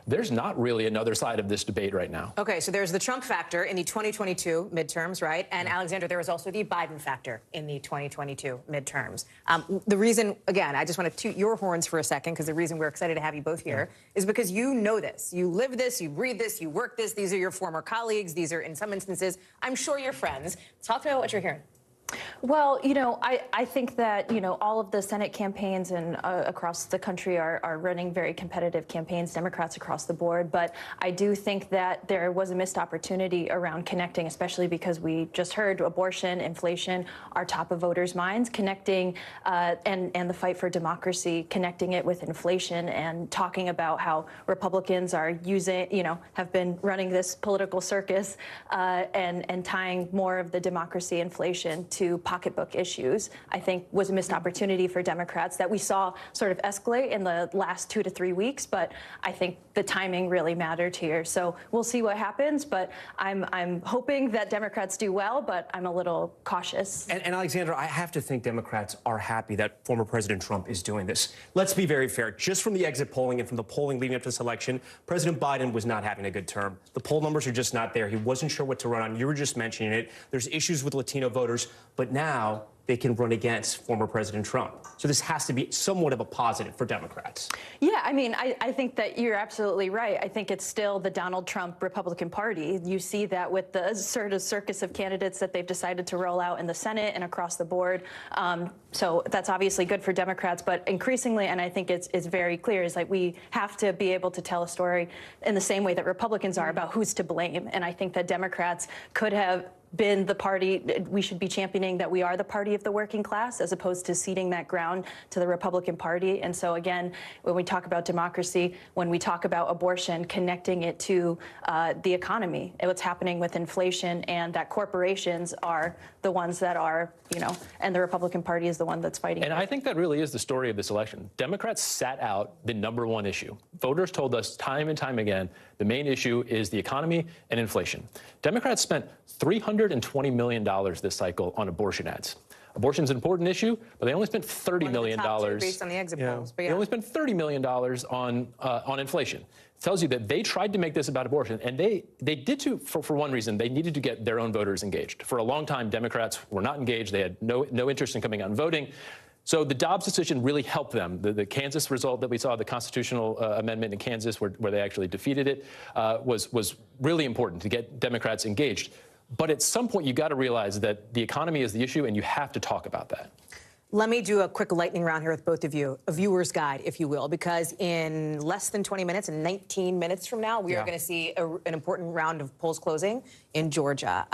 There's not really another side of this debate right now. Okay, so there's the Trump factor in the 2022 midterms, right? And Alexander, there was also the Biden factor in the 2022 midterms. The reason, again, I just want to toot your horns for a second, because the reason we're excited to have you both here is because you know this. You live this, you breathe this, you work this. These are your former colleagues. These are, in some instances, I'm sure your friends. Talk about what you're hearing. Well, I think that, all of the Senate campaigns and across the country are running very competitive campaigns, Democrats across the board. But I do think that there was a missed opportunity around connecting, especially because we just heard abortion, inflation are top of voters' minds, connecting and the fight for democracy, connecting it with inflation and talking about how Republicans are using, have been running this political circus and tying more of the democracy inflation to pocketbook issues, I think was a missed opportunity for Democrats that we saw sort of escalate in the last 2 to 3 weeks. But I think the timing really mattered here. So we'll see what happens. But I'm hoping that Democrats do well, but I'm a little cautious. And Alexandra, I have to think Democrats are happy that former President Trump is doing this. Let's be very fair. Just from the exit polling and from the polling leading up to this election, President Biden was not having a good term. The poll numbers are just not there. He wasn't sure what to run on. You were just mentioning it. There's issues with Latino voters. But now they can run against former President Trump. So this has to be somewhat of a positive for Democrats. Yeah, I mean, I think that you're absolutely right. I think it's still the Donald Trump Republican Party. You see that with the sort of circus of candidates that they've decided to roll out in the Senate and across the board. So that's obviously good for Democrats, but increasingly, and I think it's very clear, is like we have to be able to tell a story in the same way that Republicans are about who's to blame. And I think that Democrats could have been the party, we should be championing that we are the party of the working class as opposed to ceding that ground to the Republican Party. And so again, when we talk about democracy, when we talk about abortion, connecting it to the economy, what's happening with inflation, and that corporations are the ones that are, and the Republican Party is the one that's fighting. And I think that really is the story of this election. Democrats sat out the #1 issue. Voters told us time and time again, the main issue is the economy and inflation. Democrats spent $320 million this cycle on abortion ads. Abortion's an important issue, but they only spent $30 million. Based on the exit polls. But They only spent $30 million on inflation. It tells you that they tried to make this about abortion, and they did to for one reason. They needed to get their own voters engaged. For a long time, Democrats were not engaged. They had no interest in coming out and voting. So the Dobbs decision really helped them. The Kansas result that we saw, the constitutional amendment in Kansas where they actually defeated it, was really important to get Democrats engaged. But at some point, you got to realize that the economy is the issue, and you have to talk about that. Let me do a quick lightning round here with both of you, a viewer's guide, if you will, because in less than 20 minutes, in 19 minutes from now, we are going to see an important round of polls closing in Georgia,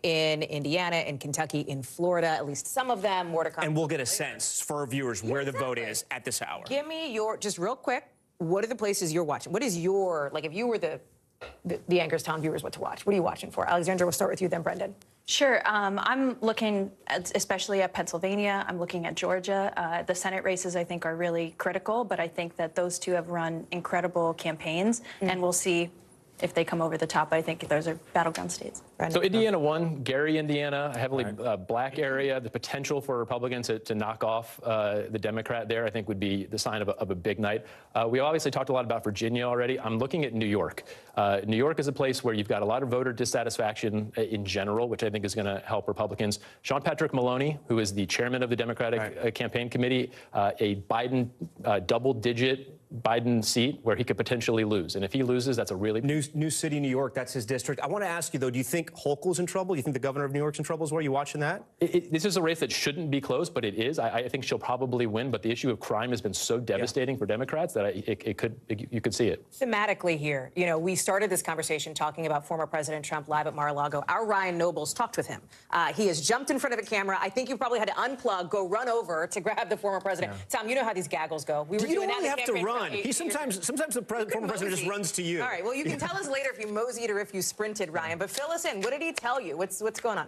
in Indiana, in Kentucky, in Florida, at least some of them, more to come. And we'll get a sense for our viewers where the vote is at this hour. Give me just real quick, what are the places you're watching? What is your, if you were the anchors telling viewers what to watch, what are you watching for? Alexandra, we'll start with you, then Brendan. Sure. I'm looking especially at Pennsylvania. I'm looking at Georgia. The Senate races, I think, are really critical, but I think that those two have run incredible campaigns, and we'll see if they come over the top. I think those are battleground states. So Indiana won, Gary, Indiana, a heavily black area. The potential for Republicans to knock off the Democrat there, I think, would be the sign of a big night. We obviously talked a lot about Virginia already. I'm looking at New York. New York is a place where you've got a lot of voter dissatisfaction in general, which I think is going to help Republicans. Sean Patrick Maloney, who is the chairman of the Democratic Campaign Committee, a Biden double-digit Biden seat where he could potentially lose. And if he loses, that's a really... New City, New York, that's his district. I want to ask you, though, do you think Hochul's in trouble? Do you think the governor of New York's in trouble as well? Are you watching that? This is a race that shouldn't be close, but it is. I think she'll probably win, but the issue of crime has been so devastating for Democrats that you could see it. Thematically here, we started this conversation talking about former President Trump live at Mar-a-Lago. Our Ryan Nobles talked with him. He has jumped in front of a camera. I think you probably had to unplug, go run over to grab the former president. Tom, you know how these gaggles go. We were you doing don't really that have to run. He sometimes the former president just runs to you. All right, well, you can tell us later if you moseyed or if you sprinted, Ryan. But fill us in. What did he tell you? What's going on?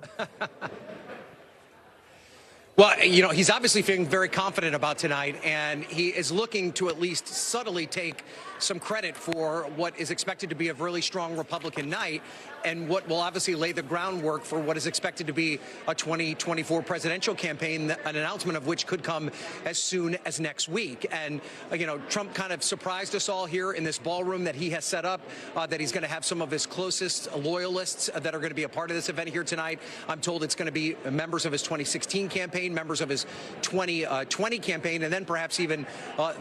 Well, he's obviously feeling very confident about tonight, and he is looking to at least subtly take some credit for what is expected to be a really strong Republican night, and what will obviously lay the groundwork for what is expected to be a 2024 presidential campaign, an announcement of which could come as soon as next week. And, you know, Trump kind of surprised us all here in this ballroom that he has set up, that he's going to have some of his closest loyalists that are going to be a part of this event here tonight. I'm told it's going to be members of his 2016 campaign, members of his 2020 campaign, and then perhaps even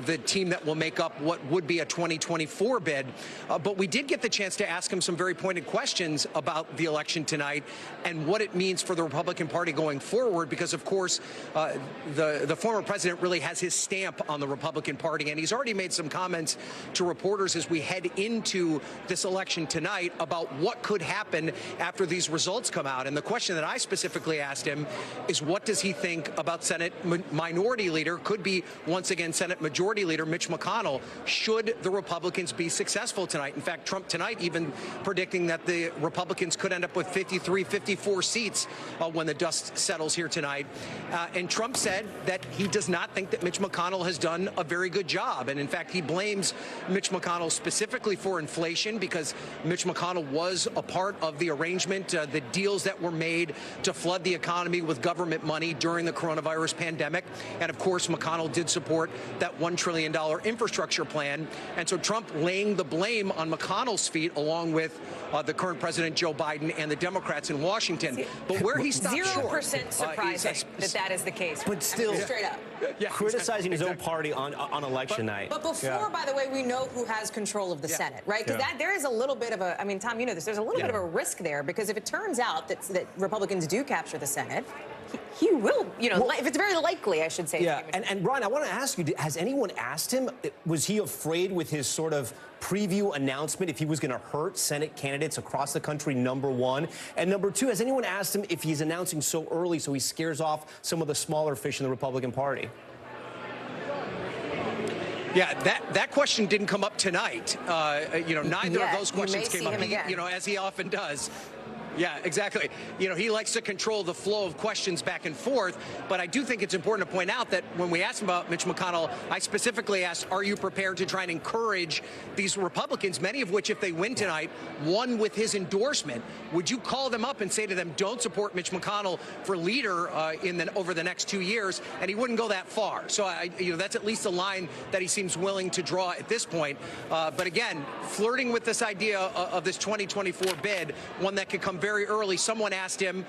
the team that will make up what would be a 2024 bid. But we did get the chance to ask him some very pointed questions about the election tonight and what it means for the Republican Party going forward, because, of course, the former president really has his stamp on the Republican Party, and he's already made some comments to reporters as we head into this election tonight about what could happen after these results come out. And the question that I specifically asked him is, what does he think about Senate Minority Leader, could be once again Senate Majority Leader Mitch McConnell, should the Republicans be successful tonight? In fact, Trump tonight even predicting that the Republicans could end up with 53, 54 seats when the dust settles here tonight. And Trump said that he does not think that Mitch McConnell has done a very good job. And in fact, he blames Mitch McConnell specifically for inflation, because Mitch McConnell was a part of the arrangement, the deals that were made to flood the economy with government money during the coronavirus pandemic. And of course, McConnell did support that $1 trillion infrastructure plan. And so Trump laying the blame on McConnell's feet, along with the current President Joe Biden and the Democrats in Washington. But where he stopped 0% surprising that is the case. But still, straight up. Yeah, criticizing his own party on election night. But before, by the way, we know who has control of the Senate, right? Because there is a little bit of a, I mean, Tom, you know this, there's a little bit of a risk there, because if it turns out that Republicans do capture the Senate, he will, you know, if it's very likely, I should say. Yeah, and Brian, I want to ask you, has anyone asked him, was he afraid with his sort of preview announcement if he was going to hurt Senate candidates across the country, number one? And number two, has anyone asked him if he's announcing so early so he scares off some of the smaller fish in the Republican Party? Yeah, that question didn't come up tonight. You know, neither of those questions came up. You know, as he often does. Yeah, exactly. You know, he likes to control the flow of questions back and forth. But I do think it's important to point out that when we asked him about Mitch McConnell, I specifically asked, are you prepared to try and encourage these Republicans, many of which, if they win tonight, won with his endorsement? Would you call them up and say to them, don't support Mitch McConnell for leader over the next 2 years? And he wouldn't go that far. So, you know, that's at least a line that he seems willing to draw at this point. But again, flirting with this idea of this 2024 bid, one that could come very early. Someone asked him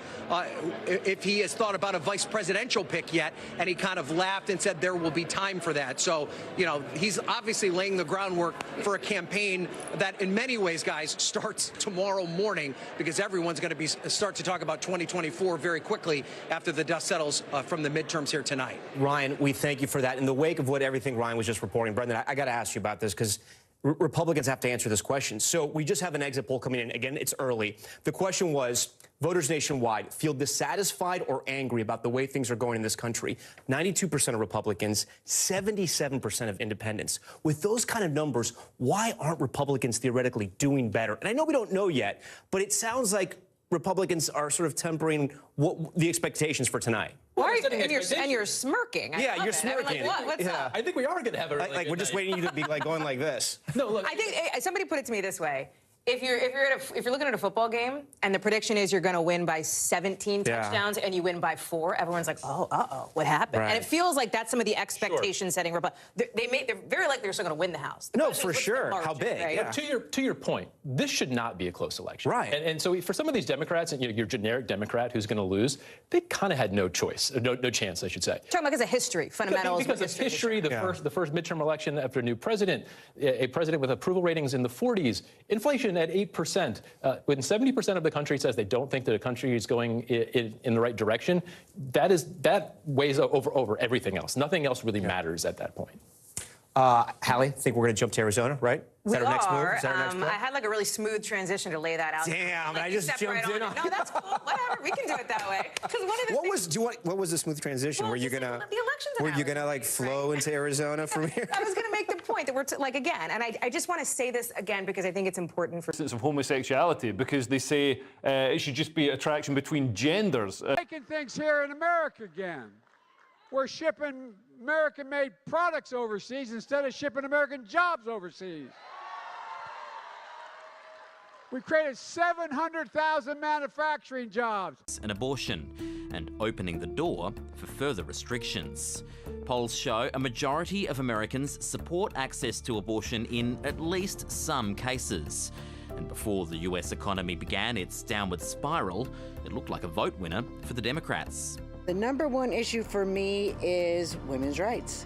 if he has thought about a vice presidential pick yet, and he kind of laughed and said there will be time for that. So, you know, he's obviously laying the groundwork for a campaign that in many ways, guys, starts tomorrow morning, because everyone's going to start to talk about 2024 very quickly after the dust settles from the midterms here tonight. Ryan, we thank you for that. In the wake of everything Ryan was just reporting, Brendan, I got to ask you about this, because Republicans have to answer this question. So we just have an exit poll coming in. Again, it's early. The question was, voters nationwide feel dissatisfied or angry about the way things are going in this country. 92% of Republicans, 77% of independents. With those kind of numbers, why aren't Republicans theoretically doing better? And I know we don't know yet, but it sounds like Republicans are sort of tempering the expectations for tonight. Why? And you're smirking. Yeah, you're smirking. I mean, like, what's up? I think we are going to have a really like we're just waiting you to be like going like this. No, look. I think somebody put it to me this way. If you're looking at a football game and the prediction is you're going to win by 17 touchdowns and you win by 4, everyone's like, oh, what happened? Right. And it feels like that's some of the expectation setting. They're very likely they're still going to win the House. The No, question for is, what's the sure. margin, How big? right? Yeah. To your point, this should not be a close election. Right. And so for some of these Democrats, and your generic Democrat who's going to lose, they kind of had no choice, no chance, I should say. Talking about because of history, fundamentals. Because of history, the first midterm election after a new president, a president with approval ratings in the 40s, inflation at 8%. When 70% of the country says they don't think that the country is going in the right direction, that weighs over everything else. Nothing else really matters at that point. Hallie, I think we're going to jump to Arizona, right? Is that our next move? Is that our next play? I had like a really smooth transition to lay that out. Damn, like, I just jumped in on it. No, that's cool. Whatever, we can do it that way. Because one of the What was the smooth transition? Well, were you just gonna? the elections Were you gonna like flow into Arizona from here? I was going to make the point that we're like again, and I just want to say this again because I think it's important for. Of homosexuality, because they say it should just be attraction between genders. Making things here in America again. we're shipping American-made products overseas instead of shipping American jobs overseas. We created 700,000 manufacturing jobs. An abortion and opening the door for further restrictions. Polls show a majority of Americans support access to abortion in at least some cases. And before the US economy began its downward spiral, it looked like a vote winner for the Democrats. The number one issue for me is women's rights.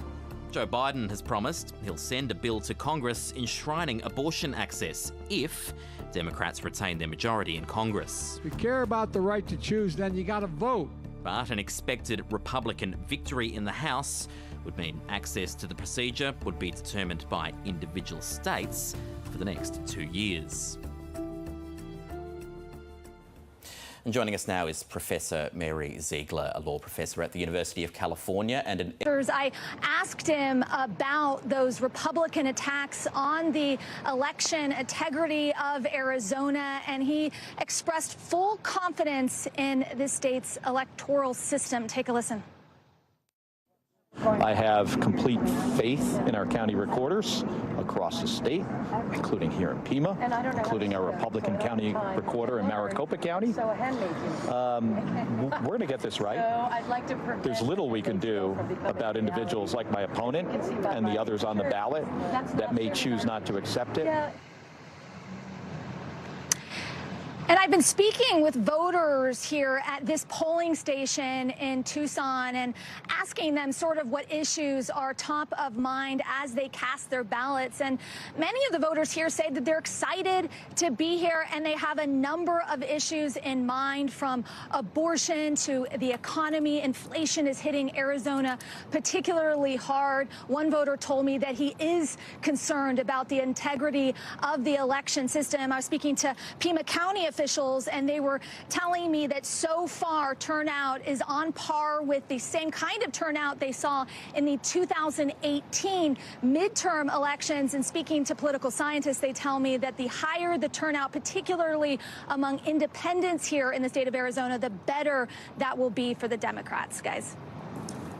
Joe Biden has promised he'll send a bill to Congress enshrining abortion access if Democrats retain their majority in Congress. If you care about the right to choose, then you got to vote. But an expected Republican victory in the House would mean access to the procedure would be determined by individual states for the next 2 years. And joining us now is Professor Mary Ziegler, a law professor at the University of California and an... I asked him about those Republican attacks on the election integrity of Arizona, and he expressed full confidence in the state's electoral system. Take a listen. I have complete faith in our county recorders across the state, including here in Pima, including our Republican county recorder in Maricopa County. We're going to get this right. There's little we can do about individuals like my opponent and the others on the ballot that may choose not to accept it. And I've been speaking with voters here at this polling station in Tucson and asking them sort of what issues are top of mind as they cast their ballots. And many of the voters here say that they're excited to be here and they have a number of issues in mind, from abortion to the economy. Inflation is hitting Arizona particularly hard. One voter told me that he is concerned about the integrity of the election system. I was speaking to Pima County officials, and they were telling me that so far turnout is on par with the same kind of turnout they saw in the 2018 midterm elections. And speaking to political scientists, they tell me that the higher the turnout, particularly among independents here in the state of Arizona, the better that will be for the Democrats, guys.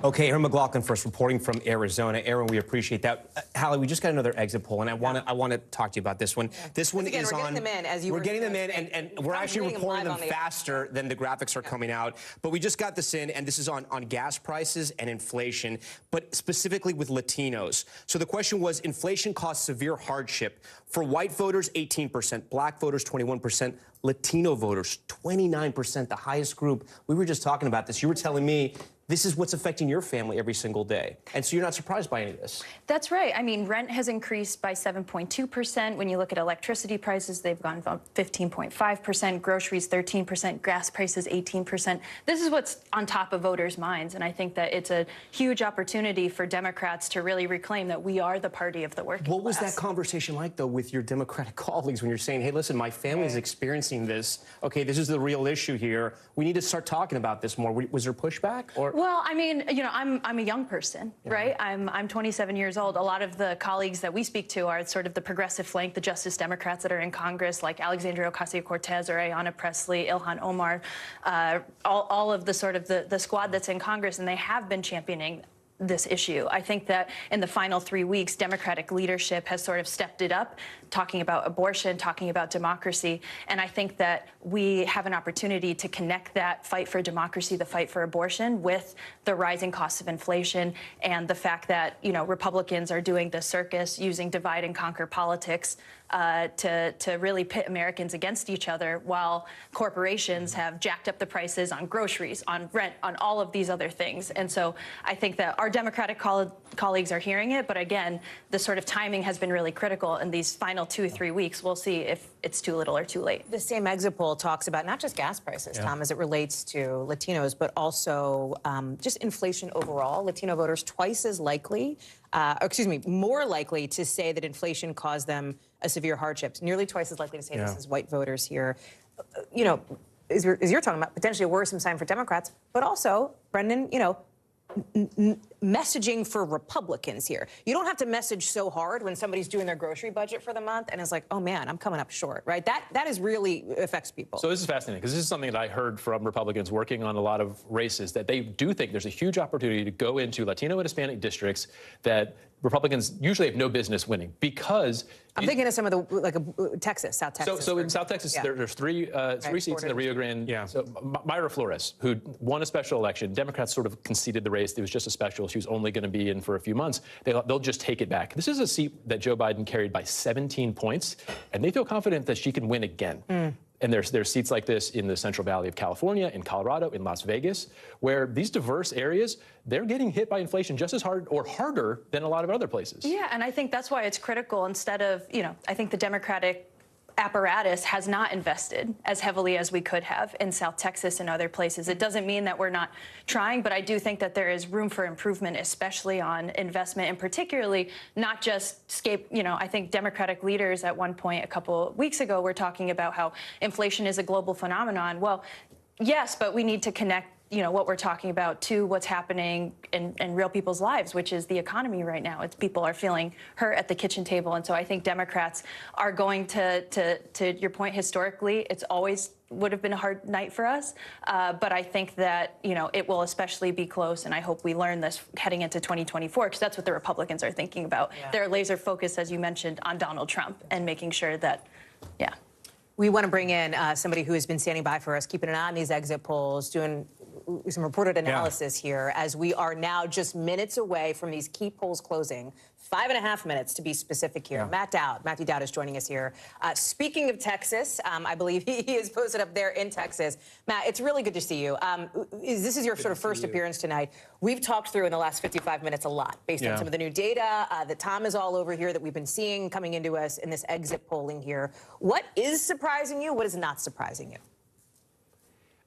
Okay, Aaron McLaughlin first, reporting from Arizona. Aaron, we appreciate that. Hallie, we just got another exit poll, and I want to talk to you about this one. Yeah. This one again, is we're on. Getting them in, as you we're getting them in, and we're actually reporting them faster than the graphics are coming out. But we just got this in, and this is on gas prices and inflation, but specifically with Latinos. So the question was, inflation caused severe hardship for white voters, 18%, black voters, 21%. Latino voters, 29%, the highest group. We were just talking about this. You were telling me this is what's affecting your family every single day. And so you're not surprised by any of this. That's right. I mean, rent has increased by 7.2%. When you look at electricity prices, they've gone from 15.5%, groceries 13%, gas prices 18%. This is what's on top of voters' minds. And I think that it's a huge opportunity for Democrats to really reclaim that we are the party of the working class. What was that conversation like, though, with your Democratic colleagues when you're saying, hey, listen, my family's experiencing this. Okay, this is the real issue here. We need to start talking about this more. Was there pushback? Or? Well, I mean, you know, I'm a young person, right? I'm 27 years old. A lot of the colleagues that we speak to are sort of the progressive flank, the Justice Democrats that are in Congress, like Alexandria Ocasio-Cortez or Ayanna Pressley, Ilhan Omar, all of the sort of the squad that's in Congress, and they have been championing this issue. I think that in the final 3 weeks, Democratic leadership has sort of stepped it up, talking about abortion, talking about democracy. And I think that we have an opportunity to connect that fight for democracy, the fight for abortion, with the rising costs of inflation and the fact that, you know, Republicans are doing the circus, using divide and conquer politics to really pit Americans against each other, while corporations have jacked up the prices on groceries, on rent, on all of these other things. And so I think that our Democratic colleagues are hearing it. But again, the sort of timing has been really critical in these final 2 or 3 weeks. We'll see if it's too little or too late. The same exit poll talks about not just gas prices, Tom, as it relates to Latinos, but also just inflation overall. Latino voters twice as likely, more likely to say that inflation caused them a severe hardship. Nearly twice as likely to say this as white voters here. You know, as you're talking about, potentially a worrisome sign for Democrats, but also, Brendan, you know, messaging for Republicans here. You don't have to message so hard when somebody's doing their grocery budget for the month and it's like, oh man, I'm coming up short, right? That is really affects people. So this is fascinating because this is something that I heard from Republicans working on a lot of races, that they do think there's a huge opportunity to go into Latino and Hispanic districts that Republicans usually have no business winning because I'm thinking of some of the, like Texas, South Texas. So in South Texas, there's three seats in the Rio Grande. Yeah. So Myra Flores, who won a special election, Democrats sort of conceded the race. It was just a special. She was only going to be in for a few months. They'll just take it back. This is a seat that Joe Biden carried by 17 points, and they feel confident that she can win again. And there's seats like this in the Central Valley of California, in Colorado, in Las Vegas, where these diverse areas, they're getting hit by inflation just as hard or harder than a lot of other places. Yeah, and I think that's why it's critical. Instead of, I think the Democratic apparatus has not invested as heavily as we could have in South Texas and other places. It doesn't mean that we're not trying, but I do think that there is room for improvement, especially on investment, and particularly not just I think Democratic leaders at one point a couple weeks ago were talking about how inflation is a global phenomenon. Well, yes, but we need to connect what we're talking about to what's happening in real people's lives, which is the economy right now. People are feeling hurt at the kitchen table. And so I think Democrats are going to your point, historically, it's always would have been a hard night for us. But I think that, it will especially be close. And I hope we learn this heading into 2024, because that's what the Republicans are thinking about. Yeah. They're laser focused, as you mentioned, on Donald Trump and making sure that, We want to bring in somebody who has been standing by for us, keeping an eye on these exit polls, doing some reported analysis here, as we are now just minutes away from these key polls closing. 5.5 minutes to be specific here. Matthew Dowd is joining us here. Speaking of Texas, I believe he is posted up there in Texas. Matt, it's really good to see you. This is your sort of first appearance tonight. We've talked through in the last 55 minutes a lot based on some of the new data that Tom is all over here that we've been seeing coming into us in this exit polling here. What is surprising you? What is not surprising you?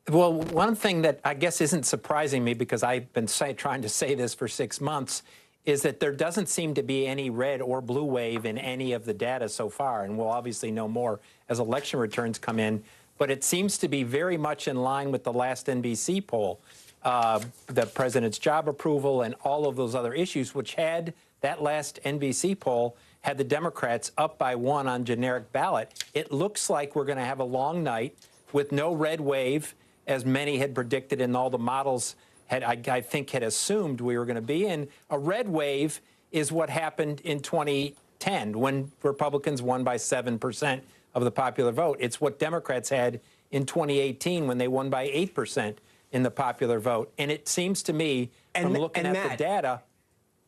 Well, one thing that I guess isn't surprising me, because I've been trying to say this for 6 months, is that there doesn't seem to be any red or blue wave in any of the data so far. And we'll obviously know more as election returns come in. But it seems to be very much in line with the last NBC poll, the president's job approval and all of those other issues, which had that last NBC poll had the Democrats up by 1 on generic ballot. It looks like we're going to have a long night with no red wave, as many had predicted and all the models I think had assumed we were going to be in. A red wave is what happened in 2010 when Republicans won by 7% of the popular vote. It's what Democrats had in 2018 when they won by 8% in the popular vote. And it seems to me, from looking at the data...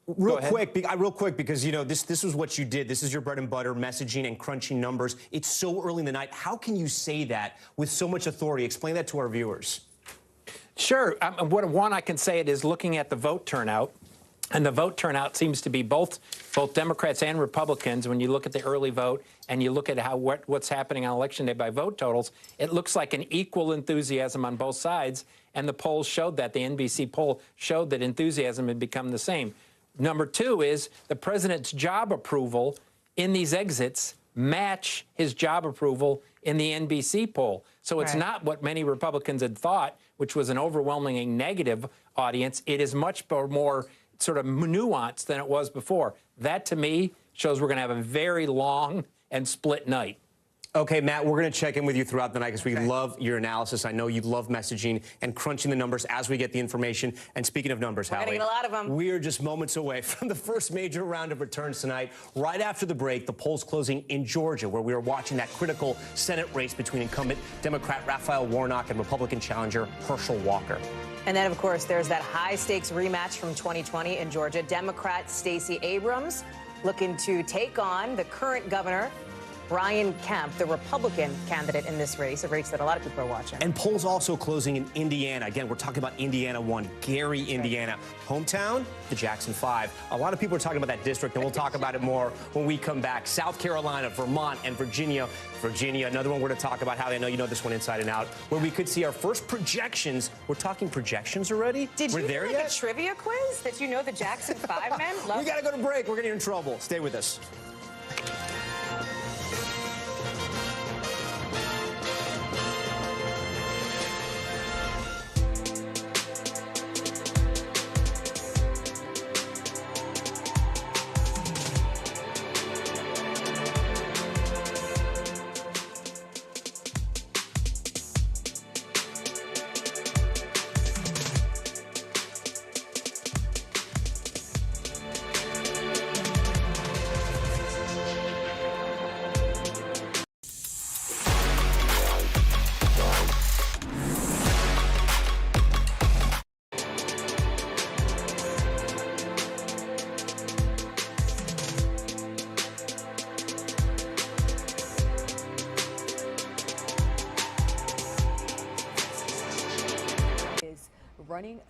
Real quick, because, this was what you did. This is your bread and butter, messaging and crunching numbers. It's so early in the night. How can you say that with so much authority? Explain that to our viewers. Sure. One I can say it is looking at the vote turnout. And the vote turnout seems to be both Democrats and Republicans. When you look at the early vote and you look at what's happening on Election Day by vote totals, it looks like an equal enthusiasm on both sides. And the polls showed that. The NBC poll showed that enthusiasm had become the same. Number two is the president's job approval in these exits match his job approval in the NBC poll. So it's not what many Republicans had thought, which was an overwhelmingly negative audience. It is much more sort of nuanced than it was before. That, to me, shows we're going to have a very long and split night. Okay, Matt, we're going to check in with you throughout the night because we love your analysis. I know you love messaging and crunching the numbers as we get the information. And speaking of numbers, Hallie, getting a lot of them. We are just moments away from the first major round of returns tonight. Right after the break, the polls closing in Georgia, where we are watching that critical Senate race between incumbent Democrat Raphael Warnock and Republican challenger Herschel Walker. And then, of course, there's that high-stakes rematch from 2020 in Georgia. Democrat Stacey Abrams looking to take on the current governor, Brian Kemp, the Republican candidate in this race, a race that a lot of people are watching. And polls also closing in Indiana. Again, we're talking about Indiana 1, Gary, Indiana. Hometown, the Jackson 5. A lot of people are talking about that district, and we'll talk about it more when we come back. South Carolina, Vermont, and Virginia. Virginia, another one we're going to talk about. How I know you know this one inside and out, where we could see our first projections. We're talking projections already? Did you do like a trivia quiz that you know the Jackson 5 men? We got to go to break. We're getting in trouble. Stay with us.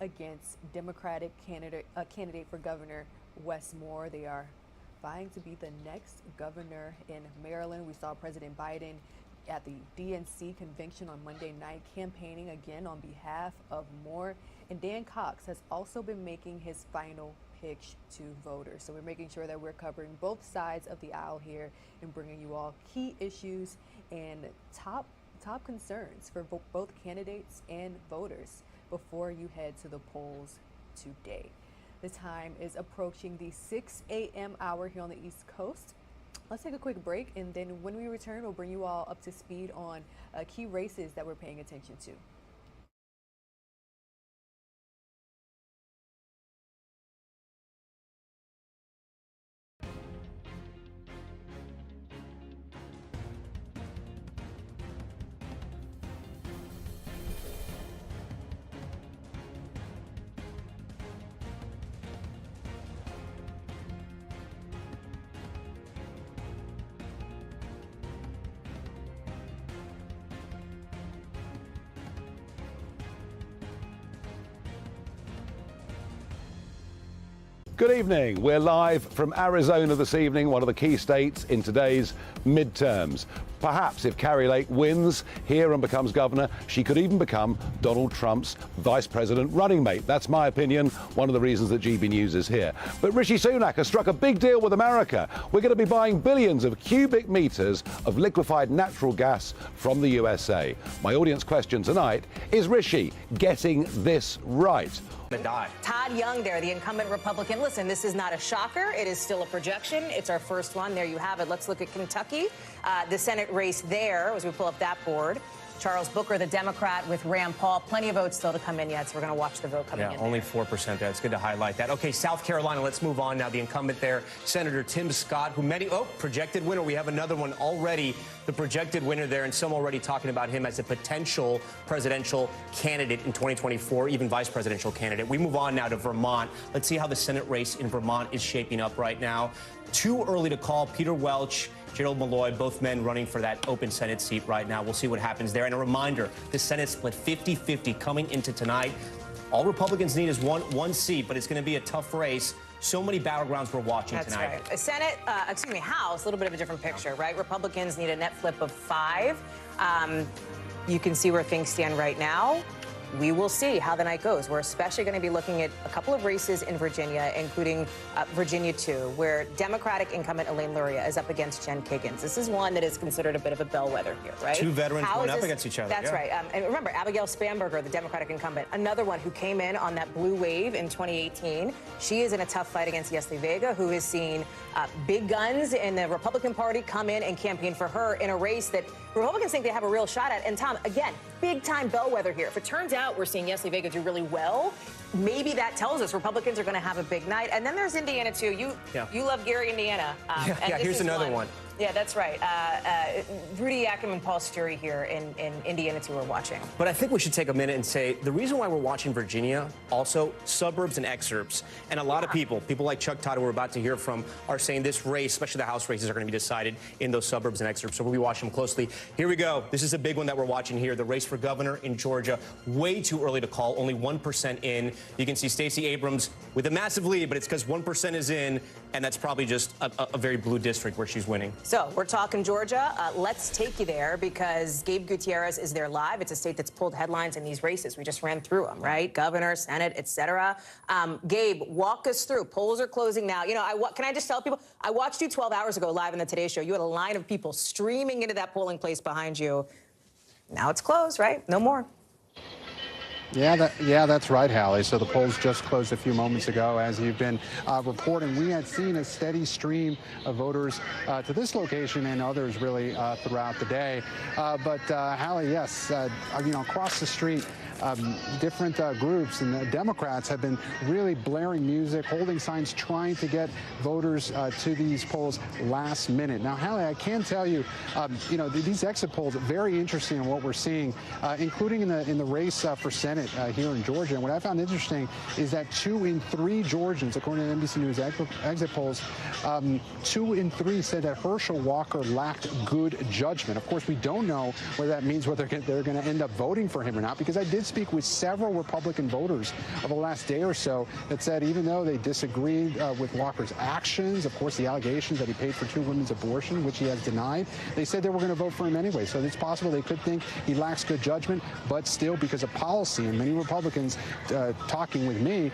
against Democratic candidate for governor Wes Moore. They are vying to be the next governor in Maryland. We saw President Biden at the DNC convention on Monday night campaigning again on behalf of Moore. And Dan Cox has also been making his final pitch to voters. So we're making sure that we're covering both sides of the aisle here and bringing you all key issues and top concerns for both candidates and voters before you head to the polls today. The time is approaching the 6 a.m. hour here on the East Coast. Let's take a quick break, and then when we return, we'll bring you all up to speed on key races that we're paying attention to. Good evening. We're live from Arizona this evening, one of the key states in today's midterms. Perhaps if Kari Lake wins here and becomes governor, she could even become Donald Trump's vice president running mate. That's my opinion, one of the reasons that GB News is here. But Rishi Sunak has struck a big deal with America. We're going to be buying billions of cubic meters of liquefied natural gas from the USA. My audience question tonight, is Rishi getting this right? Todd Young there, the incumbent Republican. Listen, this is not a shocker. It is still a projection. It's our first one. There you have it. Let's look at Kentucky. The Senate race there, as we pull up that board. Charles Booker, the Democrat, with Rand Paul. Plenty of votes still to come in yet, so we're going to watch the vote coming in. Yeah, only 4% there. It's good to highlight that. Okay, South Carolina, let's move on now. The incumbent there, Senator Tim Scott, who projected winner. We have another one already, the projected winner there, and some already talking about him as a potential presidential candidate in 2024, even vice presidential candidate. We move on now to Vermont. Let's see how the Senate race in Vermont is shaping up right now. Too early to call. Peter Welch, Gerald Malloy, both men running for that open Senate seat right now. We'll see what happens there. And a reminder, the Senate split 50-50 coming into tonight. All Republicans need is one seat, but it's going to be a tough race. So many battlegrounds we're watching tonight. That's right. House, a little bit of a different picture, right? Republicans need a net flip of 5. You can see where things stand right now. We will see how the night goes. We're especially going to be looking at a couple of races in Virginia, including Virginia 2, where Democratic incumbent Elaine Luria is up against Jen Kiggins. This is one that is considered a bit of a bellwether here, right? Two veterans going up against each other. That's right. And remember, Abigail Spanberger, the Democratic incumbent, another one who came in on that blue wave in 2018. She is in a tough fight against Yesli Vega, who has seen big guns in the Republican Party come in and campaign for her in a race that Republicans think they have a real shot at. And Tom, again, big-time bellwether here. If it turns out we're seeing Yesli Vega do really well, maybe that tells us Republicans are going to have a big night. And then there's Indiana, too. You love Gary, Indiana. Here's another one. Yeah, that's right. Rudy Yakim and Paul Sturry here in Indiana, too, are watching. But I think we should take a minute and say the reason why we're watching Virginia, also suburbs and excerpts, and a lot of people like Chuck Todd, who we're about to hear from, are saying this race, especially the House races, are going to be decided in those suburbs and excerpts. So we'll be watching them closely. Here we go. This is a big one that we're watching here. The race for governor in Georgia. Way too early to call. Only 1% in. You can see Stacey Abrams with a massive lead, but it's because 1% is in, and that's probably just a very blue district where she's winning. So we're talking Georgia. Let's take you there because Gabe Gutierrez is there live. It's a state that's pulled headlines in these races. We just ran through them, right? Governor, Senate, etc. Gabe, walk us through. Polls are closing now. You know, can I just tell people, I watched you 12 hours ago live in the Today Show. You had a line of people streaming into that polling place behind you. Now it's closed, right? No more. Yeah, that's right, Hallie. So the polls just closed a few moments ago. As you've been reporting, we had seen a steady stream of voters to this location and others really throughout the day. But Hallie, yes, across the street, different groups and the Democrats have been really blaring music, holding signs, trying to get voters to these polls last minute. Now, Hallie, I can tell you, these exit polls are very interesting in what we're seeing, including in the race for Senate here in Georgia. And what I found interesting is that 2 in 3 Georgians, according to NBC News exit polls, 2 in 3 said that Herschel Walker lacked good judgment. Of course, we don't know whether that means whether they're going to end up voting for him or not, because I did did speak with several Republican voters over the last day or so that said even though they disagreed with Walker's actions, of course, the allegations that he paid for 2 women's abortion, which he has denied, they said they were going to vote for him anyway. So it's possible they could think he lacks good judgment, but still, because of policy, and many Republicans talking with me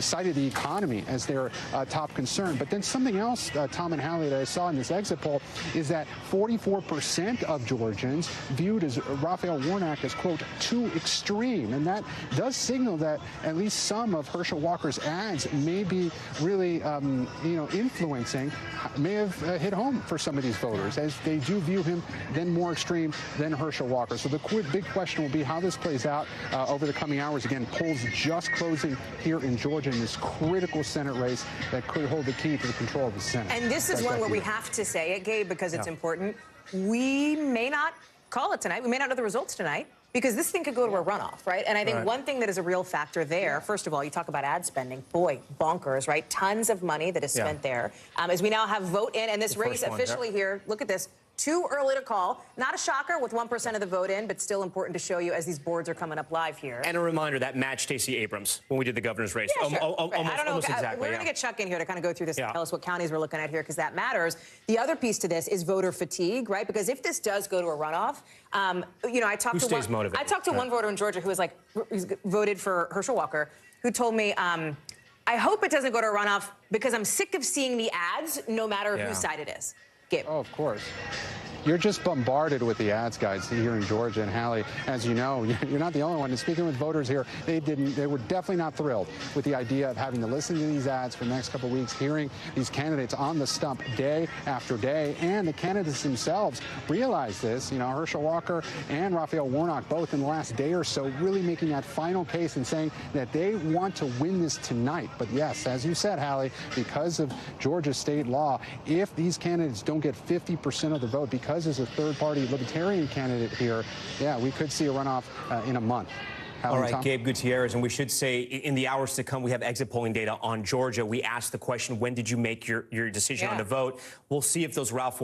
cited the economy as their top concern. But then something else, Tom and Hallie, that I saw in this exit poll is that 44% of Georgians viewed as Raphael Warnock as, quote, too extreme. And that does signal that at least some of Herschel Walker's ads may be really, influencing, may have hit home for some of these voters, as they do view him then more extreme than Herschel Walker. So the big question will be how this plays out over the coming hours. Again, polls just closing here in Georgia in this critical Senate race that could hold the key to the control of the Senate. And this is one where we have to say it, Gabe, because it's important. We may not call it tonight. We may not know the results tonight, because this thing could go to a runoff, right? And I think one thing that is a real factor there, first of all, you talk about ad spending. Boy, bonkers, right? Tons of money that is spent there. As we now have vote in, and this race officially here, look at this. Too early to call. Not a shocker with 1% of the vote in, but still important to show you as these boards are coming up live here. And a reminder that matched Stacey Abrams when we did the governor's race. Yeah, sure. Almost exactly. We're going to get Chuck in here to kind of go through this and tell us what counties we're looking at here, because that matters. The other piece to this is voter fatigue, right? Because if this does go to a runoff, I talked to one voter in Georgia who was like, voted for Herschel Walker, who told me, I hope it doesn't go to a runoff because I'm sick of seeing the ads, no matter whose side it is. Gabe. Oh, of course. You're just bombarded with the ads, guys, here in Georgia. And Hallie, as you know, you're not the only one. And speaking with voters here, they were definitely not thrilled with the idea of having to listen to these ads for the next couple of weeks, hearing these candidates on the stump day after day. And the candidates themselves realize this. Herschel Walker and Raphael Warnock, both in the last day or so, really making that final case and saying that they want to win this tonight. But yes, as you said, Hallie, because of Georgia state law, if these candidates don't get 50% of the vote, because there's a third-party libertarian candidate here, we could see a runoff in a month. All right, Gabe Gutierrez, and we should say in the hours to come, we have exit polling data on Georgia. We asked the question, when did you make your decision on the vote? We'll see if those Raphael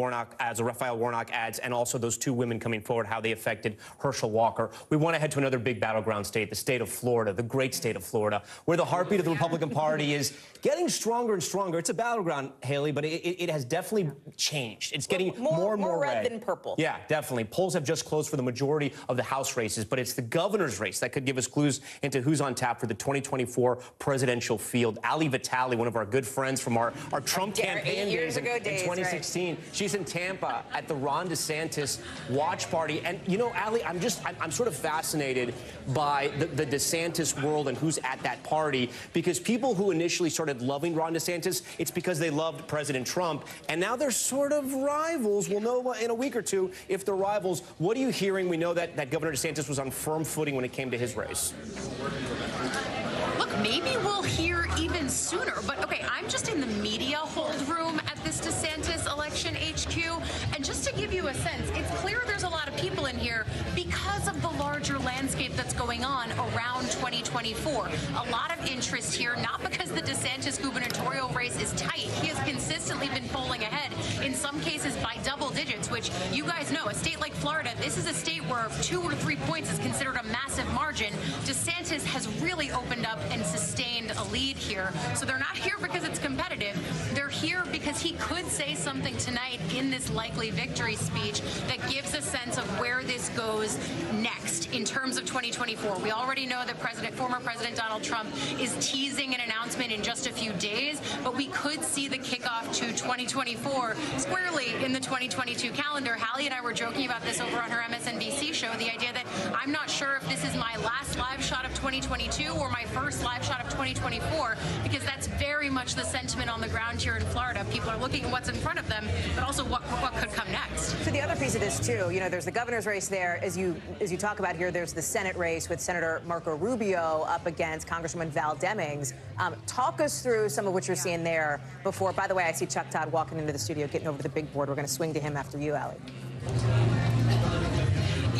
Warnock ads and also those 2 women coming forward, how they affected Herschel Walker. We want to head to another big battleground state, the state of Florida, the great state of Florida, where the heartbeat of the Republican Party is getting stronger and stronger. It's a battleground, Haley, but it has definitely changed. It's getting more and more red than purple. Yeah, definitely. Polls have just closed for the majority of the House races, but it's the governor's race that could give us clues into who's on tap for the 2024 presidential field. Ali Vitale, one of our good friends from our Trump campaign days in 2016. Right. She's in Tampa at the Ron DeSantis watch party. And, Ali, I'm sort of fascinated by the DeSantis world and who's at that party, because people who initially started loving Ron DeSantis, it's because they loved President Trump. And now they're sort of rivals. We'll know in a week or two if they're rivals. What are you hearing? We know that Governor DeSantis was on firm footing when it came to his race. Look, maybe we'll hear even sooner. But, okay, I'm just in the media hold room at this DeSantis election HQ. And just to give you a sense, it's clear there's a lot of people in here because of the larger landscape that's going on around 2024. A lot of interest here, not because the DeSantis gubernatorial race is tight. He has consistently been polling ahead, in some cases by double digits, which you guys know, a state like Florida, this is a state where 2 or 3 points is considered a massive margin. DeSantis has really opened up and sustained a lead here. So they're not here because it's competitive. They're here because he could say something tonight in this likely victory speech that gives a sense of where this goes next in terms of 2024. We already know that former President Donald Trump is teasing an announcement in just a few days, but we could see the kickoff to 2024 squarely in the 2022 calendar. Hallie and I were joking about this over on her MSNBC show, the idea that I'm not sure if this is my last live shot of 2022 or my first live shot of 2024, because that's very much the sentiment on the ground here in Florida. People are looking at what's in front of them, but also what could come next. So the other piece of this, too, there's the governor's race there. As you talk about here, there's the Senate race with Senator Marco Rubio up against Congresswoman Val Demings. Talk us through some of what you're seeing there before. By the way, I see Chuck Todd walking into the studio, getting over to the big board. We're going to swing to him after you, Allie.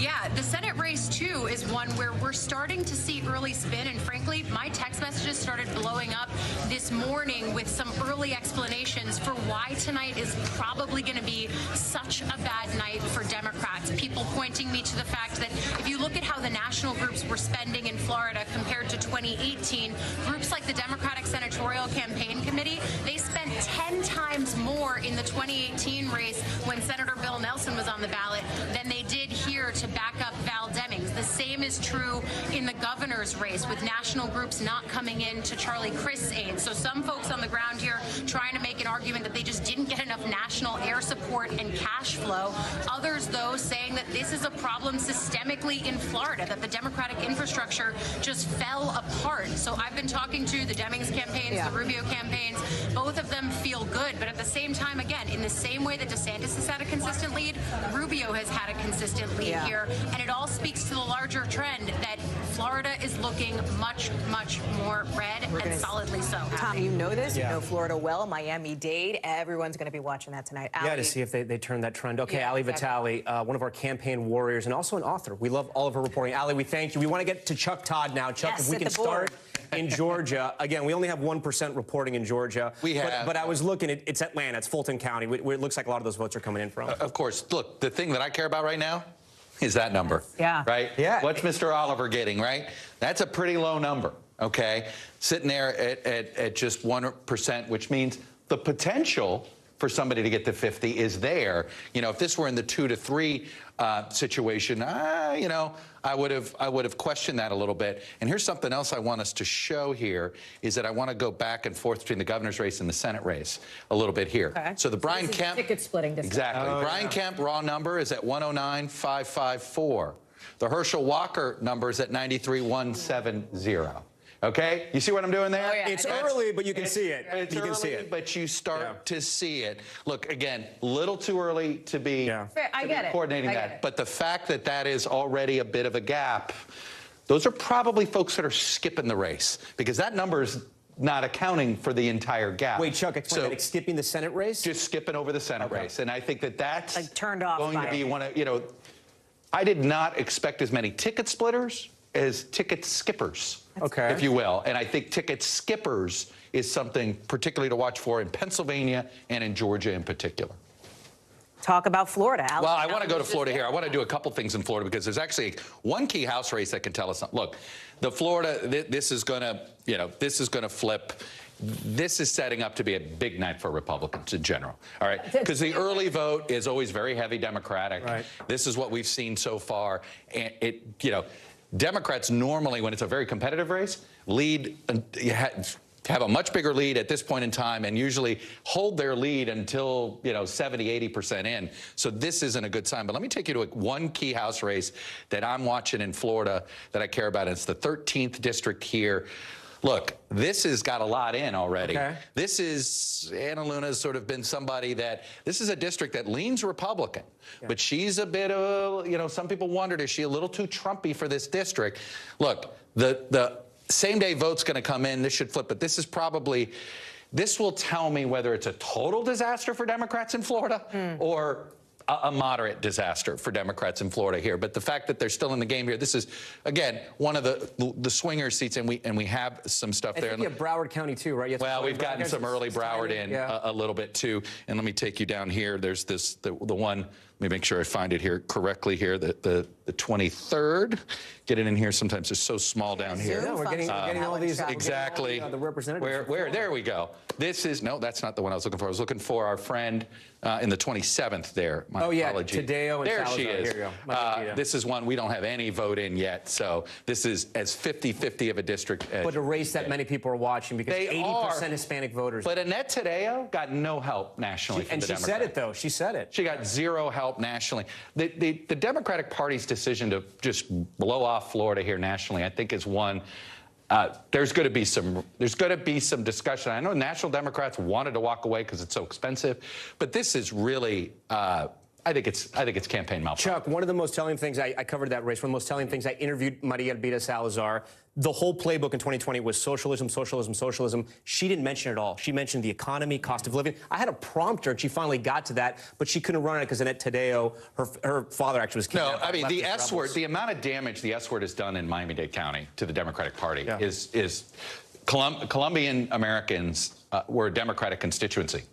Yeah, the Senate race, too, is one where we're starting to see early spin. And frankly, my text messages started blowing up this morning with some early explanations for why tonight is probably going to be such a bad night for Democrats. People pointing me to the fact that if you look at how the national groups were spending in Florida compared to 2018, groups like the Democratic Senatorial Campaign Committee, they spent 10 times more in the 2018 race when Senator Bill Nelson was on the ballot than they did here to back up Val Demings. The same is true in the governor's race, with national groups not coming in to Charlie Crist's aid. So some folks on the ground here trying to make an argument that they just didn't get enough national air support and cash flow. Others, though, saying that this is a problem systemically in Florida, that the Democratic infrastructure just fell apart. So I've been talking to the Demings campaigns, the Rubio campaigns. Both of them feel good, but at the same time, again, in the same way that DeSantis has had a consistent lead, Rubio has had a consistent lead here. And it all speaks to the larger trend that Florida is looking much, much more red, and solidly so. Tom, you know this. You know Florida well. Miami-Dade. Everyone's going to be watching that tonight. Yeah, to see if they turn that trend. Okay, Ali Vitale, one of our campaign warriors and also an author. We love all of her reporting. Ali, we thank you. We want to get to Chuck Todd now. Chuck, if we can start in Georgia. Again, we only have 1% reporting in Georgia. We have. But I was looking, it's Atlanta, it's Fulton County, where it looks like a lot of those votes are coming in from. Of course. Look, the thing that I care about right now is that number. Yeah. Right? Yeah. What's Mr. Oliver getting, right? That's a pretty low number, okay? Sitting there at just 1%, which means the potential for somebody to get to 50 is there. You know, if this were in the 2 to 3 situation, you know, I would have questioned that a little bit. And here's something else I want us to show here is that I want to go back and forth between the governor's race and the Senate race a little bit here. Okay. So the Brian Kemp ticket splitting. Exactly. Brian Kemp raw number is at 109,554. The Herschel Walker number is at 93,170. Okay? You see what I'm doing there? Oh, yeah. It's early, but you can see it. It's you can early, see it. but you start to see it. Look, again, little too early to be, I get it. coordinating I get that. it. But the fact that that is already a bit of a gap, those are probably folks that are skipping the race because that number is not accounting for the entire gap. Wait, Chuck, explain that. Like skipping the Senate race? Just skipping over the Senate race. And I think that that's like turned off going to be one of, you know, I did not expect as many ticket splitters as ticket skippers, if you will. And I think ticket skippers is something particularly to watch for in Pennsylvania and in Georgia in particular. Talk about Florida. Well, I want to go to Florida here. I want to do a couple things in Florida because there's actually one key House race that can tell us something. Look, the Florida, this is going to, you know, this is going to flip. This is setting up to be a big night for Republicans in general. All right, because the early vote is always very heavy Democratic. Right. This is what we've seen so far, and it, you know, Democrats normally, when it's a very competitive race, lead. Have a much bigger lead at this point in time and usually hold their lead until, you know, 70–80% in. So this isn't a good sign. But let me take you to one key House race that I'm watching in Florida that I care about. It's the 13th district here. Look, this has got a lot in already. Okay. This is, Anna Luna's sort of been somebody that, this is a district that leans Republican, but she's a bit of, you know, some people wondered, is she a little too Trumpy for this district? Look, the same-day vote's going to come in. This should flip, but this is probably, this will tell me whether it's a total disaster for Democrats in Florida or a moderate disaster for Democrats in Florida here. But the fact that they're still in the game here, this is, again, one of the swinger seats, and we have some stuff there. I think you have Broward County, too, right? Well, we've gotten some early Broward in a little bit, too. And let me take you down here. There's this, the one, let me make sure I find it here correctly here, the 23rd. Get it in here. Sometimes it's so small down here. Yeah, we're getting all these. Exactly. The representatives. Where? There we go. This is, no, that's not the one I was looking for. I was looking for our friend in the 27th there. My apology. Tadeo and there Salazar. she is. Here you go. This is one we don't have any vote in yet. So this is as 50-50 of a district. But a race that many people are watching because 80% Hispanic voters. But Annette Tadeo got no help nationally from the Democrats. And she said it, though. She said it. She got zero help nationally. The Democratic Party's decision to just blow off Florida here nationally, I think, is one. There's going to be some discussion. I know National Democrats wanted to walk away because it's so expensive, but this is really I think it's campaign malpractice. Chuck, one of the most telling things, I covered that race, one of the most telling things, I interviewed Maria Elvira Salazar. The whole playbook in 2020 was socialism, socialism, socialism. She didn't mention it all. She mentioned the economy, cost of living. I had to prompt her, and she finally got to that, but she couldn't run it because Annette Taddeo, her father actually was kidnapped. No, I mean, the S word, the amount of damage the S word has done in Miami-Dade County to the Democratic Party is Colombian Americans were a Democratic constituency.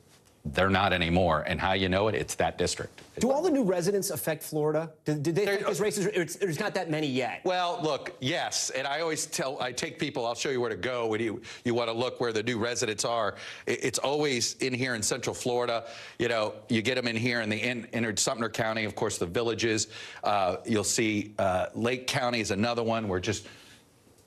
They're not anymore, and how you know it? It's that district. Do all the new residents affect Florida? Did they think those races? There's not that many yet. Well, look, yes, and I always I take people, I'll show you where to go when you want to look where the new residents are. It's always in here in Central Florida. You know, you get them in here in the inner Sumter County, of course, the villages. You'll see Lake County is another one where just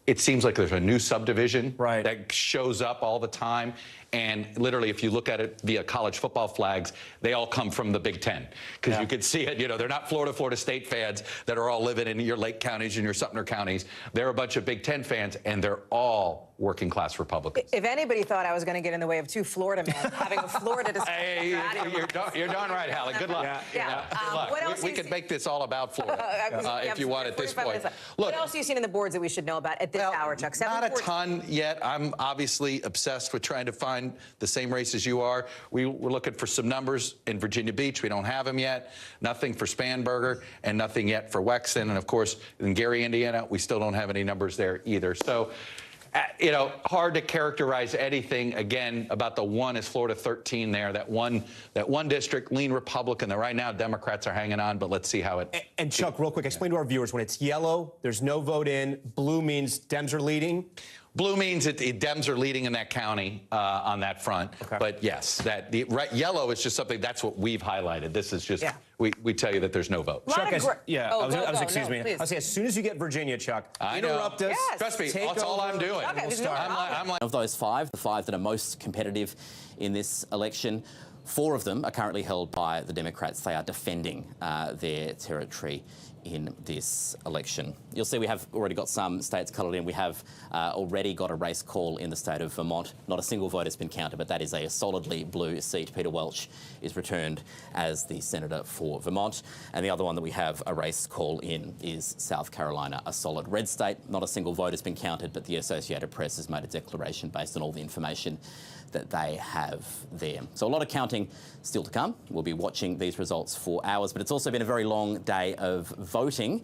it seems like there's a new subdivision that shows up all the time. And literally, if you look at it via college football flags, they all come from the Big Ten. Because you can see it, you know, they're not Florida State fans that are all living in your Lake counties and your Sumter counties. They're a bunch of Big Ten fans, and they're all working class Republicans. If anybody thought I was going to get in the way of two Florida men having a Florida discussion. Hey, you're darn right, Hallie. Good luck. Good luck. What else we could make this all about Florida if you want at this point. Look, what else have you seen in the boards that we should know about at this hour, Chuck? Not a ton yet. I'm obviously obsessed with trying to find the same race as you are. We're looking for some numbers in Virginia Beach. We don't have them yet. Nothing for Spanberger and nothing yet for Wexton. And, of course, in Gary, Indiana, we still don't have any numbers there either. So, you know, hard to characterize anything, again, about the one is Florida 13 there, that one district, lean Republican. That right now Democrats are hanging on, but let's see how it... And Chuck, real quick, explain to our viewers, when it's yellow, there's no vote in, blue means Dems are leading. Blue means that the Dems are leading in that county on that front. But yes, yellow is just something, that's what we've highlighted. This is just, we tell you that there's no vote. Chuck, excuse me. I was saying, as soon as you get Virginia, Chuck, interrupt us. Yes. Trust me, that's all I'm doing. I'm like, of those five, the five that are most competitive in this election, 4 of them are currently held by the Democrats. They are defending their territory in this election. You'll see we have already got some states coloured in. We have already got a race call in the state of Vermont. Not a single vote has been counted, but that is a solidly blue seat. Peter Welch is returned as the senator for Vermont. And the other one that we have a race call in is South Carolina, a solid red state. Not a single vote has been counted, but the Associated Press has made a declaration based on all the information that they have there. So a lot of counting still to come. We'll be watching these results for hours, but it's also been a very long day of voting.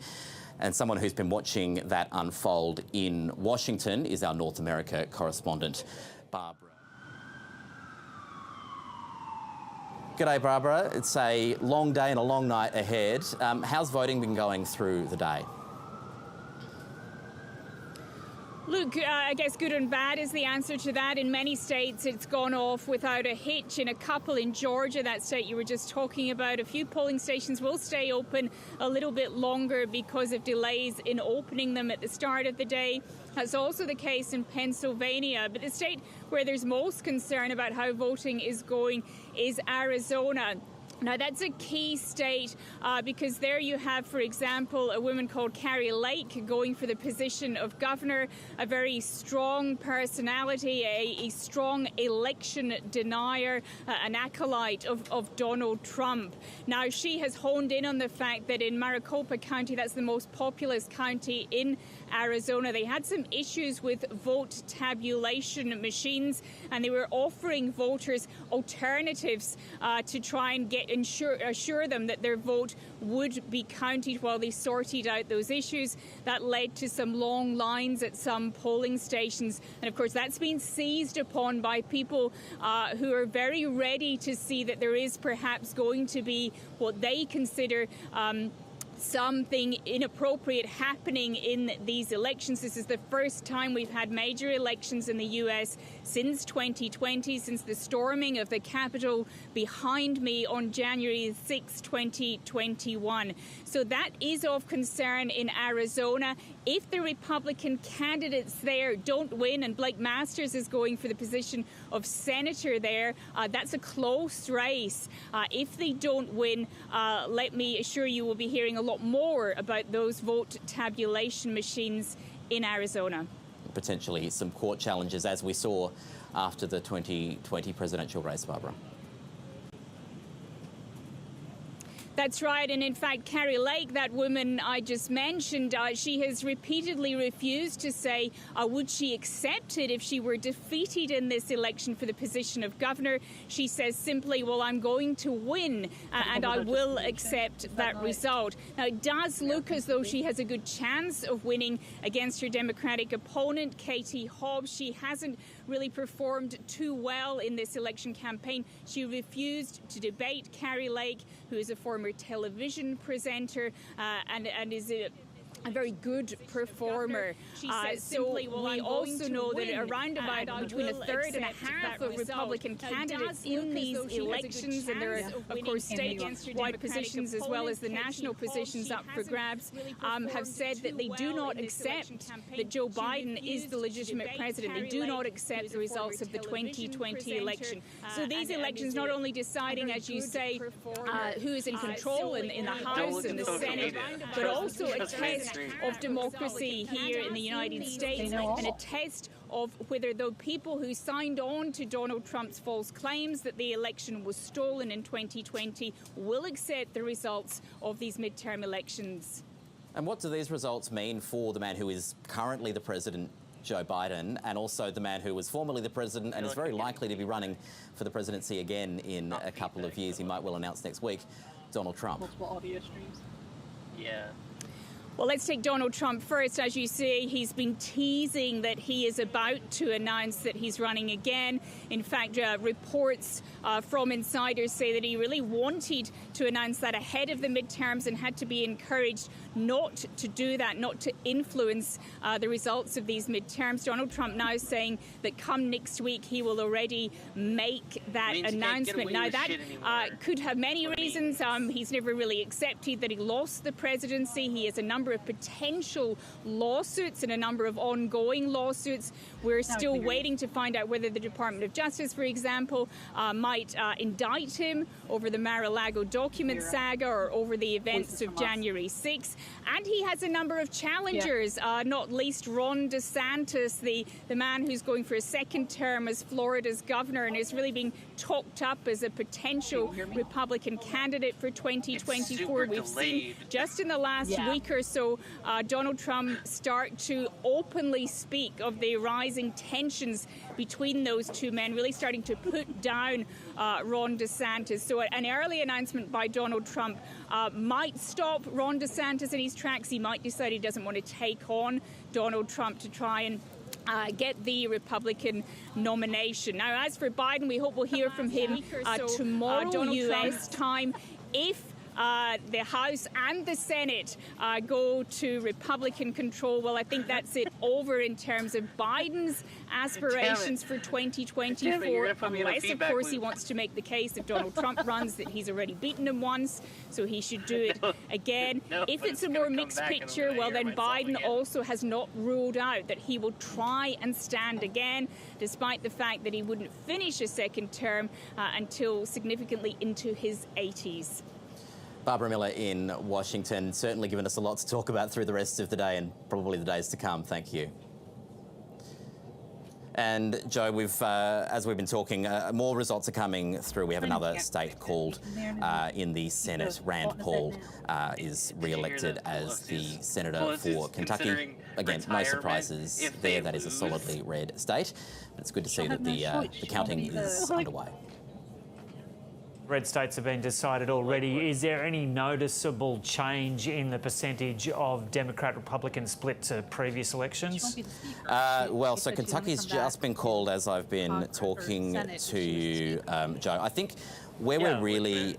And someone who's been watching that unfold in Washington is our North America correspondent, Barbara. G'day, Barbara. It's a long day and a long night ahead. How's voting been going through the day? Look, I guess good and bad is the answer to that. In many states, it's gone off without a hitch. In a couple in Georgia, that state you were just talking about, a few polling stations will stay open a little bit longer because of delays in opening them at the start of the day. That's also the case in Pennsylvania. But the state where there's most concern about how voting is going is Arizona. Now, that's a key state because there you have, for example, a woman called Carrie Lake going for the position of governor, a very strong personality, a strong election denier, an acolyte of Donald Trump. Now, she has honed in on the fact that in Maricopa County, that's the most populous county in Arizona, they had some issues with vote tabulation machines, and they were offering voters alternatives to try and assure them that their vote would be counted while they sorted out those issues. That led to some long lines at some polling stations. And of course, that's been seized upon by people who are very ready to see that there is perhaps going to be what they consider something inappropriate happening in these elections. This is the first time we've had major elections in the U.S. since 2020, since the storming of the Capitol behind me on January 6, 2021. So that is of concern in Arizona. If the Republican candidates there don't win, and Blake Masters is going for the position of senator there, that's a close race. If they don't win, let me assure you we'll be hearing a lot more about those vote tabulation machines in Arizona. Potentially some court challenges, as we saw after the 2020 presidential race, Barbara. That's right. And in fact, Carrie Lake, that woman I just mentioned, she has repeatedly refused to say would she accept it if she were defeated in this election for the position of governor. She says simply, well, I'm going to win and I will accept that result. Now, it does look as though she has a good chance of winning against her Democratic opponent, Katie Hobbs. She hasn't really performed too well in this election campaign. She refused to debate Carrie Lake, who is a former television presenter and is a very good performer. She says simply, well, we also know that around about between a third and a half of Republican candidates in these elections, and there are, of course, statewide positions as well as the national positions up for grabs, have said that they do not accept that Joe Biden is the legitimate president. They do not accept the results of the 2020 election. So these elections not only deciding, as you say, who is in control in the House and the Senate, but also a test of democracy here in the United States and a test of whether the people who signed on to Donald Trump's false claims that the election was stolen in 2020 will accept the results of these midterm elections. And what do these results mean for the man who is currently the president, Joe Biden, and also the man who was formerly the president and is very likely to be running for the presidency again in a couple of years? He might well announce next week, Donald Trump. Multiple audio streams. Yeah. Well, let's take Donald Trump first. As you see, he's been teasing that he is about to announce that he's running again. In fact, reports from insiders say that he really wanted to announce that ahead of the midterms and had to be encouraged not to do that, not to influence the results of these midterms. Donald Trump now saying that come next week he will already make that announcement. Now, that could have many reasons. He's never really accepted that he lost the presidency. He has a number of potential lawsuits and a number of ongoing lawsuits. We're still waiting to find out whether the Department of Justice, for example, might indict him over the Mar-a-Lago document saga or over the events of January 6th. And he has a number of challengers, not least Ron DeSantis, the man who's going for a second term as Florida's governor and is really being talked up as a potential Republican candidate for 2024. We've seen just in the last week or so Donald Trump start to openly speak of the rising tensions between those two men, really starting to put down Ron DeSantis. So an early announcement by Donald Trump might stop Ron DeSantis in his tracks. He might decide he doesn't want to take on Donald Trump to try and get the Republican nomination. Now, as for Biden, we hope we'll hear from him tomorrow, U.S. time. If the House and the Senate go to Republican control, well, I think that's it over in terms of Biden's aspirations for 2024, unless, of course, he wants to make the case if Donald Trump runs that he's already beaten him once, so he should do it again. If it's a more mixed picture, well, then Biden also has not ruled out that he will try and stand again, despite the fact that he wouldn't finish a second term until significantly into his 80s. Barbara Miller in Washington, certainly given us a lot to talk about through the rest of the day and probably the days to come. Thank you. And Joe, as we've been talking, more results are coming through. We have another state called in the Senate. Rand Paul is re-elected as the senator for Kentucky. Again, no surprises there. That is a solidly red state. But it's good to see that the counting is underway. Red states have been decided already. Is there any noticeable change in the percentage of Democrat-Republican split to previous elections? Well, so Kentucky's just been called as I've been talking to you, Joe. I think where we're really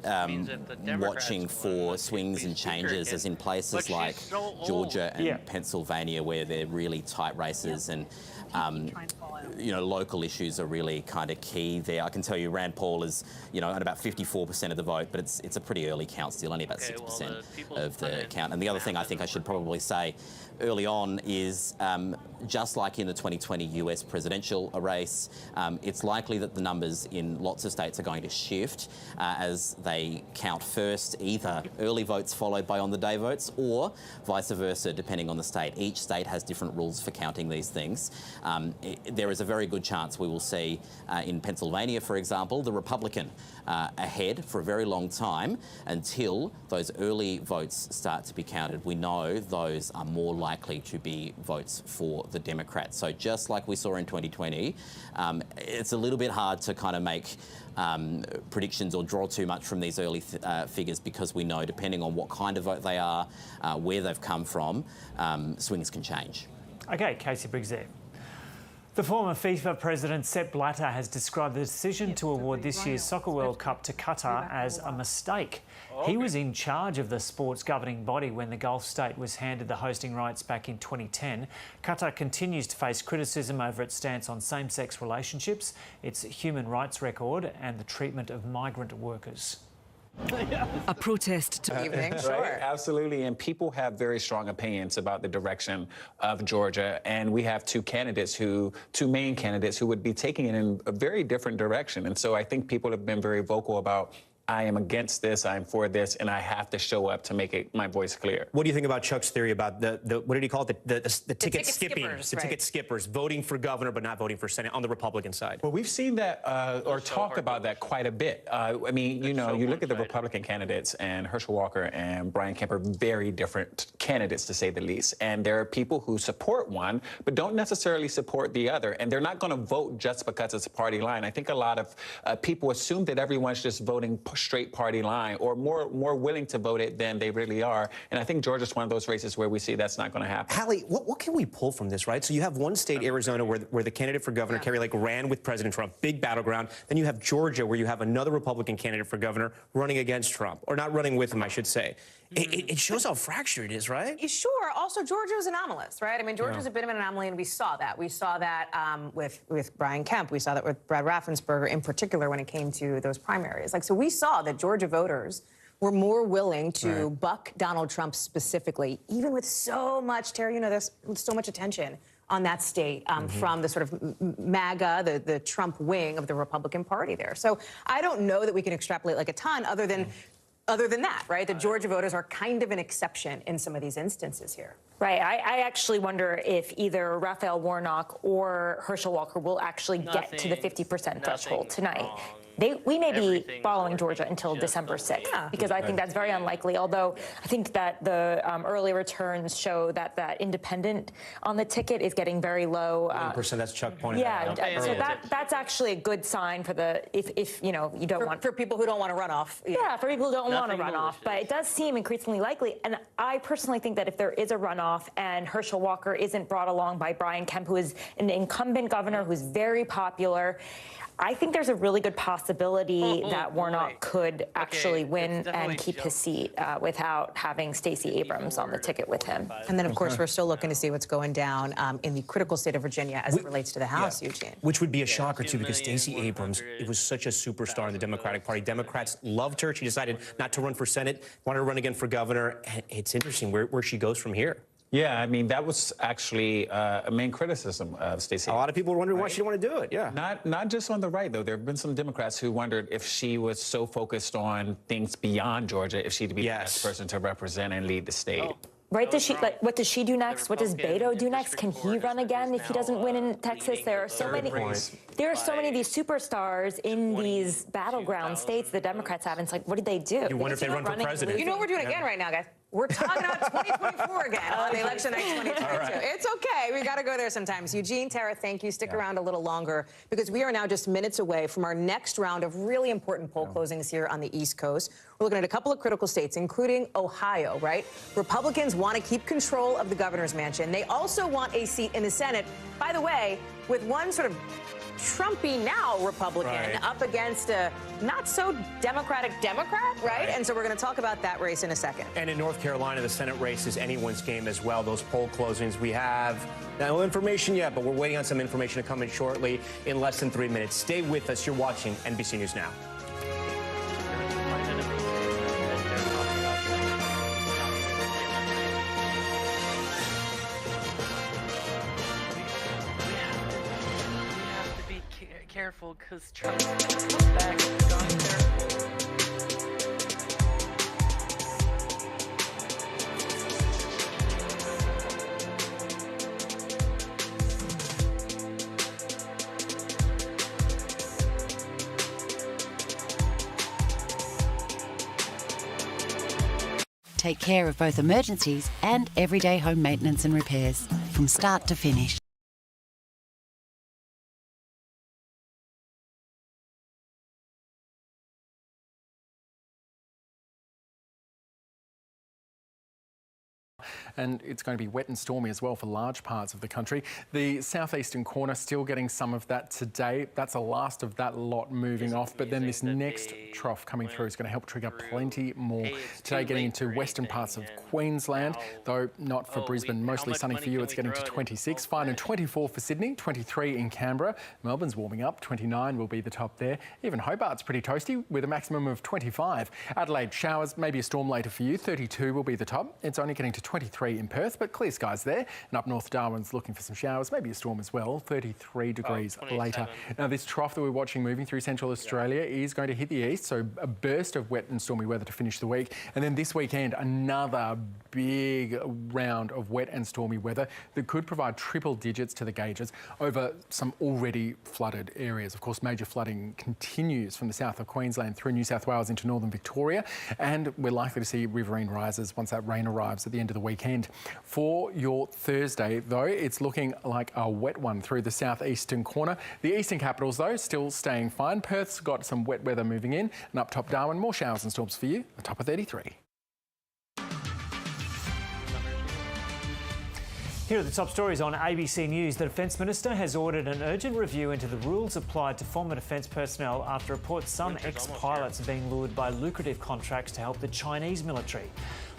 watching for swings and changes is in places like Georgia and Pennsylvania, where they're really tight races and local issues are really kind of key there. I can tell you Rand Paul is, at about 54% of the vote, but it's a pretty early count still, only about 6% of the count. And the other thing I think I should probably say early on is just like in the 2020 US presidential race, it's likely that the numbers in lots of states are going to shift as they count first, either early votes followed by on-the-day votes or vice versa, depending on the state. Each state has different rules for counting these things. There is a very good chance we will see in Pennsylvania, for example, the Republican ahead for a very long time until those early votes start to be counted. We know those are more likely to be votes for the Democrats. So just like we saw in 2020, it's a little bit hard to kind of make predictions or draw too much from these early figures, because we know, depending on what kind of vote they are, where they've come from, swings can change. Okay, Casey Briggs there. The former FIFA president Sepp Blatter has described the decision to award this year's Soccer World Cup to Qatar as a mistake. He was in charge of the sport's governing body when the Gulf state was handed the hosting rights back in 2010. Qatar continues to face criticism over its stance on same-sex relationships, its human rights record and the treatment of migrant workers. A protest to evening, Right, sure. absolutely. And people have very strong opinions about the direction of Georgia. And we have two main candidates who would be taking it in a very different direction. And so I think people have been very vocal about, I am against this, I'm for this, and I have to show up to make my voice clear. What do you think about Chuck's theory about the what did he call it? The ticket skipping, skippers, the right. ticket skippers voting for governor but not voting for Senate on the Republican side? Well, we've seen that or talked about that quite a bit. I mean, you know, you look at the Republican candidates, and Herschel Walker and Brian Kemp are very different candidates, to say the least. And there are people who support one but don't necessarily support the other. And they're not going to vote just because it's a party line. I think a lot of people assume that everyone's just voting straight party line, or more willing to vote it than they really are. And I think Georgia's one of those races where we see that's not going to happen. Hallie, what can we pull from this, right? So you have one state, Arizona, where the candidate for governor, Carrie Lake, ran with President Trump, big battleground. Then you have Georgia, where you have another Republican candidate for governor running against Trump, or not running with him, I should say. It shows how fractured it is, right? Sure. Also, Georgia was anomalous, right? I mean, Georgia's a bit of an anomaly, and we saw that. We saw that with Brian Kemp. We saw that with Brad Raffensperger in particular when it came to those primaries. So we saw that Georgia voters were more willing to buck Donald Trump specifically, even with so much, Terry, you know, there's so much attention on that state from the sort of MAGA, the Trump wing of the Republican Party there. So I don't know that we can extrapolate like a ton other than that, right? The Georgia voters are kind of an exception in some of these instances here. Right. I actually wonder if either Raphael Warnock or Herschel Walker will actually get to the 50% threshold tonight. We may be following Georgia until December 6th, because I think that's very unlikely, although I think that the early returns show that that independent on the ticket is getting very low. 1%, that's Chuck pointed out. Yeah, so that's actually a good sign for the, if you know, you don't want... For people who don't want to run off. Yeah, for people who don't want to run off. But it does seem increasingly likely, and I personally think that if there is a runoff and Herschel Walker isn't brought along by Brian Kemp, who is an incumbent governor who's very popular, I think there's a really good possibility that Warnock could actually win and keep his seat without having Stacey Abrams on the ticket with him. And then, of course, we're still looking to see what's going down in the critical state of Virginia as it relates to the House, Eugene. Which would be a shocker, too, because Stacey Abrams was such a superstar in the Democratic Party. Democrats loved her. She decided not to run for Senate, wanted to run again for governor. And it's interesting where she goes from here. Yeah, I mean, that was actually a main criticism of Stacey. A lot of people were wondering why she didn't want to do it, yeah. Not just on the right, though. There have been some Democrats who wondered if she was so focused on things beyond Georgia, if she'd be the best person to represent and lead the state. Right? What does she do next? What does Beto do next? Can he run again if he doesn't win in Texas? There are so many. There are so many of these superstars in these battleground states the Democrats have. And it's like, what did they do? You wonder if they run for president. You know what we're doing again right now, guys? We're talking about 2024 again on the election night 2022. It's okay. We got to go there sometimes. Eugene, Tara, thank you. Stick around a little longer because we are now just minutes away from our next round of really important poll closings here on the East Coast. We're looking at a couple of critical states, including Ohio, right? Republicans want to keep control of the governor's mansion. They also want a seat in the Senate. By the way, with one sort of Trumpy now Republican up against a not-so-Democratic Democrat, right? And so we're going to talk about that race in a second. And in North Carolina, the Senate race is anyone's game as well. Those poll closings we have. No information yet, but we're waiting on some information to come in shortly in less than 3 minutes. Stay with us. You're watching NBC News Now. careful because Trump's going to come back going there. Take care of both emergencies and everyday home maintenance and repairs from start to finish. And it's going to be wet and stormy as well for large parts of the country. The southeastern corner still getting some of that today. That's the last of that lot moving off, but then this next trough coming through is going to help trigger plenty more today, getting into western parts of Queensland, though not for Brisbane. Mostly sunny for you. It's getting to 26, fine and 24 for Sydney, 23 in Canberra. Melbourne's warming up, 29 will be the top there. Even Hobart's pretty toasty with a maximum of 25. Adelaide showers, maybe a storm later for you, 32 will be the top. It's only getting to 23 in Perth, but clear skies there. And up north, Darwin's looking for some showers, maybe a storm as well, 33 degrees later. Now, this trough that we're watching moving through central Australia is going to hit the east, so a burst of wet and stormy weather to finish the week. And then this weekend, another big round of wet and stormy weather that could provide triple digits to the gauges over some already flooded areas. Of course, major flooding continues from the south of Queensland through New South Wales into northern Victoria, and we're likely to see riverine rises once that rain arrives at the end of the weekend. For your Thursday, though, it's looking like a wet one through the southeastern corner. The eastern capitals, though, still staying fine. Perth's got some wet weather moving in, and up top Darwin, more showers and storms for you, a top of 33. Here are the top stories on ABC News. The Defence Minister has ordered an urgent review into the rules applied to former defence personnel after reports some ex-pilots are being lured by lucrative contracts to help the Chinese military.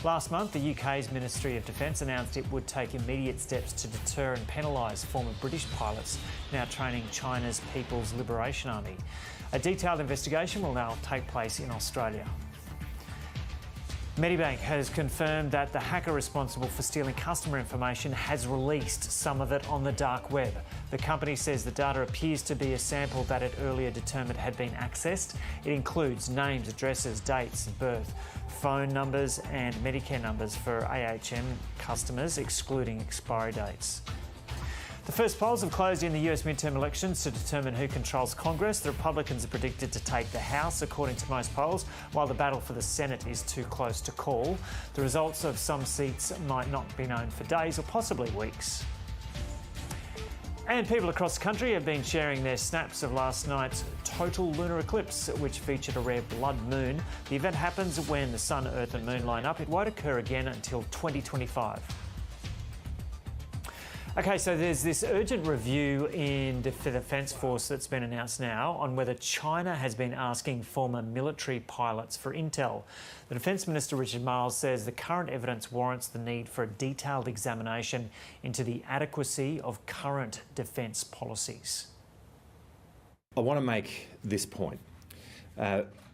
Last month, the UK's Ministry of Defence announced it would take immediate steps to deter and penalise former British pilots now training China's People's Liberation Army. A detailed investigation will now take place in Australia. Medibank has confirmed that the hacker responsible for stealing customer information has released some of it on the dark web. The company says the data appears to be a sample that it earlier determined had been accessed. It includes names, addresses, dates of birth, phone numbers and Medicare numbers for AHM customers, excluding expiry dates. The first polls have closed in the US midterm elections to determine who controls Congress. The Republicans are predicted to take the House, according to most polls, while the battle for the Senate is too close to call. The results of some seats might not be known for days or possibly weeks. And people across the country have been sharing their snaps of last night's total lunar eclipse, which featured a rare blood moon. The event happens when the sun, earth and moon line up. It won't occur again until 2025. OK, so there's this urgent review in the Defence Force that's been announced now on whether China has been asking former military pilots for intel. The Defence Minister, Richard Marles, says the current evidence warrants the need for a detailed examination into the adequacy of current defence policies. I want to make this point.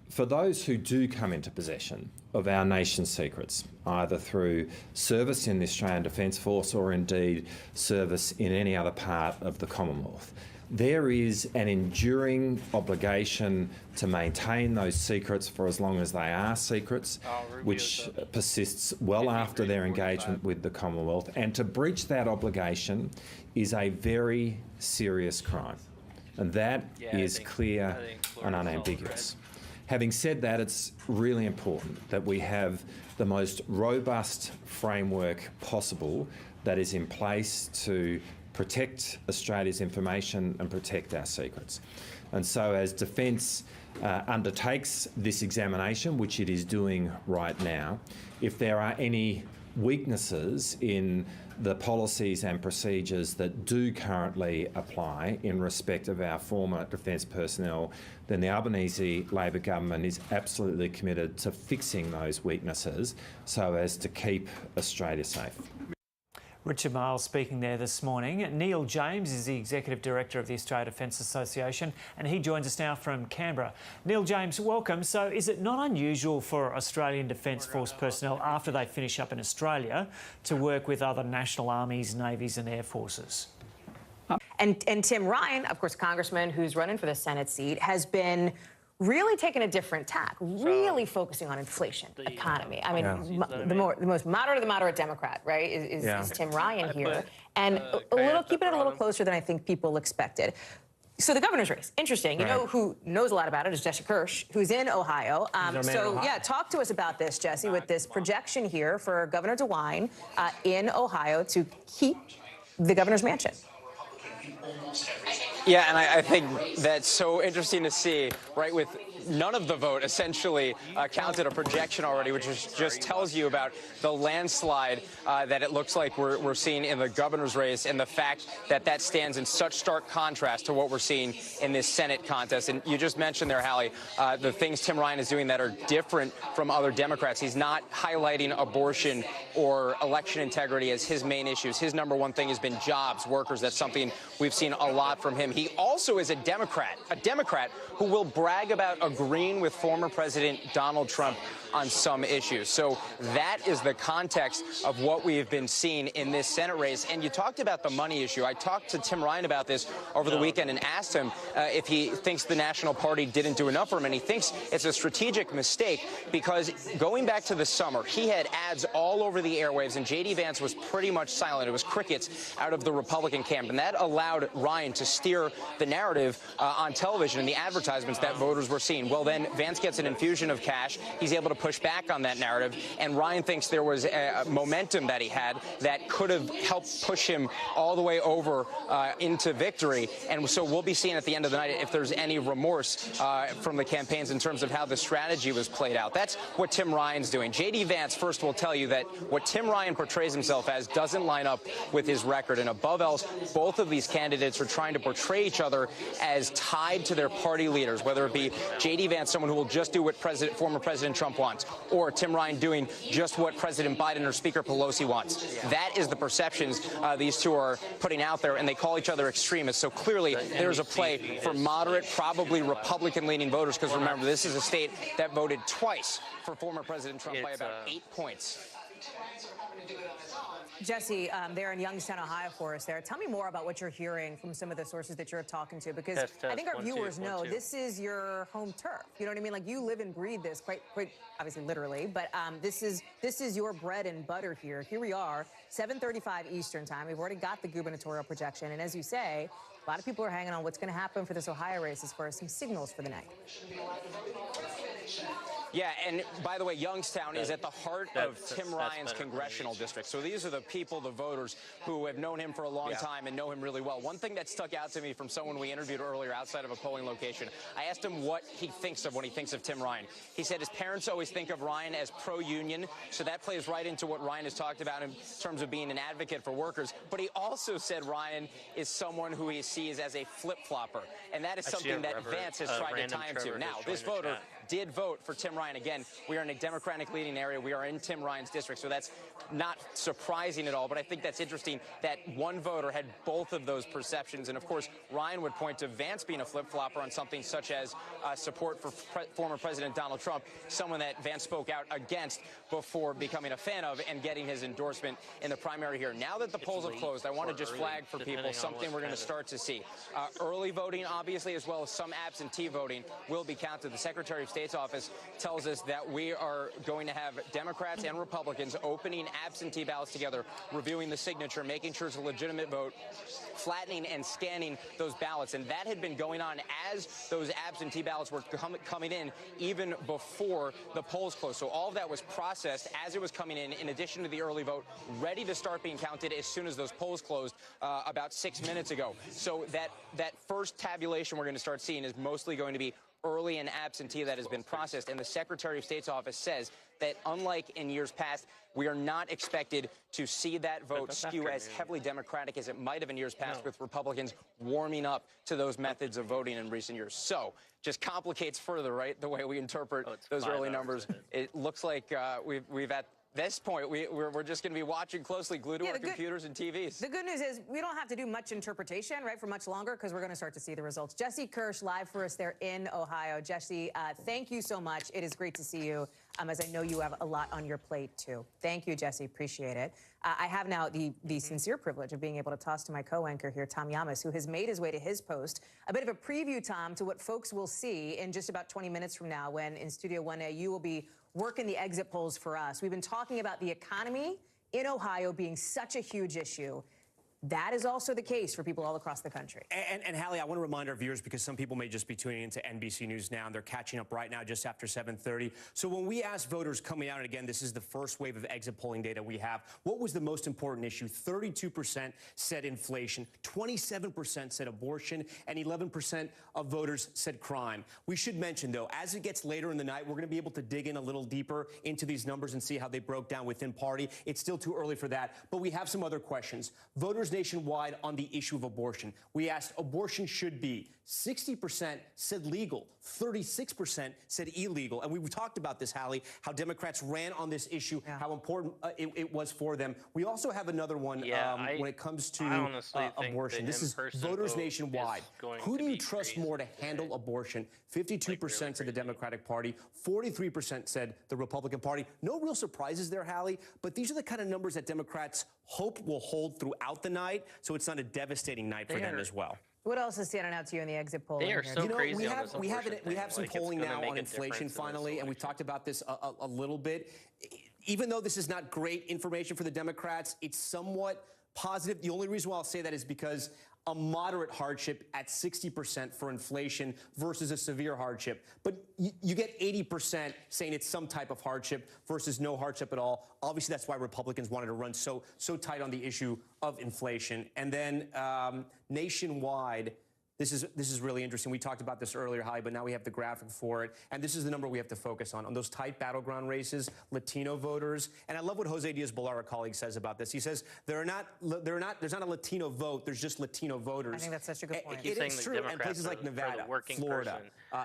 For those who do come into possession of our nation's secrets, either through service in the Australian Defence Force or indeed service in any other part of the Commonwealth, there is an enduring obligation to maintain those secrets for as long as they are secrets, which persists well after their engagement with the Commonwealth, and to breach that obligation is a very serious crime, and that is clear and unambiguous. Having said that, it's really important that we have the most robust framework possible that is in place to protect Australia's information and protect our secrets. And so as Defence undertakes this examination, which it is doing right now, if there are any weaknesses in the policies and procedures that do currently apply in respect of our former defence personnel, then the Albanese Labor government is absolutely committed to fixing those weaknesses so as to keep Australia safe. Richard Marles speaking there this morning. Neil James is the Executive Director of the Australia Defence Association, and he joins us now from Canberra. Neil James, welcome. So is it not unusual for Australian Defence Force personnel, after they finish up in Australia, to work with other national armies, navies and air forces? And Tim Ryan, of course, congressman who's running for the Senate seat, has been really taking a different tack, really focusing on inflation, economy. I mean, the most moderate of the moderate Democrat, right, is Tim Ryan here. And keeping it a little closer than I think people expected. So the governor's race, interesting. You know who knows a lot about it is Jesse Kirsch, who's in Ohio. Yeah, talk to us about this, Jesse, with this projection here for Governor DeWine in Ohio to keep the governor's mansion. Yeah, and I think that's so interesting to see, right, with none of the vote essentially counted a projection already, which just tells you about the landslide that it looks like we're seeing in the governor's race, and the fact that that stands in such stark contrast to what we're seeing in this Senate contest. And you just mentioned there, Hallie, the things Tim Ryan is doing that are different from other Democrats. He's not highlighting abortion or election integrity as his main issues. His number one thing has been jobs, workers. That's something we've seen a lot from him. He also is a Democrat who will brag about agreeing with former President Donald Trump on some issues. So that is the context of what we've been seeing in this Senate race. And you talked about the money issue. I talked to Tim Ryan about this over the weekend and asked him if he thinks the National Party didn't do enough for him. And he thinks it's a strategic mistake because going back to the summer, he had ads all over the airwaves, and J.D. Vance was pretty much silent. It was crickets out of the Republican camp. And that allowed Ryan to steer the narrative on television and the advertisements that voters were seeing. Well, then Vance gets an infusion of cash. He's able to push back on that narrative. And Ryan thinks there was a momentum that he had that could have helped push him all the way over into victory. And so we'll be seeing at the end of the night if there's any remorse from the campaigns in terms of how the strategy was played out. That's what Tim Ryan's doing. J.D. Vance first will tell you that what Tim Ryan portrays himself as doesn't line up with his record. And above else, both of these candidates are trying to portray each other as tied to their party leaders, whether it be J.D. Vance, someone who will just do what former President Trump wants, or Tim Ryan doing just what President Biden or Speaker Pelosi wants. That is the perceptions these two are putting out there, and they call each other extremists. So clearly there's a play for moderate, probably Republican-leaning voters, because remember, this is a state that voted twice for former President Trump by about 8 points. Jesse, there in Youngstown, Ohio for us there. Tell me more about what you're hearing from some of the sources that you're talking to, because I think our viewers know this is your home turf. You know what I mean? Like, you live and breathe this quite obviously literally, but this is your bread and butter here. Here we are, 7:35 Eastern time. We've already got the gubernatorial projection, and as you say, a lot of people are hanging on what's going to happen for this Ohio race as far as some signals for the night. Yeah, and by the way, Youngstown is at the heart of Tim Ryan's congressional district. So these are the people, the voters, who have known him for a long time and know him really well. One thing that stuck out to me from someone we interviewed earlier outside of a polling location, I asked him what he thinks of when he thinks of Tim Ryan. He said his parents always think of Ryan as pro-union, so that plays right into what Ryan has talked about in terms of being an advocate for workers. But he also said Ryan is someone who he sees as a flip-flopper, and that is something that Vance has tried to tie him to. Now, this voter did vote for Tim Ryan. Again, we are in a Democratic leading area. We are in Tim Ryan's district, so that's not surprising at all. But I think that's interesting that one voter had both of those perceptions. And, of course, Ryan would point to Vance being a flip-flopper on something such as support for former President Donald Trump, someone that Vance spoke out against before becoming a fan of and getting his endorsement in the primary here. Now that the polls have closed, I want to just flag for people something we're going to start to see. Early voting, obviously, as well as some absentee voting will be counted. The Secretary of State's office tells us that we are going to have Democrats and Republicans opening absentee ballots together, reviewing the signature, making sure it's a legitimate vote, flattening and scanning those ballots. And that had been going on as those absentee ballots were coming in even before the polls closed. So all of that was processed as it was coming in addition to the early vote, ready to start being counted as soon as those polls closed about 6 minutes ago. So that first tabulation we're going to start seeing is mostly going to be early and absentee that has been processed. And the Secretary of State's office says that unlike in years past, we are not expected to see that vote skew as heavily Democratic as it might have in years past, with Republicans warming up to those methods of voting in recent years. So just complicates further, right, the way we interpret those early numbers. It looks like we've at this point, we're just going to be watching closely, glued to our computers and TVs. The good news is we don't have to do much interpretation, right, for much longer, because we're going to start to see the results. Jesse Kirsch live for us there in Ohio. Jesse, thank you so much. It is great to see you, as I know you have a lot on your plate, too. Thank you, Jesse. Appreciate it. I have now the sincere privilege of being able to toss to my co-anchor here, Tom Yamas, who has made his way to his post. A bit of a preview, Tom, to what folks will see in just about 20 minutes from now when in Studio 1A you will be working the exit polls for us. We've been talking about the economy in Ohio being such a huge issue. That is also the case for people all across the country. And Hallie, I want to remind our viewers, because some people may just be tuning into NBC News now, and they're catching up right now just after 7:30. So when we ask voters coming out, and again, this is the first wave of exit polling data we have, what was the most important issue? 32% said inflation, 27% said abortion, and 11% of voters said crime. We should mention, though, as it gets later in the night, we're going to be able to dig in a little deeper into these numbers and see how they broke down within party. It's still too early for that, but we have some other questions. Voters nationwide on the issue of abortion. We asked abortion should be. 60% said legal. 36% said illegal. And we talked about this, Hallie, how Democrats ran on this issue, how important it was for them. We also have another one when it comes to abortion. This is voters nationwide. Who do you trust more to handle abortion? 52% said the Democratic Party. 43% said the Republican Party. No real surprises there, Hallie, but these are the kind of numbers that Democrats hope will hold throughout the night, so it's not a devastating night for them as well. What else is standing out to you in the exit poll? They are so crazy on this we have some like polling now on inflation finally, and we've talked about this a little bit. Even though this is not great information for the Democrats, it's somewhat positive. The only reason why I'll say that is because a moderate hardship at 60% for inflation versus a severe hardship. But you get 80% saying it's some type of hardship versus no hardship at all. Obviously, that's why Republicans wanted to run so tight on the issue of inflation. And then nationwide, this is really interesting. We talked about this earlier, Holly, but now we have the graphic for it. And this is the number we have to focus on those tight battleground races, Latino voters. And I love what Jose Diaz-Balart, our colleague, says about this. He says there's not a Latino vote, there's just Latino voters. I think that's such a good point. It is true. And places like Nevada, Florida,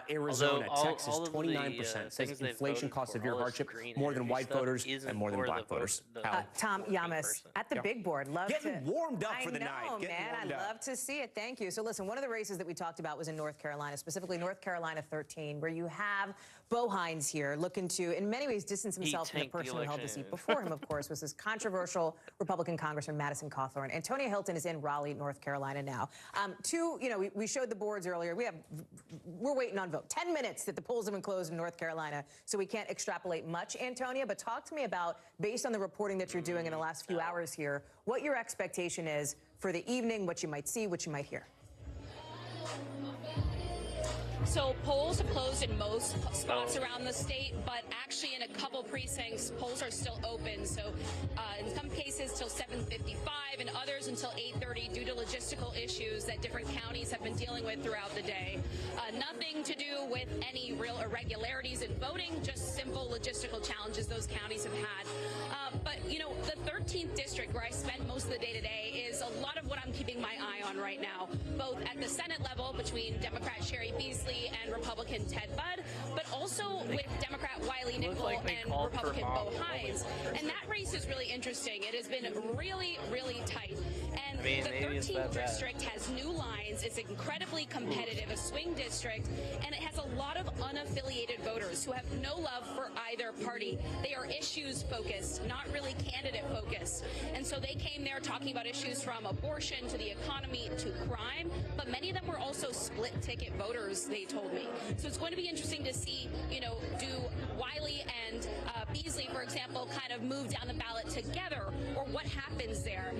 Arizona, Texas, 29% says inflation caused severe hardship more than white voters and more than black voters. Tom Yamas, at the big board. Getting warmed up for the night. I know, man. I love to see it. Thank you. So listen, one of the races that we talked about was in North Carolina, specifically North Carolina 13, where you have Bo Hines here looking to, in many ways, distance himself from the person who held the seat before him, of course, was this controversial Republican Congressman Madison Cawthorn. Antonia Hilton is in Raleigh, North Carolina now. We showed the boards earlier. We're waiting on vote. 10 minutes that the polls have been closed in North Carolina, so we can't extrapolate much, Antonia, but talk to me about, based on the reporting that you're doing in the last few hours here, what your expectation is for the evening, what you might see, what you might hear. So polls have closed in most spots around the state, but actually in a couple precincts, polls are still open. So in some cases till 7:55 and others until 8:30 due to logistical issues that different counties have been dealing with throughout the day. Nothing to do with any real irregularities in voting, just simple logistical challenges those counties have had. But, the 13th district where I spent most of the day today is a lot of what I'm keeping my eye on right now, both at the Senate level between Democrat Sherry Beasley and Republican Ted Budd, but also with Democrat Wiley Nickel and Republican Bo Hines. And that race is really interesting. It has been really, really tight. And the 13th district has new lines. It's incredibly competitive, a swing district, and it has a lot of unaffiliated voters who have no love for either party. They are issues focused, not really candidate focused. And so they came there talking about issues from abortion to the economy to crime, but many of them were also split ticket voters, they told me. So it's going to be interesting to see, do Wiley and Beasley, for example, kind of move down the ballot together, or what happens there.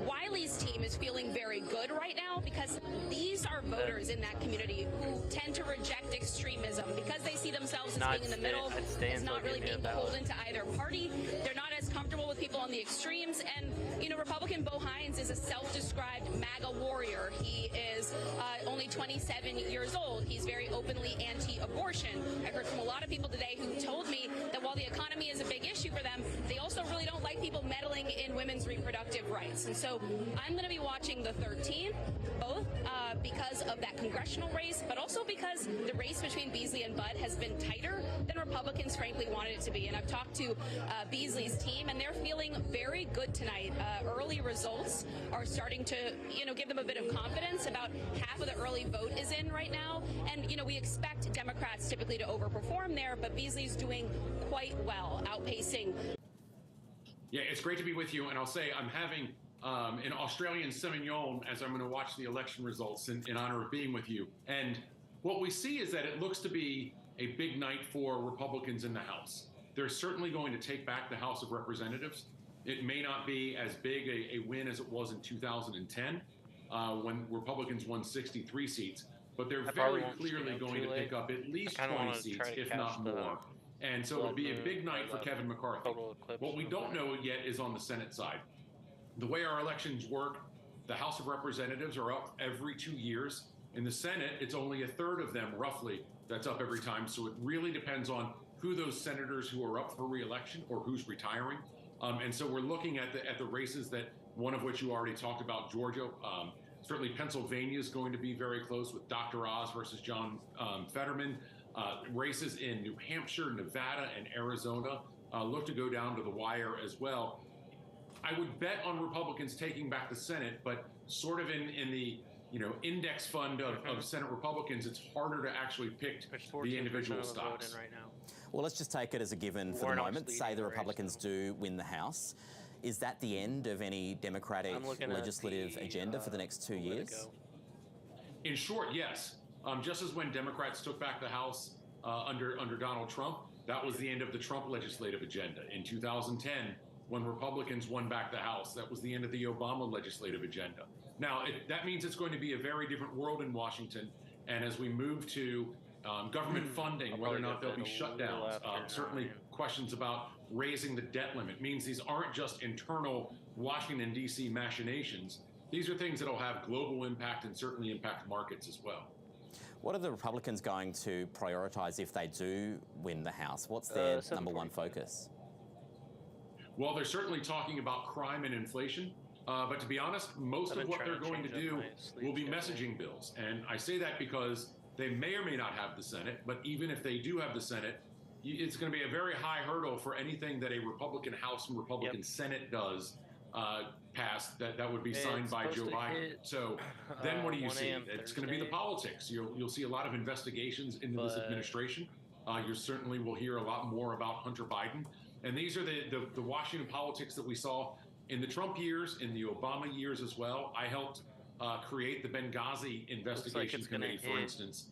Wiley's team is feeling very good right now because these are voters in that community who tend to reject extremism because they see themselves as being in the middle, as not really being beholden to either party. They're not as comfortable with people on the extremes. And, Republican Bo Hines is a self-described MAGA warrior. He is only 27 years old. He's very openly anti-abortion. I heard from a lot of people today who told me that while the economy is a big issue for them, they also really don't like people meddling in women's reproductive rights. And so I'm going to be watching the 13th, both because of that congressional race, but also because the race between Beasley and Budd has been tighter than Republicans Republicans, frankly, wanted it to be. And I've talked to Beasley's team, and they're feeling very good tonight. Early results are starting to, give them a bit of confidence. About half of the early vote is in right now. And, we expect Democrats typically to overperform there, but Beasley's doing quite well, outpacing. Yeah, it's great to be with you. And I'll say I'm having an Australian Semignon as I'm going to watch the election results in honor of being with you. And what we see is that it looks to be a big night for Republicans in the House. They're certainly going to take back the House of Representatives. It may not be as big a win as it was in 2010 when Republicans won 63 seats, but they're very clearly going to pick up at least 20 seats, if not more. And so it'll be a big night for Kevin McCarthy. What we don't know yet is on the Senate side. The way our elections work, the House of Representatives are up every 2 years. In the Senate, it's only a third of them, roughly, that's up every time. So it really depends on who those senators who are up for re-election or who's retiring. And so we're looking at the races that, one of which you already talked about, Georgia. Certainly Pennsylvania is going to be very close with Dr. Oz versus John Fetterman. Races in New Hampshire, Nevada, and Arizona look to go down to the wire as well. I would bet on Republicans taking back the Senate, but sort of in the index fund of Senate Republicans, it's harder to actually pick the individual stocks. Right now. Well, let's just take it as a given for the moment. Say the Republicans do win the House. Is that the end of any Democratic legislative agenda for the next 2 years? In short, yes. Just as when Democrats took back the House under Donald Trump, that was the end of the Trump legislative agenda. In 2010, when Republicans won back the House, that was the end of the Obama legislative agenda. Now, that means it's going to be a very different world in Washington. And as we move to government funding, whether or not there'll be shutdowns, certainly questions about raising the debt limit, means these aren't just internal Washington, D.C. machinations. These are things that will have global impact and certainly impact markets as well. What are the Republicans going to prioritise if they do win the House? What's their number one focus? Well, they're certainly talking about crime and inflation. But to be honest, most of what they're going to do will be messaging bills. And I say that because they may or may not have the Senate. But even if they do have the Senate, it's going to be a very high hurdle for anything that a Republican House and Republican Senate does pass that would be signed by Joe Biden. So then what do you see? It's going to be the politics. You'll see a lot of investigations into this administration. You certainly will hear a lot more about Hunter Biden. And these are the Washington politics that we saw in the Trump years, in the Obama years as well. I helped create the Benghazi investigation committee, for instance.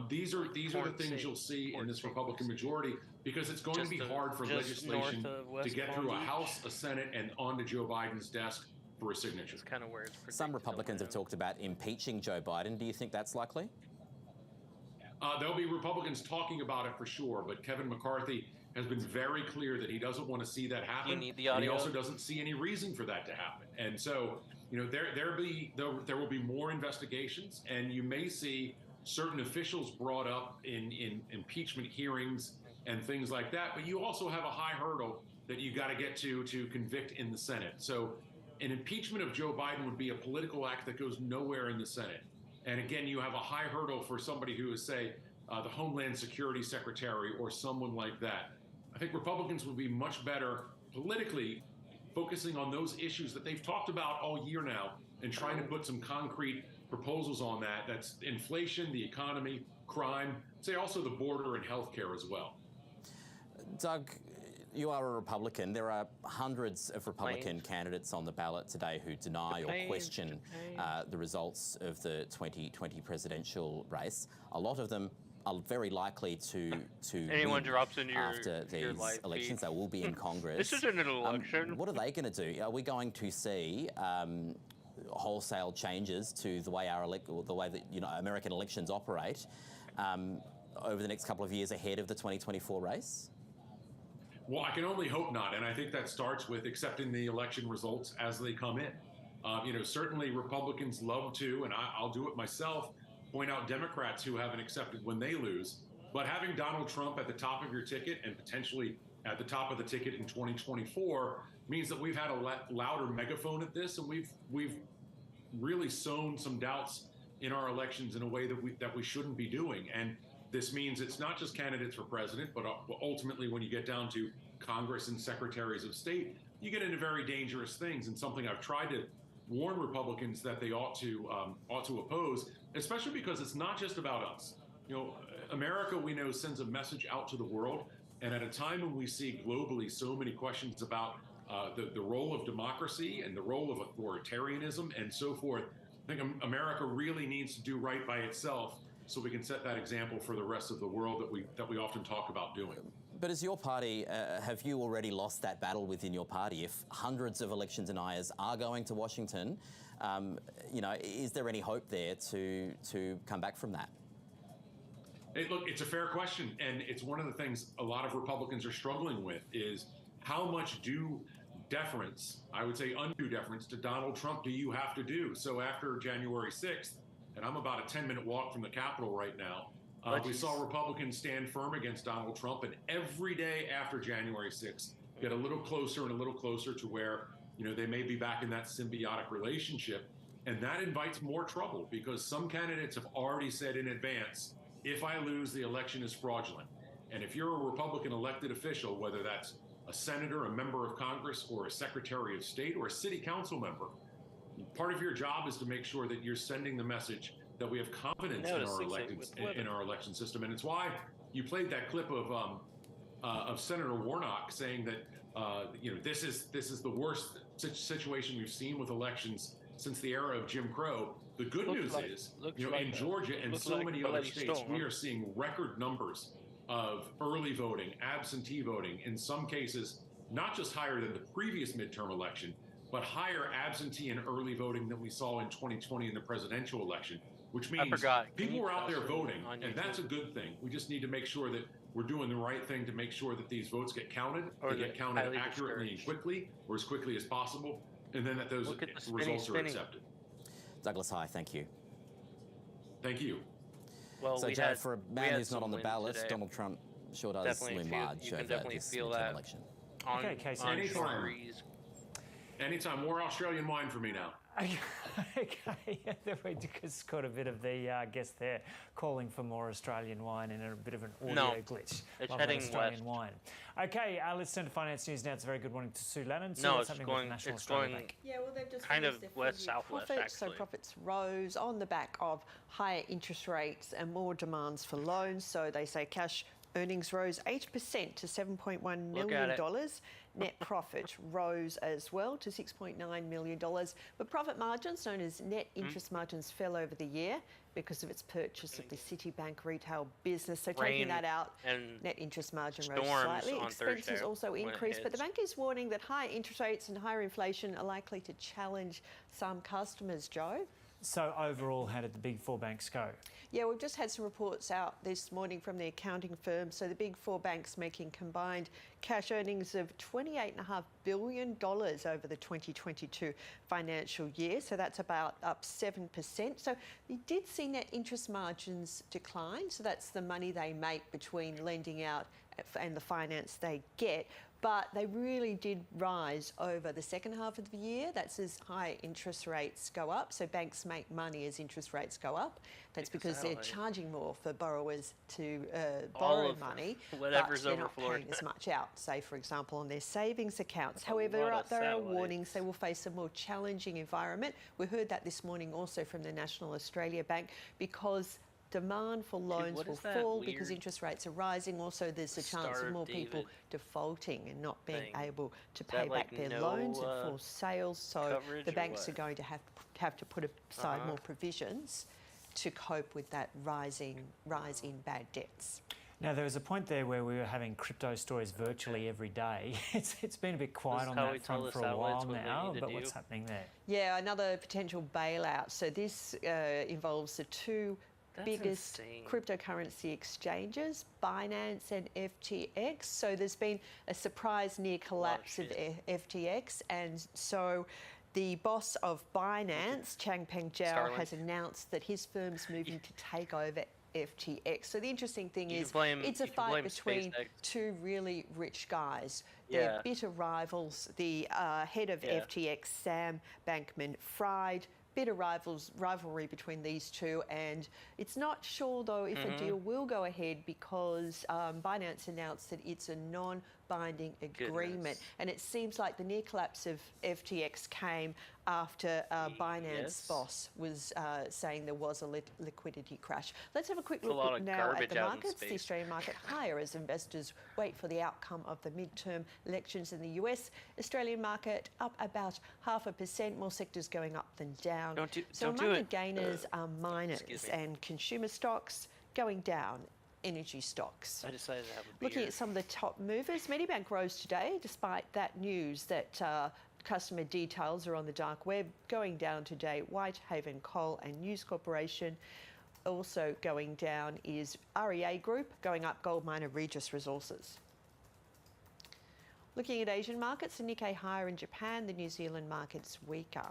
These are the things you'll see in this Republican majority, because it's going to be hard for legislation to get through a House, a Senate, and onto Joe Biden's desk for a signature. It's kind of where it's Some Republicans have talked about impeaching Joe Biden. Do you think that's likely? There'll be Republicans talking about it for sure, but Kevin McCarthy has been very clear that he doesn't want to see that happen. You need the audio. And he also doesn't see any reason for that to happen. And so, there will be more investigations, and you may see certain officials brought up in impeachment hearings and things like that. But you also have a high hurdle that you got to get to convict in the Senate. So an impeachment of Joe Biden would be a political act that goes nowhere in the Senate. And again, you have a high hurdle for somebody who is, say, the Homeland Security Secretary or someone like that. I think Republicans would be much better politically focusing on those issues that they've talked about all year now and trying to put some concrete proposals on that. That's inflation, the economy, crime, say also the border and healthcare as well. Doug, you are a Republican. There are hundreds of Republican candidates on the ballot today who deny or question the results of the 2020 presidential race. A lot of them are very likely to anyone drops into your after these live elections. feed. They will be in Congress. This isn't an election. What are they going to do? Are we going to see wholesale changes to the way that American elections operate over the next couple of years ahead of the 2024 race? Well, I can only hope not, and I think that starts with accepting the election results as they come in. Certainly Republicans love to, and I'll do it myself, point out Democrats who haven't accepted when they lose. But having Donald Trump at the top of your ticket and potentially at the top of the ticket in 2024 means that we've had a louder megaphone at this, and we've really sown some doubts in our elections in a way that we shouldn't be doing. And This means it's not just candidates for president, but ultimately when you get down to Congress and secretaries of state, you get into very dangerous things, and something I've tried to warn Republicans that they ought to oppose, especially because it's not just about us. America, we know, sends a message out to the world, and at a time when we see globally so many questions about the role of democracy and the role of authoritarianism and so forth, I think America really needs to do right by itself so we can set that example for the rest of the world that we often talk about doing. But as your party, have you already lost that battle within your party? If hundreds of election deniers are going to Washington, is there any hope there to come back from that? Look, it's a fair question, and it's one of the things a lot of Republicans are struggling with is how much due deference, I would say undue deference, to Donald Trump do you have to do? So after January 6th, and I'm about a 10-minute walk from the Capitol right now, we saw Republicans stand firm against Donald Trump, and every day after January 6th, get a little closer and a little closer to where they may be back in that symbiotic relationship, and that invites more trouble because some candidates have already said in advance, if I lose, the election is fraudulent. And if you're a Republican elected official, whether that's a senator, a member of Congress, or a secretary of state, or a city council member, part of your job is to make sure that you're sending the message that we have confidence in our election system. And it's why you played that clip of Senator Warnock saying that this is the worst situation we've seen with elections since the era of Jim Crow. The good news is, in Georgia and so many other states, we are seeing record numbers of early voting, absentee voting, in some cases, not just higher than the previous midterm election, but higher absentee and early voting than we saw in 2020 in the presidential election, which means people were out there voting, and that's a good thing. We just need to make sure that we're doing the right thing to make sure that these votes get counted, they get counted accurately and quickly, or as quickly as possible, and then that those results are accepted. Douglas High, thank you. Thank you. Well, so, Jared, for a man who's not on the ballot, today. Donald Trump sure does loom large over this midterm election. Okay, Casey. Anytime. More Australian wine for me now. Okay, we just got a bit of the guest there calling for more Australian wine and a bit of an audio glitch. It's Love heading Australian west. Wine. Okay, let's turn to finance news now. It's a very good morning to Sue Lannon. No, it's going Yeah, well, they've just kind of released their west full-year southwest profits, actually. So profits rose on the back of higher interest rates and more demands for loans. So they say cash earnings rose 8% to $7.1 million. Net profit rose as well to $6.9 million. But profit margins, known as net interest margins, fell over the year because of its purchase of the Citibank retail business. So taking that out, net interest margin rose slightly. Expenses also increased, but the bank is warning that higher interest rates and higher inflation are likely to challenge some customers, Joe. So overall, how did the big four banks go? Yeah, we've just had some reports out this morning from the accounting firm. So the big four banks making combined cash earnings of $28.5 billion over the 2022 financial year. So that's about up 7%. So we did see net interest margins decline. So that's the money they make between lending out and the finance they get. But they really did rise over the second half of the year. That's as high interest rates go up. So banks make money as interest rates go up. That's because they're charging more for borrowers to borrow money, but they're not paying as much out, say, for example, on their savings accounts. However, there are warnings they will face a more challenging environment. We heard that this morning also from the National Australia Bank, because demand for loans will fall because interest rates are rising. Also, there's a chance of more people defaulting and not being able to pay back their loans and force sales. So the banks are going to have to put aside more provisions to cope with that rise in bad debts. Now, there was a point there where we were having crypto stories virtually every day. It's been a bit quiet on that front for a while now, but what's happening there? Yeah, another potential bailout. So this involves the two biggest cryptocurrency exchanges, Binance and FTX. So there's been a surprise near collapse of FTX, and so the boss of Binance, Changpeng Zhao, has announced that his firm's moving to take over FTX. So the interesting thing is it's a fight between two really rich guys. They're bitter rivals. The head of FTX, Sam Bankman-Fried, bit of rivalry between these two, and it's not sure though if a deal will go ahead because Binance announced that it's a non-binding agreement, and it seems like the near collapse of FTX came after Binance boss was saying there was a liquidity crash. Let's have a quick look now at the markets. The Australian market higher as investors wait for the outcome of the midterm elections in the US. Australian market up about 0.5%, more sectors going up than down. So among the gainers are miners and consumer stocks going down. Energy stocks. I decided to have a beer. Looking at some of the top movers, Medibank rose today despite that news that customer details are on the dark web. Going down today, Whitehaven Coal and News Corporation. Also going down is REA Group, going up gold miner Regis Resources. Looking at Asian markets, the Nikkei higher in Japan, the New Zealand market's weaker.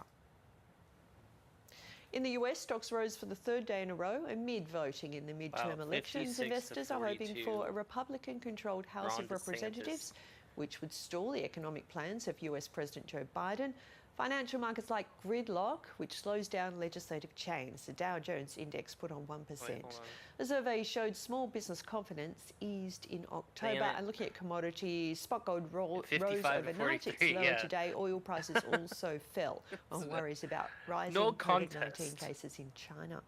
In the US, stocks rose for the third day in a row amid voting in the midterm elections. Investors are hoping for a Republican-controlled House of Representatives, which would stall the economic plans of US President Joe Biden. Financial markets like gridlock, which slows down legislative change. The Dow Jones index put on 1%. The survey showed small business confidence eased in October. And looking at commodities, spot gold rose overnight. It's lower today. Oil prices also fell on worries about rising COVID-19 cases in China.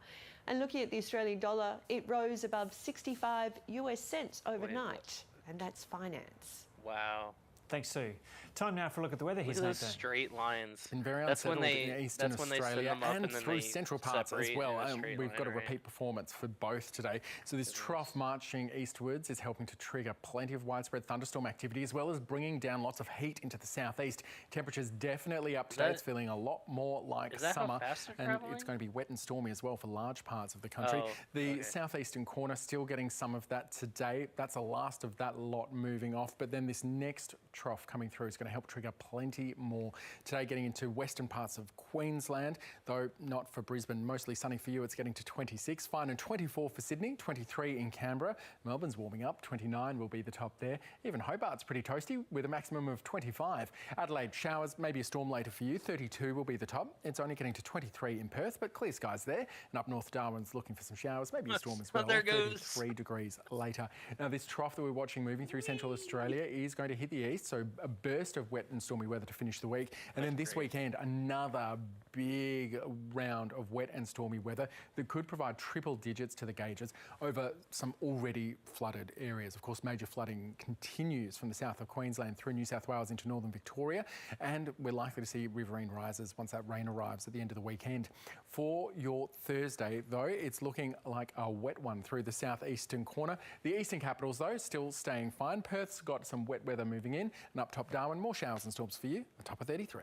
And looking at the Australian dollar, it rose above 65 US cents overnight. And that's finance. Wow. Thanks, Sue. Time now for a look at the weather. Look at those straight lines. Been very unsettled in eastern Australia and through central parts as well. We've got a repeat performance for both today. So this trough marching eastwards is helping to trigger plenty of widespread thunderstorm activity, as well as bringing down lots of heat into the southeast. Temperatures definitely up today. It's feeling a lot more like summer, and it's going to be wet and stormy as well for large parts of the country. The southeastern corner still getting some of that today. That's the last of that lot moving off, but then this next trough coming through is going to help trigger plenty more today, getting into western parts of Queensland, though not for Brisbane. Mostly sunny for you. It's getting to 26, fine, and 24 for Sydney, 23 in Canberra. Melbourne's warming up, 29 will be the top there. Even Hobart's pretty toasty with a maximum of 25. Adelaide showers, maybe a storm later for you, 32 will be the top. It's only getting to 23 in Perth, but clear skies there. And up north, Darwin's looking for some showers, maybe a storm as well. There goes. 33 degrees later. Now this trough that we're watching moving through central Australia is going to hit the east, so a burst of wet and stormy weather to finish the week. And then this weekend, another big round of wet and stormy weather that could provide triple digits to the gauges over some already flooded areas. Of course, major flooding continues from the south of Queensland through New South Wales into northern Victoria, and we're likely to see riverine rises once that rain arrives at the end of the weekend. For your Thursday, though, it's looking like a wet one through the southeastern corner. The eastern capitals, though, still staying fine. Perth's got some wet weather moving in, and up top Darwin, more showers and storms for you, a top of 33.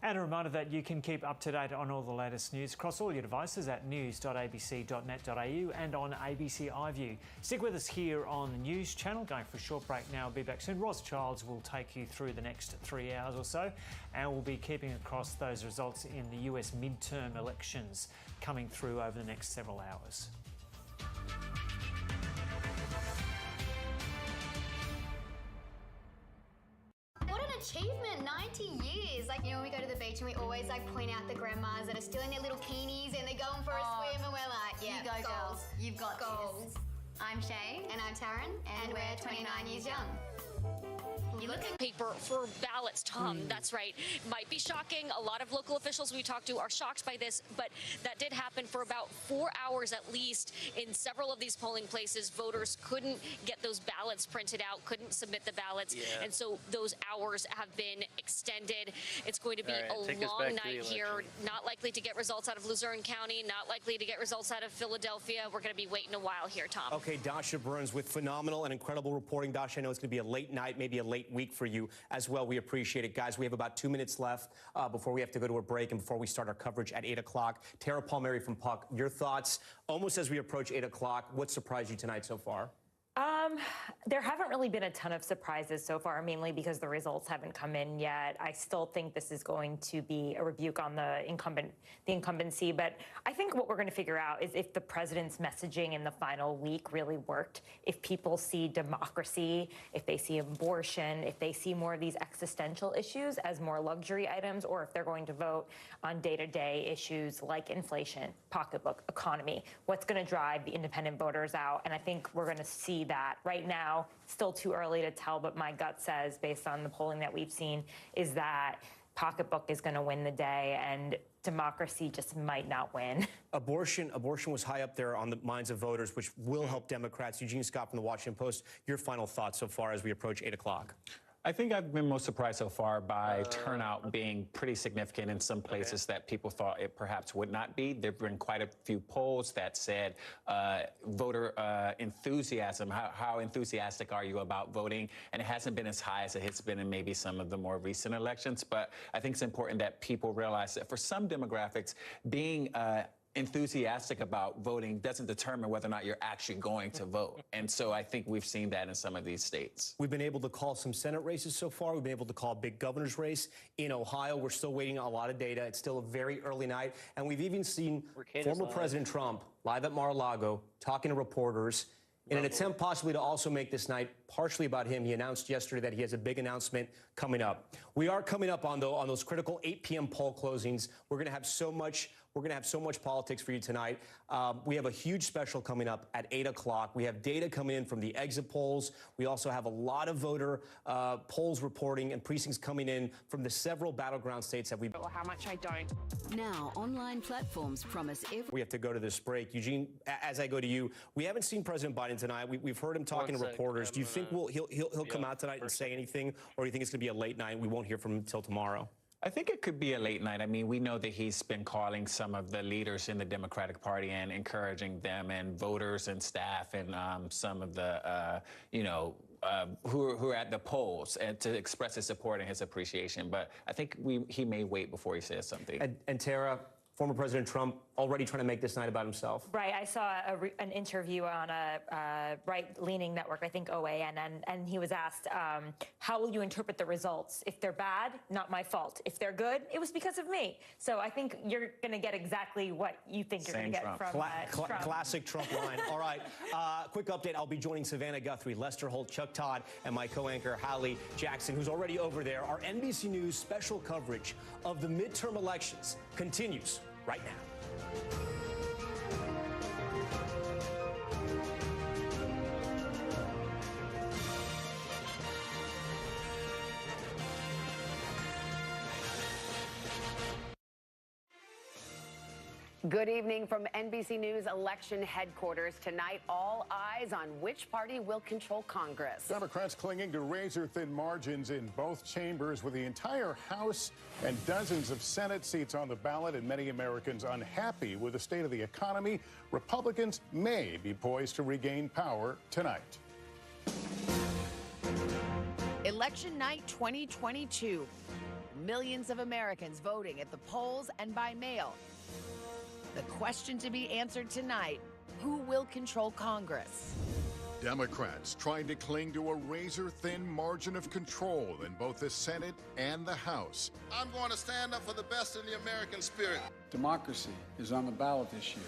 And a reminder that you can keep up to date on all the latest news across all your devices at news.abc.net.au and on ABC iView. Stick with us here on the News Channel. Going for a short break now. I'll be back soon. Ros Childs will take you through the next 3 hours or so, and we'll be keeping across those results in the US midterm elections coming through over the next several hours. Achievement, 90 years. Like, you know, when we go to the beach and we always like point out the grandmas that are still in their little bikinis and they're going for a swim and we're like, yeah, you go girls. You've got goals. I'm Shay. And I'm Taryn. And we're 29 years young. You look at paper for ballots, Tom. That's right. Might be shocking. A lot of local officials we talked to are shocked by this, but that did happen for about 4 hours at least in several of these polling places. Voters couldn't get those ballots printed out, couldn't submit the ballots, and so those hours have been extended. It's going to be a long night here. Not likely to get results out of Luzerne County, not likely to get results out of Philadelphia. We're going to be waiting a while here, Tom. Okay, Dasha Burns with phenomenal and incredible reporting. Dasha, I know it's going to be a late night, maybe a late week for you as well. We appreciate it. Guys, we have about 2 minutes left before we have to go to a break and before we start our coverage at 8 o'clock. Tara Palmieri from Puck, your thoughts almost as we approach 8 o'clock. What surprised you tonight so far? There haven't really been a ton of surprises so far, mainly because the results haven't come in yet. I still think this is going to be a rebuke on the incumbency. But I think what we're going to figure out is if the president's messaging in the final week really worked, if people see democracy, if they see abortion, if they see more of these existential issues as more luxury items, or if they're going to vote on day-to-day issues like inflation, pocketbook, economy, what's going to drive the independent voters out. And I think we're going to see that. Right now, still too early to tell, but my gut says, based on the polling that we've seen, is that pocketbook is going to win the day and democracy just might not win. Abortion was high up there on the minds of voters, which will help Democrats. Eugene Scott from the Washington Post, your final thoughts so far as we approach 8 o'clock. I think I've been most surprised so far by turnout being pretty significant in some places that people thought it perhaps would not be. There have been quite a few polls that said voter enthusiasm, how enthusiastic are you about voting? And it hasn't been as high as it has been in maybe some of the more recent elections. But I think it's important that people realize that for some demographics, being enthusiastic about voting doesn't determine whether or not you're actually going to vote. And so I think we've seen that in some of these states. We've been able to call some Senate races so far. We've been able to call a big governor's race in Ohio. We're still waiting on a lot of data. It's still a very early night. And we've even seen former President Trump live at Mar-a-Lago talking to reporters in an attempt possibly to also make this night partially about him. He announced yesterday that he has a big announcement coming up. We are coming up on those critical 8 p.m. poll closings. We're going to have so much politics for you tonight. We have a huge special coming up at 8 o'clock. We have data coming in from the exit polls. We also have a lot of voter polls reporting and precincts coming in from the several battleground states that we've. How much I don't. Now, online platforms promise We have to go to this break. Eugene, as I go to you, we haven't seen President Biden tonight. We've heard him talking to reporters. Do you think he'll come out tonight and say anything, or do you think it's going to be a late night and we won't hear from him until tomorrow? I think it could be a late night. I mean, we know that he's been calling some of the leaders in the Democratic Party and encouraging them and voters and staff and some of the, who are at the polls and to express his support and his appreciation. But I think he may wait before he says something. And Tara, former President Trump already trying to make this night about himself. Right. I saw an interview on a right-leaning network, I think OAN, and he was asked, how will you interpret the results? If they're bad, not my fault. If they're good, it was because of me. So I think you're going to get exactly what you think you're going to get from Trump. Classic Trump line. All right. Quick update. I'll be joining Savannah Guthrie, Lester Holt, Chuck Todd, and my co-anchor, Hallie Jackson, who's already over there. Our NBC News special coverage of the midterm elections continues right now. Good evening from NBC News election headquarters. Tonight, all eyes on which party will control Congress. Democrats clinging to razor-thin margins in both chambers with the entire House and dozens of Senate seats on the ballot and many Americans unhappy with the state of the economy. Republicans may be poised to regain power tonight. Election night 2022. Millions of Americans voting at the polls and by mail. The question to be answered tonight, who will control Congress? Democrats trying to cling to a razor-thin margin of control in both the Senate and the House. I'm going to stand up for the best in the American spirit. Democracy is on the ballot this year.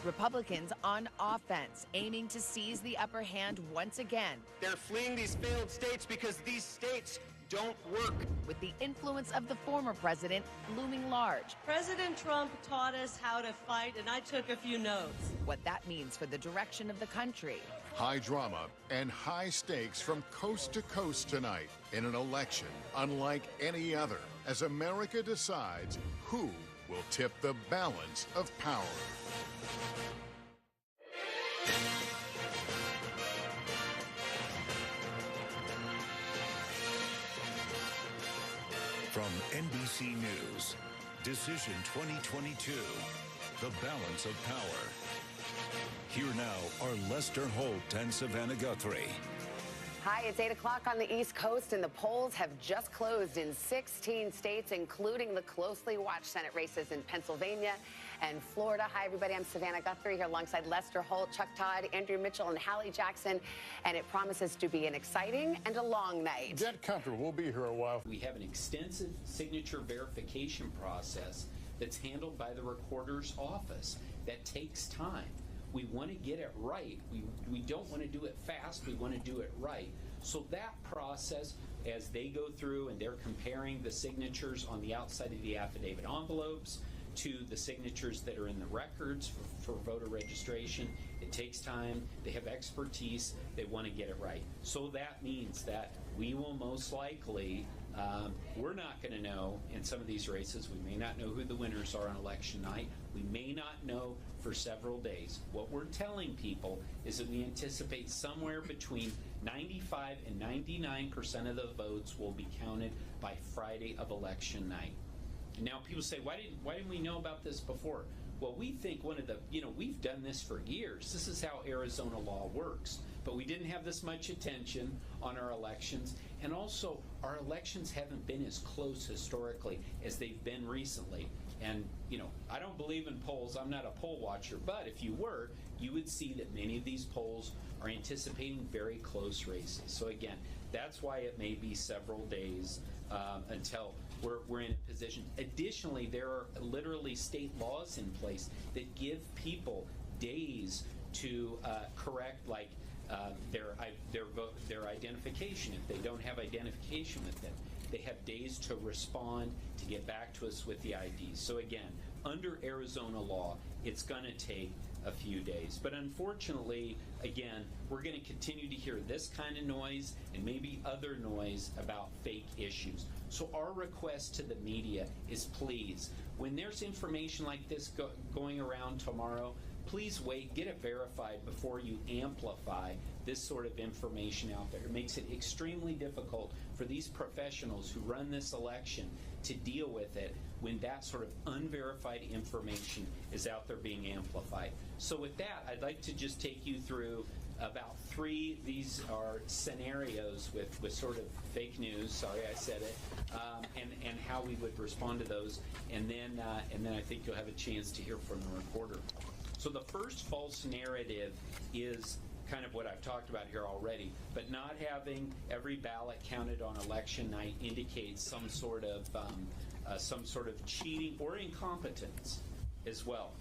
Republicans on offense, aiming to seize the upper hand once again. They're fleeing these failed states because these states don't work. With the influence of the former president looming large. President Trump taught us how to fight, and I took a few notes. What that means for the direction of the country. High drama and high stakes from coast to coast tonight in an election unlike any other, as America decides who will tip the balance of power. From NBC News, Decision 2022, The Balance of Power. Here now are Lester Holt and Savannah Guthrie. Hi, it's 8 o'clock on the East Coast, and the polls have just closed in 16 states, including the closely watched Senate races in Pennsylvania and Florida. Hi, everybody. I'm Savannah Guthrie here alongside Lester Holt, Chuck Todd, Andrew Mitchell, and Hallie Jackson. And it promises to be an exciting and a long night. Get comfortable. We'll be here a while. We have an extensive signature verification process that's handled by the recorder's office. That takes time. We want to get it right. We don't want to do it fast. We want to do it right. So that process, as they go through and they're comparing the signatures on the outside of the affidavit envelopes to the signatures that are in the records for voter registration, it takes time. They have expertise. They want to get it right. So that means that we will most likely, we're not going to know in some of these races. We may not know who the winners are on election night. We may not know for several days. What we're telling people is that we anticipate somewhere between 95 and 99% of the votes will be counted by Friday of election night. Now people say, why didn't we know about this before? Well, we think we've done this for years. This is how Arizona law works. But we didn't have this much attention on our elections. And also, our elections haven't been as close historically as they've been recently. And, I don't believe in polls. I'm not a poll watcher. But if you were, you would see that many of these polls are anticipating very close races. So again, that's why it may be several days until we're in a position. Additionally, there are literally state laws in place that give people days to correct, like their identification. If they don't have identification with them, they have days to respond, to get back to us with the IDs. So again, under Arizona law, it's going to take a few days. But unfortunately, again, we're going to continue to hear this kind of noise and maybe other noise about fake issues. So our request to the media is, please, when there's information like this going around tomorrow, please wait, get it verified before you amplify this sort of information out there. It makes it extremely difficult for these professionals who run this election to deal with it when that sort of unverified information is out there being amplified. So with that, I'd like to just take you through about three. These are scenarios with sort of fake news. Sorry, I said it, and how we would respond to those, and then I think you'll have a chance to hear from the reporter. So the first false narrative is kind of what I've talked about here already, but not having every ballot counted on election night indicates some sort of cheating or incompetence as well.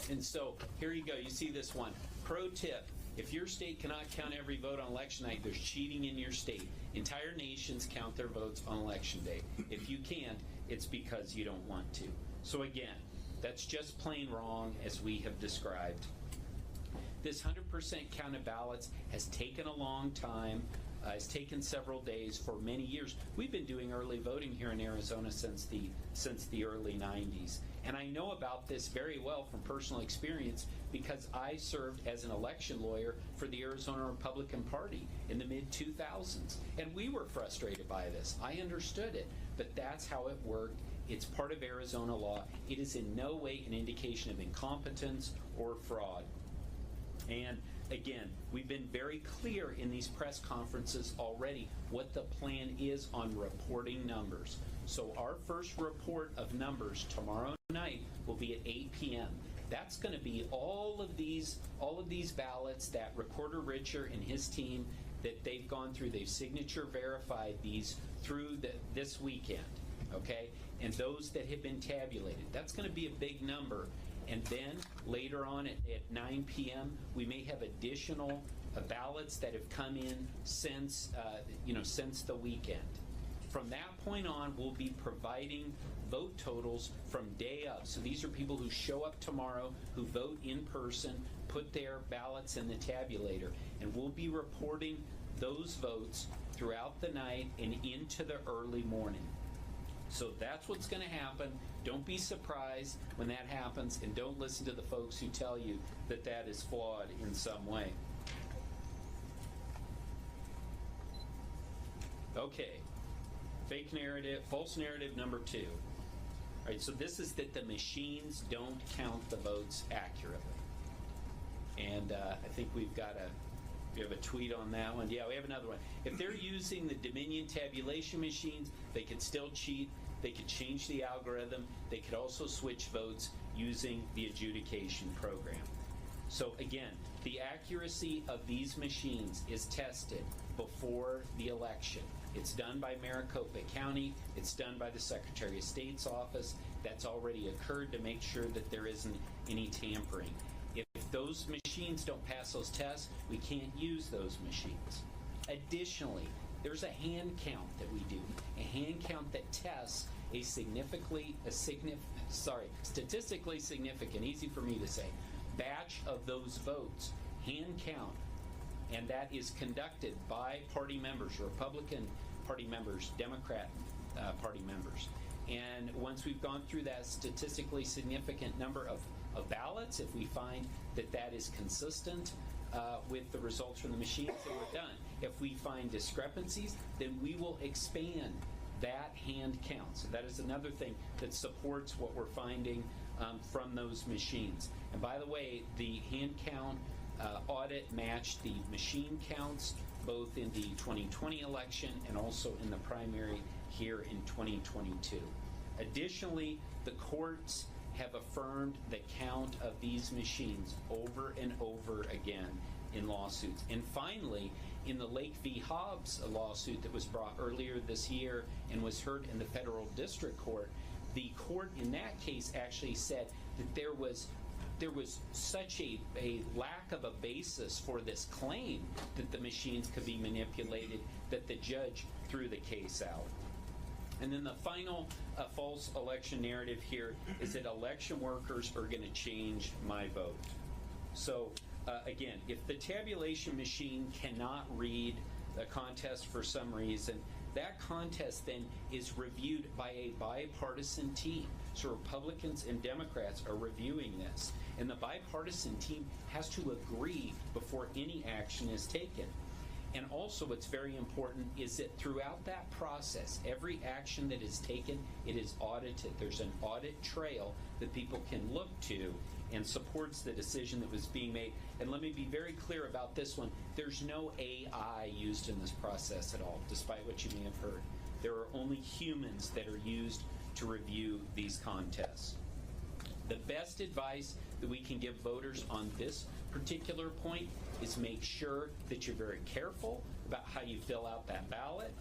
And so here you go. You see this one. Pro tip: if your state cannot count every vote on election night, there's cheating in your state. Entire nations count their votes on election day. If you can't, it's because you don't want to. So again, that's just plain wrong, as we have described. This 100% count of ballots has taken a long time. It's taken several days for many years. We've been doing early voting here in Arizona since the early 90s. And I know about this very well from personal experience because I served as an election lawyer for the Arizona Republican Party in the mid-2000s. And we were frustrated by this. I understood it, but that's how it worked. It's part of Arizona law. It is in no way an indication of incompetence or fraud. And again, we've been very clear in these press conferences already what the plan is on reporting numbers. So our first report of numbers tomorrow night will be at 8 p.m. That's going to be all of these ballots that Recorder Richer and his team that they've gone through. They've signature verified these through this weekend, okay? And those that have been tabulated. That's going to be a big number. And then later on at 9 p.m., we may have additional ballots that have come in since the weekend. From that point on, we'll be providing vote totals from day of. So these are people who show up tomorrow, who vote in person, put their ballots in the tabulator, and we'll be reporting those votes throughout the night and into the early morning. So that's what's going to happen. Don't be surprised when that happens, and don't listen to the folks who tell you that that is flawed in some way. Okay, fake narrative, false narrative number 2. All right, so this is that the machines don't count the votes accurately. And I think we have a tweet on that one. Yeah, we have another one. If they're using the Dominion tabulation machines, they can still cheat. They could change the algorithm. They could also switch votes using the adjudication program. So again, the accuracy of these machines is tested before the election. It's done by Maricopa County. It's done by the Secretary of State's office. That's already occurred to make sure that there isn't any tampering. If those machines don't pass those tests, we can't use those machines. Additionally, there's a hand count that we do, a hand count that tests a statistically significant, easy for me to say, batch of those votes, hand count, and that is conducted by party members, Republican Party members, Democrat Party members. And once we've gone through that statistically significant number of ballots, if we find that that is consistent with the results from the machines, then we're done. If we find discrepancies, then we will expand that hand count. So that is another thing that supports what we're finding from those machines. And by the way, the hand count audit matched the machine counts both in the 2020 election and also in the primary here in 2022. Additionally, the courts have affirmed the count of these machines over and over again in lawsuits. And finally, in the Lake v. Hobbs lawsuit that was brought earlier this year and was heard in the federal district court, the court in that case actually said that there was such a lack of a basis for this claim that the machines could be manipulated that the judge threw the case out. And then the final false election narrative here is that election workers are going to change my vote. So again, if the tabulation machine cannot read the contest for some reason, that contest then is reviewed by a bipartisan team. So Republicans and Democrats are reviewing this. And the bipartisan team has to agree before any action is taken. And also what's very important is that throughout that process, every action that is taken, it is audited. There's an audit trail that people can look to and supports the decision that was being made. And let me be very clear about this one. There's no AI used in this process at all, despite what you may have heard. There are only humans that are used to review these contests. The best advice that we can give voters on this particular point is make sure that you're very careful about how you fill out that ballot.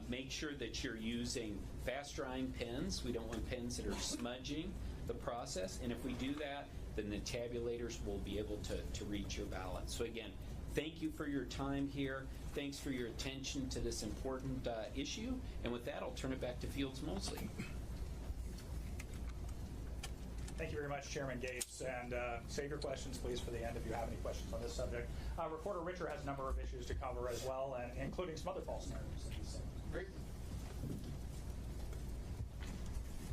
Make sure that you're using fast-drying pens. We don't want pens that are smudging the process. And if we do that, then the tabulators will be able to reach your ballot. So again, thank you for your time here. Thanks for your attention to this important issue. And with that, I'll turn it back to Fields Mosley. Thank you very much, Chairman Gates. And save your questions, please, for the end if you have any questions on this subject. Reporter Richer has a number of issues to cover as well, and including some other false narratives that he's saying. Great.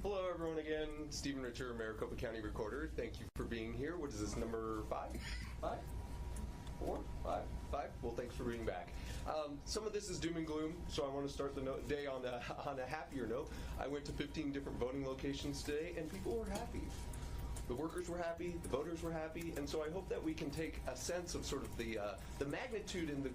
Hello, everyone. Again, Stephen Richer, Maricopa County Recorder. Thank you for being here. What is this, number 5? 5? 4? 5? 5? Well, thanks for being back. Some of this is doom and gloom, so I want to start the day on a happier note. I went to 15 different voting locations today, and people were happy. The workers were happy, the voters were happy, and so I hope that we can take a sense of sort of the magnitude and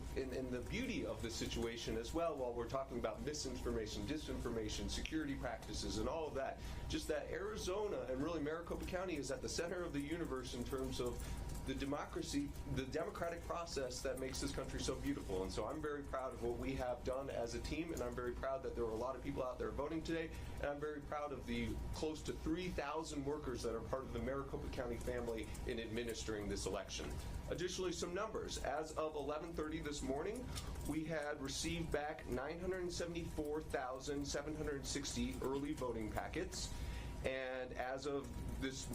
the beauty of the situation as well while we're talking about misinformation, disinformation, security practices, and all of that. Just that Arizona and really Maricopa County is at the center of the universe in terms of the democracy, the democratic process that makes this country so beautiful. And so I'm very proud of what we have done as a team, and I'm very proud that there were a lot of people out there voting today, and I'm very proud of the close to 3,000 workers that are part of the Maricopa County family in administering this election. Additionally, some numbers. As of 11:30 this morning, we had received back 974,760 early voting packets. And as of this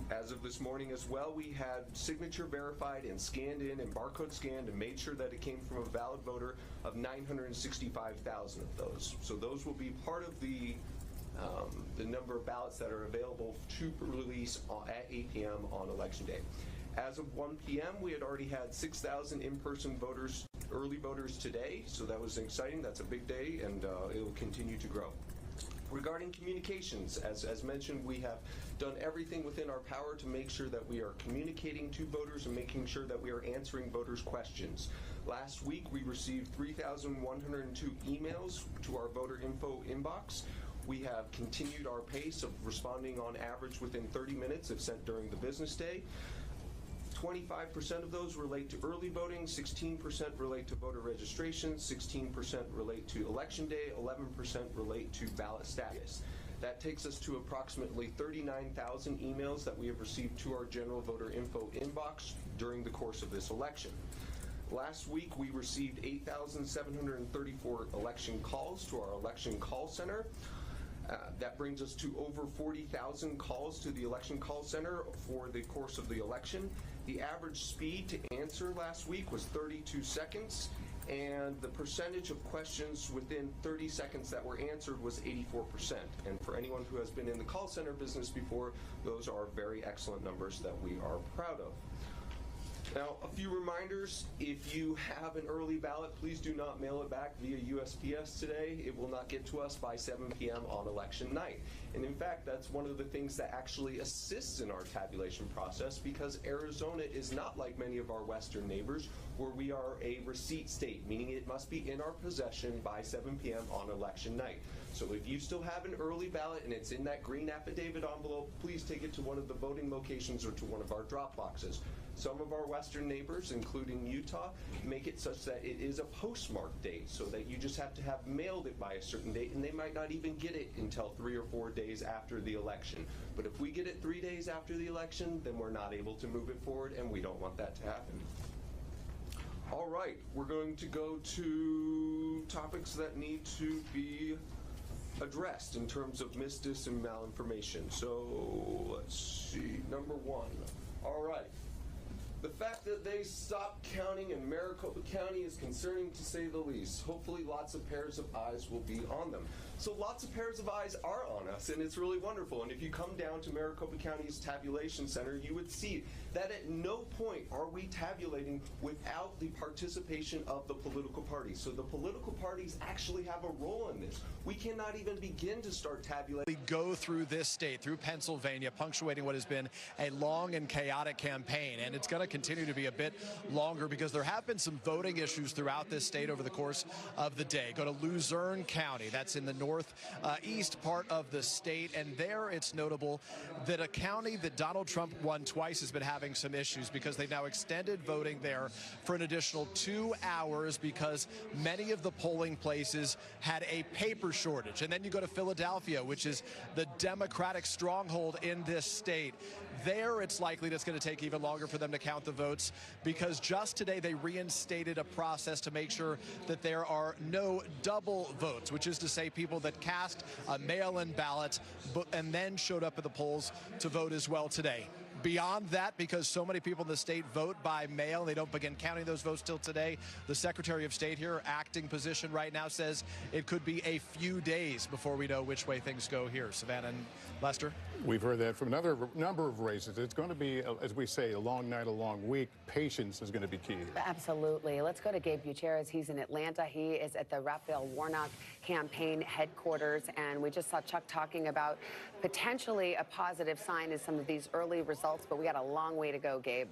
morning as well, we had signature verified and scanned in and barcode scanned and made sure that it came from a valid voter of 965,000 of those. So those will be part of the number of ballots that are available to release at 8 p.m. on Election Day. As of 1 p.m., we had already had 6,000 in-person voters, early voters today, so that was exciting. That's a big day, and it will continue to grow. Regarding communications, as mentioned, we have done everything within our power to make sure that we are communicating to voters and making sure that we are answering voters' questions. Last week, we received 3,102 emails to our voter info inbox. We have continued our pace of responding on average within 30 minutes if sent during the business day. 25% of those relate to early voting, 16% relate to voter registration, 16% relate to election day, 11% relate to ballot status. That takes us to approximately 39,000 emails that we have received to our general voter info inbox during the course of this election. Last week, we received 8,734 election calls to our election call center. That brings us to over 40,000 calls to the election call center for the course of the election. The average speed to answer last week was 32 seconds, and the percentage of questions within 30 seconds that were answered was 84%. And for anyone who has been in the call center business before, those are very excellent numbers that we are proud of. Now, a few reminders. If you have an early ballot, please do not mail it back via USPS today. It will not get to us by 7 p.m. on election night. And in fact, that's one of the things that actually assists in our tabulation process, because Arizona is not like many of our Western neighbors, where we are a receipt state, meaning it must be in our possession by 7 p.m. on election night. So if you still have an early ballot and it's in that green affidavit envelope, please take it to one of the voting locations or to one of our drop boxes. Some of our Western neighbors, including Utah, make it such that it is a postmark date, so that you just have to have mailed it by a certain date, and they might not even get it until 3 or 4 days after the election. But if we get it 3 days after the election, then we're not able to move it forward, and we don't want that to happen. All right, we're going to go to topics that need to be addressed in terms of misdis and malinformation. So let's see, number one. All right. The fact that they stopped counting in Maricopa County is concerning, to say the least. Hopefully lots of pairs of eyes will be on them. So lots of pairs of eyes are on us, and it's really wonderful. And if you come down to Maricopa County's tabulation center, you would see that at no point are we tabulating without the participation of the political parties. So the political parties actually have a role in this. We cannot even begin to start tabulating. We go through this state, through Pennsylvania, punctuating what has been a long and chaotic campaign, and it's going to continue to be a bit longer because there have been some voting issues throughout this state over the course of the day. Go to Luzerne County, that's in the northeast part of the state, and there it's notable that a county that Donald Trump won twice has been having some issues because they've now extended voting there for an additional 2 hours because many of the polling places had a paper shortage. And then you go to Philadelphia, which is the Democratic stronghold in this state. There, it's likely that it's going to take even longer for them to count the votes because just today they reinstated a process to make sure that there are no double votes, which is to say people that cast a mail-in ballot and then showed up at the polls to vote as well today. Beyond that, because so many people in the state vote by mail, they don't begin counting those votes till today. The Secretary of State here, acting position right now, says it could be a few days before we know which way things go here. Savannah and Lester? We've heard that from another number of races. It's going to be, as we say, a long night, a long week. Patience is going to be key. Absolutely. Let's go to Gabe Gutierrez. He's in Atlanta. He is at the Raphael Warnock campaign headquarters, and we just saw Chuck talking about potentially a positive sign in some of these early results, but we got a long way to go, Gabe.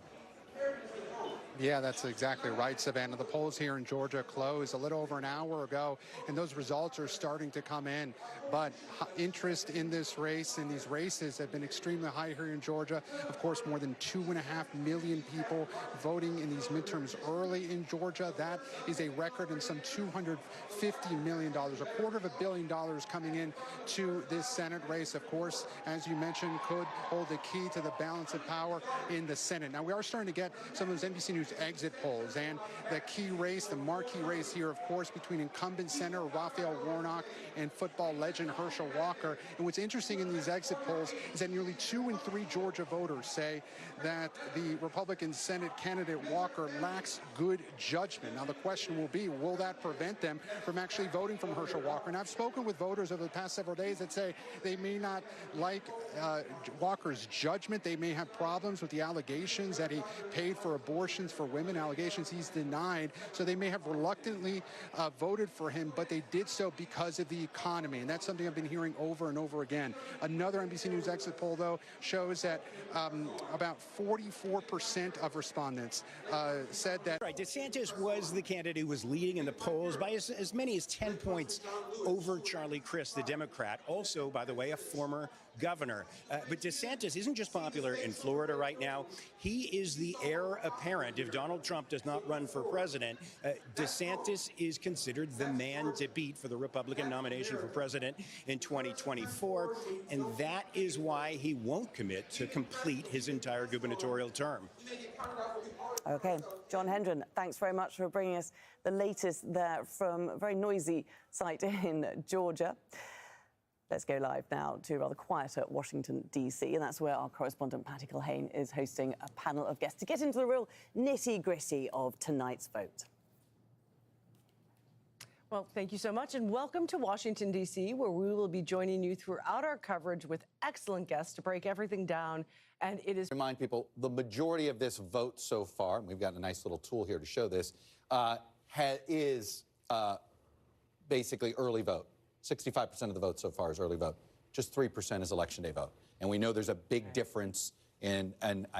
Yeah, that's exactly right, Savannah. The polls here in Georgia closed a little over an hour ago, and those results are starting to come in. But interest in this race, in these races, have been extremely high here in Georgia. Of course, more than 2.5 million people voting in these midterms early in Georgia. That is a record, and some $250 million, $250 million coming in to this Senate race. Of course, as you mentioned, could hold the key to the balance of power in the Senate. Now, we are starting to get some of those NBC News exit polls, and the key race, the marquee race here, of course, between incumbent Senator Raphael Warnock and football legend Herschel Walker. And what's interesting in these exit polls is that nearly 2 in 3 Georgia voters say that the Republican Senate candidate Walker lacks good judgment. Now, the question will be, will that prevent them from actually voting for Herschel Walker? And I've spoken with voters over the past several days that say they may not like Walker's judgment. They may have problems with the allegations that he paid for abortions for women, allegations he's denied. So they may have reluctantly voted for him, but they did so because of the economy. And that's something I've been hearing over and over again. Another NBC News exit poll, though, shows that about 44% of respondents said that. Right, DeSantis was the candidate who was leading in the polls by as many as 10 points over Charlie Crist, the Democrat, also, by the way, a former governor. But DeSantis isn't just popular in Florida right now. He is the heir apparent. If Donald Trump does not run for president, DeSantis is considered the man to beat for the Republican nomination for president in 2024. And that is why he won't commit to complete his entire gubernatorial term. Okay, John Hendren, thanks very much for bringing us the latest there from a very noisy site in Georgia. Let's go live now to rather quieter Washington, D.C., and that's where our correspondent Patty Culhane is hosting a panel of guests to get into the real nitty-gritty of tonight's vote. Well, thank you so much, and welcome to Washington, D.C., where we will be joining you throughout our coverage with excellent guests to break everything down. And it is... Remind people, the majority of this vote so far, and we've got a nice little tool here to show this, is basically early vote. 65% of the vote so far is early vote. Just 3% is election day vote. And we know there's a big difference in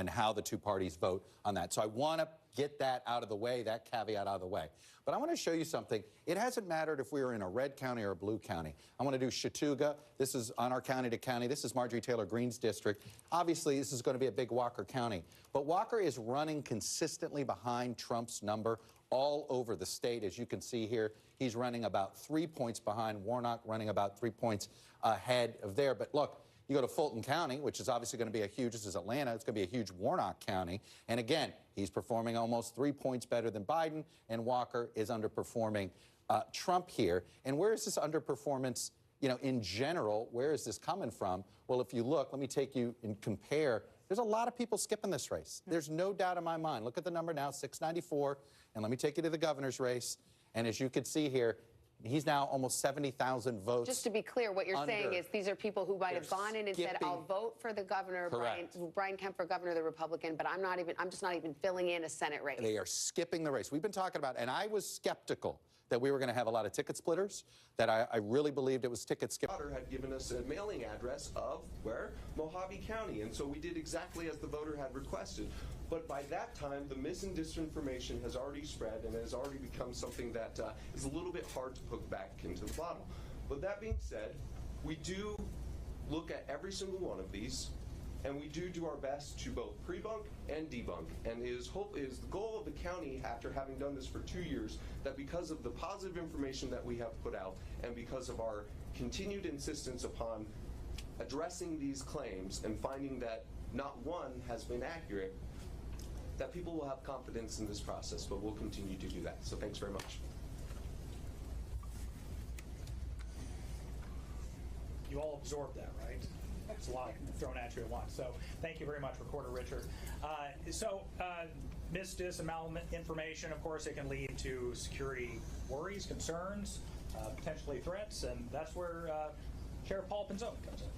how the two parties vote on that. So I want to get that out of the way, that caveat out of the way. But I want to show you something. It hasn't mattered if we were in a red county or a blue county. I want to do Chattooga. This is on our county to county. This is Marjorie Taylor Greene's district. Obviously, this is going to be a big Walker County. But Walker is running consistently behind Trump's number all over the state. As you can see here, he's running about 3 points behind Warnock, running about 3 points ahead of there. But look, you go to Fulton County, which is obviously going to be a huge, this is Atlanta, it's going to be a huge Warnock County. And again, he's performing almost 3 points better than Biden, and Walker is underperforming Trump here. And where is this underperformance, you know, in general, where is this coming from? Well, if you look, let me take you and compare. There's a lot of people skipping this race. There's no doubt in my mind. Look at the number now, 694. And let me take you to the governor's race. And as you can see here, he's now almost 70,000 votes. Just to be clear, what you're saying is these are people who might have gone in and said, I'll vote for the governor, Brian Kemp for governor, the Republican, but I'm just not even filling in a Senate race. They are skipping the race. We've been talking about, and I was skeptical that we were going to have a lot of ticket splitters, that I really believed it was ticket skipping. Voter had given us a mailing address of where? Mojave County. And so we did exactly as the voter had requested. But by that time, the mis and disinformation has already spread and has already become something that is a little bit hard to put back into the bottle. But that being said, we do look at every single one of these, and we do our best to both pre-bunk and debunk. And is the goal of the county, after having done this for 2 years, that because of the positive information that we have put out and because of our continued insistence upon addressing these claims and finding that not one has been accurate, that people will have confidence in this process, but we'll continue to do that. So thanks very much. You all absorbed that, right? It's a lot thrown at you at once. So thank you very much, Recorder Richard. Mis-dis and malinformation, of course, it can lead to security worries, concerns, potentially threats, and that's where Sheriff Paul Penzone comes in.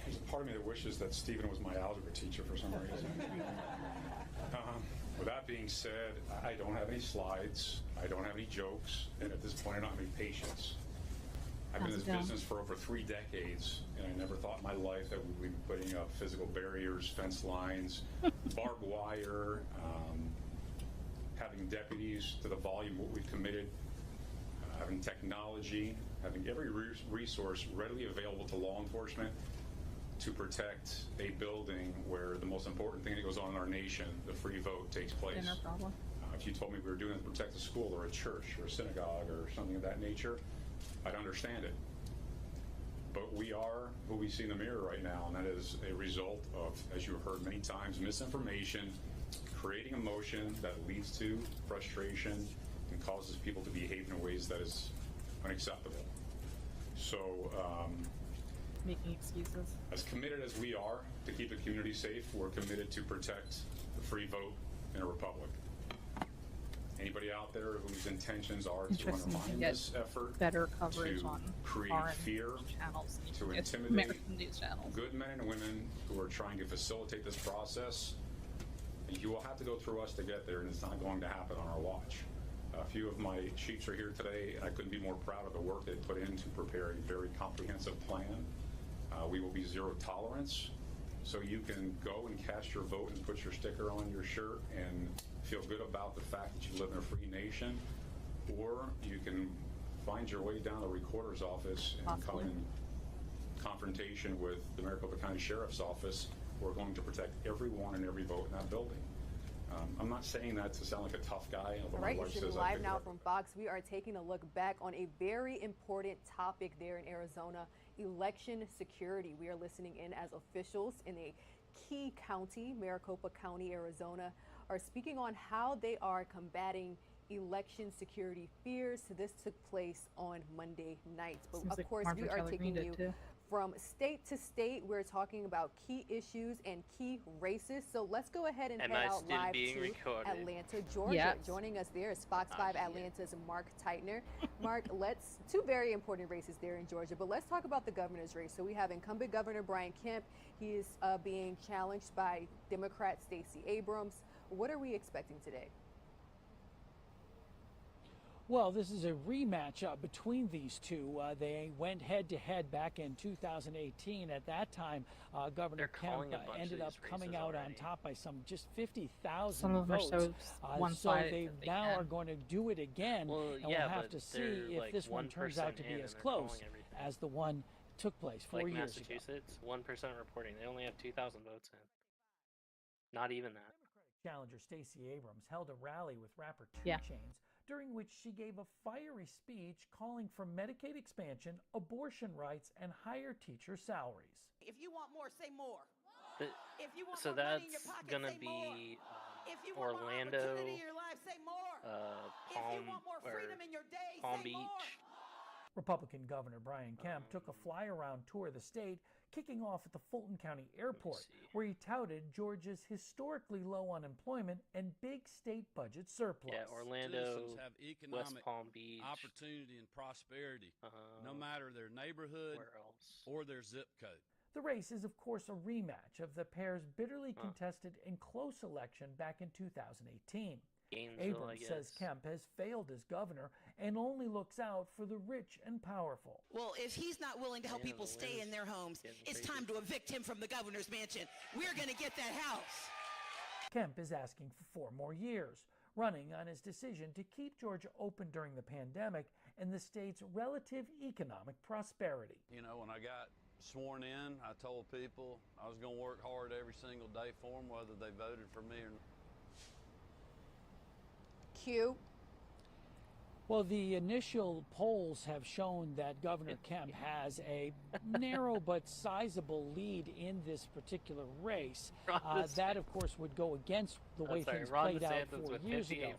There's a part of me that wishes that Stephen was my algebra teacher for some reason. With that being said, I don't have any slides, I don't have any jokes, and at this point I don't have any patience. I've been in this business for over 3 decades, and I never thought in my life that we would be putting up physical barriers, fence lines, barbed wire, having deputies to the volume of what we've committed, having technology, having every resource readily available to law enforcement to protect a building where the most important thing that goes on in our nation, the free vote, takes place. Yeah, no problem. If you told me we were doing it to protect a school or a church or a synagogue or something of that nature, I'd understand it. But we are who we see in the mirror right now, and that is a result of, as you heard many times, misinformation, creating emotion that leads to frustration and causes people to behave in ways that is unacceptable. So, making excuses. As committed as we are to keep the community safe, we're committed to protect the free vote in a republic. Anybody out there whose intentions are to Interesting to undermine get this effort, better coverage to on create foreign fear, channels. to It's intimidate American news channels. good men and women who are trying to facilitate this process, you will have to go through us to get there, and it's not going to happen on our watch. A few of my chiefs are here today, and I couldn't be more proud of the work they put in to prepare a very comprehensive plan. We will be zero tolerance, so you can go and cast your vote and put your sticker on your shirt and feel good about the fact that you live in a free nation, or you can find your way down to the recorder's office and come in confrontation with the Maricopa County Sheriff's Office. We're going to protect everyone and every vote in that building. I'm not saying that to sound like a tough guy. All right, you're streaming live now from Fox. We are taking a look back on a very important topic there in Arizona, election security. We are listening in as officials in a key county, Maricopa County, Arizona, are speaking on how they are combating election security fears. This took place on Monday night. But Seems of like course, Marjorie we are Taylor taking Greene you did too. from state to state. We're talking about key issues and key races. So let's go ahead and head out live to Atlanta, Georgia. Yes. Joining us there is Fox 5 Atlanta's Mark Teitner. Mark, two very important races there in Georgia, but let's talk about the governor's race. So we have incumbent Governor Brian Kemp. He is being challenged by Democrat Stacey Abrams. What are we expecting today? Well, this is a rematch between these two. They went head-to-head back in 2018. At that time, Governor Kemp ended up coming out on top by just 50,000 Some of them votes. are so one-sided. So they that now can. are going to do it again, and we'll have to see if this one turns out to be as close as the one took place 4 years ago. Massachusetts, 1% reporting. They only have 2,000 votes in. Not even that. Challenger Stacey Abrams held a rally with rapper 2 Yeah. Chainz, during which she gave a fiery speech calling for Medicaid expansion, abortion rights, and higher teacher salaries. If you want more, say more. If you want So more money in that's your pocket, gonna say be more. If you want more Orlando, opportunity in your life, say more. If you Palm, want more or freedom in your day, Palm say Beach. more. Republican Governor Brian Kemp took a fly-around tour of the state, kicking off at the Fulton County Airport, where he touted Georgia's historically low unemployment and big state budget surplus. Yeah, Orlando, Citizens have West economic Palm Beach, opportunity and prosperity, no matter their neighborhood or their zip code. The race is, of course, a rematch of the pair's bitterly contested and close election back in 2018. Abrams says Kemp has failed as governor and only looks out for the rich and powerful. Well, if he's not willing to help people stay in their homes, it's time to evict him from the governor's mansion. We're going to get that house. Kemp is asking for 4 more years, running on his decision to keep Georgia open during the pandemic and the state's relative economic prosperity. You know, when I got sworn in, I told people I was going to work hard every single day for them, whether they voted for me or not. Q. Well, the initial polls have shown that Governor Kemp has a narrow but sizable lead in this particular race. That, of course, would go against the way things played out 4 years ago.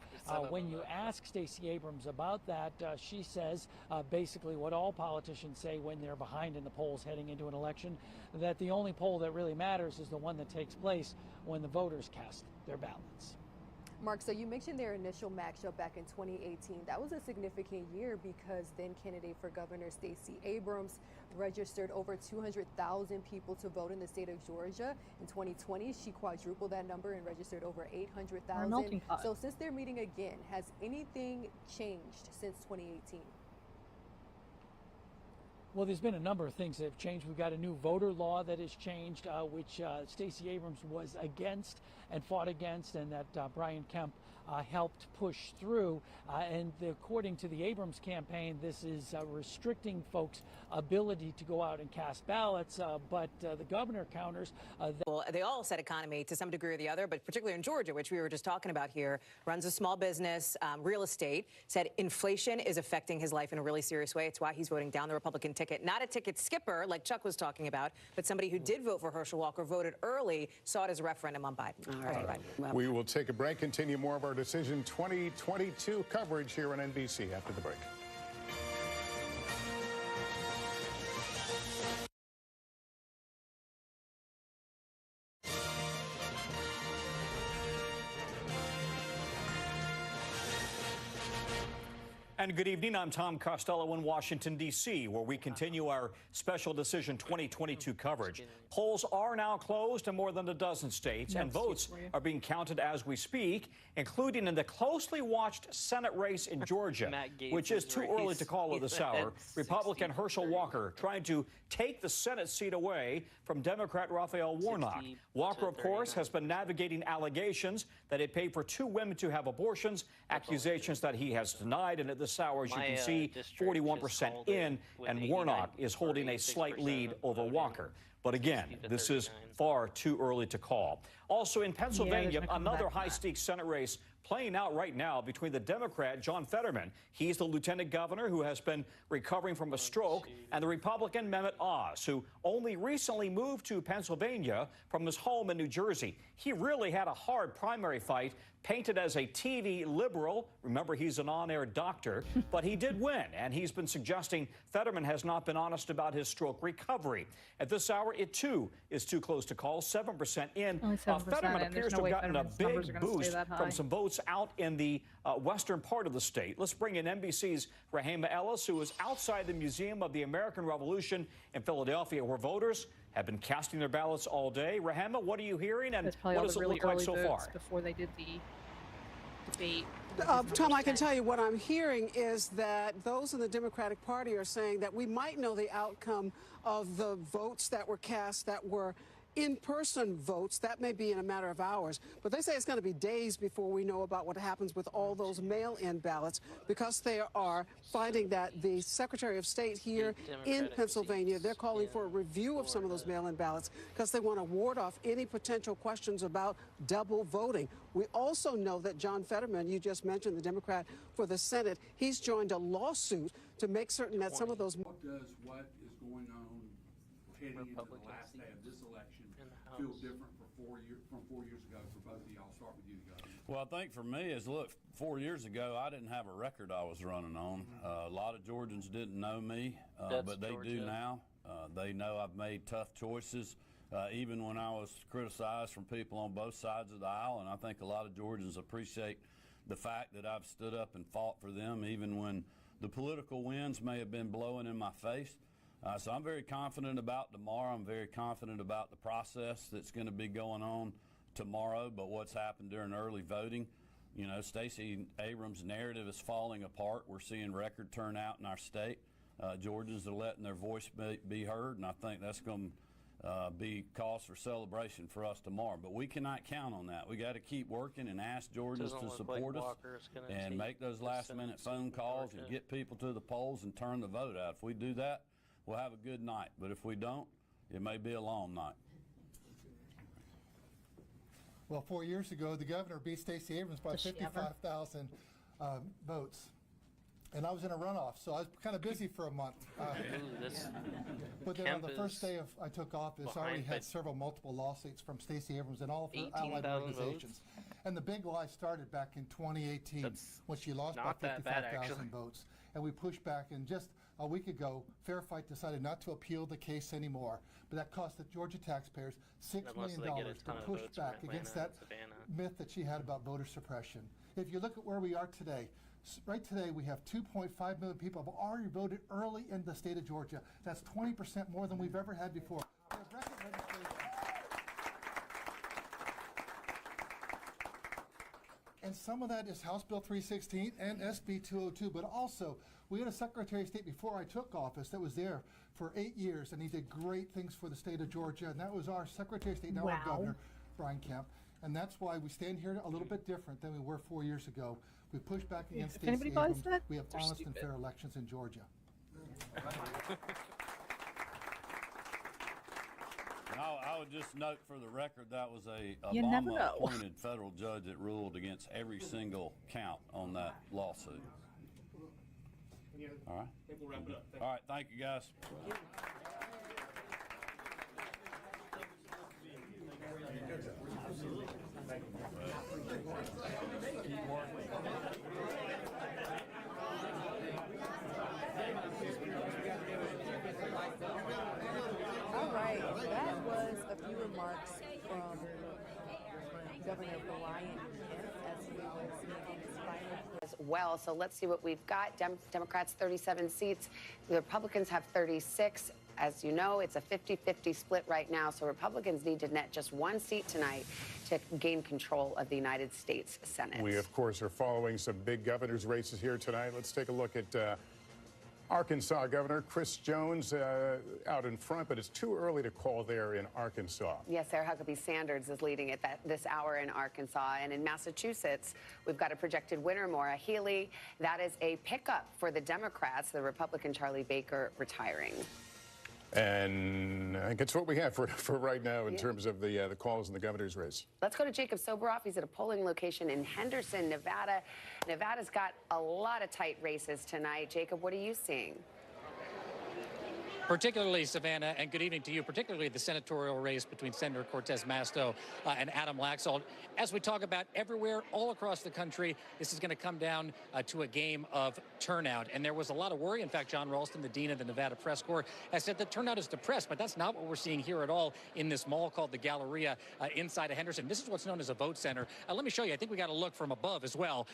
When you ask Stacey Abrams about that, she says basically what all politicians say when they're behind in the polls heading into an election, that the only poll that really matters is the one that takes place when the voters cast their ballots. Mark, so you mentioned their initial matchup back in 2018. That was a significant year because then candidate for governor Stacey Abrams registered over 200,000 people to vote in the state of Georgia. In 2020, she quadrupled that number and registered over 800,000. So since they're meeting again, has anything changed since 2018? Well, there's been a number of things that have changed. We've got a new voter law that has changed, which Stacey Abrams was against and fought against, and that Brian Kemp helped push through. And according to the Abrams campaign, this is restricting folks' ability to go out and cast ballots. But the governor counters. Well, they all said economy to some degree or the other, but particularly in Georgia, which we were just talking about here, runs a small business, real estate, said inflation is affecting his life in a really serious way. It's why he's voting down the Republican ticket. Not a ticket skipper like Chuck was talking about, but somebody who did vote for Herschel Walker, voted early, saw it as a referendum on Biden. All right. Well, we will take a break, continue more of our Decision 2022 coverage here on NBC after the break. And good evening. I'm Tom Costello in Washington, D.C., where we continue our Special Decision 2022 coverage. Polls are now closed in more than a dozen states, and votes are being counted as we speak, including in the closely watched Senate race in Georgia, which is too early to call at this hour. Republican Herschel Walker trying to take the Senate seat away from Democrat Raphael Warnock. Walker, of course, has been navigating allegations that he paid for 2 women to have abortions, accusations that he has denied. And at this hour, as you can see, 41% in, and Warnock is holding a slight lead over Walker. But again, this is far too early to call. Also in Pennsylvania, another high-stakes Senate race playing out right now between the Democrat John Fetterman, he's the lieutenant governor who has been recovering from a stroke, and the Republican Mehmet Oz, who only recently moved to Pennsylvania from his home in New Jersey. He really had a hard primary fight, painted as a TV liberal. Remember, he's an on-air doctor, but he did win, and he's been suggesting Fetterman has not been honest about his stroke recovery. At this hour, it too is too close to call, 7% in. Only 7%, Fetterman and appears there's to no way have gotten a Fetterman's numbers big are gonna stay boost that high. from some votes out in the western part of the state. Let's bring in NBC's Rahema Ellis, who is outside the Museum of the American Revolution in Philadelphia, where voters have been casting their ballots all day. Rahema, what are you hearing, and what does it look like so far? Before they did the debate. Tom, I can tell you what I'm hearing is that those in the Democratic Party are saying that we might know the outcome of the votes that were cast that were in-person votes. That may be in a matter of hours, but they say it's going to be days before we know about what happens with all those mail-in ballots, because they are finding that the Secretary of State here in Pennsylvania, they're calling for a review of some of those mail-in ballots because they want to ward off any potential questions about double voting. We also know that John Fetterman, you just mentioned, the Democrat for the Senate, he's joined a lawsuit to make certain that some of those... What is going on heading into the last day of this election feel different from 4 years ago for both of y'all? I'll start with you guys. Well, I think for me is, look, 4 years ago, I didn't have a record I was running on. A lot of Georgians didn't know me, but they do now. They know I've made tough choices, even when I was criticized from people on both sides of the aisle, and I think a lot of Georgians appreciate the fact that I've stood up and fought for them, even when the political winds may have been blowing in my face. So I'm very confident about tomorrow. I'm very confident about the process that's going to be going on tomorrow. But what's happened during early voting, you know, Stacey Abrams' narrative is falling apart. We're seeing record turnout in our state. Georgians are letting their voice be heard, and I think that's going to be cause for celebration for us tomorrow. But we cannot count on that. We got to keep working and ask Georgians to support us and make those last-minute phone calls and get people to the polls and turn the vote out. If we do that, we'll have a good night, but if we don't, it may be a long night. Well, 4 years ago, the governor beat Stacey Abrams by 55,000 votes, and I was in a runoff, so I was kind of busy for a month. But then on the first day I took office, I already had multiple lawsuits from Stacey Abrams and all of her allied organizations. And the big lie started back in 2018 when she lost by 55,000 votes. And we pushed back, and just a week ago, Fair Fight decided not to appeal the case anymore. But that cost the Georgia taxpayers $6 million to push back against that myth that she had about voter suppression. If you look at where we are today, right today we have 2.5 million people have already voted early in the state of Georgia. That's 20% more than we've ever had before. We have record registration. And some of that is House Bill 316 and SB 202, but also we had a Secretary of State before I took office that was there for 8 years, and he did great things for the state of Georgia, and that was our Secretary of State, now our Governor, Brian Kemp. And that's why we stand here a little bit different than we were 4 years ago. We pushed back against Stacey Abrams. We have honest and fair elections in Georgia. And I would just note for the record that was a Obama-appointed federal judge that ruled against every single count on that lawsuit. All right. I think we'll wrap it up. All right. Thank you, guys. All right, that was a few remarks from Governor Brian Kemp as he was making his final well. So let's see what we've got. Democrats 37 seats. The Republicans have 36. As you know, it's a 50-50 split right now. So Republicans need to net just one seat tonight to gain control of the United States Senate. We, of course, are following some big governor's races here tonight. Let's take a look at Arkansas Governor Chris Jones out in front, but it's too early to call there in Arkansas. Yes, Sarah Huckabee Sanders is leading it this hour in Arkansas. And in Massachusetts, we've got a projected winner, Maura Healey. That is a pickup for the Democrats, the Republican Charlie Baker retiring. And I think it's what we have for right now in terms of the calls in the governor's race. Let's go to Jacob Soboroff. He's at a polling location in Henderson, Nevada. Nevada's got a lot of tight races tonight. Jacob, what are you seeing? Particularly, Savannah, and good evening to you, particularly the senatorial race between Senator Cortez Masto and Adam Laxalt. As we talk about everywhere, all across the country, this is going to come down to a game of turnout. And there was a lot of worry. In fact, John Ralston, the dean of the Nevada Press Corps, has said that turnout is depressed, but that's not what we're seeing here at all in this mall called the Galleria inside of Henderson. This is what's known as a vote center. Let me show you. I think we got to look from above as well.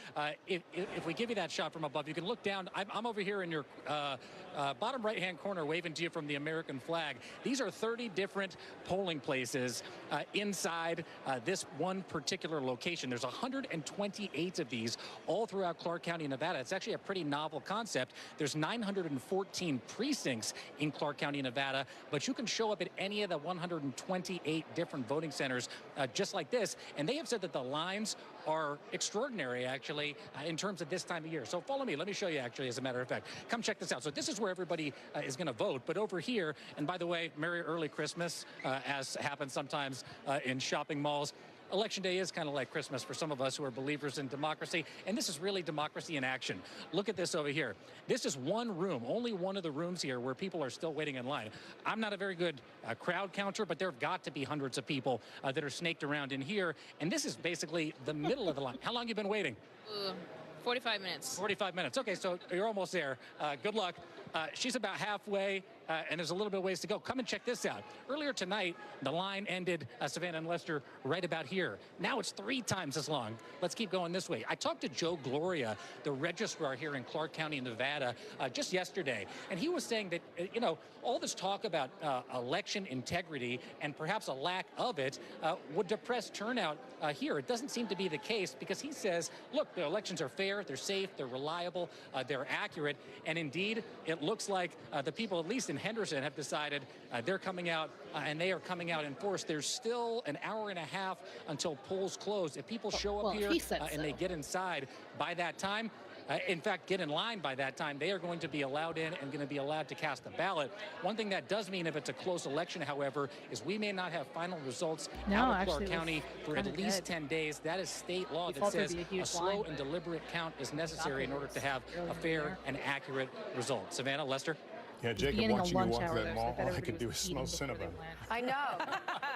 If we give you that shot from above, you can look down. I'm over here in your bottom right-hand corner waving to you from the American flag. These are 30 different polling places inside this one particular location. There's 128 of these all throughout Clark County, Nevada. It's actually a pretty novel concept. There's 914 precincts in Clark County, Nevada, but you can show up at any of the 128 different voting centers just like this, and they have said that the lines are extraordinary, actually, in terms of this time of year. So follow me. Let me show you, actually, as a matter of fact. Come check this out. So this is where everybody is going to vote. But over here, and by the way, Merry Early Christmas, as happens sometimes in shopping malls. Election Day is kind of like Christmas for some of us who are believers in democracy, and this is really democracy in action. Look at this over here. This is one room, only one of the rooms here where people are still waiting in line. I'm not a very good crowd counter, but there have got to be hundreds of people that are snaked around in here, and this is basically the middle of the line. How long have you been waiting? 45 minutes. 45 minutes. Okay, so you're almost there. Good luck. She's about halfway, and there's a little bit of ways to go. Come and check this out. Earlier tonight, the line ended, Savannah and Lester, right about here. Now it's 3 times as long. Let's keep going this way. I talked to Joe Gloria, the registrar here in Clark County, Nevada, just yesterday, and he was saying that, you know, all this talk about election integrity and perhaps a lack of it would depress turnout here. It doesn't seem to be the case because he says, look, the elections are fair, they're safe, they're reliable, they're accurate, and indeed, it looks like the people, at least in Henderson, have decided they're coming out, and they are coming out in force. There's still an hour and a half until polls close. If people show up here and they get inside by that time, in fact, get in line by that time, they are going to be allowed in and going to be allowed to cast a ballot. One thing that does mean if it's a close election, however, is we may not have final results out of Clark County for at least 10 days. That is state law that says a slow and deliberate count is necessary in order to have a fair and accurate result. Savannah, Lester? Yeah, Jacob, watching you walk to that mall, all I could do is smell cinnamon. I know.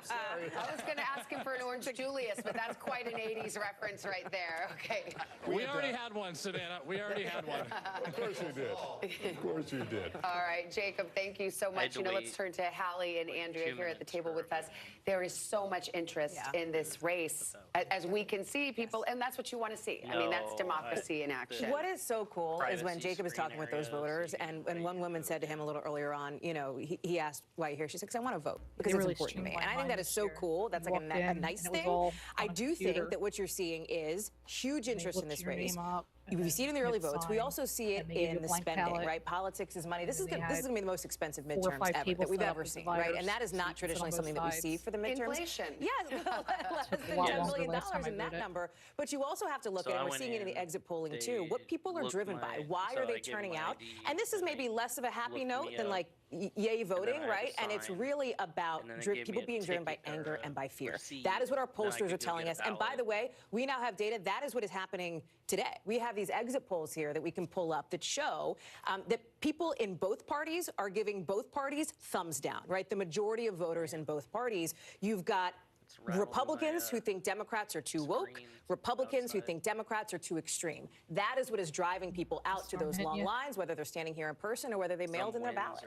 Sorry. I was going to ask him for an Orange Julius, but that's quite an 80s reference right there. Okay. We already had one, Savannah. We already had one. Of course you did. Of course you did. All right, Jacob, thank you so much. You know, let's turn to Hallie and Andrea here at the table with us. There is so much interest in this race, as we can see, people, and that's what you want to see. I mean, that's democracy in action. What is so cool is when Jacob is talking with those voters, and one woman said to him a little earlier on, you know, he asked why you're here. She said, because I want to vote, because it's important to me. And I think that is so cool. That's like a nice thing. I do think that what you're seeing is huge interest in this race. We see it in the early votes. We also see it in the spending, right? Politics is money. This is going to be the most expensive midterms ever that we've ever seen, right? And that is not traditionally something that we see for the midterms. Inflation. Yes, less than $10 billion in that number. But you also have to look at, and we're seeing it in the exit polling too, what people are driven by. Why are they turning out? And this is maybe less of a happy note than like yay voting, right? And it's really about people being driven by anger and by fear. That is what our pollsters are telling us. And by the way, we now have data. That is what is happening today. We have these exit polls here that we can pull up that show that people in both parties are giving both parties thumbs down, right? The majority of voters in both parties. You've got Republicans who think Democrats are too woke, Republicans who think Democrats are too extreme. That is what is driving people out to those long lines, whether they're standing here in person or whether they mailed in their ballots.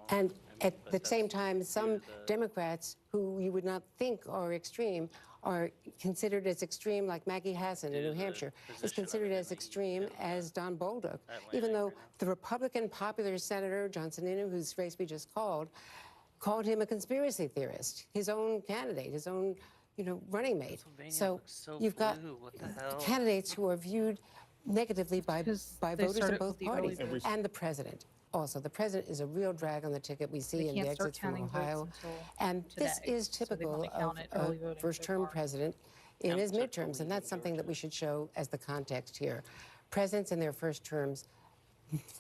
And at the same time, some Democrats who you would not think are extreme are considered as extreme, like Maggie Hassan in New Hampshire is considered as extreme as Don Bolduc, even though the Republican popular Senator John Sununu, whose race we just called him a conspiracy theorist, his own candidate, his own, running mate. So you've got candidates who are viewed negatively by voters in both parties, and the president. Also, the president is a real drag on the ticket we see in the exits from Ohio. And this is typical of a first-term president in his midterms, and that's something that we should show as the context here. Presidents in their first terms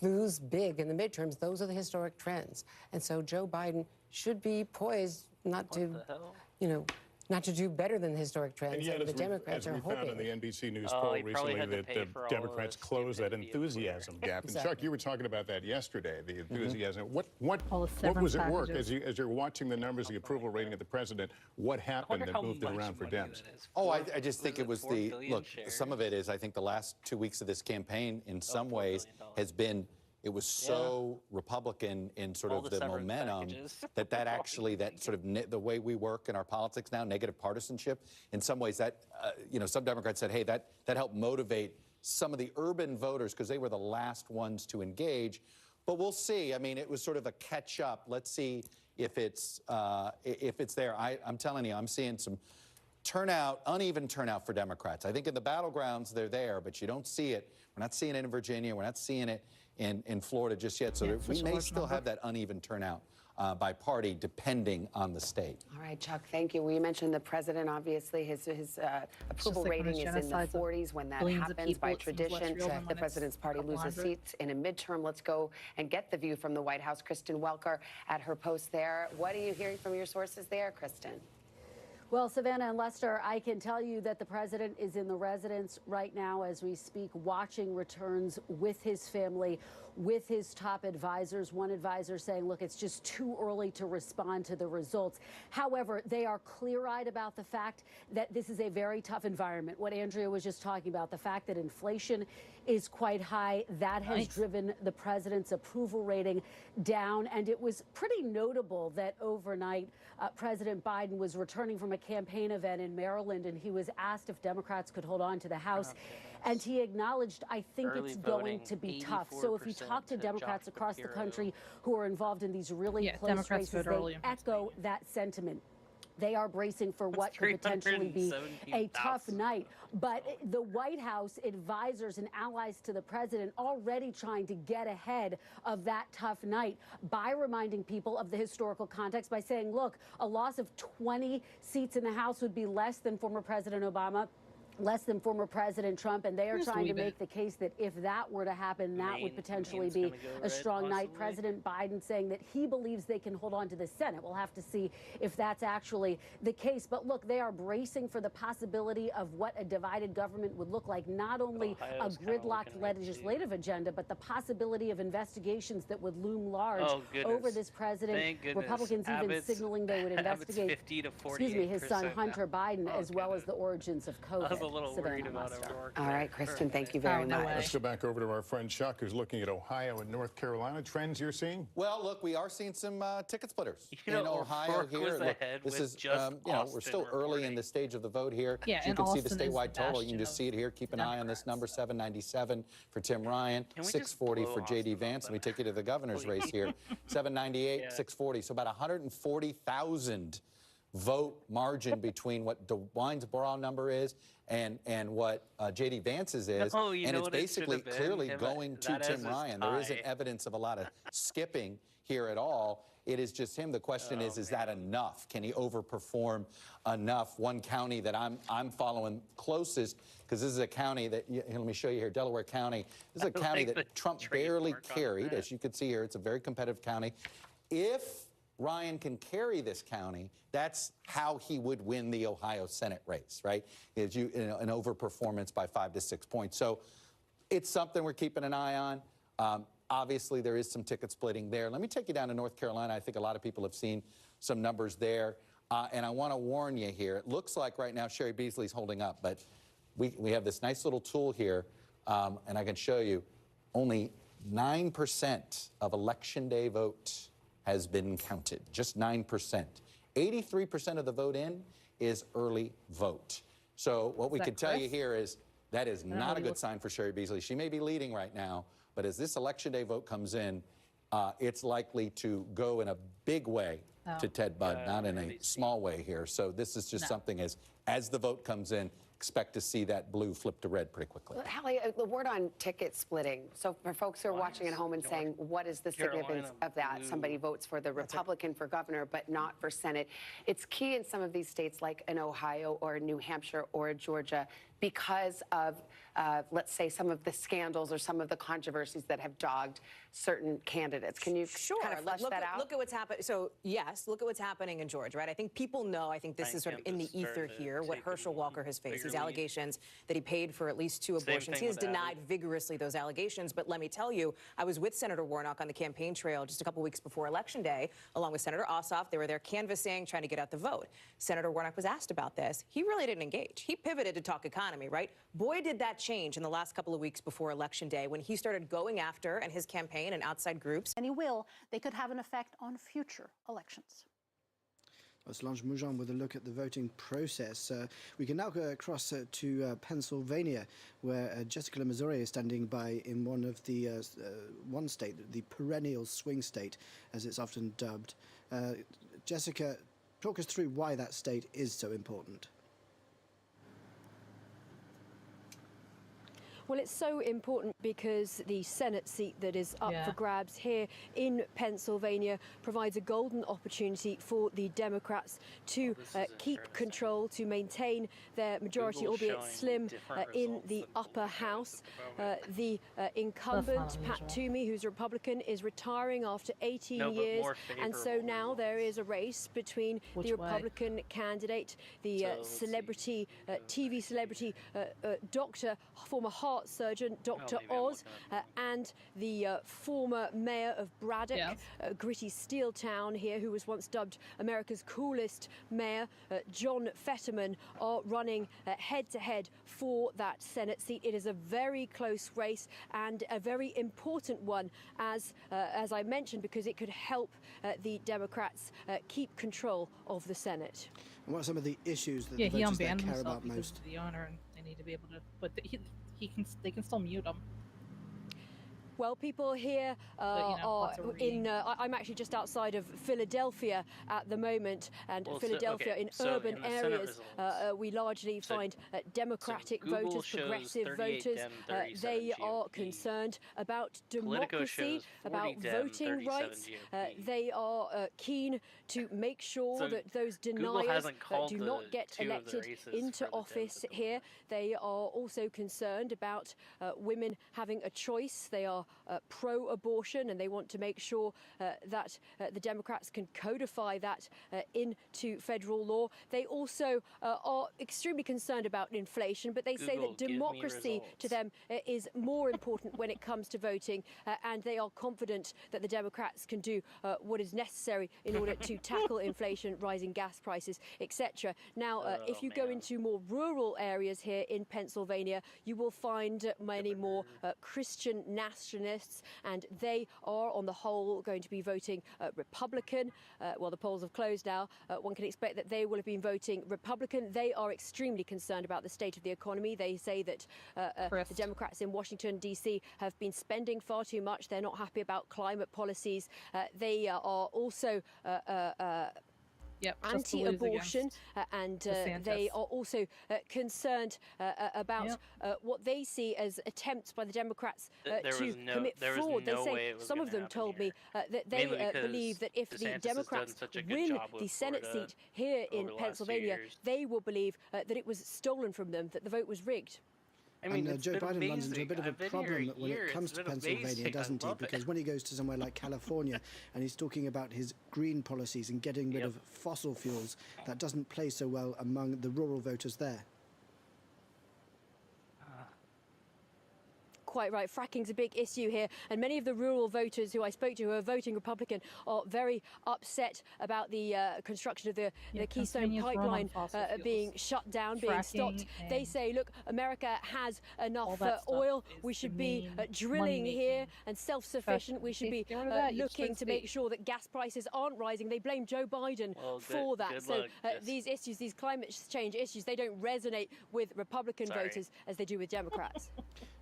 lose big in the midterms. Those are the historic trends. And so Joe Biden should be poised not to, not to do better than the historic trends. And yet, the Democrats as we found in the NBC News poll recently, that the Democrats closed that enthusiasm gap. And Chuck, you were talking about that yesterday, the enthusiasm. What was at work as you're watching the numbers, the approval rating of the president? What happened that moved it around for Dems? Oh, I just think it was the look. Some of it is I think the last 2 weeks of this campaign, in some ways, has been. It was so Republican in sort of the momentum that actually, that sort of the way we work in our politics now, negative partisanship, in some ways that, some Democrats said, hey, that helped motivate some of the urban voters because they were the last ones to engage. But we'll see. I mean, it was sort of a catch up. Let's see if it's there. I'm telling you, I'm seeing some turnout, uneven turnout for Democrats. I think in the battlegrounds, they're there, but you don't see it. We're not seeing it in Virginia. We're not seeing it in Florida just yet. So we may still have that uneven turnout by party, depending on the state. All right, Chuck, thank you. Well, you mentioned the president, obviously, his approval rating is in the 40s. When that happens, by tradition, the president's party loses seats in a midterm. Let's go and get the view from the White House. Kristen Welker at her post there. What are you hearing from your sources there, Kristen? Well, Savannah and Lester, I can tell you that the president is in the residence right now as we speak, watching returns with his family, with his top advisors. One advisor saying, look, it's just too early to respond to the results. However, they are clear-eyed about the fact that this is a very tough environment. What Andrea was just talking about, the fact that inflation is quite high, that has driven the president's approval rating down. And it was pretty notable that overnight, President Biden was returning from a campaign event in Maryland, and he was asked if Democrats could hold on to the House. And he acknowledged, I think it's going to be tough. So if you talk to Democrats across the country who are involved in these really close races, they echo that sentiment. They are bracing for what could potentially be a tough night. But the White House advisors and allies to the president already trying to get ahead of that tough night by reminding people of the historical context, by saying, look, a loss of 20 seats in the House would be less than former President Obama, less than former President Trump, and they are trying to make the case that if that were to happen, that would potentially be a strong night. President Biden saying that he believes they can hold on to the Senate. We'll have to see if that's actually the case. But look, they are bracing for the possibility of what a divided government would look like, not only a gridlocked legislative agenda, but the possibility of investigations that would loom large over this president. Republicans even signaling they would investigate, his son Hunter Biden, as well as the origins of COVID. A little worried about All right, Kristen, thank you very much. Let's go back over to our friend Chuck, who's looking at Ohio and North Carolina. Trends you're seeing? Well, look, we are seeing some ticket splitters in Ohio here. Look, this is, we're still early in the stage of the vote here. Yeah, you can see the statewide total. You can just see it here. Keep an eye on this number, 797 for Tim Ryan, 640 for J.D. Vance. Let me take you to the governor's race here, 798, 640. So about 140,000 vote margin between what DeWine's brow number is and what J.D. Vance's is. And it's basically clearly going to Tim Ryan. There isn't evidence of a lot of skipping here at all. It is just him. The question is that enough? Can he overperform enough? One county that I'm following closest, because this is a county that, let me show you here, Delaware County. This is a county that Trump barely carried. As you can see here, it's a very competitive county. If Ryan can carry this county, that's how he would win the Ohio Senate race, right? An overperformance by 5 to 6 points. So it's something we're keeping an eye on. Obviously, there is some ticket splitting there. Let me take you down to North Carolina. I think a lot of people have seen some numbers there. And I want to warn you here. It looks like right now Sherry Beasley's holding up, but we have this nice little tool here, and I can show you only 9% of Election Day vote has been counted, just 9%. 83% of the vote in is early vote. So what we could tell you here is that is not a good sign for Sherry Beasley. She may be leading right now, but as this Election Day vote comes in, it's likely to go in a big way to Ted Budd, not in a small way here. So this is just something as the vote comes in, expect to see that blue flip to red pretty quickly. Well, Hallie, the word on ticket splitting. So for folks who are watching at home and saying, what is the significance of that? Somebody votes for the Republican for governor, but not for Senate. It's key in some of these states like in Ohio or New Hampshire or Georgia because of, let's say, some of the scandals or some of the controversies that have dogged certain candidates. Can you kind of flesh that out? Look at what's happening. So, yes, look at what's happening in Georgia, right? I think people know, I think this is sort of in the ether here, what Herschel Walker has faced. These allegations that he paid for at least 2 abortions. He has denied vigorously those allegations. But let me tell you, I was with Senator Warnock on the campaign trail just a couple weeks before Election Day, along with Senator Ossoff. They were there canvassing, trying to get out the vote. Senator Warnock was asked about this. He really didn't engage. He pivoted to talk economy, right? Boy, did that change in the last couple of weeks before Election Day when he started going after, and his campaign and outside groups. They could have an effect on future elections. Solange Moujon with a look at the voting process. We can now go across to Pennsylvania, where Jessica Missouri is standing by in one of the one state, the perennial swing state, as it's often dubbed. Jessica, talk us through why that state is so important. Well, it's so important because the Senate seat that is up for grabs here in Pennsylvania provides a golden opportunity for the Democrats to keep control, to maintain their majority, albeit slim, in the upper house. The incumbent, Pat Toomey, who's a Republican, is retiring after 18 years. And so now there is a race between the Republican candidate, the celebrity, TV celebrity, doctor, former heart surgeon, Dr. Oz, and the former mayor of Braddock, gritty steel town here, who was once dubbed America's coolest mayor, John Fetterman, are running head-to-head for that Senate seat. It is a very close race and a very important one, as I mentioned, because it could help the Democrats keep control of the Senate. And what are some of the issues that the voters there care about most? The honor, and they need to be able to, but they can still mute him. Well, people here are in. I'm actually just outside of Philadelphia at the moment, and Philadelphia in urban areas, we largely find Democratic voters, progressive voters. They are concerned about democracy, about voting rights. They are keen to make sure that those deniers do not get elected into office here. They are also concerned about women having a choice. They are pro-abortion, and they want to make sure that the Democrats can codify that into federal law. They also are extremely concerned about inflation, but they say that democracy to them is more important when it comes to voting, and they are confident that the Democrats can do what is necessary in order to tackle inflation, rising gas prices, etc. Now, if you go into more rural areas here in Pennsylvania, you will find many more Christian nationalists, and they are, on the whole, going to be voting Republican. Well, the polls have closed now. One can expect that they will have been voting Republican. They are extremely concerned about the state of the economy. They say that the Democrats in Washington, D.C. have been spending far too much. They're not happy about climate policies. They are also anti-abortion, and they are also concerned about what they see as attempts by the Democrats to commit fraud. They say, some of them told me that they believe that if the Democrats win the Senate seat here in Pennsylvania, they will believe that it was stolen from them, that the vote was rigged. I mean, and Joe Biden runs into a bit of a problem when it comes to Pennsylvania, doesn't he? Because when he goes to somewhere like California and he's talking about his green policies and getting rid of fossil fuels, that doesn't play so well among the rural voters there. quite right. Fracking's a big issue here, and many of the rural voters who I spoke to who are voting Republican are very upset about the construction of the Keystone Pipeline being shut down, being stopped. They say, look, America has enough oil. We should be drilling here and self-sufficient. We should be looking to make sure that gas prices aren't rising. They blame Joe Biden for that. So these issues, these climate change issues, they don't resonate with Republican voters as they do with Democrats.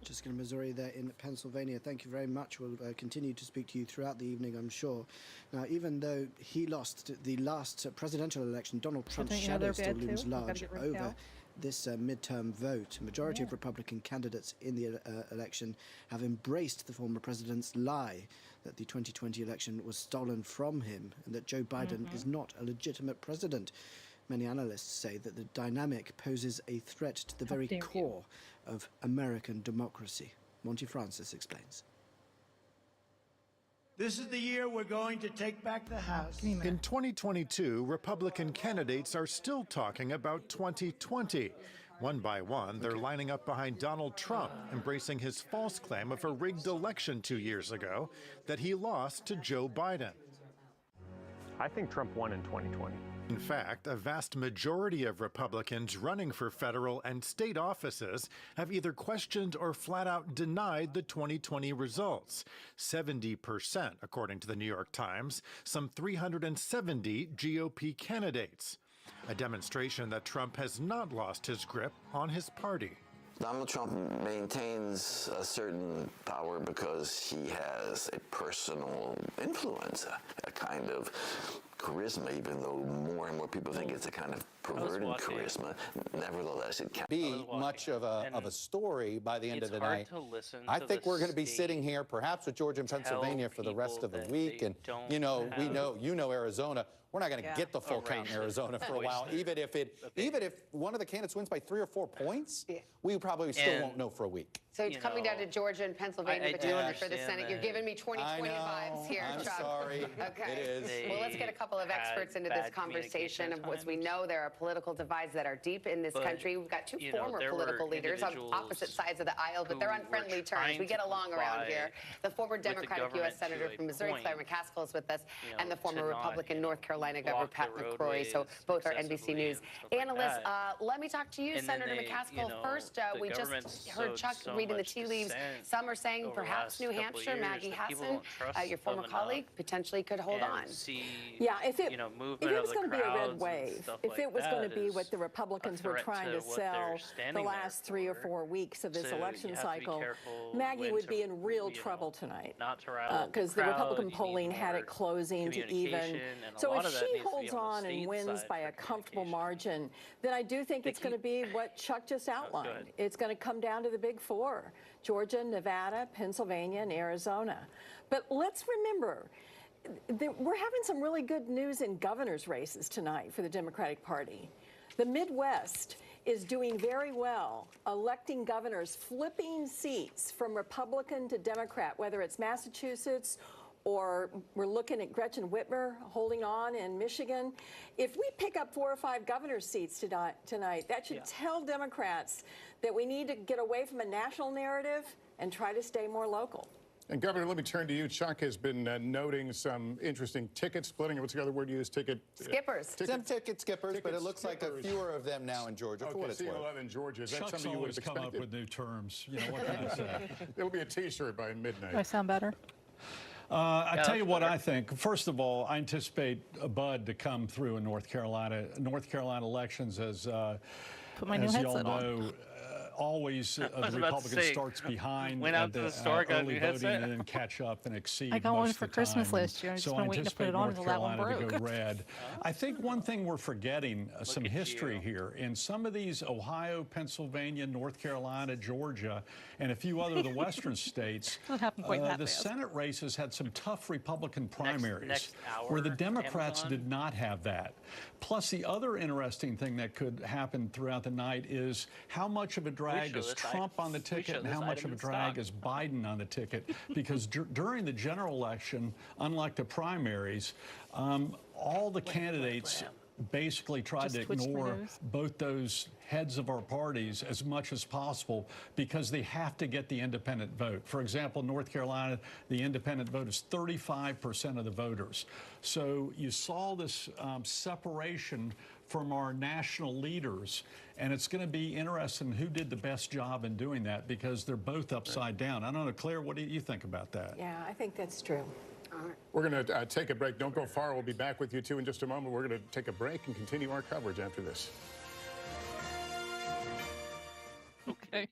Jessica Missouri there in Pennsylvania, thank you very much. We'll continue to speak to you throughout the evening, I'm sure. Now, even though he lost the last presidential election, Donald Trump's shadow still looms large over this midterm vote. A majority of Republican candidates in the election have embraced the former president's lie that the 2020 election was stolen from him and that Joe Biden is not a legitimate president. Many analysts say that the dynamic poses a threat to the very core of American democracy. Monty Francis explains. This is the year we're going to take back the House. In 2022, Republican candidates are still talking about 2020. One by one, they're lining up behind Donald Trump, embracing his false claim of a rigged election 2 years ago that he lost to Joe Biden. I think Trump won in 2020. In fact, a vast majority of Republicans running for federal and state offices have either questioned or flat out denied the 2020 results. 70%, according to the New York Times, some 370 GOP candidates. A demonstration that Trump has not lost his grip on his party. Donald Trump maintains a certain power because he has a personal influence, a kind of charisma, even though more and more people think it's a kind of perverted charisma. Nevertheless, it can be much of a story by the end of the night. I think we're going to be sitting here, perhaps with Georgia and Pennsylvania, for the rest of the week. And you know, Arizona. We're not going to get the full count in Arizona for a while, even if one of the candidates wins by 3 or 4 points. We probably still won't know for a week. So it's coming down to Georgia and Pennsylvania potentially for the Senate. You're giving me 20/20 vibes here, Chuck. I'm sorry. Okay. It is. Well, let's get a couple of experts into this conversation. As we know, there are political divides that are deep in this country. We've got two former political leaders on opposite sides of the aisle, but they're on friendly terms. We get along around here. The former Democratic U.S. Senator from Missouri, Claire McCaskill, is with us, and the former Republican North Carolina Governor Pat McCrory. So both are NBC News analysts. Let me talk to you, Senator McCaskill. First, we just heard Chuck reading the tea leaves. Some are saying perhaps New Hampshire, Maggie Hassan, your former colleague, potentially could hold on. Yeah, if it was going to be a red wave, if it was going to be what the Republicans were trying to sell the last 3 or 4 weeks of this election cycle, Maggie would be in real trouble tonight because the Republican polling had it closing to even. So if she holds on and wins by a comfortable margin, then I do think it's going to be what Chuck just outlined. It's going to come down to the big four: Georgia, Nevada, Pennsylvania, and Arizona. But let's remember, we're having some really good news in governor's races tonight for the Democratic Party. The Midwest is doing very well, electing governors, flipping seats from Republican to Democrat, whether it's Massachusetts or we're looking at Gretchen Whitmer holding on in Michigan. If we pick up 4 or 5 governor's seats tonight, that should tell Democrats that we need to get away from a national narrative and try to stay more local. And Governor, let me turn to you. Chuck has been noting some interesting ticket splitting. What's the other word you use? Skippers. Some ticket skippers, but it looks like fewer of them now in Georgia. For what it's worth. C11 in Georgia. Is that Chuck's something you would have come expected? up with new terms. You know, what can I say? It'll be a T-shirt by midnight. Do I sound better? I tell you what I think. First of all, I anticipate a bud to come through in North Carolina. North Carolina elections, as y'all know, always the Republican starts behind went out to the store, got a new headset, and then catch up and exceed. I got most one of for the Christmas time. last year. I've just So been I waiting to put it anticipate on North until that one Carolina to broke. go red. I think one thing we're forgetting some history here in some of these Ohio, Pennsylvania, North Carolina, Georgia, and a few other of the western states. That happened quite that the fast. Senate races had some tough Republican primaries next hour, where the Democrats Amazon. did not have that. Plus, the other interesting thing that could happen throughout the night is how much of a drag is Trump on the ticket and how much of a drag is Biden on the ticket. Because during the general election, unlike the primaries, all the candidates basically tried to ignore both those heads of our parties as much as possible because they have to get the independent vote. For example, North Carolina, the independent vote is 35% of the voters. So you saw this separation from our national leaders, and it's going to be interesting who did the best job in doing that because they're both upside down. I don't know, Claire, what do you think about that? Yeah, I think that's true. We're going to take a break. Don't go far. We'll be back with you, too, in just a moment. We're going to take a break and continue our coverage after this. Okay.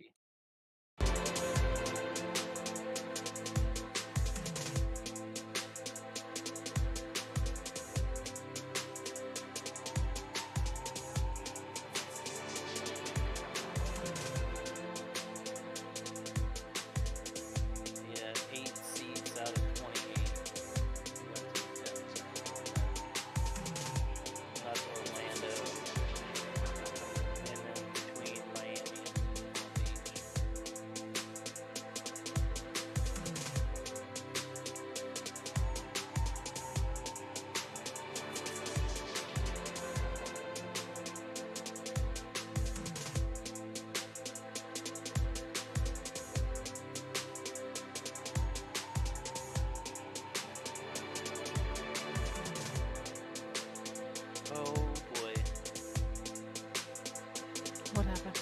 What happened?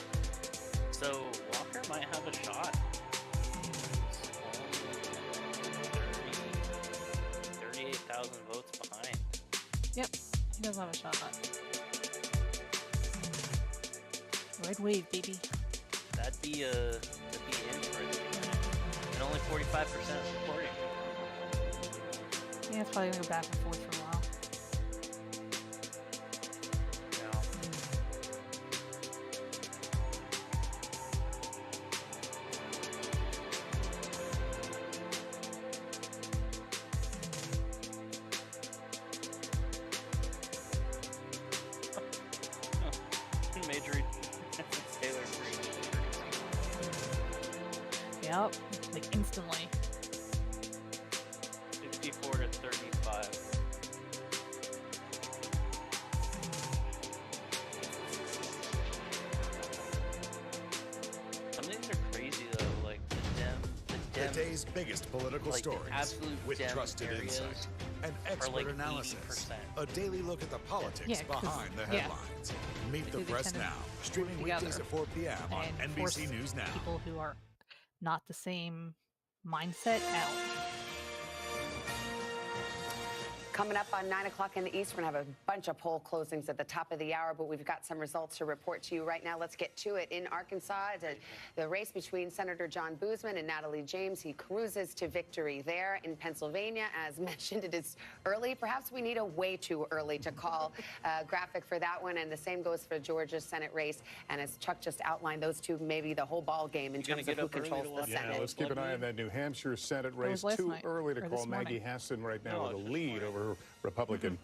So Walker might have a shot. He's 38,000 votes behind. Yep, he does have a shot. Red wave, baby. That'd be in for it. And only 45% supporting. Yeah, it's probably gonna go back and forth for a while. Yep, like instantly. 64 to 35. Some of these are crazy though, like the day's biggest political like stories with Dem trusted areas insight and expert like analysis. 80%. A daily look at the politics behind the headlines. Meet the Press Now, streaming weekdays at 4 p.m. on NBC News Now. People who are not the same mindset out. Coming up on 9 o'clock in the East, we're going to have a bunch of poll closings at the top of the hour, but we've got some results to report to you right now. Let's get to it. In Arkansas, the race between Senator John Boozman and Natalie James, he cruises to victory there. In Pennsylvania, as mentioned, it is early. Perhaps we need a way too early to call graphic for that one, and the same goes for Georgia's Senate race. And as Chuck just outlined, those two may be the whole ball game in terms of who controls the Senate. Yeah, let's keep an eye on that New Hampshire Senate race. Too early to call. Maggie Hassan right now with a lead over Republican.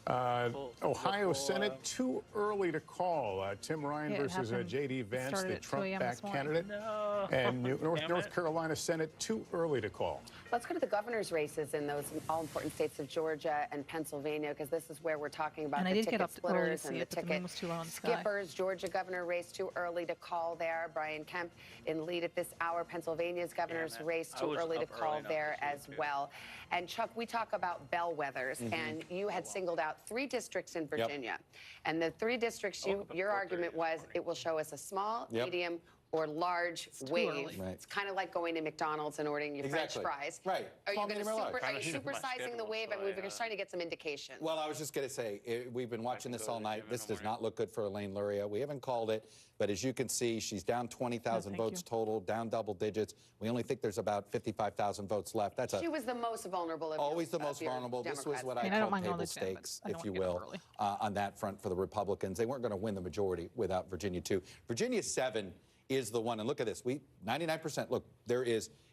Ohio Senate, too early to call. Tim Ryan versus J.D. Vance, the Trump-backed candidate. No. And North Carolina Senate, too early to call. Let's go to the governor's races in those all-important states of Georgia and Pennsylvania, because this is where we're talking about the ticket splitters and the ticket skippers. Georgia governor race, too early to call there. Brian Kemp in lead at this hour. Pennsylvania's governor's race, too early to call there as well. And Chuck, we talk about bellwethers, and you had singled out 3 districts in Virginia. And the 3 districts, your argument was it will show us a small, medium, or large wave. It's kind of like going to McDonald's and ordering your French fries. Right. Are you going to supersizing the wave? And we were just trying to get some indication. Well, I was just going to say, we've been watching this all night. This does not look good for Elaine Luria. We haven't called it, but as you can see, she's down 20,000 votes total, down double digits. We only think there's about 55,000 votes left. She was the most vulnerable of always the most vulnerable. This was what I call table stakes, if you will, on that front for the Republicans. They weren't going to win the majority without Virginia 2. Virginia 7 is the one, and look at this, 99%, look,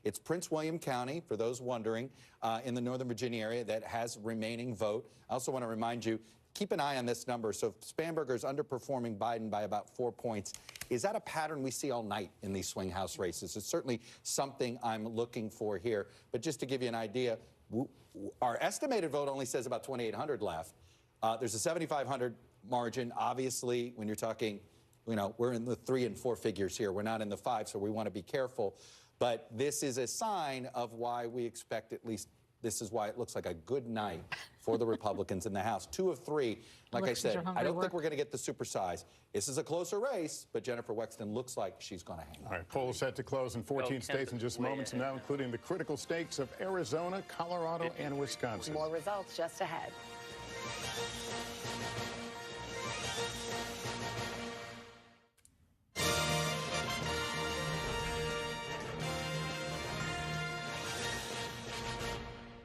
it's Prince William County, for those wondering, in the Northern Virginia area that has remaining vote. I also want to remind you, keep an eye on this number. So if Spanberger's underperforming Biden by about 4 points, is that a pattern we see all night in these swing house races? It's certainly something I'm looking for here. But just to give you an idea, our estimated vote only says about 2,800 left. There's a 7,500 margin. Obviously, when you're talking, we're in the 3 and 4 figures here. We're not in the 5, so we want to be careful. But this is a sign of why we expect, at least this is why it looks like a good night for the Republicans in the House. 2 of 3. Like I said, I don't think we're going to get the supersize. This is a closer race, but Jennifer Wexton looks like she's going to hang on. All right, polls set to close in 14 states in just moments from now, including the critical states of Arizona, Colorado, and Wisconsin. More results just ahead.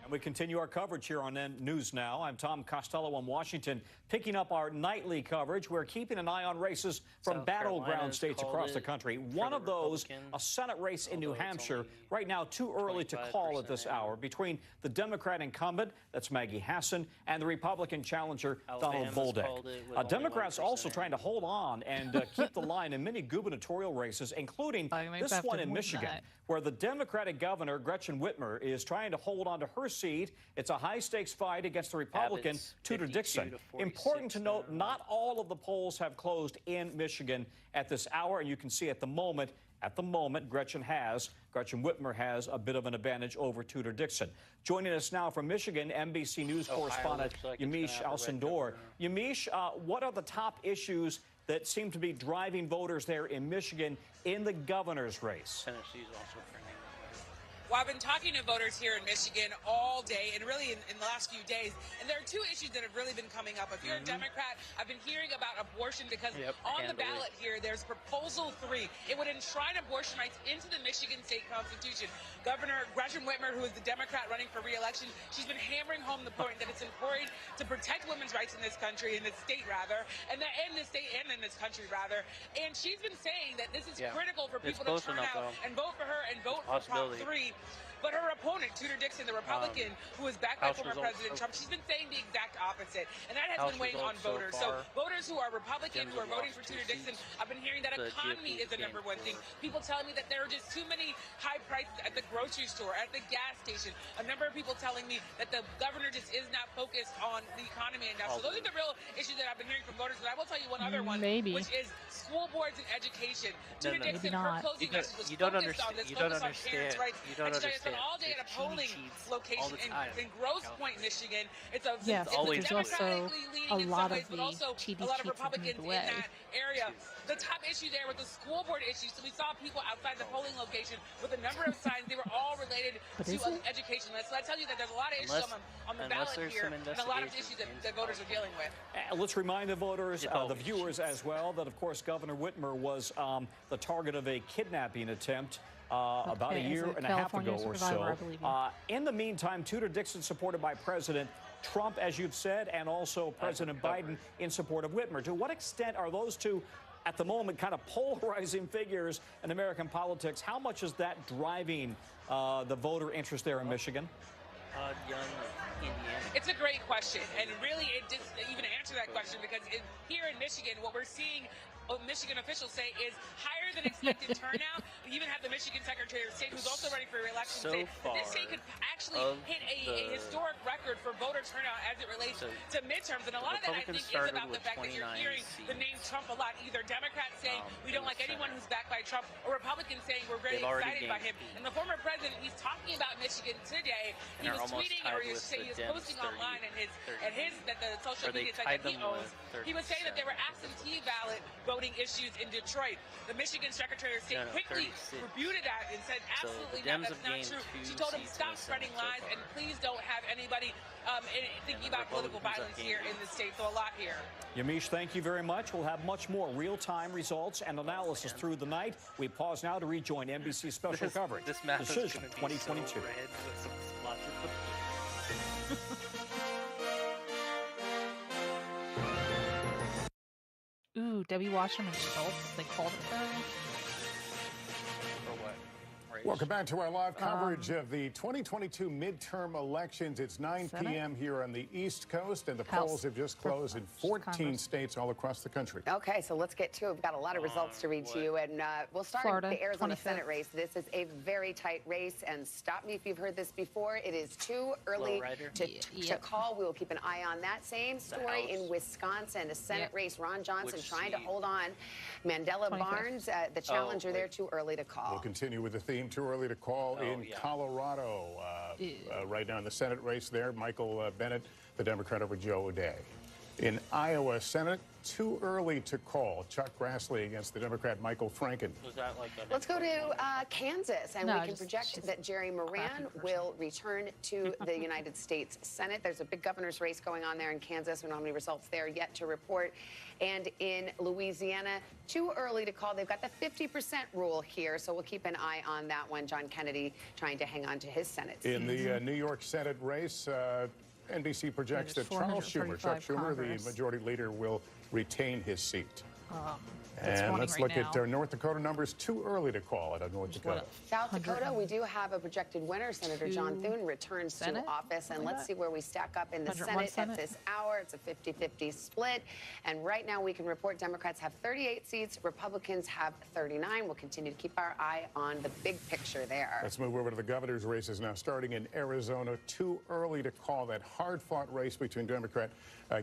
And we continue our coverage here on News Now. I'm Tom Costello in Washington, picking up our nightly coverage. We're keeping an eye on races from battleground states across the country. One of those, a Senate race in New Hampshire. Right now, too early to call at this hour, between the Democrat incumbent, that's Maggie Hassan, and the Republican challenger, Donald Bolduc. Democrats also trying to hold on and keep the line in many gubernatorial races, including this one in Michigan, where the Democratic governor, Gretchen Whitmer, is trying to hold on to her seat. It's a high-stakes fight against the Republican, Tudor Dixon. Important to note, not all of the polls have closed in Michigan at this hour, and you can see at the moment, Gretchen Whitmer has a bit of an advantage over Tudor Dixon. Joining us now from Michigan, NBC News correspondent Yamiche Alcindor. Yamiche, what are the top issues that seem to be driving voters there in Michigan in the governor's race? Tennessee's also turning. Well, I've been talking to voters here in Michigan all day and really in the last few days, and there are 2 issues that have really been coming up. If you're a Democrat, I've been hearing about abortion because on the ballot here, there's Proposal 3. It would enshrine abortion rights into the Michigan state constitution. Governor Gretchen Whitmer, who is the Democrat running for re-election, she's been hammering home the point that it's important to protect women's rights in this country, in this state rather, and in this state and in this country rather. And she's been saying that this is critical for people to turn out and vote for her and vote for Prop 3. But her opponent, Tudor Dixon, the Republican, who is backed by former President Trump, she's been saying the exact opposite. And that has been weighing on voters. So voters who are Republican, who are voting for Tudor Dixon, I've been hearing that economy is the #1 thing. People telling me that there are just too many high prices at the grocery store, at the gas station. A number of people telling me that the governor just is not focused on the economy enough. So those are the real issues that I've been hearing from voters. But I will tell you one other one, which is school boards and education. Tudor Dixon, her closing message was focused on this, focused on parents' rights. All day at a polling location in Grosse Pointe, Michigan. It's democratically leaning in some ways, but also a lot of Republicans in that area. The top issue there was the school board issue. So we saw people outside the polling location with a number of signs. They were all related to education. So I tell you that there's a lot of issues on the ballot here and a lot of issues that voters are dealing with. Let's remind the voters, the viewers as well, that of course Governor Whitmer was the target of a kidnapping attempt about a year and a half ago or so. In the meantime, Tudor Dixon supported by President Trump, as you've said, and also President Biden in support of Whitmer. To what extent are those two, at the moment, kind of polarizing figures in American politics? How much is that driving the voter interest there in Michigan? Young Indiana. It's a great question, and really it didn't even answer that question because here in Michigan, what we're seeing Michigan officials say is higher than expected turnout. We even have the Michigan Secretary of State, who's also running for re-election, say that this state could actually hit a historic record for voter turnout as it relates to midterms. And a lot of that, I think, is about the fact that you're hearing the name Trump a lot. Either Democrats saying we don't like anyone who's backed by Trump, or Republicans saying we're very excited by him. And the former president, he's talking about Michigan today. He was tweeting, or he was posting online and the social media site that he owns. He was saying that there were absentee ballot voting issues in Detroit. The Michigan Secretary of State quickly refuted that and said absolutely not, that's not true. She told him stop spreading lies and please don't have anybody thinking about political violence here in the state. So a lot here. Yamiche, thank you very much. We'll have much more real-time results and analysis through the night. We pause now to rejoin NBC special coverage. This map Decision is 2022. So red with some splotches of Ooh, Debbie Wasserman Schultz, they called it that. For what? Right. Welcome back to our live coverage of the 2022 midterm elections. It's 9 p.m. here on the East Coast, and the polls have just closed in 14 states all across the country. Okay, so let's get to it. We've got a lot of results to read to you, and we'll start Florida, the Arizona 25th. Senate race. This is a very tight race, and stop me if you've heard this before. It is too early to call. We will keep an eye on that. Same story in Wisconsin, a Senate race. Ron Johnson trying to hold on. Mandela 25th. Barnes, the challenger there, too early to call. We'll continue with the theme, too early to call, in Colorado. Right now in the Senate race there, Michael Bennett, the Democrat, over Joe O'Dea. In Iowa Senate, too early to call. Chuck Grassley against the Democrat Michael Franken. Was that like Let's go to Kansas, and we can project that Jerry Moran will return to the United States Senate. There's a big governor's race going on there in Kansas. We don't have any results there yet to report. And in Louisiana, too early to call. They've got the 50% rule here, so we'll keep an eye on that one. John Kennedy trying to hang on to his Senate seat. In the New York Senate race, NBC projects that Charles Schumer, Chuck Schumer, the majority leader, will retain his seat. And let's look at North Dakota numbers. Too early to call out of North Dakota. South Dakota, we do have a projected winner. Senator John Thune returns to office. And let's see where we stack up in the Senate at this hour. It's a 50-50 split. And right now we can report Democrats have 38 seats. Republicans have 39. We'll continue to keep our eye on the big picture there. Let's move over to the governor's races now, starting in Arizona. Too early to call that hard-fought race between Democrat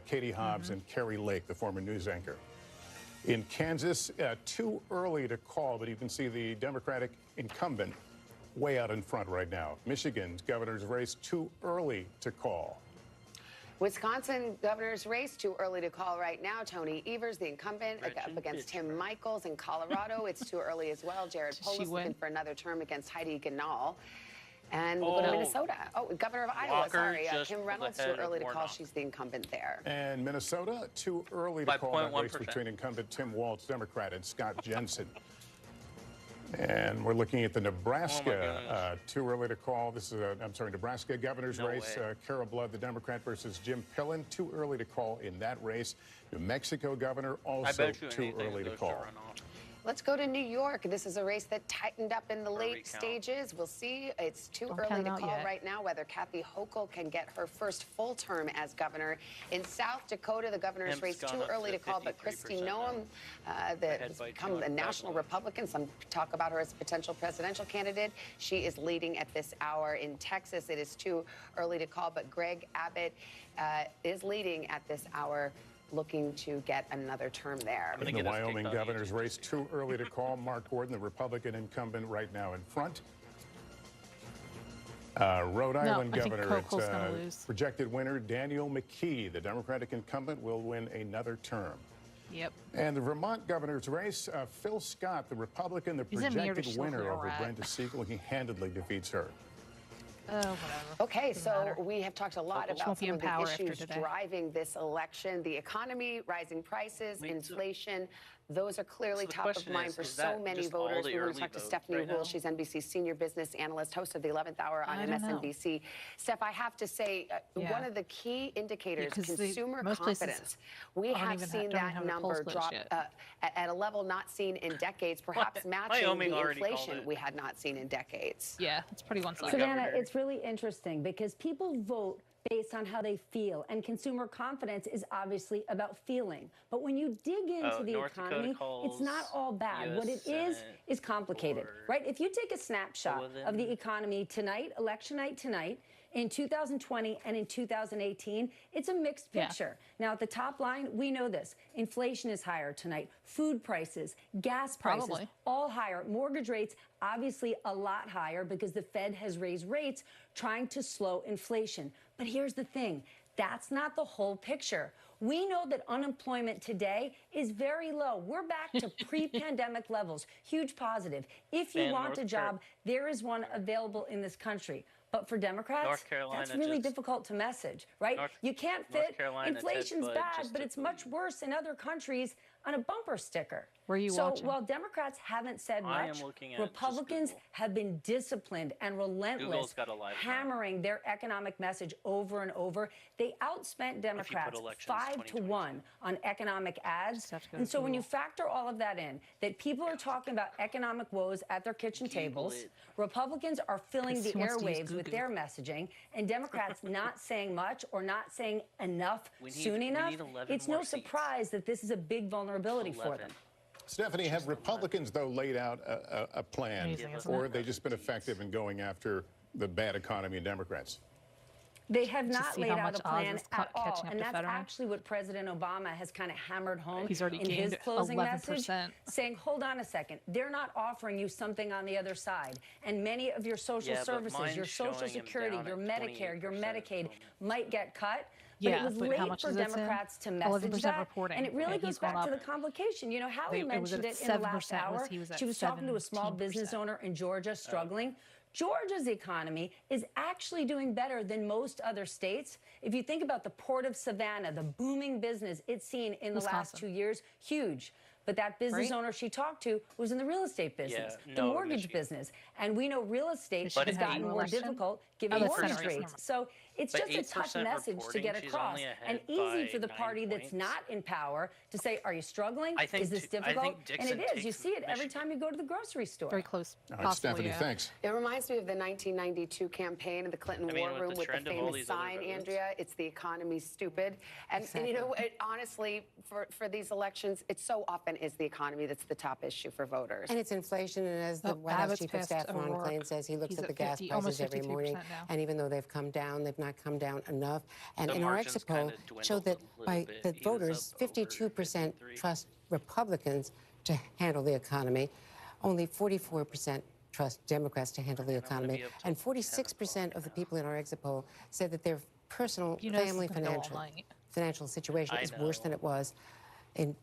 Katie Hobbs and Carrie Lake, the former news anchor. In Kansas, too early to call, but you can see the Democratic incumbent way out in front right now. Michigan's governor's race, too early to call. Wisconsin governor's race, too early to call right now. Tony Evers, the incumbent, up against Tim Michaels. In Colorado, it's too early as well. Jared Polis looking for another term against Heidi Ganahl. And we'll go to Minnesota. Oh, governor of Iowa, sorry. Kim Reynolds, too early to call. She's the incumbent there. And Minnesota, too early to call that race between incumbent Tim Walz, Democrat, and Scott Jensen. And we're looking at the Nebraska, too early to call. This is Nebraska governor's race. Carol Blood, the Democrat, versus Jim Pillen. Too early to call in that race. New Mexico governor, also too early to call. Let's go to New York. This is a race that tightened up in the late stages. We'll see. It's too early to call right now whether Kathy Hochul can get her first full term as governor. In South Dakota, the governor's race, too early to call, but Kristi Noem, that has become a national Republican. Some talk about her as a potential presidential candidate. She is leading at this hour. In Texas, it is too early to call, but Greg Abbott is leading at this hour, looking to get another term there. In the Wyoming governor's race, too early to call. Mark Gordon, the Republican incumbent, right now in front. Rhode Island governor, projected winner Daniel McKee, the Democratic incumbent, will win another term. Yep. And the Vermont governor's race, Phil Scott, the Republican, the projected winner over Brenda Siegel, he handedly defeats her. Whatever. Okay, so we have talked a lot about some of the issues driving this election. The economy, rising prices, inflation. Those are clearly top of mind for so many voters. We're going to talk to Stephanie Wool. She's NBC's senior business analyst, host of the 11th Hour on MSNBC. Steph, I have to say, one of the key indicators, consumer confidence. We have seen that number drop at a level not seen in decades, perhaps matching the inflation we had not seen in decades. Yeah, it's pretty one-sided. Savannah, it's really interesting because people vote based on how they feel, and consumer confidence is obviously about feeling. But when you dig into the economy, it's not all bad. What it is complicated, right? If you take a snapshot of the economy tonight, election night tonight, in 2020 and in 2018, it's a mixed picture. Now, at the top line, we know this. Inflation is higher tonight. Food prices, gas prices, all higher. Mortgage rates, obviously a lot higher because the Fed has raised rates trying to slow inflation. But here's the thing. That's not the whole picture. We know that unemployment today is very low. We're back to pre-pandemic levels. Huge positive. If you want a job, there is one available in this country. But for Democrats, that's really difficult to message, right? You can't fit. Inflation's bad, but it's much worse in other countries. on a bumper sticker. Were you so watching? while Democrats haven't said much, Republicans have been disciplined and relentless, hammering their economic message over and over. They outspent Democrats 5-1 on economic ads. And so when you factor all of that in, that people are talking about economic woes at their kitchen tables, Republicans are filling the airwaves with their messaging, and Democrats not saying much or not saying enough soon enough, it's no surprise that this is a big vulnerability for them. Stephanie, have Republicans, though, laid out a plan, or have they just been effective in going after the bad economy and Democrats? They have not laid out a plan at all, and that's actually what President Obama has kind of hammered home in his closing message, saying, hold on a second, they're not offering you something on the other side, and many of your social services, your Social Security, your Medicare, your Medicaid might get cut. But it was late for Democrats to message that, and it really goes back to the complication. You know, Hallie mentioned it in the last hour. She was talking to a small business owner in Georgia struggling. Georgia's economy is actually doing better than most other states. If you think about the Port of Savannah, the booming business it's seen in the last 2 years, huge. But that business owner she talked to was in the real estate business, the mortgage business. And we know real estate has gotten more difficult given mortgage rates. So it's just a tough message to get across, and easy for the party that's not in power to say, are you struggling? Is this difficult? And it is. You see it every time you go to the grocery store. Very close. All right, Stephanie, thanks. It reminds me of the 1992 campaign of the Clinton War Room with the famous sign, Andrea, it's the economy, stupid. And you know, honestly, for these elections, it so often is the economy that's the top issue for voters. And it's inflation, and as the White House Chief of Staff, Ron Klain, says, he looks at the gas prices every morning, and even though they've come down, they've not come down enough. And in our exit poll showed that by the voters, 52% trust Republicans to handle the economy, only 44% trust Democrats to handle the economy, and 46% of the people in our exit poll said that their personal family financial situation is worse than it was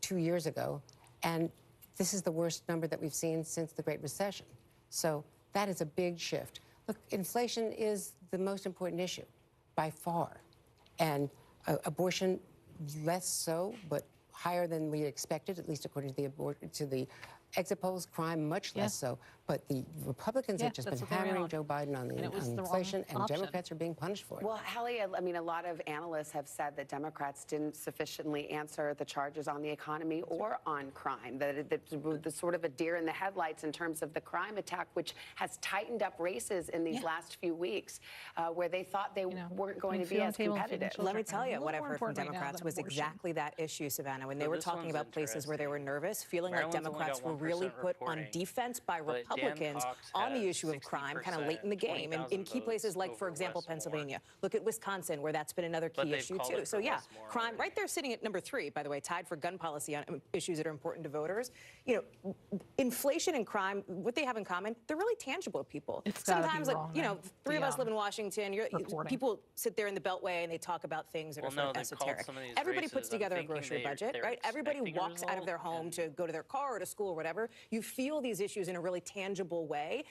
2 years ago. And this is the worst number that we've seen since the Great Recession. So that is a big shift. Look, inflation is the most important issue by far. And abortion, less so, but higher than we expected, at least according to the exit polls. Crime, much less so. But the Republicans have just been hammering Joe Biden on inflation, and Democrats are being punished for it. Well, Hallie, I mean, a lot of analysts have said that Democrats didn't sufficiently answer the charges on the economy or on crime, that it's sort of a deer in the headlights in terms of the crime attack, which has tightened up races in these last few weeks, where they thought they weren't going to be as competitive. Let me tell you, what I've heard from Democrats was exactly that issue, Savannah, when they were talking about places where they were nervous, feeling like Democrats were really put on defense by Republicans on the issue of crime kind of late in the game, and in key places like, for example, Pennsylvania. Look at Wisconsin, where that's been another key issue too. So yeah, crime right there sitting at number 3, by the way, tied for gun policy on issues that are important to voters. You know, inflation and crime, what they have in common, they're really tangible to people. Sometimes, like, you know, 3 of us live in Washington. People sit there in the Beltway and they talk about things that are sort of esoteric. Everybody puts together a grocery budget, right? Everybody walks out of their home to go to their car or to school or whatever. You feel these issues in a really tangible way.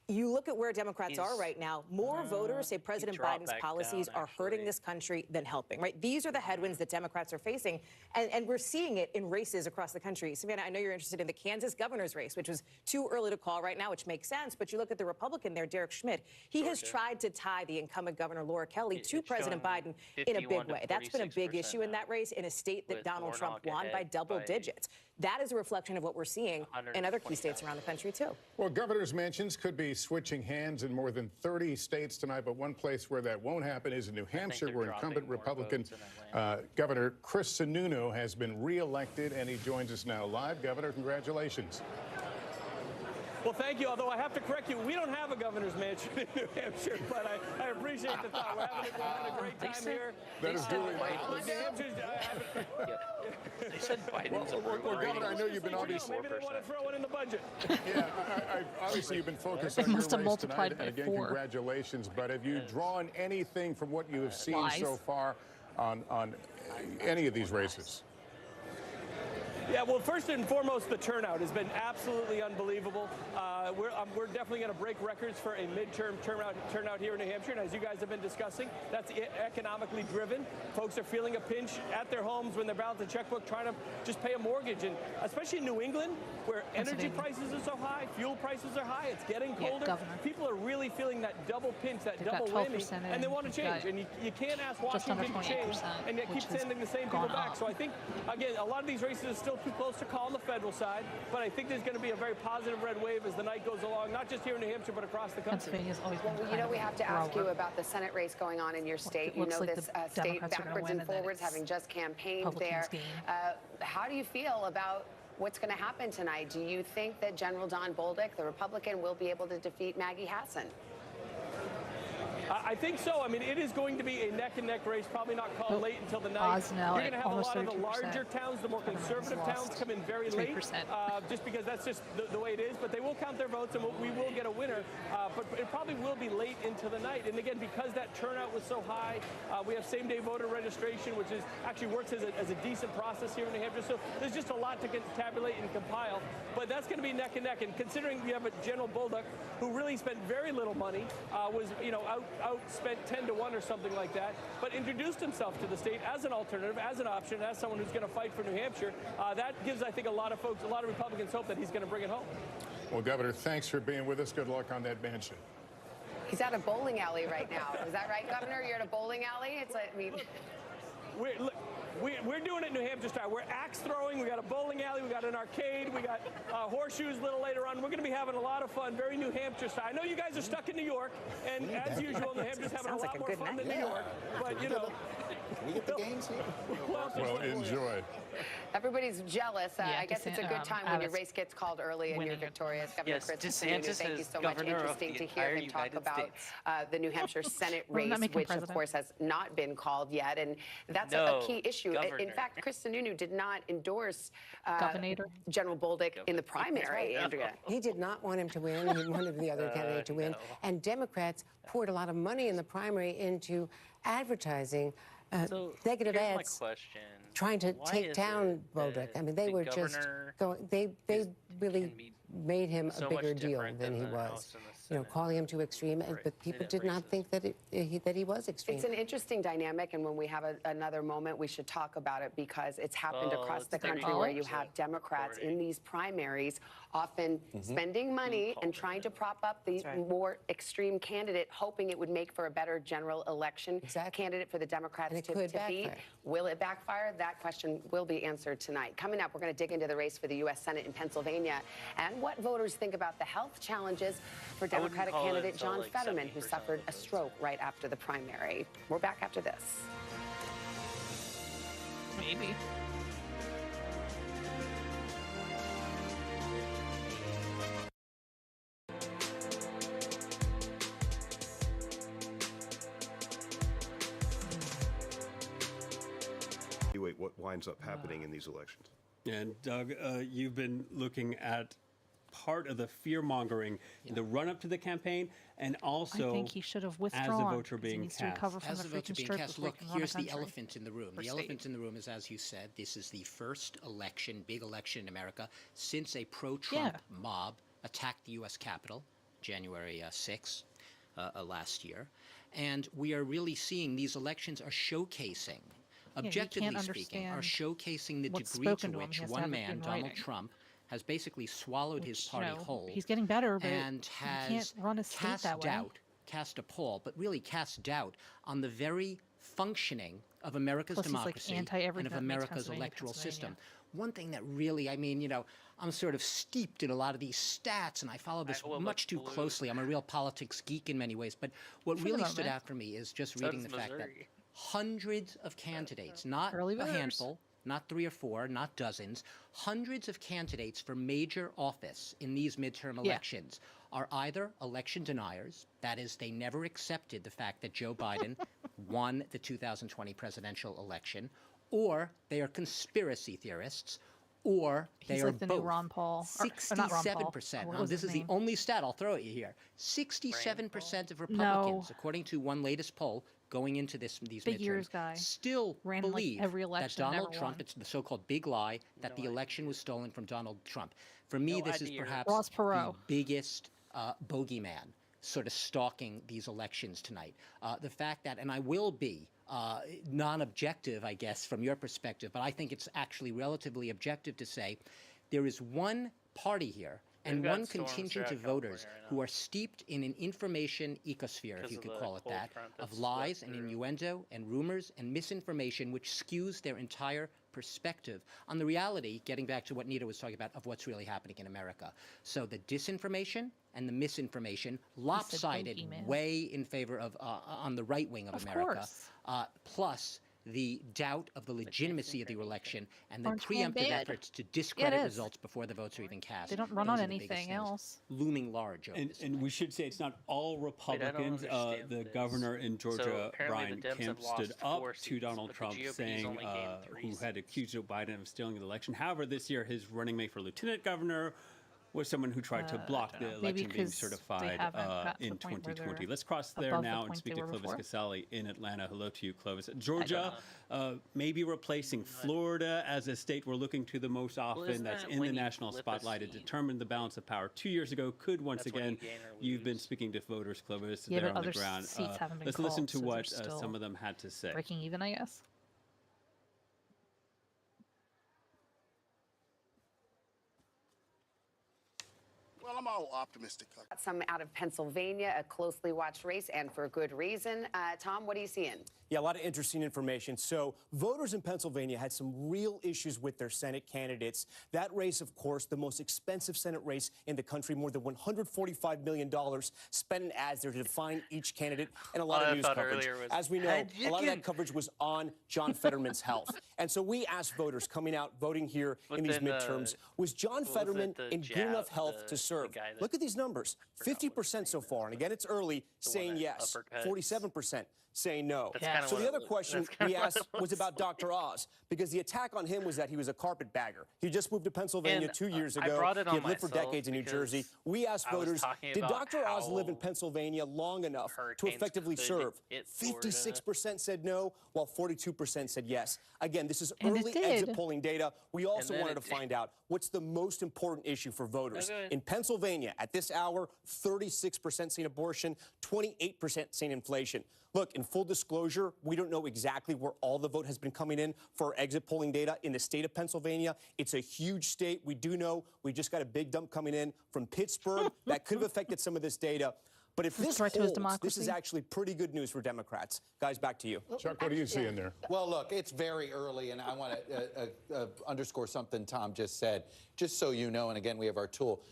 You look at where Democrats are right now, more voters say President Biden's policies are hurting this country than helping, right? These are the headwinds that Democrats are facing, and we're seeing it in races across the country. Savannah, I know you're interested in the Kansas governor's race, which was too early to call right now, which makes sense, but you look at the Republican there, Derek Schmidt. He has tried to tie the incumbent governor, Laura Kelly, to President Biden in a big way. That's been a big issue in that race in a state that Donald Trump won by double digits. That is a reflection of what we're seeing in other key states around the country, too. Well, governor's mansions could be switching hands in more than 30 states tonight, but one place where that won't happen is in New Hampshire, where incumbent Republican Governor Chris Sununu has been reelected, and he joins us now live. Governor, congratulations. Well, thank you. Although I have to correct you, we don't have a governor's mansion in New Hampshire, but I appreciate the thought. We're having a great time here. That is duly They said Biden's well, Governor, I know you've been obviously... Maybe they want to throw it in the budget. Yeah, obviously you've been focused on your race tonight, and again, congratulations. But have you drawn anything from what you have seen so far on any of these races? Yeah, well, first and foremost, the turnout has been absolutely unbelievable. We're definitely going to break records for a midterm turnout here in New Hampshire. And as you guys have been discussing, that's economically driven. Folks are feeling a pinch at their homes when they're balancing a checkbook, trying to just pay a mortgage. And especially in New England, where energy prices are so high, fuel prices are high, it's getting colder. People are really feeling that double pinch, that double whammy, and they want to change. And you can't ask Washington to change and yet keep sending the same people back. So I think, again, a lot of these races are still too close to call on the federal side, but I think there's going to be a very positive red wave as the night goes along, not just here in New Hampshire, but across the country. Well, you know, we have to ask you about the Senate race going on in your state. You know, this state backwards and forwards, having just campaigned there. How do you feel about what's going to happen tonight? Do you think that General Don Bolduc, the Republican, will be able to defeat Maggie Hassan? I think so. I mean, it is going to be a neck-and-neck race, probably not called late until the night. You're going to have a lot of the larger towns, the more conservative towns come in very late, just because that's just the way it is. But they will count their votes, and we will get a winner. But it probably will be late into the night. And again, because that turnout was so high, we have same-day voter registration, which is actually works as a decent process here in New Hampshire. So there's just a lot to tabulate and compile. But that's going to be neck-and-neck. And considering you have a General Bolduc who really spent very little money, was outspent 10-1 or something like that, but introduced himself to the state as an alternative, as an option, as someone who's going to fight for New Hampshire. That gives, I think, a lot of folks, a lot of Republicans hope that he's going to bring it home. Well, Governor, thanks for being with us. Good luck on that mansion. He's at a bowling alley right now. Is that right, Governor? You're at a bowling alley? It's like, I mean... We're doing it New Hampshire style. We're axe throwing. We got a bowling alley. We got an arcade. We got horseshoes a little later on. We're going to be having a lot of fun. Very New Hampshire style. I know you guys are stuck in New York, and as usual, New Hampshire's having a lot more fun than New York. But you know, can we get the games here? Well, enjoy. Everybody's jealous. I guess it's a good time when your race gets called early and you're victorious. Governor Chris Sununu, thank you so much. Interesting to hear him talk about the New Hampshire Senate race, which of course has not been called yet, and that's a key issue. In fact, Chris Sununu did not endorse General Bolduc in the primary, Andrea. He did not want him to win. He wanted the other candidate to win. And Democrats poured a lot of money in the primary into advertising, negative ads, trying to take down Bolduc. I mean, they were just going, they really made him a bigger deal than he was. You know, calling him too extreme, but people did not think that he was extreme. It's an interesting dynamic, and when we have another moment, we should talk about it because it's happened across the country where you have Democrats in these primaries often spending money and trying to prop up the more extreme candidate, hoping it would make for a better general election candidate for the Democrats to beat. Will it backfire? That question will be answered tonight. Coming up, we're going to dig into the race for the U.S. Senate in Pennsylvania and what voters think about the health challenges for Democratic candidate John Fetterman, who suffered a stroke right after the primary. We're back after this. Maybe. What winds up happening in these elections. And Doug, you've been looking at part of the fear-mongering in the run-up to the campaign, and also I think he should have withdrawn as the voter being cast. As the voter being cast, look, here's the elephant in the room. The elephant in the room is, as you said, this is the first election, big election in America, since a pro-Trump mob attacked the U.S. Capitol January 6 last year. And we are really seeing these elections are showcasing, objectively speaking, are showcasing the degree to which one man, Donald Trump, has basically swallowed his party whole. He's getting better, but and has he can't run a state that way. Cast a poll, but really cast doubt on the very functioning of America's democracy and of America's electoral system. One thing that really, I mean, you know, I'm sort of steeped in a lot of these stats, and I follow this much too closely. I'm a real politics geek in many ways, but what really stood out for me is just reading the fact that hundreds of candidates, not a handful, not 3 or 4, not dozens, hundreds of candidates for major office in these midterm elections are either election deniers, that is, they never accepted the fact that Joe Biden won the 2020 presidential election, or they are conspiracy theorists, or they are the both. New Ron Paul. 67%. Now, this is the only stat I'll throw at you here. 67% of Republicans, according to one latest poll, going into these Big ears midterms guy. still Ran, like, believe every that election, Donald never Trump, won. it's the so-called big lie, that the election was stolen from Donald Trump. For me, this is perhaps Ross the Perot. biggest bogeyman sort of stalking these elections tonight. The fact that, and I will be non-objective, I guess, from your perspective, but I think it's actually relatively objective to say there is one party here and one contingent of voters who are steeped in an information ecosphere, if you could call it that, of lies and innuendo and rumors and misinformation, which skews their entire perspective on the reality, getting back to what Nita was talking about, of what's really happening in America. So the disinformation and the misinformation, lopsided way in favor of, on the right wing of America, plus the doubt of the legitimacy of the election and the preemptive efforts to discredit results before the votes are even cast. They don't run on anything else. Looming large. And we should say it's not all Republicans. The governor in Georgia, Brian Kemp, stood up to Donald Trump, saying who had accused Joe Biden of stealing the election. However, this year his running mate for lieutenant governor was someone who tried to block the election being certified in 2020. Let's cross there now and speak to Clovis Casale in Atlanta. Hello to you, Clovis. Georgia may be replacing Florida as a state we're looking to the most often. That's in the national spotlight. It determined the balance of power 2 years ago. Could once again. You've been speaking to voters, Clovis, there on the ground. Let's listen to what some of them had to say. Breaking even, I guess. Well, I'm all optimistic. Some out of Pennsylvania, a closely watched race, and for good reason. Tom, what are you seeing? Yeah, a lot of interesting information. So voters in Pennsylvania had some real issues with their Senate candidates. That race, of course, the most expensive Senate race in the country, more than $145 million spent in ads there to define each candidate, and a lot of news coverage. As we know, a lot of that coverage was on John Fetterman's health. And so we asked voters coming out, voting here in these midterms, was John Fetterman in good enough health to serve? Look at these numbers, 50% so far. And again, it's early, saying yes, 47% saying no. So the other question we asked was about Dr. Oz, because the attack on him was that he was a carpetbagger. He just moved to Pennsylvania 2 years ago. He had lived for decades in New Jersey. We asked voters, did Dr. Oz live in Pennsylvania long enough to effectively serve? 56% said no, while 42% said yes. Again, this is early exit polling data. We also wanted to find out what's the most important issue for voters. In Pennsylvania, at this hour, 36% saying abortion, 28% saying inflation. Look, in full disclosure, we don't know exactly where all the vote has been coming in for our exit polling data in the state of Pennsylvania. It's a huge state. We do know we just got a big dump coming in from Pittsburgh. That could have affected some of this data. But if this holds, this is actually pretty good news for Democrats. Guys, back to you. Chuck, what do you see in there? Well, look, it's very early, and I want to underscore something Tom just said, just so you know, and again, we have our tool.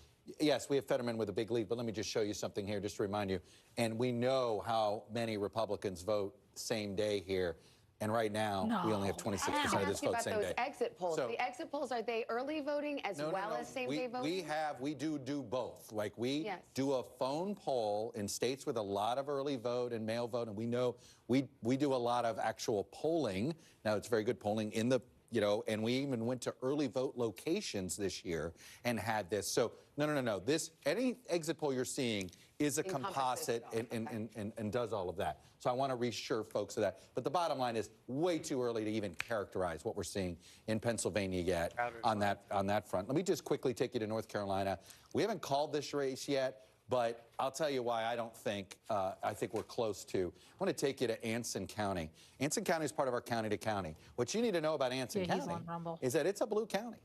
Yes, we have Fetterman with a big lead, but let me just show you something here, just to remind you. And we know how many Republicans vote same day here. And right now, we only have 26% of this vote same day. Those exit polls. So, the exit polls, are they early voting as well as same-day voting? We do both. Like, we do a phone poll in states with a lot of early vote and mail vote, and we know we do a lot of actual polling. Now, it's very good polling in the, you know, and we even went to early vote locations this year and had this. So, no. Any exit poll you're seeing is a composite and does all of that. So I want to reassure folks of that. But the bottom line is way too early to even characterize what we're seeing in Pennsylvania yet on that front. Let me just quickly take you to North Carolina. We haven't called this race yet, but I'll tell you why I think we're close to. I want to take you to Anson County. Anson County is part of our county to county. What you need to know about Anson County is that it's a blue county.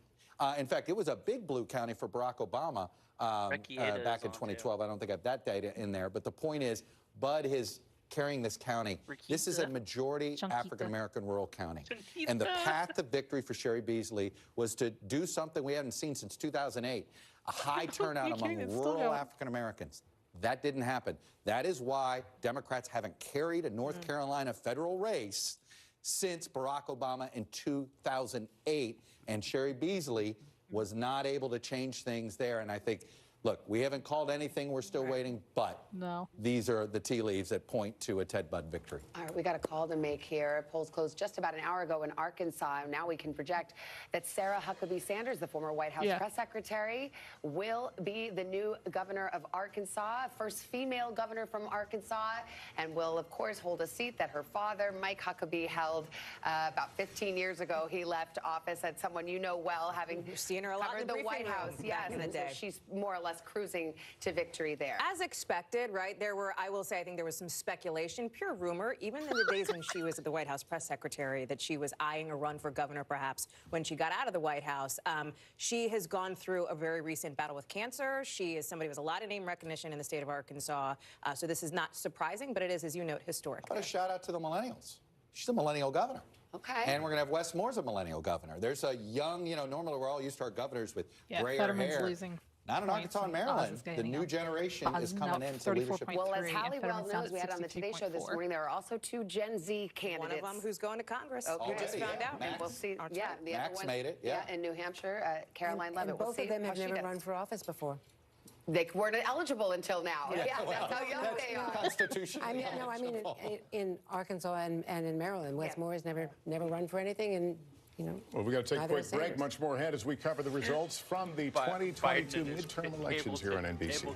In fact, it was a big blue county for Barack Obama back in 2012. I don't think I have that data in there. But the point is, Bud is carrying this county. This is a majority African-American rural county. And the path to victory for Sherry Beasley was to do something we haven't seen since 2008, a high turnout among rural African-Americans. That didn't happen. That is why Democrats haven't carried a North Carolina federal race since Barack Obama in 2008. And Sherry Beasley was not able to change things there. And I think Look, we haven't called anything. We're still waiting, but these are the tea leaves that point to a Ted Budd victory. All right, we got a call to make here. Polls closed just about an hour ago in Arkansas. Now we can project that Sarah Huckabee Sanders, the former White House press secretary, will be the new governor of Arkansas, first female governor from Arkansas, and will, of course, hold a seat that her father, Mike Huckabee, held about 15 years ago. He left office at someone you know well, having seen her a lot in the White House. Back in the day. So she's more or less cruising to victory there. As expected, right? There were, I will say, I think there was some speculation, pure rumor, even in the days when she was at the White House press secretary, that she was eyeing a run for governor, perhaps, when she got out of the White House. She has gone through a very recent battle with cancer. She is somebody with a lot of name recognition in the state of Arkansas. So this is not surprising, but it is, as you note, historic. But a shout out to the millennials. She's a millennial governor. Okay. And we're going to have Wes Moore's a millennial governor. There's a young, normally we're all used to our governors with grayer Fetterman's hair. losing. Not in Arkansas and Maryland. The new generation is coming into leadership. Well, as Hallie well knows, we had on the Today Show this morning, there are also 2 Gen Z candidates. One of them who's going to Congress. Okay. We just found out. And we'll see. Yeah, the Max other one, made it. in New Hampshire, Caroline Leavitt. And both of them have never run for office before. They weren't eligible until now. Yeah, that's how young they are. Constitution. I mean, in Arkansas and in Maryland, Wes Moore has never run for anything, and well, we got to take a quick break. Sanders. Much more ahead as we cover the results from the 2022 midterm elections here on NBC.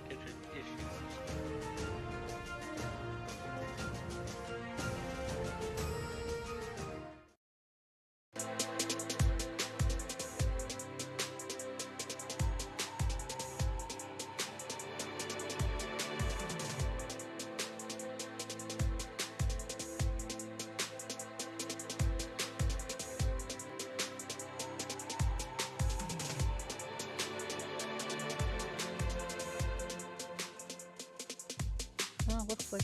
Well, looks like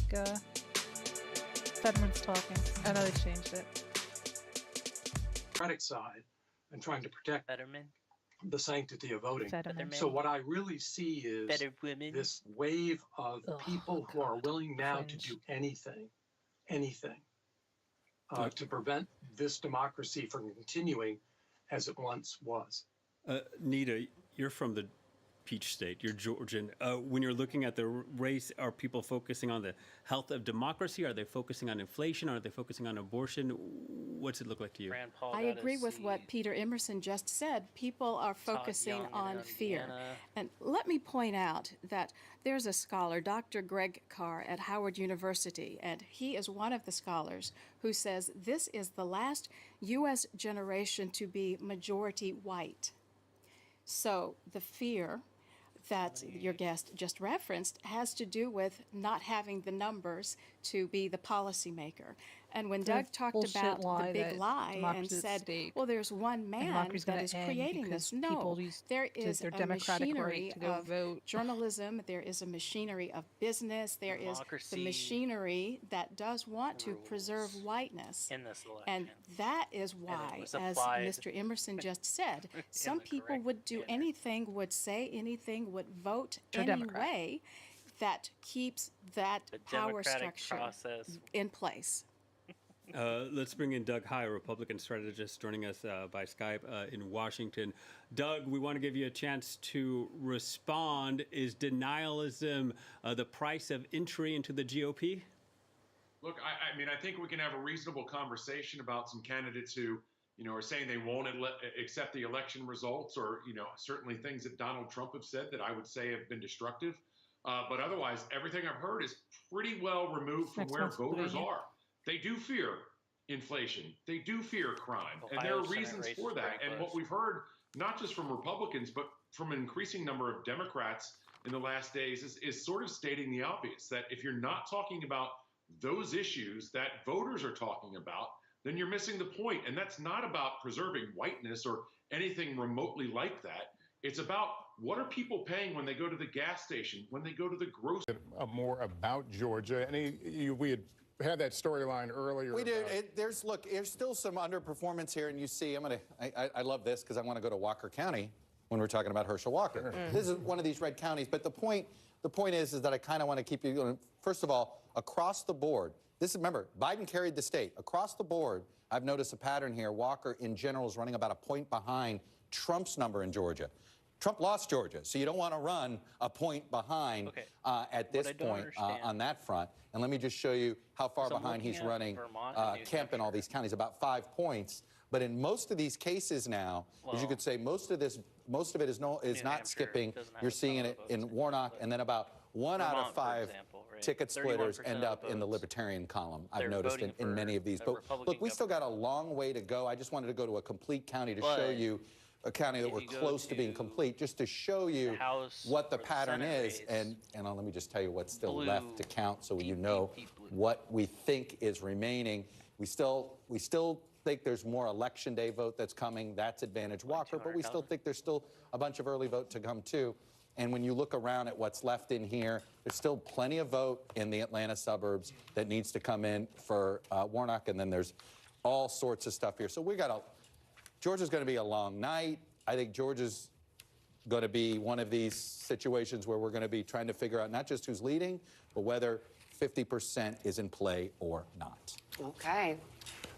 Fetterman's talking. I know they changed it. Democratic side and trying to protect the sanctity of voting. Fetterman. So what I really see is this wave of people who are willing now to do anything, to prevent this democracy from continuing as it once was. Nita, you're from the Peach State. You're Georgian. When you're looking at the race, are people focusing on the health of democracy? Are they focusing on inflation? Are they focusing on abortion? What's it look like to you? I agree with what Peter Emerson just said. People are focusing on fear. And let me point out that there's a scholar, Dr. Greg Carr at Howard University, and he is one of the scholars who says this is the last U.S. generation to be majority white. So the fear that your guest just referenced has to do with not having the numbers to be the policymaker. And when Doug talked about the big lie and said, well, there's one man that is creating this. No, there is a machinery of journalism, there is a machinery of business, there is the machinery that does want to preserve whiteness. And that is why, as Mr. Emerson just said, some people would do anything, would say anything, would vote any way that keeps that power structure in place. Let's bring in Doug Heye, a Republican strategist, joining us by Skype in Washington. Doug, we want to give you a chance to respond. Is denialism the price of entry into the GOP? Look, I mean, I think we can have a reasonable conversation about some candidates who, are saying they won't accept the election results, or, certainly things that Donald Trump have said that I would say have been destructive. But otherwise, everything I've heard is pretty well removed from where voters are. They do fear inflation. They do fear crime. And there are reasons for that. And what we've heard, not just from Republicans, but from an increasing number of Democrats in the last days, is sort of stating the obvious, that if you're not talking about those issues that voters are talking about, then you're missing the point. And that's not about preserving whiteness or anything remotely like that. It's about what are people paying when they go to the gas station, when they go to the grocery. More about Georgia. We had that storyline earlier. We did. There's still some underperformance here, and you see, I love this because I want to go to Walker County when we're talking about Herschel Walker. This is one of these red counties, but the point is that I kind of want to keep you going. First of all, across the board, remember, Biden carried the state. Across the board, I've noticed a pattern here. Walker, in general, is running about a point behind Trump's number in Georgia. Trump lost Georgia, so you don't want to run a point behind at this point on that front. And let me just show you how far behind he's running Kemp in all these counties, about 5 points. But in most of these cases now, as you could say, most of it is not skipping. You're seeing it in Warnock, and then about 1 out of 5 ticket splitters end up in the Libertarian column, I've noticed in many of these. But look, we still got a long way to go. I just wanted to go to a complete county to show you a county that we're close to being complete, just to show you what the pattern is. And let me just tell you what's still left to count so you know what we think is remaining. We still think there's more Election Day vote that's coming. That's advantage Walker, but we still think there's still a bunch of early vote to come too. And when you look around at what's left in here, there's still plenty of vote in the Atlanta suburbs that needs to come in for Warnock, and then there's all sorts of stuff here. So Georgia's going to be a long night. I think Georgia's going to be one of these situations where we're going to be trying to figure out not just who's leading, but whether 50% is in play or not. Okay.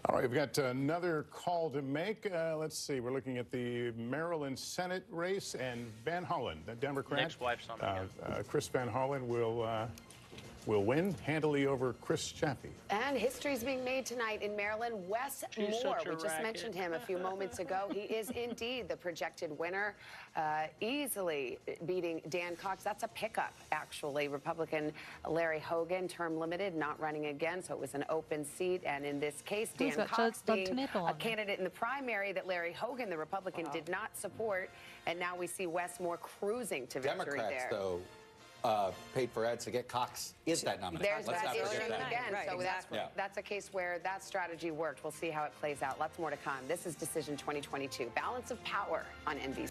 All right, we've got another call to make. Let's see. We're looking at the Maryland Senate race, and Van Hollen, the Democrat. Next wife's on Chris Van Hollen will win handily over Chris Chaffee. And history's being made tonight in Maryland. Wes Moore, we just mentioned him a few moments ago. He is indeed the projected winner, easily beating Dan Cox. That's a pickup, actually. Republican Larry Hogan, term limited, not running again, so it was an open seat. And in this case, Dan Cox being a candidate in the primary that Larry Hogan, the Republican, did not support. And now we see Wes Moore cruising to victory there. Democrats, though, paid for ads to get Cox is that nomination. There's that issue again. Right, so that's a case where that strategy worked. We'll see how it plays out. Lots more to come. This is Decision 2022. Balance of Power on NBC.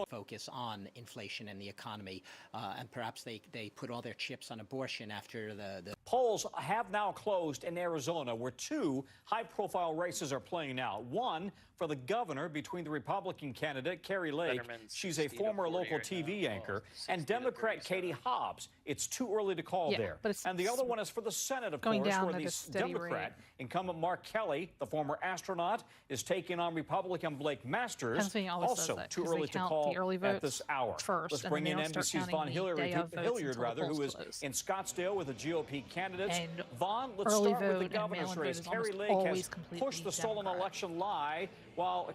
Focus on inflation and the economy, and perhaps they put all their chips on abortion after the Polls have now closed in Arizona, where 2 high-profile races are playing out. One for the governor between the Republican candidate, Kari Lake, she's a former local TV anchor, and Democrat Katie Hobbs. It's too early to call there. And the other one is for the Senate, of course, where the Democrat incumbent Mark Kelly, the former astronaut, is taking on Republican Blake Masters. Also too early to call at this hour. Let's bring in NBC's Vaughn Hilliard, who is in Scottsdale with the GOP candidates. Vaughn, let's start with the governor's race. Kari Lake has pushed the stolen election lie, while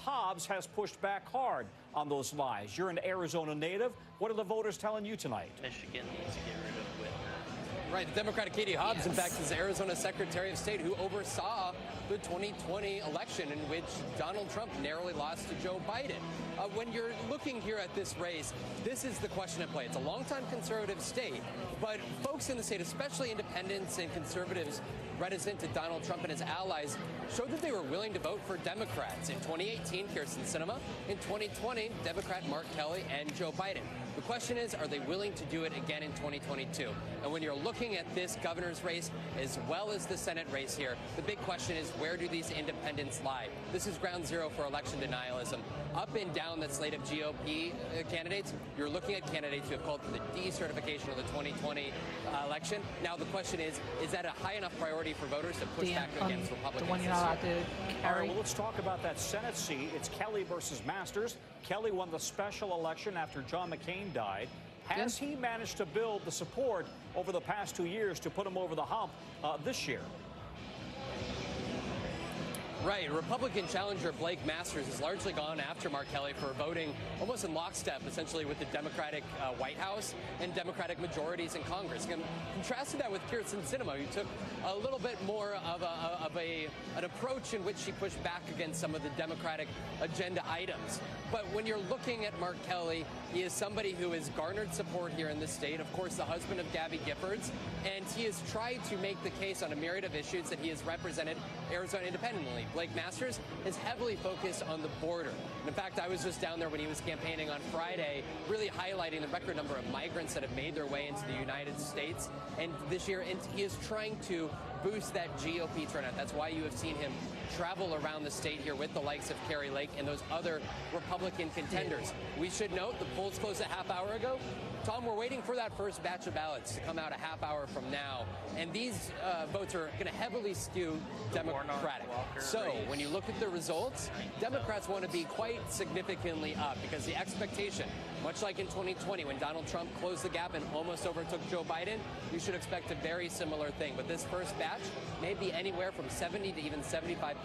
Hobbs has pushed back hard on those lies. You're an Arizona native. What are the voters telling you tonight? Michigan needs to get rid of Whitmer. Right, the Democratic Katie Hobbs, in fact, is the Arizona Secretary of State who oversaw the 2020 election in which Donald Trump narrowly lost to Joe Biden. When you're looking here at this race, this is the question at play. It's a longtime conservative state, but folks in the state, especially independents and conservatives reticent to Donald Trump and his allies, showed that they were willing to vote for Democrats. In 2018, Kyrsten Sinema. In 2020, Democrat Mark Kelly and Joe Biden. The question is, are they willing to do it again in 2022? And when you're looking at this governor's race as well as the Senate race here, the big question is, where do these independents lie? This is ground zero for election denialism. Up and down that slate of GOP candidates, you're looking at candidates who have called for the decertification of the 2020 election. Now the question is that a high enough priority for voters to push back against Republicans? The one you're allowed to carry. All right, well, let's talk about that Senate seat. It's Kelly versus Masters. Kelly won the special election after John McCain died. Has he managed to build the support over the past 2 years to put him over the hump this year? Right. Republican challenger Blake Masters has largely gone after Mark Kelly for voting almost in lockstep, essentially, with the Democratic White House and Democratic majorities in Congress. And contrasted that with Kyrsten Sinema, who took a little bit more of an approach in which she pushed back against some of the Democratic agenda items. But when you're looking at Mark Kelly, he is somebody who has garnered support here in the state, of course, the husband of Gabby Giffords, and he has tried to make the case on a myriad of issues that he has represented Arizona independently. Blake Masters is heavily focused on the border. And in fact, I was just down there when he was campaigning on Friday, really highlighting the record number of migrants that have made their way into the United States. And this year, he is trying to boost that GOP turnout. That's why you have seen him travel around the state here with the likes of Kari Lake and those other Republican contenders. We should note the polls closed a half hour ago. Tom, we're waiting for that first batch of ballots to come out a half hour from now, and these votes are going to heavily skew Democratic. So when you look at the results, Democrats want to be quite significantly up because the expectation, much like in 2020 when Donald Trump closed the gap and almost overtook Joe Biden, you should expect a very similar thing. But this first batch may be anywhere from 70 to even 75%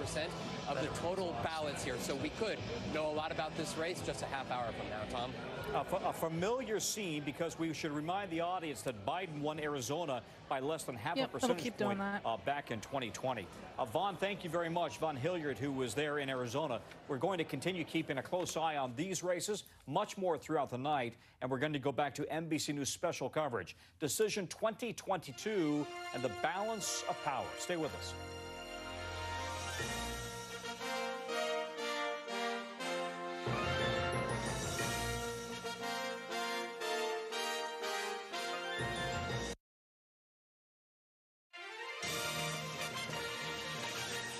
of the total ballots here. So we could know a lot about this race just a half hour from now, Tom. A familiar scene, because we should remind the audience that Biden won Arizona by less than half a percentage point back in 2020. Vaughn, thank you very much. Vaughn Hilliard, who was there in Arizona. We're going to continue keeping a close eye on these races, much more throughout the night, and we're going to go back to NBC News special coverage. Decision 2022 and the balance of power. Stay with us.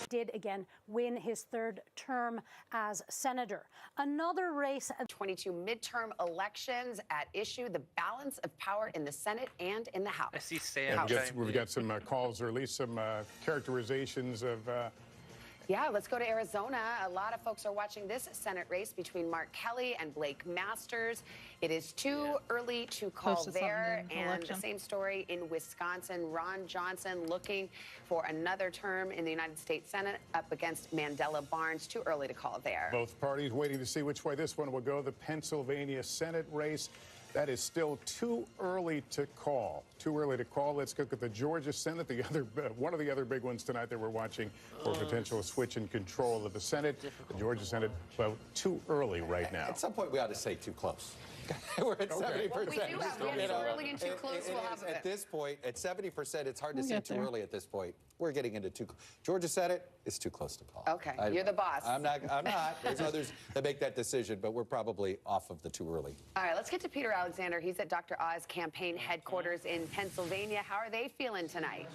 Did again win his third term as senator. Another race of 22 midterm elections at issue, the balance of power in the Senate and in the House. I see Sam. We've got some calls, or at least some characterizations of. Yeah, let's go to Arizona. A lot of folks are watching this Senate race between Mark Kelly and Blake Masters. It is too early to call there. And the same story in Wisconsin. Ron Johnson looking for another term in the United States Senate up against Mandela Barnes. Too early to call there. Both parties waiting to see which way this one will go. The Pennsylvania Senate race. That is still too early to call. Too early to call. Let's look at the Georgia Senate, one of the other big ones tonight that we're watching for potential switch in control of the Senate. The Georgia Senate, well, too early right now. At some point, we ought to say too close. We're at 70%. Well, we do have too early and too close. We'll have at this point, at 70%, it's hard to say too early at this point. We're getting into Georgia Senate is too close to call. Okay, you're the boss. I'm not. There's others that make that decision, but we're probably off of the too early. All right, let's get to Peter Alexander. He's at Dr. Oz campaign headquarters in Pennsylvania. How are they feeling tonight?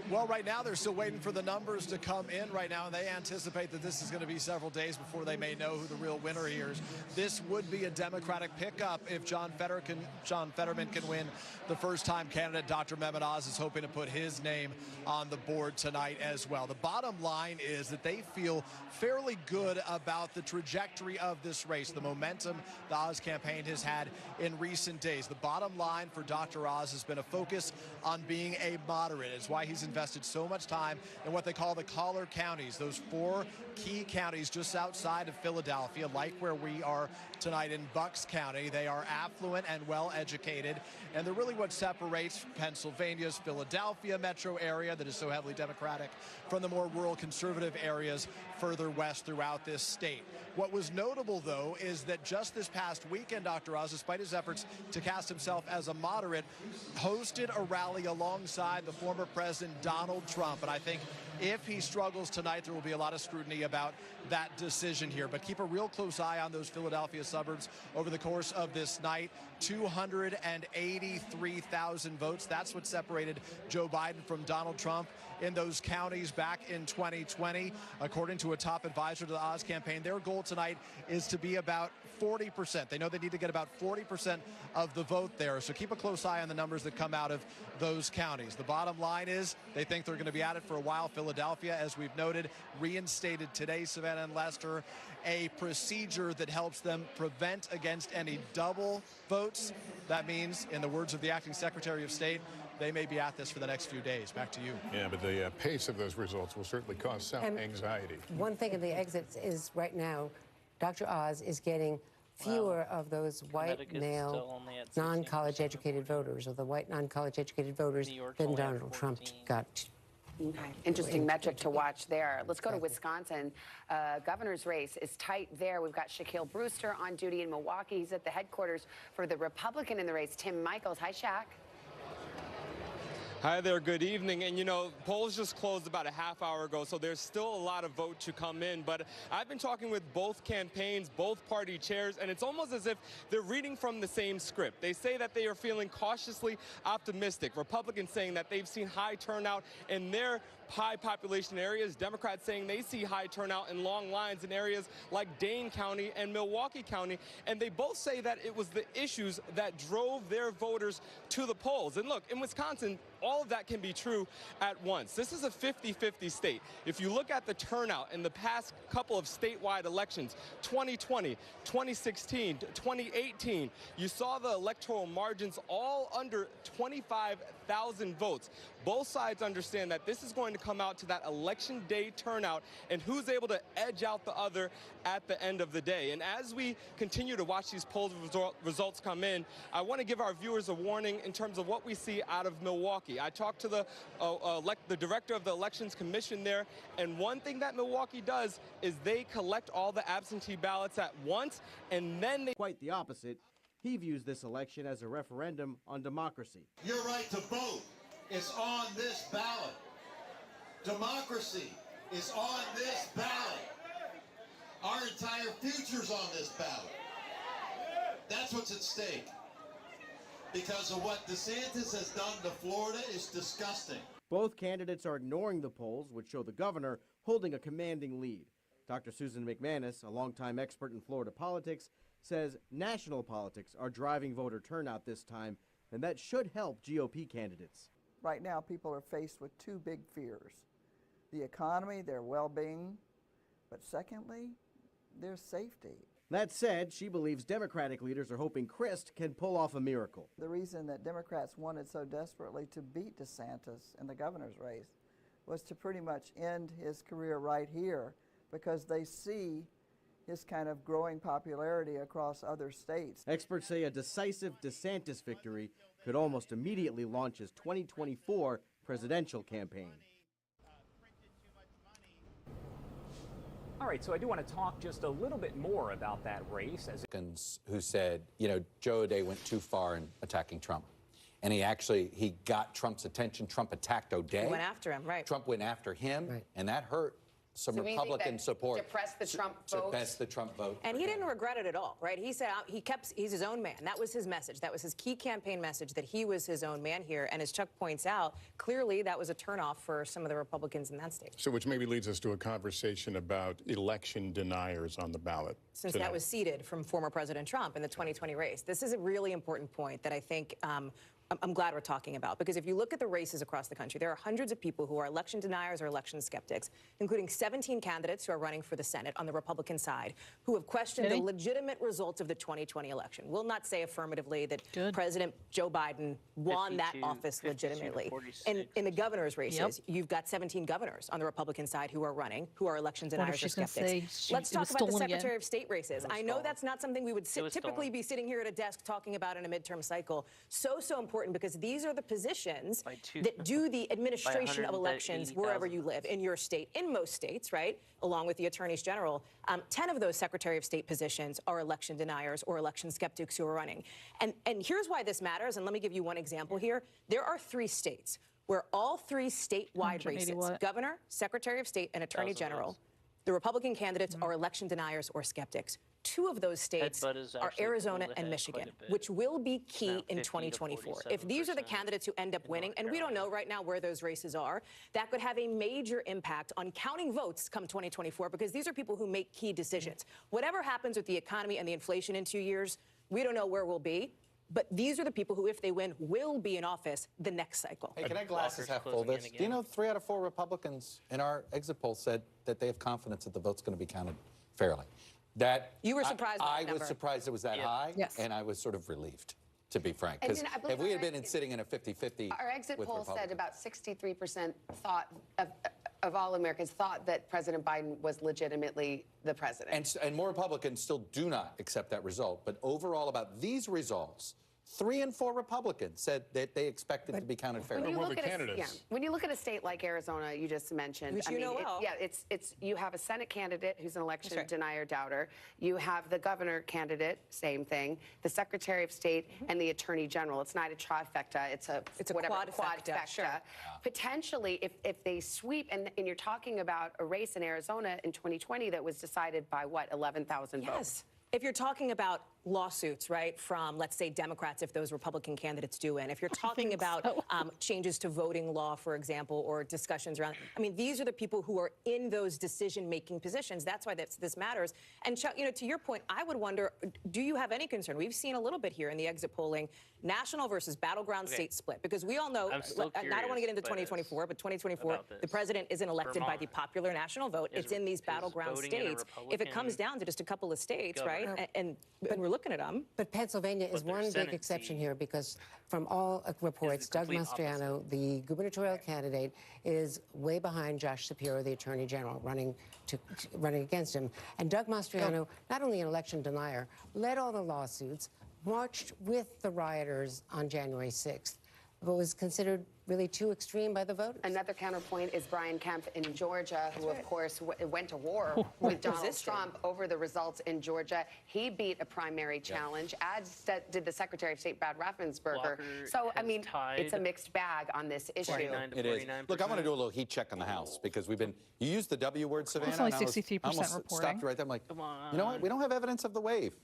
Well, right now they're still waiting for the numbers to come in right now, and they anticipate that this is going to be several days before they may know who the real winner here is. This would be a Democratic pickup if John Fetterman can win. The first-time candidate, Dr. Mehmet Oz, is hoping to put his name on the board tonight as well. The bottom line is that they feel fairly good about the trajectory of this race, the momentum the Oz campaign has had in recent days. The bottom line for Dr. Oz has been a focus on being a moderate. It's why he's invested so much time in what they call the collar counties, those 4 key counties just outside of Philadelphia, like where we are tonight in Bucks County. They are affluent and well-educated, and they're really what separates Pennsylvania's Philadelphia metro area that is so heavily Democratic from the more rural conservative areas further west throughout this state. What was notable, though, is that just this past weekend, Dr. Oz, despite his efforts to cast himself as a moderate, hosted a rally alongside the former President Donald Trump. And I think if he struggles tonight, there will be a lot of scrutiny about that decision here. But keep a real close eye on those Philadelphia suburbs over the course of this night. 283,000 votes. That's what separated Joe Biden from Donald Trump in those counties back in 2020. According to a top advisor to the Oz campaign, their goal tonight is to be about 40%. They know they need to get about 40% of the vote there. So keep a close eye on the numbers that come out of those counties. The bottom line is they think they're going to be at it for a while. Philadelphia, as we've noted, reinstated today, Savannah and Lester, a procedure that helps them prevent against any double votes. That means, in the words of the acting Secretary of State, they may be at this for the next few days. Back to you. Yeah, but the pace of those results will certainly cause some anxiety. One thing in the exits is right now, Dr. Oz is getting fewer of those white male non-college educated voters, or the white non-college educated voters, than Donald Trump got. Okay. Interesting metric to watch there. Let's go to Wisconsin. Governor's race is tight there. We've got Shaquille Brewster on duty in Milwaukee. He's at the headquarters for the Republican in the race, Tim Michaels. Hi, Shaq. Hi there, good evening. And you know, polls just closed about a half hour ago, so there's still a lot of vote to come in. But I've been talking with both campaigns, both party chairs, and it's almost as if they're reading from the same script. They say that they are feeling cautiously optimistic. Republicans saying that they've seen high turnout in their high population areas. Democrats saying they see high turnout and long lines in areas like Dane County and Milwaukee County. And they both say that it was the issues that drove their voters to the polls. And look, in Wisconsin, all of that can be true at once. This is a 50-50 state. If you look at the turnout in the past couple of statewide elections, 2020, 2016, 2018, you saw the electoral margins all under 25,000 votes. Both sides understand that this is going to come out to that election day turnout and who's able to edge out the other at the end of the day. And as we continue to watch these poll results come in, I want to give our viewers a warning in terms of what we see out of Milwaukee. I talked to the director of the Elections Commission there, and one thing that Milwaukee does is they collect all the absentee ballots at once, and then they... Quite the opposite. He views this election as a referendum on democracy. Your right to vote is on this ballot. Democracy is on this ballot. Our entire future's on this ballot. That's what's at stake. Because of what DeSantis has done to Florida is disgusting. Both candidates are ignoring the polls, which show the governor holding a commanding lead. Dr. Susan McManus, a longtime expert in Florida politics, says national politics are driving voter turnout this time, and that should help GOP candidates. Right now, people are faced with two big fears: the economy, their well-being, but secondly, their safety. That said, she believes Democratic leaders are hoping Crist can pull off a miracle. The reason that Democrats wanted so desperately to beat DeSantis in the governor's race was to pretty much end his career right here, because they see his kind of growing popularity across other states. Experts say a decisive DeSantis victory could almost immediately launch his 2024 presidential campaign. All right, so I do want to talk just a little bit more about that race. Who said, you know, Joe O'Dea went too far in attacking Trump. And he got Trump's attention. Trump attacked O'Dea. He went after him, right. Trump went after him, and that hurt some Republican support. Depressed the Trump vote. Suppressed the Trump vote. And he didn't regret it at all, right? He said he's his own man. That was his message. That was his key campaign message, that he was his own man here. And as Chuck points out, clearly that was a turnoff for some of the Republicans in that state. So which maybe leads us to a conversation about election deniers on the ballot. Since tonight. that was ceded from former President Trump in the 2020 race. This is a really important point that I think I'm glad we're talking about, because if you look at the races across the country, there are hundreds of people who are election deniers or election skeptics, including 17 candidates who are running for the Senate on the Republican side, who have questioned the legitimate results of the 2020 election. We'll not say affirmatively that President Joe Biden won that office legitimately. In the governor's races, you've got 17 governors on the Republican side who are running, who are election deniers or skeptics. Let's talk about the Secretary of State races. I know that's not something we would typically be sitting here at a desk talking about in a midterm cycle. So important, because these are the positions that do the administration of elections wherever you live, in your state, in most states, right, along with the attorneys general. 10 of those Secretary of State positions are election deniers or election skeptics who are running. And here's why this matters, and let me give you one example here. There are 3 states where all 3 statewide races, governor, Secretary of State, and attorney general, the Republican candidates are election deniers or skeptics. 2 of those states are Arizona and Michigan, which will be key in 2024. If these are the candidates who end up winning, and we don't know right now where those races are, that could have a major impact on counting votes come 2024, because these are people who make key decisions. Whatever happens with the economy and the inflation in 2 years, we don't know where we'll be. But these are the people who, if they win, will be in office the next cycle. Hey, can I glasses half full this? Do you know 3 out of 4 Republicans in our exit poll said that they have confidence that the vote's going to be counted fairly? That you were surprised by that number. I was surprised it was that high, and I was sort of relieved, to be frank. Because if we had been sitting in a 50-50 Our exit poll said about 63% of all Americans thought that President Biden was legitimately the president. And more Republicans still do not accept that result. But overall, about these results, 3 and 4 Republicans said that they expected to be counted fairly. When you look at a state like Arizona, you just mentioned, which you know well. it's you have a Senate candidate who's an election denier doubter. You have the governor candidate, same thing. The Secretary of State and the Attorney General. It's not a trifecta. It's a quadfecta. Sure. Potentially, if they sweep, and you're talking about a race in Arizona in 2020 that was decided by what, 11,000 votes. If you're talking about lawsuits, right, from, let's say, Democrats, if those Republican candidates do win, if you're talking about changes to voting law, for example, or discussions around, I mean, these are the people who are in those decision-making positions. That's why this matters. And, Chuck, you know, to your point, I would wonder, do you have any concern? We've seen a little bit here in the exit polling, national versus battleground state split, because we all know, I don't want to get into 2024, but 2024, the president isn't elected by the popular national vote. It's in these battleground states. If it comes down to just a couple of states, right, and we're looking at them. But Pennsylvania is one big exception here, because from all reports, Doug Mastriano, the gubernatorial candidate, is way behind Josh Shapiro, the attorney general, running against him. And Doug Mastriano, not only an election denier, led all the lawsuits, marched with the rioters on January 6th, but was considered really too extreme by the voters. Another counterpoint is Brian Kemp in Georgia, who, of course, went to war with Donald Trump over the results in Georgia. He beat a primary challenge, as did the Secretary of State, Brad Raffensperger. So, I mean, it's a mixed bag on this issue. It is. Look, I want to do a little heat check on the House, because we've been, you used the W word, Savannah. It's only 63% almost reporting. Stopped right there. I'm like, you know what? We don't have evidence of the wave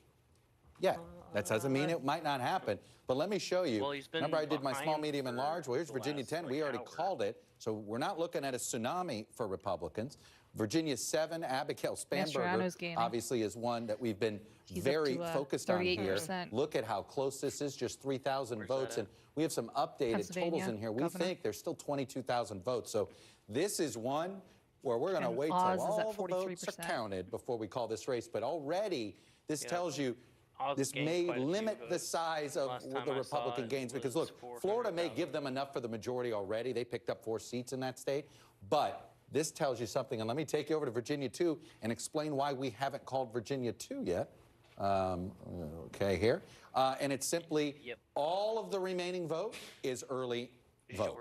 yet. That doesn't mean it might not happen. But let me show you. Remember, I did my small, medium, and large? Well, here's Virginia 10. We already called it. So we're not looking at a tsunami for Republicans. Virginia 7, Abigail Spanberger, obviously, is one that we've been very focused on here. Look at how close this is, just 3,000 votes. And we have some updated totals in here. We think there's still 22,000 votes. So this is one where we're going to wait till all the votes are counted before we call this race. But already, this tells you this may limit the size of the Republican gains, because, look, Florida may give them enough for the majority already. They picked up 4 seats in that state. But this tells you something. And let me take you over to Virginia 2 and explain why we haven't called Virginia 2 yet. Okay, here. And it's simply all of the remaining vote is early vote.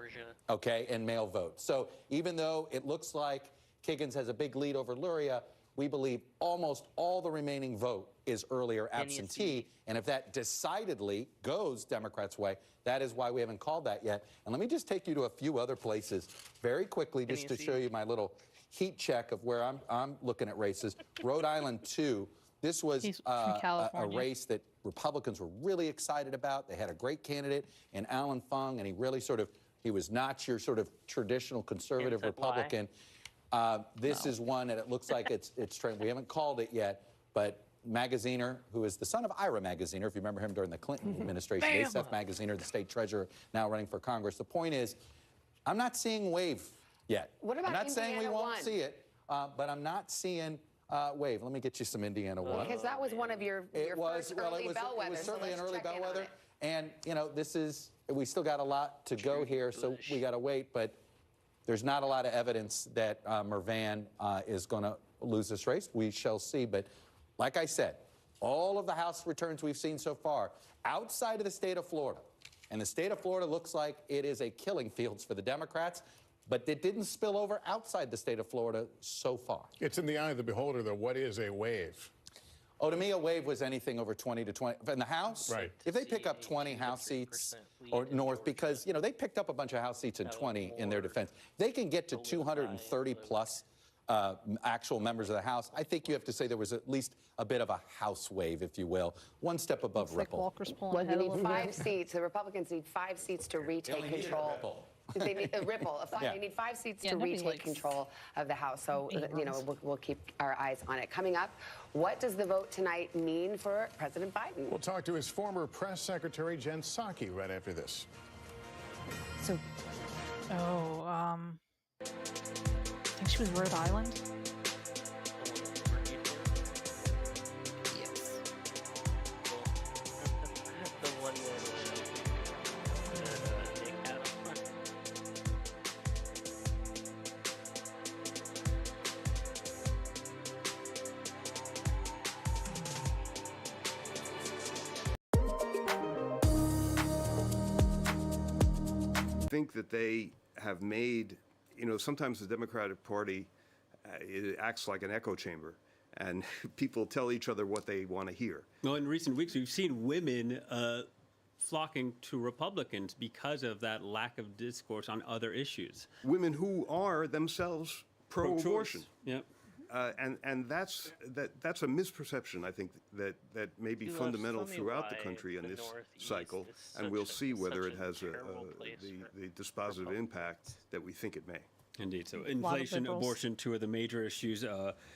Okay, and mail vote. So even though it looks like Kiggins has a big lead over Luria, we believe almost all the remaining vote is earlier absentee. And if that decidedly goes Democrats' way, that is why we haven't called that yet. And let me just take you to a few other places very quickly, just to show you my little heat check of where I'm looking at races. Rhode Island 2. This was a race that Republicans were really excited about. They had a great candidate in Alan Fung, and he really he was not your sort of traditional conservative Republican. This is one that it looks like it's trend. We haven't called it yet, but Magaziner, who is the son of Ira Magaziner, if you remember him during the Clinton administration, Asaph Magaziner, the state treasurer, now running for Congress. The point is, I'm not seeing wave yet. What about I'm not saying we won't 1? see it, but I'm not seeing wave. Let me get you some Indiana 1. Because that was one of your first early bellwethers. It was certainly an early bellwether. And, you know, we still got a lot to go here, so we got to wait. But there's not a lot of evidence that Mervan is going to lose this race. We shall see. But like I said, all of the House returns we've seen so far, outside of the state of Florida, and the state of Florida looks like it is a killing fields for the Democrats, but it didn't spill over outside the state of Florida so far. It's in the eye of the beholder, though. What is a wave? Oh, to me, a wave was anything over 20 to 20. In the House, right. If they pick up 20 House seats or north, because, you know, they picked up a bunch of House seats in 20 in their defense. They can get to 230 plus actual members of the House. I think you have to say there was at least a bit of a House wave, if you will, one step above Ripple. Well, you need 5 seats. The Republicans need 5 seats to retake control. They need a Ripple. They need 5 seats to retake control of the House. So, you know, we'll keep our eyes on it. Coming up, what does the vote tonight mean for President Biden? We'll talk to his former press secretary, Jen Psaki, right after this. So, I think she was Rhode Island. think that they have made, sometimes the Democratic Party it acts like an echo chamber, and people tell each other what they want to hear. Well, in recent weeks, we've seen women flocking to Republicans because of that lack of discourse on other issues. Women who are themselves pro-abortion. Yep. And that's a misperception, I think, that may be fundamental throughout the country in this cycle, and we'll see whether it has the dispositive impact that we think it may. Indeed. So inflation, abortion, two of the major issues,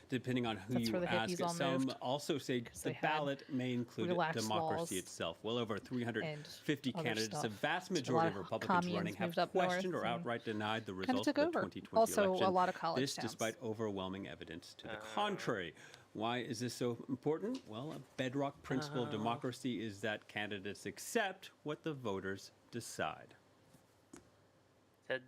depending on who you ask. Some also say the ballot may include democracy itself. Well over 350 candidates, a vast majority of Republicans running, have questioned or outright denied the results of the 2020 also, election. a lot of college This towns. despite overwhelming evidence to the contrary. Why is this so important? Well, a bedrock principle of democracy is that candidates accept what the voters decide.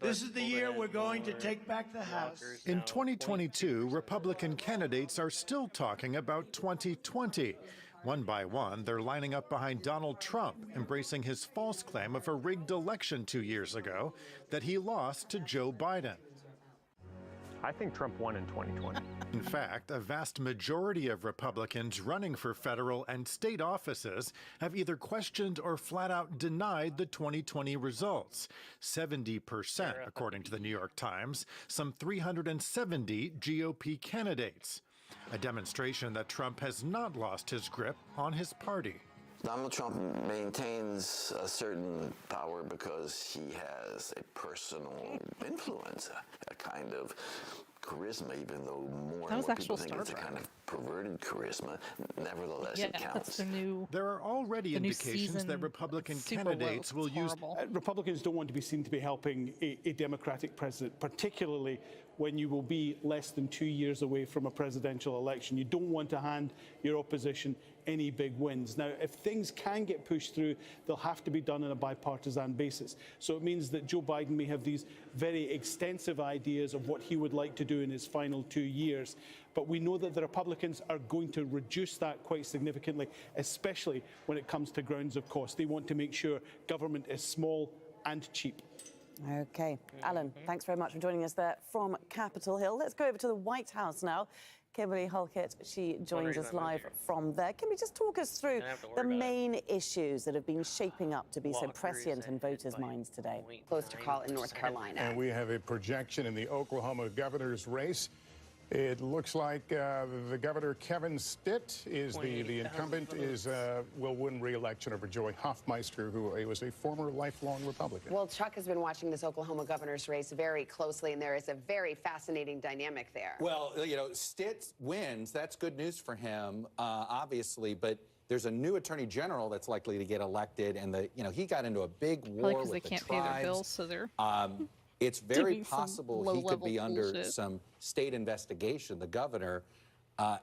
This is the year we're going to take back the House. In 2022, Republican candidates are still talking about 2020. One by one, they're lining up behind Donald Trump, embracing his false claim of a rigged election 2 years ago that he lost to Joe Biden. I think Trump won in 2020. In fact, a vast majority of Republicans running for federal and state offices have either questioned or flat out denied the 2020 results. 70%, according to the New York Times, some 370 GOP candidates. A demonstration that Trump has not lost his grip on his party. Donald Trump maintains a certain power because he has a personal influence, a kind of charisma, even though more and more people think it's a kind of perverted charisma. Nevertheless, it counts. That's the new, there are already indications that Republican candidates will use. Republicans don't want to be seen to be helping a Democratic president, particularly when you will be less than 2 years away from a presidential election. You don't want to hand your opposition any big wins. Now, if things can get pushed through, they'll have to be done on a bipartisan basis. So it means that Joe Biden may have these very extensive ideas of what he would like to do in his final 2 years. But we know that the Republicans are going to reduce that quite significantly, especially when it comes to grounds of cost. They want to make sure government is small and cheap. Okay. Alan, thanks very much for joining us there from Capitol Hill. Let's go over to the White House now. Kimberly Halkett, she joins us live from there. Can we just talk us through the main issues that have been shaping up to be so prescient in voters' minds today? Close to call in North Carolina. And we have a projection in the Oklahoma governor's race. It looks like the governor, Kevin Stitt, is the incumbent, will win re-election over Joy Hoffmeister, who was a former lifelong Republican. Well, Chuck has been watching this Oklahoma governor's race very closely, and there is a very fascinating dynamic there. Well, Stitt wins. That's good news for him, obviously, but there's a new attorney general that's likely to get elected, and he got into a big war with the tribes. Because they can't pay their bills, so they're it's very possible he could be under some state investigation, the governor,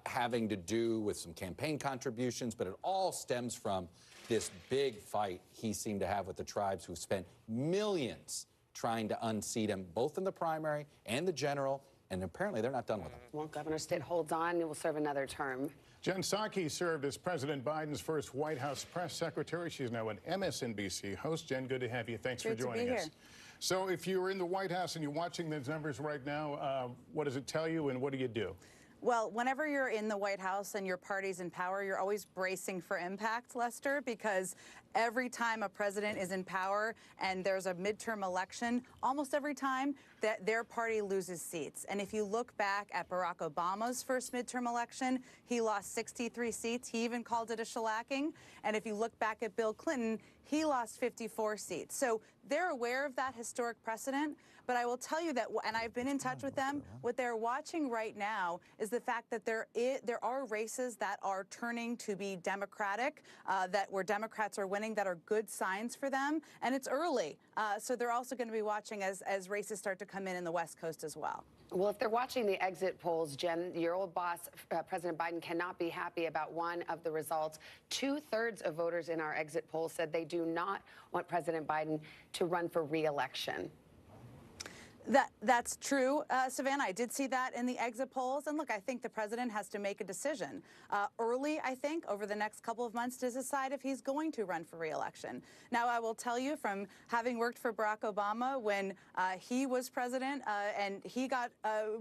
having to do with some campaign contributions, but it all stems from this big fight he seemed to have with the tribes, who spent millions trying to unseat him, both in the primary and the general, and apparently they're not done with him. Well, Governor Stitt holds on and will serve another term. Jen Psaki served as President Biden's first White House press secretary. She's now an MSNBC host. Jen, good to have you. Thanks for joining us. So if you're in the White House and you're watching those numbers right now, what does it tell you and what do you do? Well, whenever you're in the White House and your party's in power, you're always bracing for impact, Lester, because every time a president is in power and there's a midterm election, almost every time that their party loses seats. And if you look back at Barack Obama's first midterm election, he lost 63 seats. He even called it a shellacking. And if you look back at Bill Clinton, he lost 54 seats. So they're aware of that historic precedent. But I will tell you that, and I've been in touch with them, what they're watching right now is the fact that there are races that are turning to be Democratic, where Democrats are winning, that are good signs for them. And it's early. So they're also going to be watching as races start to come in the West Coast as well. Well, if they're watching the exit polls, Jen, your old boss, President Biden, cannot be happy about one of the results. 2/3 of voters in our exit polls said they do not want President Biden to run for re-election. That's true, Savannah. I did see that in the exit polls. And look, I think the president has to make a decision early, I think, over the next couple of months to decide if he's going to run for re-election. Now, I will tell you, from having worked for Barack Obama when he was president and he got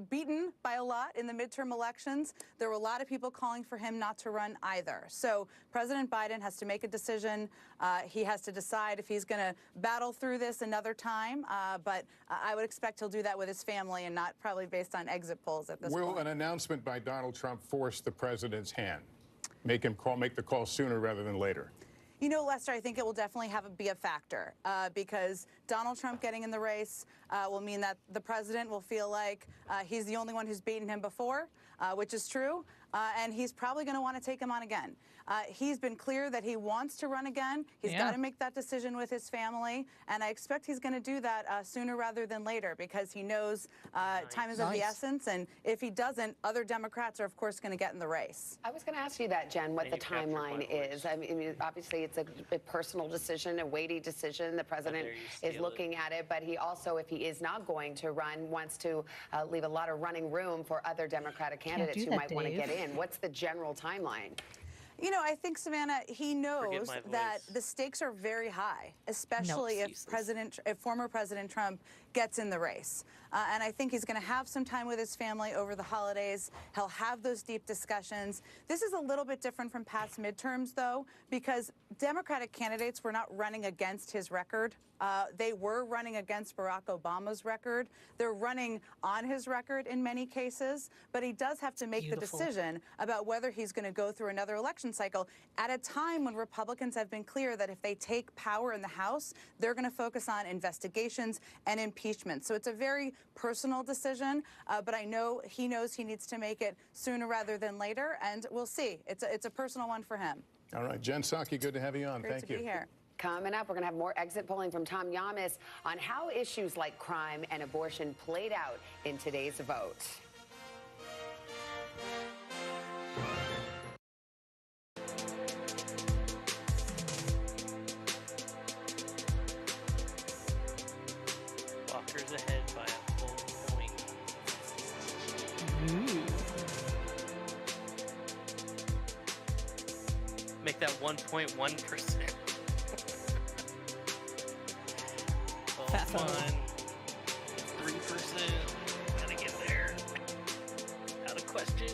beaten by a lot in the midterm elections, there were a lot of people calling for him not to run either. So President Biden has to make a decision. He has to decide if he's going to battle through this another time. But I would expect he'll do that with his family and not probably based on exit polls at this point. Will an announcement by Donald Trump force the president's hand? Make the call sooner rather than later? You know, Lester, I think it will definitely be a factor because Donald Trump getting in the race will mean that the president will feel like he's the only one who's beaten him before, which is true, and he's probably going to want to take him on again. He's been clear that he wants to run again. He's got to make that decision with his family, and I expect he's going to do that sooner rather than later because he knows time is of the essence, and if he doesn't, other Democrats are, of course, going to get in the race. I was going to ask you that, Jen, what the timeline is. I mean, obviously, it's a personal decision, a weighty decision. The president is looking at it, but he also, if he is not going to run, wants to leave a lot of running room for other Democratic candidates who might want to get in. What's the general timeline? You know, I think, Savannah, he knows that the stakes are very high, especially if former President Trump gets in the race. And I think he's going to have some time with his family over the holidays. He'll have those deep discussions. This is a little bit different from past midterms, though, because Democratic candidates were not running against his record. They were running against Barack Obama's record. They're running on his record in many cases, but he does have to make the decision about whether he's going to go through another election cycle at a time when Republicans have been clear that if they take power in the House, they're going to focus on investigations and impeachment. So it's a very personal decision, but I know he knows he needs to make it sooner rather than later, and we'll see. It's a personal one for him. All right, Jen Psaki, good to have you on. Great Thank to you. be here. Coming up, we're going to have more exit polling from Tom Yamas on how issues like crime and abortion played out in today's vote. Walker's ahead by a full point. Make that 1.1%. Fat Come on. 3%. Gotta get there. Out of question.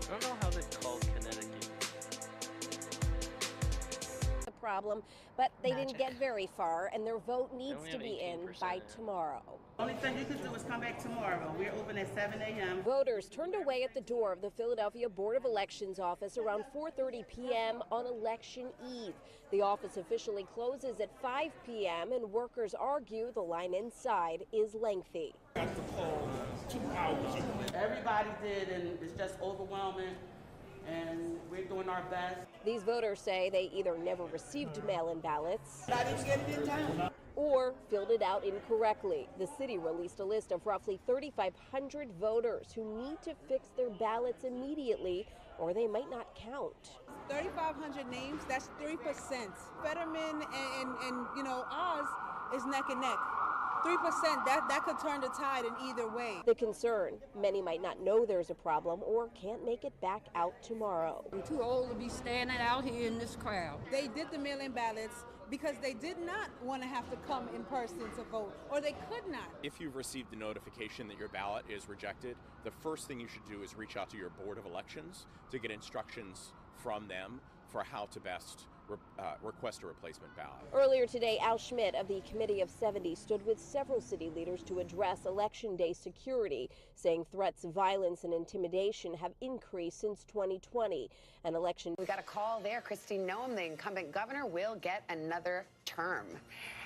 I don't know how they called Connecticut. The problem, but they didn't get very far, and their vote needs only to have be in 18% by in. tomorrow. Only thing you can do is come back tomorrow. We're open at 7 a.m. Voters turned away at the door of the Philadelphia Board of Elections office around 4:30 p.m. on Election Eve. The office officially closes at 5 p.m., and workers argue the line inside is lengthy. 2 hours. Everybody did, and it's just overwhelming, and we're doing our best. These voters say they either never received mail-in ballots I didn't get it in time. or filled it out incorrectly. The city released a list of roughly 3,500 voters who need to fix their ballots immediately or they might not count. 3,500 names, that's 3%. Fetterman and you know, Oz is neck and neck. 3%, that could turn the tide in either way. The concern, many might not know there's a problem or can't make it back out tomorrow. I'm too old to be standing out here in this crowd. They did the mail-in ballots because they did not want to have to come in person to vote, or they could not. If you've received the notification that your ballot is rejected, the first thing you should do is reach out to your Board of Elections to get instructions from them for how to best request a replacement ballot. Earlier today, Al Schmidt of the Committee of 70 stood with several city leaders to address Election Day security, saying threats of violence and intimidation have increased since 2020. An election. We got a call there. Christine Noem, the incumbent governor, will get another term.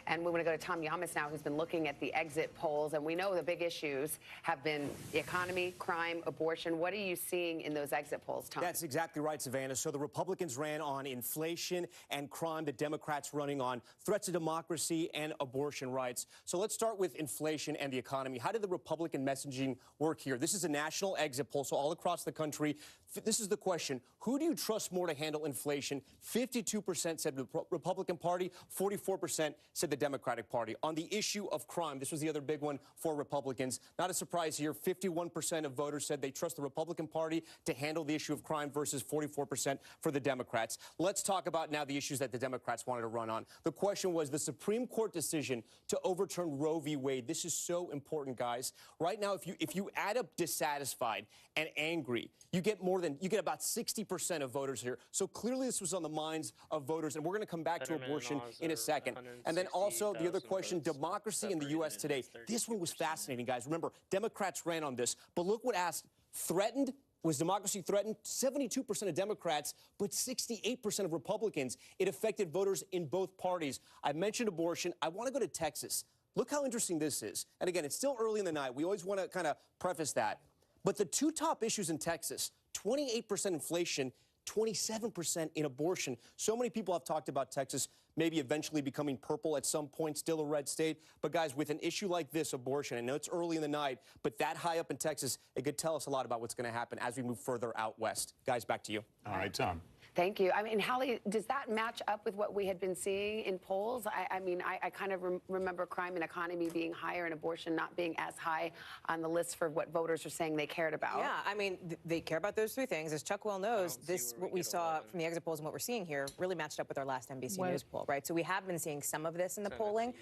And we want to go to Tom Yamas now, who's been looking at the exit polls. And we know the big issues have been the economy, crime, abortion. What are you seeing in those exit polls, Tom? That's exactly right, Savannah. So the Republicans ran on inflation and crime, the Democrats running on threats to democracy and abortion rights. So let's start with inflation and the economy. How did the Republican messaging work here? This is a national exit poll, so all across the country. This is the question. Who do you trust more to handle inflation? 52% said the Republican Party, 44% said the Democratic Party. On the issue of crime, this was the other big one for Republicans. Not a surprise here. 51% of voters said they trust the Republican Party to handle the issue of crime versus 44% for the Democrats. Let's talk about now the issues that the Democrats wanted to run on. The question was the Supreme Court decision to overturn Roe v. Wade. This is so important, guys. Right now, if you add up dissatisfied and angry, you get about 60% of voters here. So clearly this was on the minds of voters, and we're going to come back to abortion in a second. And then also the other question, democracy in the U.S. today. This one was fascinating, guys. Remember, Democrats ran on this, but look what asked, threatened? Was democracy threatened? 72% of Democrats, but 68% of Republicans. It affected voters in both parties. I mentioned abortion. I want to go to Texas. Look how interesting this is. And again, it's still early in the night. We always want to kind of preface that. But the two top issues in Texas, 28% inflation, 27% in abortion. So many people have talked about Texas maybe eventually becoming purple at some point, still a red state. But guys, with an issue like this, abortion, I know it's early in the night, but that high up in Texas, it could tell us a lot about what's going to happen as we move further out west. Guys, back to you. All right, Tom. Thank you. I mean, Hallie, does that match up with what we had been seeing in polls? I mean, I kind of remember crime and economy being higher and abortion not being as high on the list for what voters are saying they cared about. Yeah, I mean, they care about those three things. As Chuck well knows, what we saw from the exit polls and what we're seeing here really matched up with our last NBC News poll, right? So we have been seeing some of this in the polling.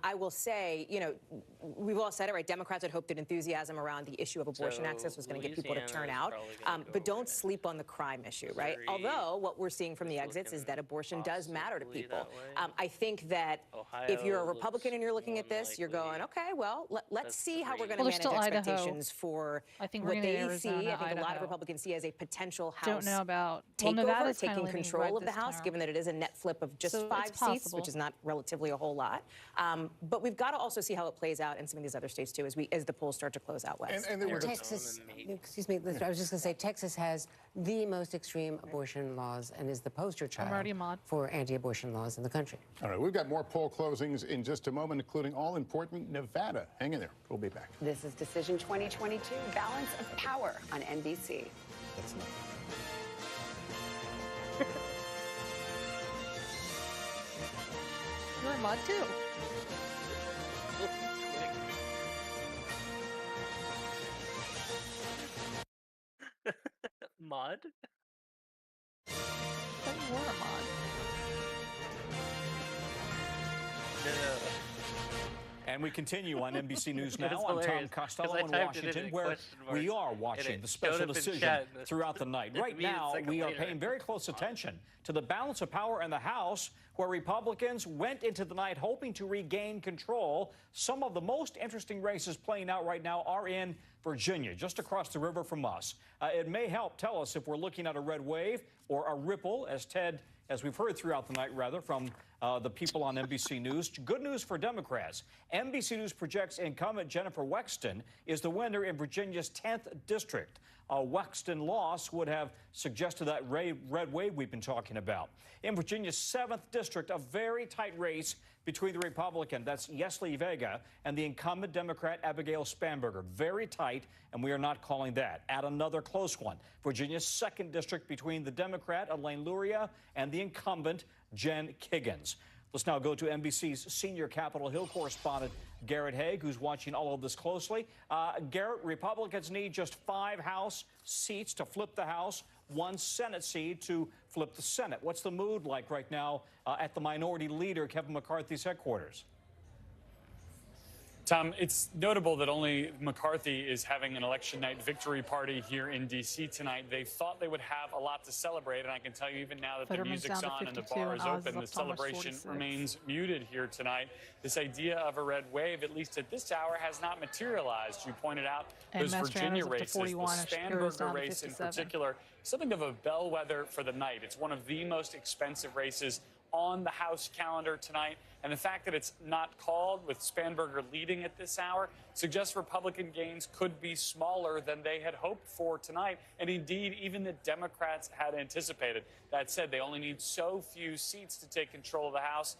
I will say, you know, we've all said it, right? Democrats had hoped that enthusiasm around the issue of abortion access was going to get people to turn out. But don't sleep on the crime issue, right? Although what we're seeing from the exits is that abortion does matter to people. I think that if you're a Republican and you're looking at this, you're going, okay, well, let's see how we're going to manage expectations for what they see. I think a lot of Republicans see as a potential House takeover, taking control of the House, given that it is a net flip of just 5 seats, which is not relatively a whole lot. But we've got to also see how it plays out in some of these other states, too, as the polls start to close out west. And Texas, excuse me, I was just going to say, Texas has the most extreme abortion laws and is the poster child for anti-abortion laws in the country. All right, we've got more poll closings in just a moment, including all-important Nevada. Hang in there. We'll be back. This is Decision 2022, Balance of Power on NBC. That's not. You're a mod, too. Mod? You were a mod. No. And we continue on NBC News Now. I'm Tom Costello in Washington, where we are watching the special decision throughout the night. Right now, we are paying very close attention to the balance of power in the House, where Republicans went into the night hoping to regain control. Some of the most interesting races playing out right now are in Virginia, just across the river from us. It may help tell us if we're looking at a red wave or a ripple, as we've heard throughout the night, from the people on NBC News. Good news for Democrats. NBC News projects incumbent Jennifer Wexton is the winner in Virginia's 10th district. A Wexton loss would have suggested that red wave we've been talking about. In Virginia's 7th district, a very tight race between the Republican, that's Yesli Vega, and the incumbent Democrat Abigail Spanberger. Very tight, and we are not calling that. Add another close one. Virginia's 2nd district between the Democrat Elaine Luria and the incumbent Jen Kiggins. Let's now go to NBC's senior Capitol Hill correspondent, Garrett Haig, who's watching all of this closely. Garrett, Republicans need just 5 House seats to flip the House, 1 Senate seat to flip the Senate. What's the mood like right now at the minority leader, Kevin McCarthy's headquarters? Tom, it's notable that only McCarthy is having an election night victory party here in D.C. tonight. They thought they would have a lot to celebrate, and I can tell you even now that the music's on and the bar is open, the celebration remains muted here tonight. This idea of a red wave, at least at this hour, has not materialized. You pointed out those Virginia races, the Spanberger race in particular, something of a bellwether for the night. It's one of the most expensive races on the House calendar tonight. And the fact that it's not called, with Spanberger leading at this hour, suggests Republican gains could be smaller than they had hoped for tonight, and indeed even the Democrats had anticipated. That said, they only need so few seats to take control of the House.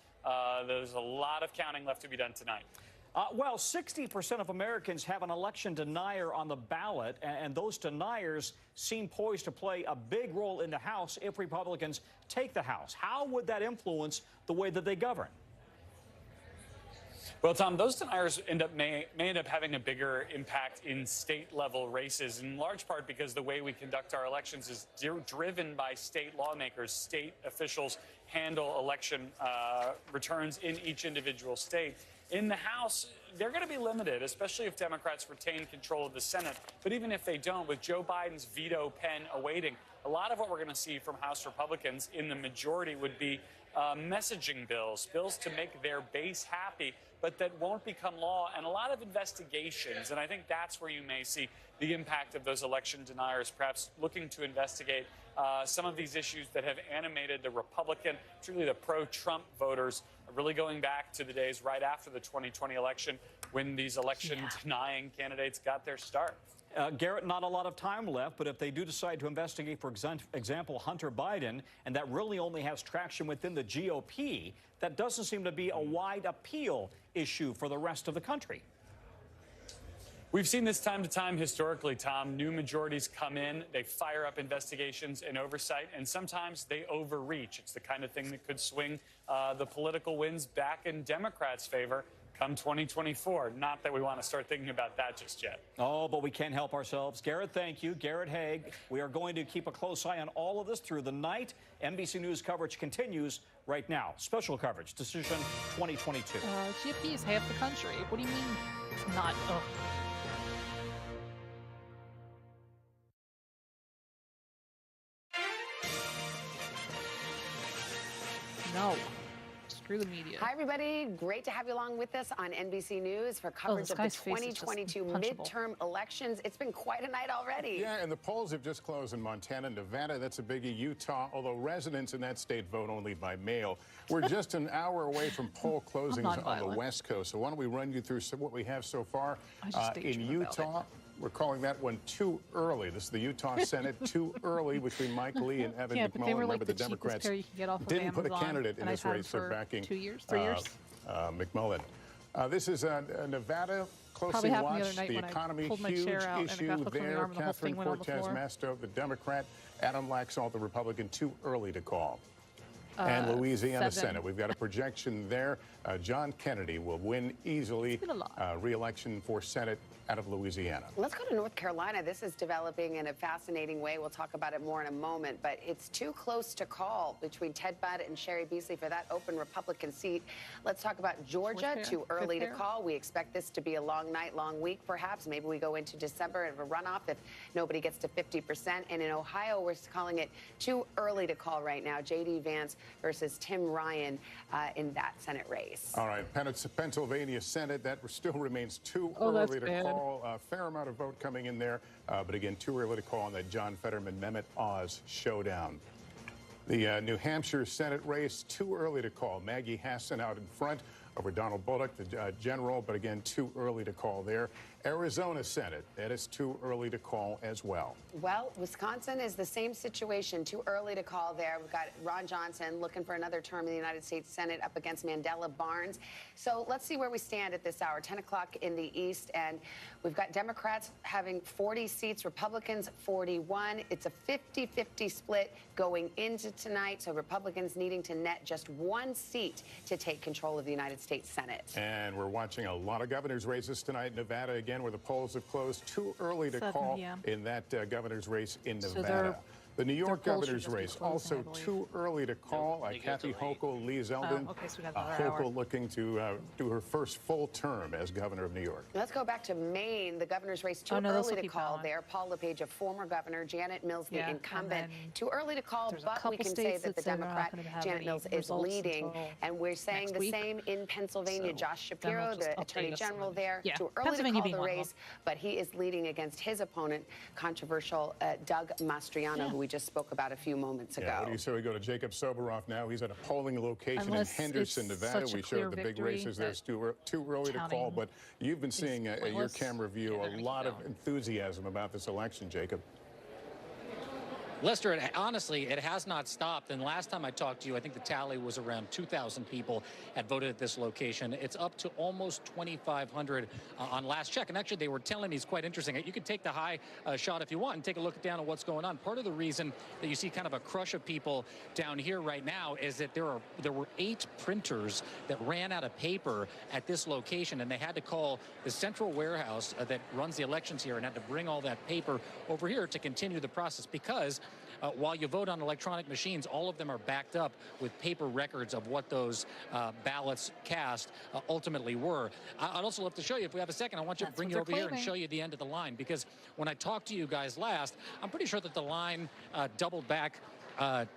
There's a lot of counting left to be done tonight. Well, 60% of Americans have an election denier on the ballot, and those deniers seem poised to play a big role in the House if Republicans take the House. How would that influence the way that they govern? Well, Tom, those deniers may end up having a bigger impact in state-level races, in large part because the way we conduct our elections is driven by state lawmakers. State officials handle election returns in each individual state. In the House, they're going to be limited, especially if Democrats retain control of the Senate. But even if they don't, with Joe Biden's veto pen awaiting, a lot of what we're going to see from House Republicans in the majority would be messaging bills to make their base happy, but that won't become law, and a lot of investigations. And I think that's where you may see the impact of those election deniers, perhaps looking to investigate some of these issues that have animated the Republican, particularly the pro-Trump voters, really going back to the days right after the 2020 election when these election-denying candidates got their start. Garrett, not a lot of time left, but if they do decide to investigate, for example, Hunter Biden, and that really only has traction within the GOP, that doesn't seem to be a wide appeal issue for the rest of the country. We've seen this time to time historically, Tom. New majorities come in, they fire up investigations and oversight, and sometimes they overreach. It's the kind of thing that could swing the political winds back in Democrats' favor come 2024. Not that we want to start thinking about that just yet. Oh, but we can't help ourselves. Garrett, thank you. Garrett Haag. We are going to keep a close eye on all of this through the night. NBC News coverage continues right now. Special coverage, Decision 2022. GOP is half the country. What do you mean it's not? Ugh. No. Screw the media. Hi, everybody. Great to have you along with us on NBC News for coverage of the 2022 midterm elections. It's been quite a night already. Yeah, and the polls have just closed in Montana, Nevada. That's a biggie. Utah, although residents in that state vote only by mail. We're just an hour away from poll closings on the West Coast. So why don't we run you through what we have so far in Utah. We're calling that one too early. This is the Utah Senate, too early between Mike Lee and Evan McMullen. But they were like Remember, the Democrats didn't put a candidate in this race. They're backing 2 years, 3 years. McMullen. This is Nevada. Closely watched. The economy, huge issue there. Catherine Cortez Masto, the Democrat. Adam Laxalt, the Republican, too early to call. And Louisiana Senate. We've got a projection there. John Kennedy will win easily re-election for Senate out of Louisiana. Let's go to North Carolina. This is developing in a fascinating way. We'll talk about it more in a moment, but it's too close to call between Ted Budd and Sherry Beasley for that open Republican seat. Let's talk about Georgia. Too early to call. We expect this to be a long night, long week, perhaps. Maybe we go into December of a runoff if nobody gets to 50%. And in Ohio, we're calling it too early to call right now. J.D. Vance versus Tim Ryan in that Senate race. All right, Pennsylvania Senate, that still remains too early to call. A fair amount of vote coming in there, but again, too early to call on that John Fetterman, Mehmet Oz showdown. The New Hampshire Senate race, too early to call. Maggie Hassan out in front over Donald Bullock, the general, but again, too early to call there. Arizona Senate, that is too early to call as well. Well, Wisconsin is the same situation. Too early to call there. We've got Ron Johnson looking for another term in the United States Senate up against Mandela Barnes. So let's see where we stand at this hour, 10 o'clock in the East. And we've got Democrats having 40 seats, Republicans 41. It's a 50-50 split going into tonight. So Republicans needing to net just one seat to take control of the United States Senate. And we're watching a lot of governor's races tonight. Nevada again, where the polls have closed. Too early to call in that governor's race in Nevada. The New York governor's race, also too early to call. Kathy Hochul, Lee Zeldin. Hochul looking to do her first full term as governor of New York. Let's go back to Maine. The governor's race, too early to call there. Paul LePage, a former governor. Janet Mills, the incumbent. Too early to call, but we can say that the Democrat, Janet Mills, is leading. And we're saying the same in Pennsylvania. Josh Shapiro, the attorney general there. Too early to call the race, but he is leading against his opponent, controversial Doug Mastriano, who we just spoke about a few moments ago. Yeah, what do you say we go to Jacob Soberoff now? He's at a polling location Unless in Henderson, it's Nevada. such a We clear showed the big victory races there. It's too early to call, but you've been seeing at your camera view a lot of enthusiasm about this election, Jacob. Lester, honestly, it has not stopped. And last time I talked to you, I think the tally was around 2,000 people had voted at this location. It's up to almost 2,500 on last check. And actually, they were telling me it's quite interesting. You could take the high shot if you want and take a look down at what's going on. Part of the reason that you see kind of a crush of people down here right now is that there were 8 printers that ran out of paper at this location, and they had to call the central warehouse that runs the elections here and had to bring all that paper over here to continue the process because while you vote on electronic machines, all of them are backed up with paper records of what those ballots cast ultimately were. I'd also love to show you, if we have a second, I want you to bring you over here and show you the end of the line, because when I talked to you guys last, I'm pretty sure that the line doubled back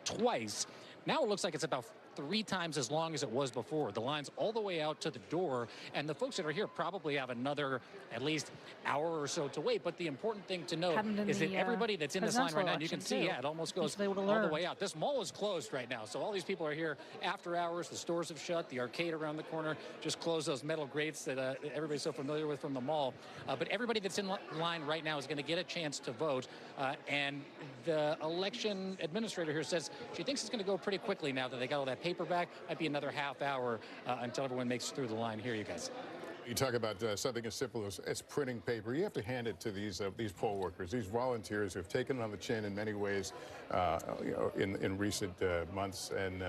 twice. Now it looks like it's about 3 times as long as it was before. The line's all the way out to the door, and the folks that are here probably have another at least hour or so to wait. But the important thing to note is that everybody that's in this line right now, and you can see, yeah, it almost goes all the way out. This mall is closed right now, so all these people are here after hours. The stores have shut. The arcade around the corner just closed those metal grates that everybody's so familiar with from the mall. But everybody that's in line right now is going to get a chance to vote. And the election administrator here says she thinks it's going to go pretty quickly now that they got all that paperback. Might be another half hour until everyone makes it through the line here, you guys. You talk about something as simple as printing paper. You have to hand it to these poll workers, these volunteers who have taken it on the chin in many ways, in recent months, and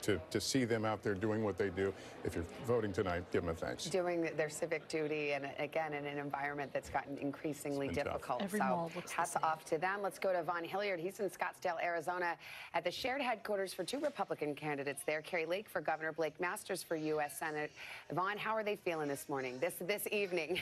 to see them out there doing what they do. If you're voting tonight, give them a thanks. Doing their civic duty, and again, in an environment that's gotten increasingly difficult. So hats off to them. Let's go to Vaughn Hilliard. He's in Scottsdale, Arizona, at the shared headquarters for 2 Republican candidates there. Carrie Lake for governor, Blake Masters for U.S. Senate. Vaughn, how are they feeling this morning? This evening.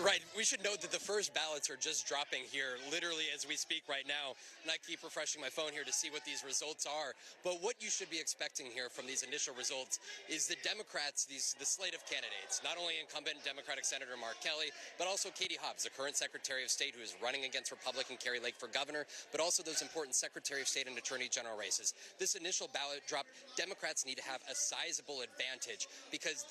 Right. We should note that the first ballots are just dropping here literally as we speak right now. And I keep refreshing my phone here to see what these results are. But what you should be expecting here from these initial results is the Democrats, the slate of candidates, not only incumbent Democratic Senator Mark Kelly, but also Katie Hobbs, the current Secretary of State who is running against Republican Carrie Lake for governor, but also those important Secretary of State and Attorney General races. This initial ballot drop, Democrats need to have a sizable advantage because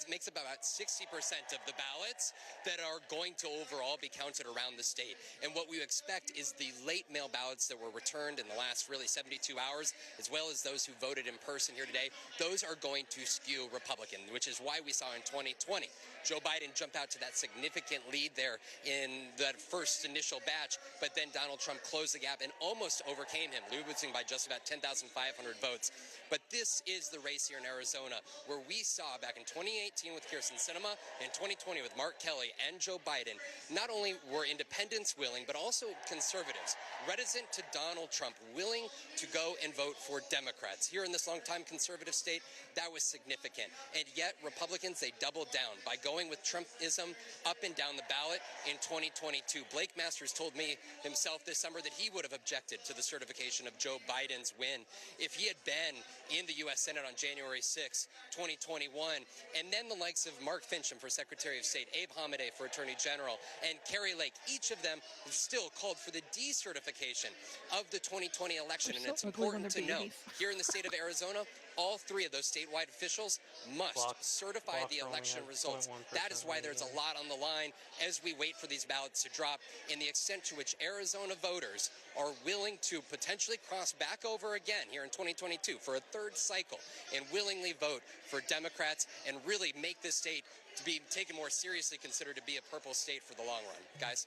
makes up about 60% of the ballots that are going to overall be counted around the state. And what we expect is the late mail ballots that were returned in the last really 72 hours, as well as those who voted in person here today, those are going to skew Republican, which is why we saw in 2020 Joe Biden jump out to that significant lead there in that first initial batch, but then Donald Trump closed the gap and almost overcame him, losing by just about 10,500 votes. But this is the race here in Arizona, where we saw back in 2018 with Kyrsten Sinema and 2020 with Mark Kelly and Joe Biden, not only were independents willing, but also conservatives, reticent to Donald Trump, willing to go and vote for Democrats. Here in this longtime conservative state, that was significant. And yet Republicans, they doubled down by going with Trumpism up and down the ballot in 2022. Blake Masters told me himself this summer that he would have objected to the certification of Joe Biden's win if he had been in the U.S. Senate on January 6, 2021. And then the likes of Mark Finchem for Secretary of State, Abe Hamadeh for Attorney General, and Carrie Lake, each of them have still called for the decertification of the 2020 election. And it's important to note, here in the state of Arizona, all 3 of those statewide officials must certify the election results. That is why there's a lot on the line as we wait for these ballots to drop, and the extent to which Arizona voters are willing to potentially cross back over again here in 2022 for a 3rd cycle and willingly vote for Democrats and really make this state to be taken more seriously, considered to be a purple state for the long run. Guys?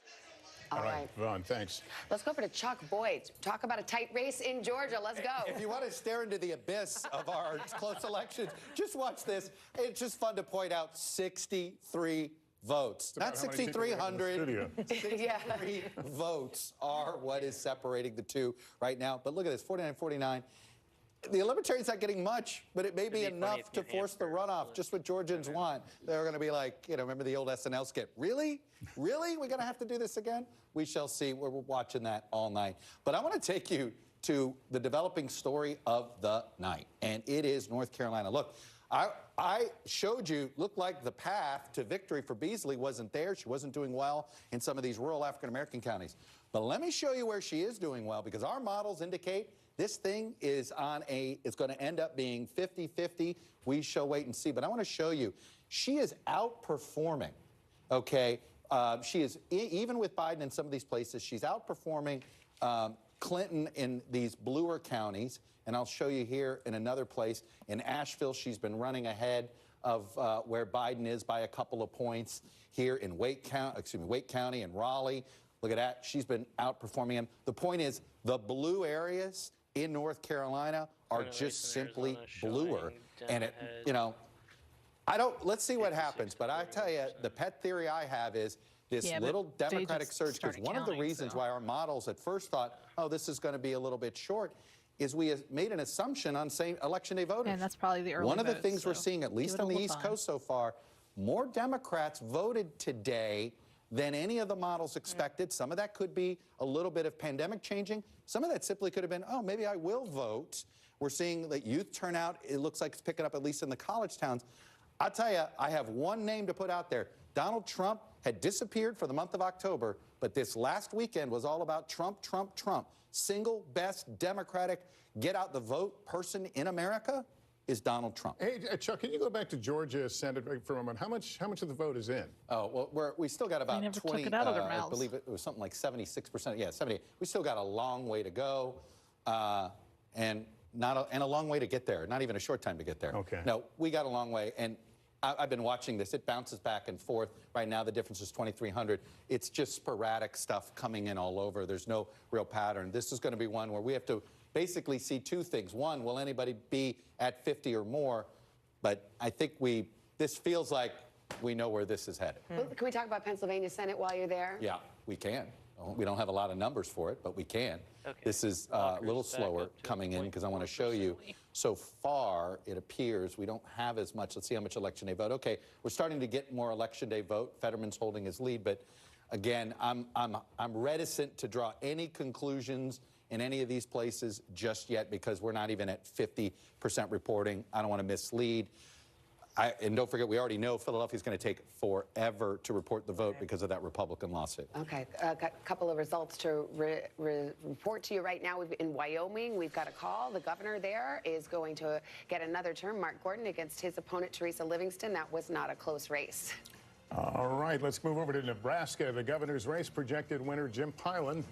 All right. Vaughn, thanks. Let's go over to Chuck Boyd. Talk about a tight race in Georgia. Let's go. If you want to stare into the abyss of our close elections, just watch this. It's just fun to point out 63 votes. Not 6,300. 63 votes are what is separating the two right now. But look at this, 49-49. The Libertarians not getting much, but it may be enough to force the runoff, just what Georgians want. They're going to be like, remember the old SNL skit? Really? Really? We're going to have to do this again? We shall see. We're watching that all night. But I want to take you to the developing story of the night, and it is North Carolina. Look, I showed you, looked like the path to victory for Beasley wasn't there. She wasn't doing well in some of these rural African-American counties. But let me show you where she is doing well, because our models indicate this thing is it's going to end up being 50-50. We shall wait and see. But I want to show you, she is outperforming, okay? She is, even with Biden in some of these places, she's outperforming Clinton in these bluer counties. And I'll show you here in another place. In Asheville, she's been running ahead of where Biden is by a couple of points. Here in Wake County and Raleigh, look at that. She's been outperforming him. The point is, the blue areas in North Carolina are just simply bluer. And let's see what happens. But I tell you, the pet theory I have is this little Democratic surge, because one of the reasons why our models at first thought, oh, this is going to be a little bit short, is we made an assumption on election day voters. And that's probably the early One of the votes, things we're seeing, at least on the East Coast so far, more Democrats voted today than any of the models expected. Some of that could be a little bit of pandemic changing. Some of that simply could have been, oh, maybe I will vote. We're seeing that youth turnout, it looks like it's picking up, at least in the college towns. I'll tell you, I have one name to put out there. Donald Trump had disappeared for the month of October, but this last weekend was all about Trump, Trump, Trump. Single best Democratic get out the vote person in America is Donald Trump. Hey, Chuck, can you go back to Georgia Senate for a moment? How much of the vote is in? Oh, well, we still got about 20, I believe it was something like 76%. Yeah, 70. We still got a long way to go, and a long way to get there. Not even a short time to get there. Okay. No, we got a long way, and I've been watching this. It bounces back and forth. Right now, the difference is 2,300. It's just sporadic stuff coming in all over. There's no real pattern. This is going to be one where we have to basically see two things. One, will anybody be at 50 or more? But I think this feels like we know where this is headed. Well, can we talk about Pennsylvania Senate while you're there? Yeah, we can. We don't have a lot of numbers for it, but we can. Okay. This is a little slower coming in because I want to show you. So far, it appears we don't have as much. Let's see how much election day vote. Okay, we're starting to get more election day vote. Fetterman's holding his lead, but again, I'm reticent to draw any conclusions in any of these places just yet because we're not even at 50% reporting. I don't want to mislead. And don't forget, we already know Philadelphia's going to take forever to report the vote because of that Republican lawsuit. Okay, a couple of results to report to you right now. In Wyoming, we've got a call. The governor there is going to get another term, Mark Gordon, against his opponent, Teresa Livingston. That was not a close race. All right, let's move over to Nebraska. The governor's race projected winner, Jim Pilon.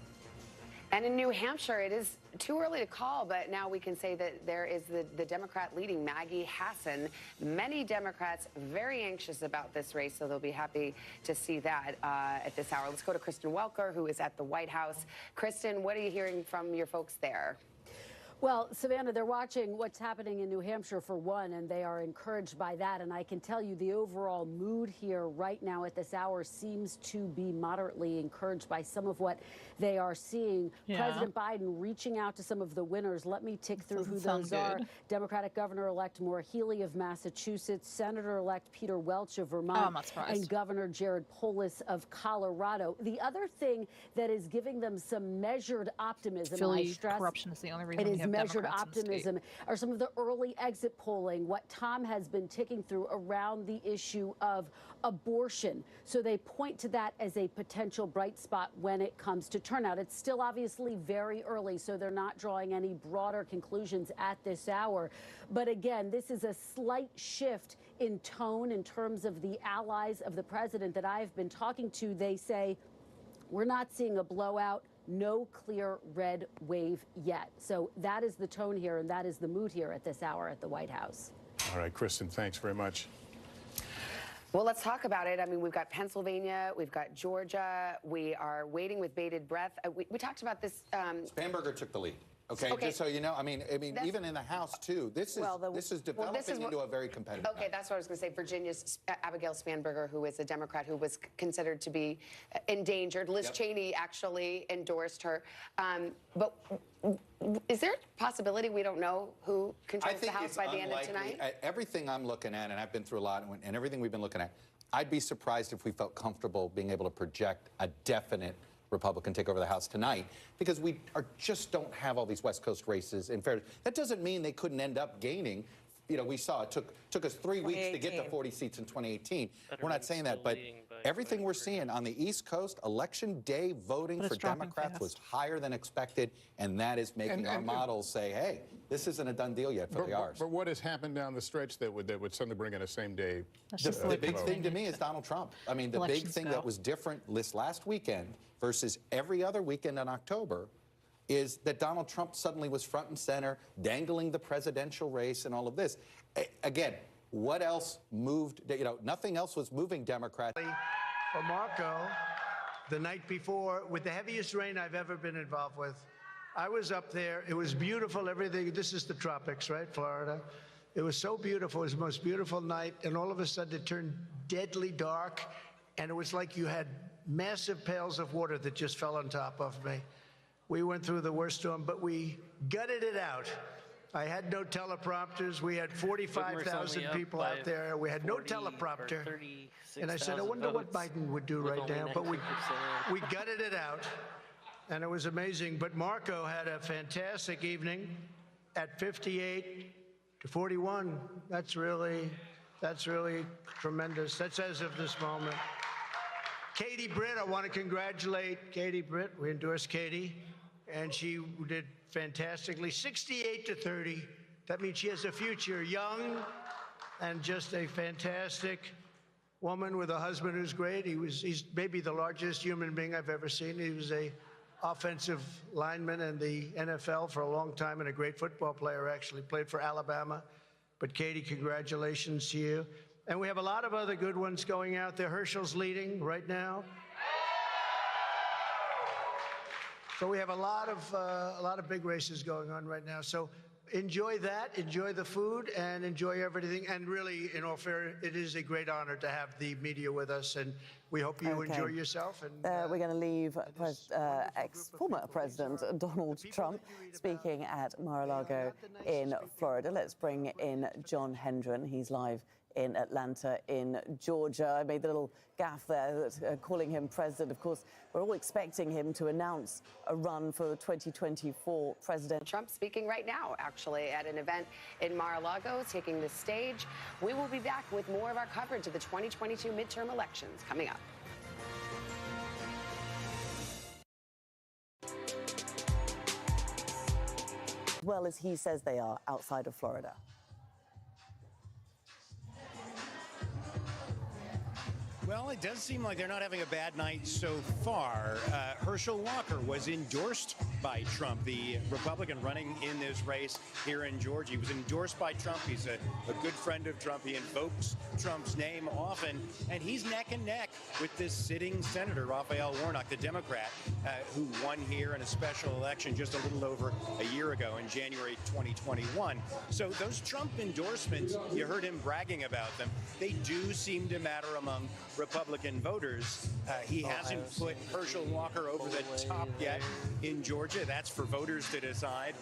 And in New Hampshire, it is too early to call, but now we can say that there is the Democrat leading, Maggie Hassan. Many Democrats very anxious about this race, so they'll be happy to see that at this hour. Let's go to Kristen Welker, who is at the White House. Kristen, what are you hearing from your folks there? Well, Savannah, they're watching what's happening in New Hampshire for one, and they are encouraged by that. And I can tell you the overall mood here right now at this hour seems to be moderately encouraged by some of what they are seeing. Yeah. President Biden reaching out to some of the winners. Let me tick through who those are. Democratic Governor-elect Maura Healey of Massachusetts, Senator-elect Peter Welch of Vermont, and Governor Jared Polis of Colorado. The other thing that is giving them some measured optimism, Philly, I stress, corruption is the only reason we have measured optimism, are some of the early exit polling, what Tom has been ticking through around the issue of abortion. So they point to that as a potential bright spot when it comes to turnout. It's still obviously very early, so they're not drawing any broader conclusions at this hour. But again, this is a slight shift in tone in terms of the allies of the president that I've been talking to. They say, we're not seeing a blowout. No clear red wave yet. So that is the tone here, and that is the mood here at this hour at the White House. All right, Kristen, thanks very much. Well, let's talk about it. I mean, we've got Pennsylvania, we've got Georgia. We are waiting with bated breath. We talked about this. Spanberger took the lead. Okay, just so you know, I mean, even in the House too. This is developing into a very competitive. Okay, that's what I was going to say. Virginia's Abigail Spanberger, who is a Democrat who was considered to be endangered. Liz Cheney actually endorsed her. But is there a possibility we don't know who controls the House by the end of tonight? Everything I'm looking at, and I've been through a lot, and everything we've been looking at, I'd be surprised if we felt comfortable being able to project a definite Republican take over the House tonight, because we just don't have all these West Coast races in fairness. That doesn't mean they couldn't end up gaining we saw it took us 3 weeks to get to 40 seats in 2018. We're not saying that, but everything we're seeing on the East Coast, election day voting for Democrats was higher than expected, and that is making our models say, hey, this isn't a done deal yet for the R's. But what has happened down the stretch that would suddenly bring in a same-day The big thing to me is Donald Trump. I mean, the big thing that was different this last weekend versus every other weekend in October is that Donald Trump suddenly was front and center, dangling the presidential race and all of this. Again, what else moved? Nothing else was moving Democrats. For Marco, the night before, with the heaviest rain I've ever been involved with. I was up there. It was beautiful, everything. This is the tropics, right, Florida? It was so beautiful. It was the most beautiful night, and all of a sudden it turned deadly dark, and it was like you had massive pails of water that just fell on top of me. We went through the worst storm, but we gutted it out. I had no teleprompters. We had 45,000 people out there. We had no teleprompter. And I said, I wonder what Biden would do right now. But we gutted it out, and it was amazing. But Marco had a fantastic evening at 58 to 41. That's really tremendous. That's as of this moment. Katie Britt, I want to congratulate Katie Britt. We endorsed Katie, and she did fantastically. 68 to 30. That means she has a future, young and just a fantastic woman with a husband who's great. He's maybe the largest human being I've ever seen. He was a offensive lineman in the NFL for a long time and a great football player, actually. Played for Alabama. But Katie, congratulations to you. And we have a lot of other good ones going out there. Herschel's leading right now. So we have a lot of big races going on right now. So enjoy that, enjoy the food, and enjoy everything. And really, in all fairness, it is a great honor to have the media with us, and we hope you enjoy yourself. And we're going to leave former President Donald Trump speaking at Mar-a-Lago in Florida. Let's bring in John Hendren. He's live in Atlanta, in Georgia. I made the little gaffe there, calling him president. Of course, we're all expecting him to announce a run for the 2024 president. Trump speaking right now, actually, at an event in Mar-a-Lago, taking the stage. We will be back with more of our coverage of the 2022 midterm elections coming up. As well as he says they are outside of Florida. Well, it does seem like they're not having a bad night so far. Herschel Walker was endorsed by Trump, the Republican running in this race here in Georgia. He was endorsed by Trump. He's a good friend of Trump. He invokes Trump's name often, and he's neck and neck with this sitting senator, Raphael Warnock, the Democrat, who won here in a special election just a little over a year ago in January 2021. So those Trump endorsements, you heard him bragging about them, they do seem to matter among Republican voters. He hasn't put Herschel Walker over the top yet in Georgia. That's for voters to decide.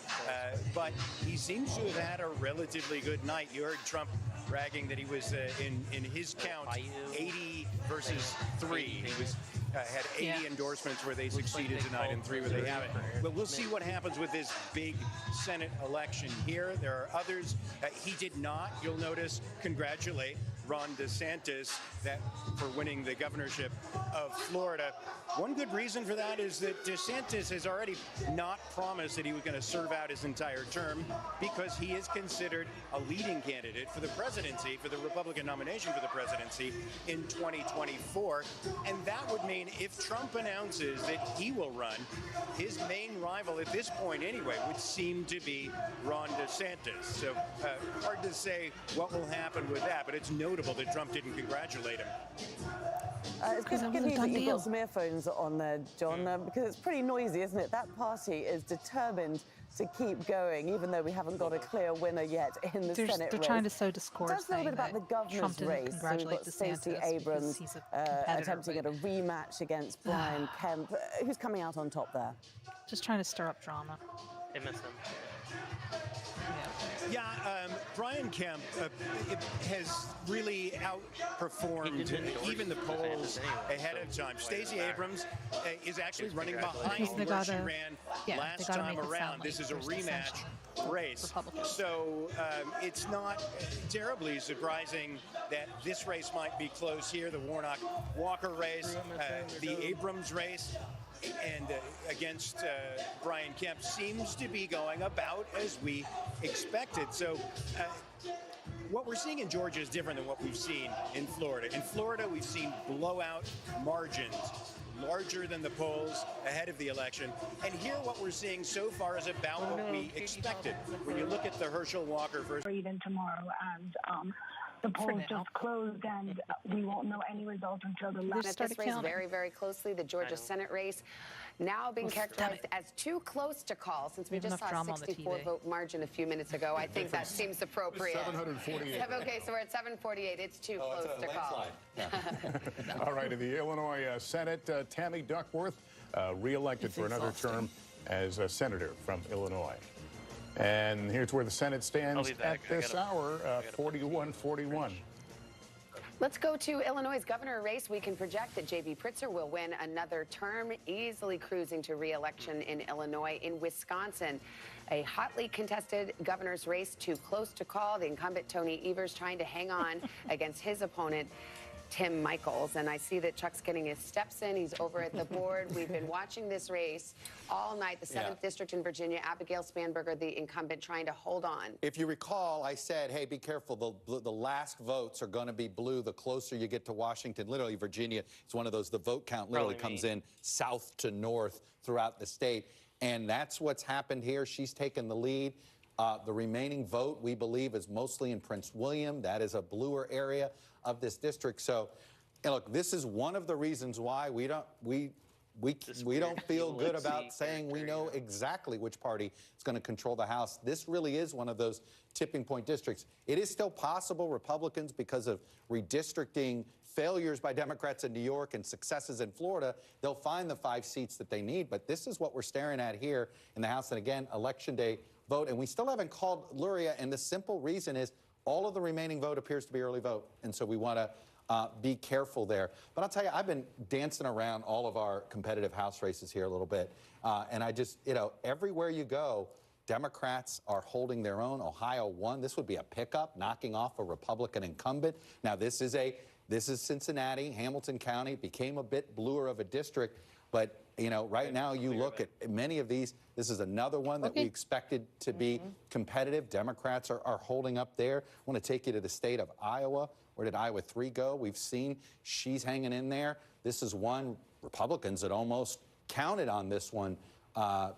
But he seems to have had a relatively good night. You heard Trump bragging that he was, in his count, 80 versus 3. He was had 80 endorsements where they succeeded tonight and 3 where they haven't. But we'll see what happens with this big Senate election here. There are others. He did not, you'll notice, congratulate Ron DeSantis for winning the governorship of Florida. One good reason for that is that DeSantis has already not promised that he was going to serve out his entire term because he is considered a leading candidate for the presidency, for the Republican nomination for the presidency in 2024. And that would mean if Trump announces that he will run, his main rival at this point anyway would seem to be Ron DeSantis. So hard to say what will happen with that, but it's notable that Trump didn't congratulate him. It's good news that you've got some earphones on there, John, because it's pretty noisy, isn't it? That party is determined to keep going, even though we haven't got a clear winner yet in the Senate race. They're trying to sow discord. Tell us a little bit about the governor's race. So we've got Stacey Abrams attempting at a rematch against Brian Kemp. Who's coming out on top there? Just trying to stir up drama. They miss him. Yeah, Brian Kemp has really outperformed even the polls ahead of time. Stacey Abrams is actually running behind where she ran last time around. This is a rematch race. So it's not terribly surprising that this race might be close here. The Warnock-Walker race, the Abrams race, and against Brian Kemp seems to be going about as we expected. So what we're seeing in Georgia is different than what we've seen in Florida. In Florida, we've seen blowout margins, larger than the polls ahead of the election. And here what we're seeing so far is about what we expected. When you look at the Herschel Walker versus... Or even tomorrow, and the polls just closed, and we won't know any results until the last. This race very, very closely, the Georgia Senate race, now being characterized as too close to call, since we just saw a 64-vote margin a few minutes ago. I think that seems appropriate. 748. Okay, so we're at 748. It's too close to call. All right, in the Illinois Senate, Tammy Duckworth reelected for another term as a senator from Illinois. And here's where the Senate stands at this hour, 41-41. Let's go to Illinois' governor race. We can project that J.B. Pritzker will win another term, easily cruising to re-election in Illinois. In Wisconsin, a hotly contested governor's race, too close to call. The incumbent Tony Evers trying to hang on against his opponent, Tim Michels. And I see that Chuck's getting his steps in. He's over at the board. We've been watching this race all night. The 7th District in Virginia, Abigail Spanberger, the incumbent, trying to hold on. If you recall, I said, hey, be careful. The last votes are going to be blue the closer you get to Washington. Literally, Virginia is one of those, the vote count literally comes in south to north throughout the state. And that's what's happened here. She's taken the lead. The remaining vote, we believe, is mostly in Prince William. That is a bluer area of this district. So, and look, this is one of the reasons why we don't feel good about saying we know exactly which party is going to control the House. This really is one of those tipping point districts. It is still possible Republicans, because of redistricting failures by Democrats in New York and successes in Florida, they'll find the 5 seats that they need. But this is what we're staring at here in the House. And again, Election Day vote. And we still haven't called Luria. And the simple reason is all of the remaining vote appears to be early vote. And so we want to be careful there. But I'll tell you, I've been dancing around all of our competitive House races here a little bit. And I just, everywhere you go, Democrats are holding their own. Ohio won. This would be a pickup, knocking off a Republican incumbent. Now, this is Cincinnati, Hamilton County, became a bit bluer of a district. But, right now you look at many of these. This is another one that we expected to be competitive. Democrats are holding up there. I want to take you to the state of Iowa. Where did Iowa 3 go? We've seen she's hanging in there. This is one Republicans that almost counted on this one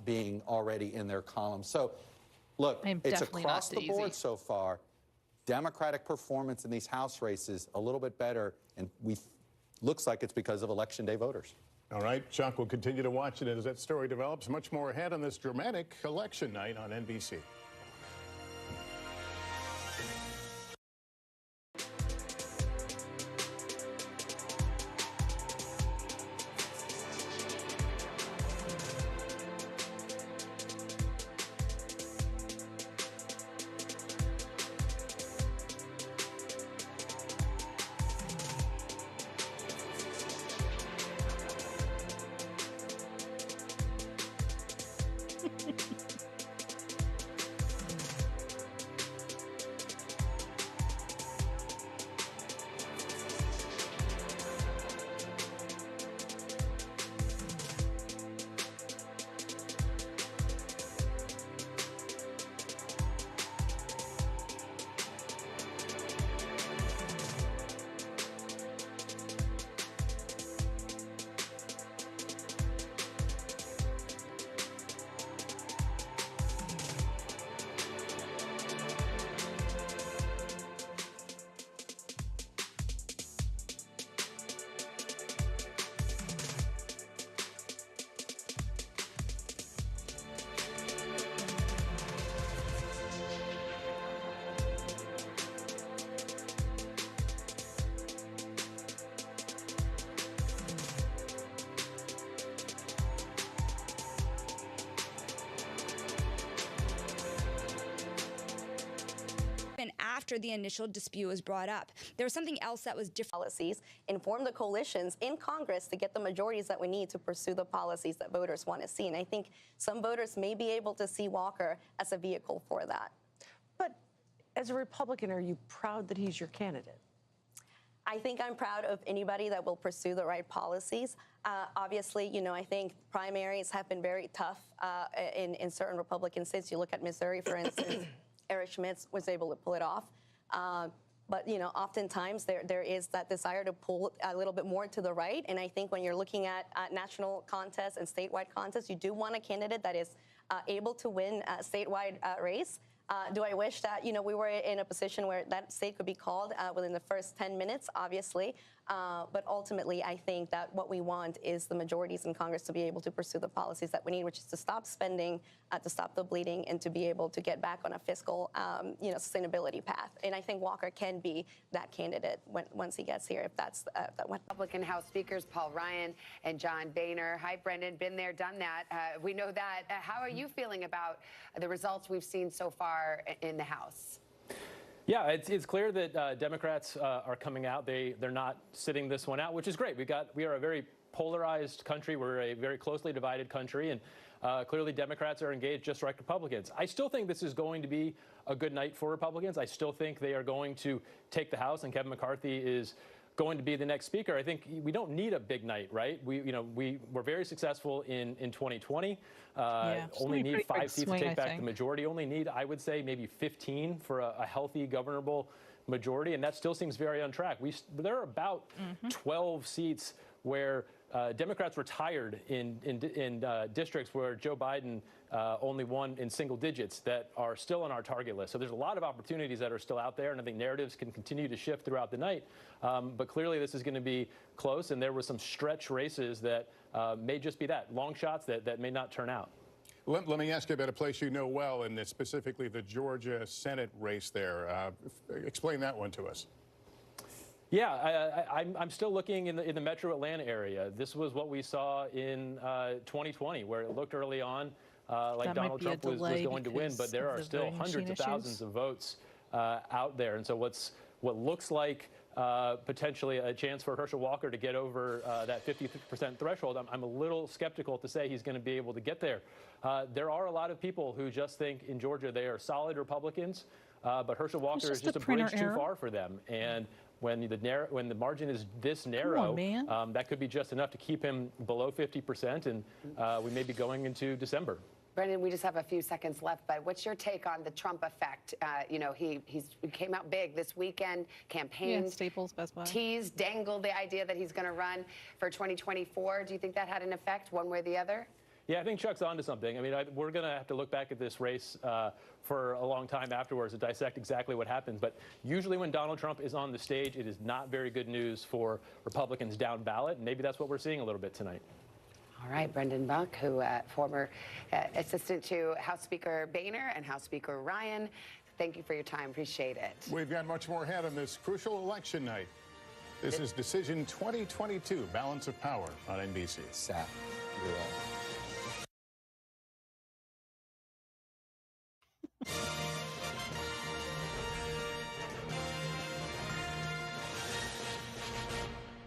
being already in their column. So, look, it's across the board so far. Democratic performance in these House races a little bit better, and looks like it's because of Election Day voters. All right, Chuck, we'll continue to watch it as that story develops. Much more ahead on this dramatic election night on NBC. After the initial dispute was brought up. there was something else that was different. Policies, inform the coalitions in Congress to get the majorities that we need to pursue the policies that voters want to see. And I think some voters may be able to see Walker as a vehicle for that. But as a Republican, are you proud that he's your candidate? I think I'm proud of anybody that will pursue the right policies. Obviously, you know, I think primaries have been very tough in certain Republican states. You look at Missouri, for instance, Eric Schmidt was able to pull it off. But, you know, oftentimes there is that desire to pull a little bit more to the right. And I think when you're looking at national contests and statewide contests, you do want a candidate that is able to win a statewide race. Do I wish that, you know, we were in a position where that state could be called within the first 10 minutes, obviously. But ultimately, I think that what we want is the majorities in Congress to be able to pursue the policies that we need, which is to stop spending, to stop the bleeding, and to be able to get back on a fiscal, you know, sustainability path. And I think Walker can be that candidate once he gets here, if that's what. Republican House Speakers Paul Ryan and John Boehner. Hi, Brendan. Been there, done that. We know that. How are you feeling about the results we've seen so far in the House? Yeah, it's clear that Democrats are coming out. They're not sitting this one out, which is great. We are a very polarized country. We're a very closely divided country, and clearly Democrats are engaged just like Republicans. I still think this is going to be a good night for Republicans. I still think they are going to take the House, and Kevin McCarthy is going to be the next speaker. I think we don't need a big night, right? We were very successful in 2020. Only need 5 seats to take back the majority. Only need, I would say, maybe 15 for a healthy governable majority, and that still seems very on track. There are about 12 seats where Democrats retired in districts where Joe Biden only won in single digits that are still on our target list. So there's a lot of opportunities that are still out there, and I think narratives can continue to shift throughout the night. But clearly this is going to be close, and there were some stretch races that may just be that, long shots that may not turn out. Let me ask you about a place you know well, and specifically the Georgia Senate race there. Explain that one to us. Yeah, I'm still looking in the metro Atlanta area. This was what we saw in 2020, where it looked early on like Donald Trump was going to win, but there are still hundreds of thousands of votes out there. And so what looks like potentially a chance for Herschel Walker to get over that 50% threshold, I'm a little skeptical to say he's going to be able to get there. There are a lot of people who just think in Georgia they are solid Republicans, but Herschel Walker is just a bridge too far for them. And when the margin is this narrow, that could be just enough to keep him below 50%, and we may be going into December. Brendan, we just have a few seconds left, but what's your take on the Trump effect? You know, he came out big this weekend, campaigned, Staples, Best Buy, teased, dangled the idea that he's going to run for 2024. Do you think that had an effect one way or the other? Yeah, I think Chuck's onto something. I mean, we're going to have to look back at this race for a long time afterwards to dissect exactly what happened. But usually when Donald Trump is on the stage, it is not very good news for Republicans down ballot. And maybe that's what we're seeing a little bit tonight. All right, Brendan Buck, who former assistant to House Speaker Boehner and House Speaker Ryan, thank you for your time. Appreciate it. We've got much more ahead on this crucial election night. This is Decision 2022, Balance of Power on NBC. Sad.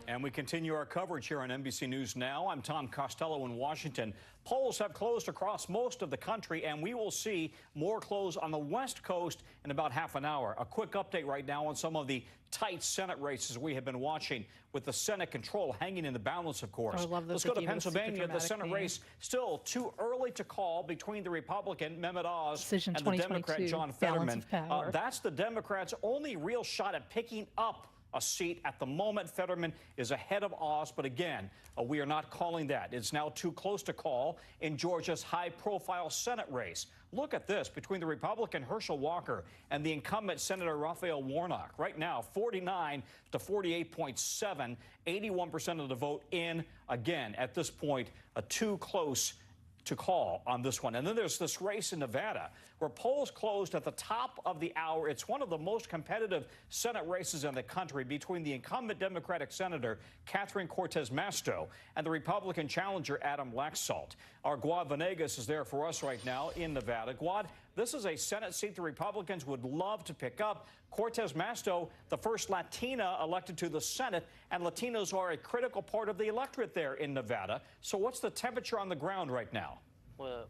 And we continue our coverage here on NBC News Now. I'm Tom Costello in Washington. Polls have closed across most of the country, and we will see more close on the West Coast in about half an hour. A quick update right now on some of the tight Senate races we have been watching, with the Senate control hanging in the balance, of course. Let's go to Pennsylvania. The Senate race still too early to call between the Republican Mehmet Oz and the Democrat John Fetterman. That's the Democrats' only real shot at picking up a seat at the moment. Fetterman is ahead of Oz, but again, we are not calling that. It's now too close to call in Georgia's high-profile Senate race. Look at this between the Republican Herschel Walker and the incumbent Senator Raphael Warnock. Right now, 49 to 48.7, 81% of the vote in. Again, at this point, too close to call on this one. And then there's this race in Nevada where polls closed at the top of the hour. It's one of the most competitive Senate races in the country between the incumbent Democratic Senator Catherine Cortez Masto and the Republican challenger Adam Laxalt. Our Guad Venegas is there for us right now in Nevada. Guad, this is a Senate seat the Republicans would love to pick up. Cortez Masto, the first Latina elected to the Senate, and Latinos are a critical part of the electorate there in Nevada. So what's the temperature on the ground right now? Well,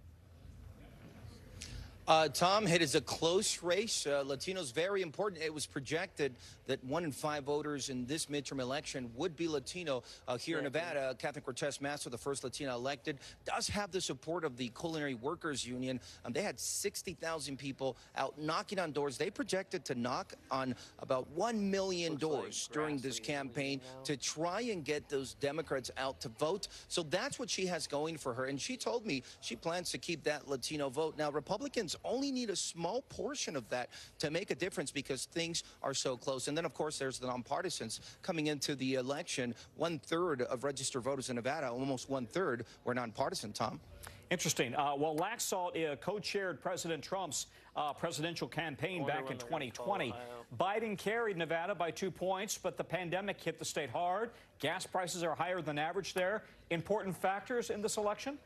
Tom, it is a close race. Latinos very important. It was projected that 1 in 5 voters in this midterm election would be Latino. Here in Nevada, Catherine Cortez Masto, the first Latina elected, does have the support of the Culinary Workers Union. They had 60,000 people out knocking on doors. They projected to knock on about 1 million doors during this campaign to try and get those Democrats out to vote. So that's what she has going for her. And she told me she plans to keep that Latino vote. Now, Republicans only need a small portion of that to make a difference because things are so close. And then, of course, there's the nonpartisans coming into the election. 1/3 of registered voters in Nevada, almost 1/3, were nonpartisan, Tom. Interesting. Well, Laxalt co-chaired President Trump's presidential campaign back in 2020. Biden carried Nevada by 2 points, but the pandemic hit the state hard. Gas prices are higher than average there. Important factors in this election?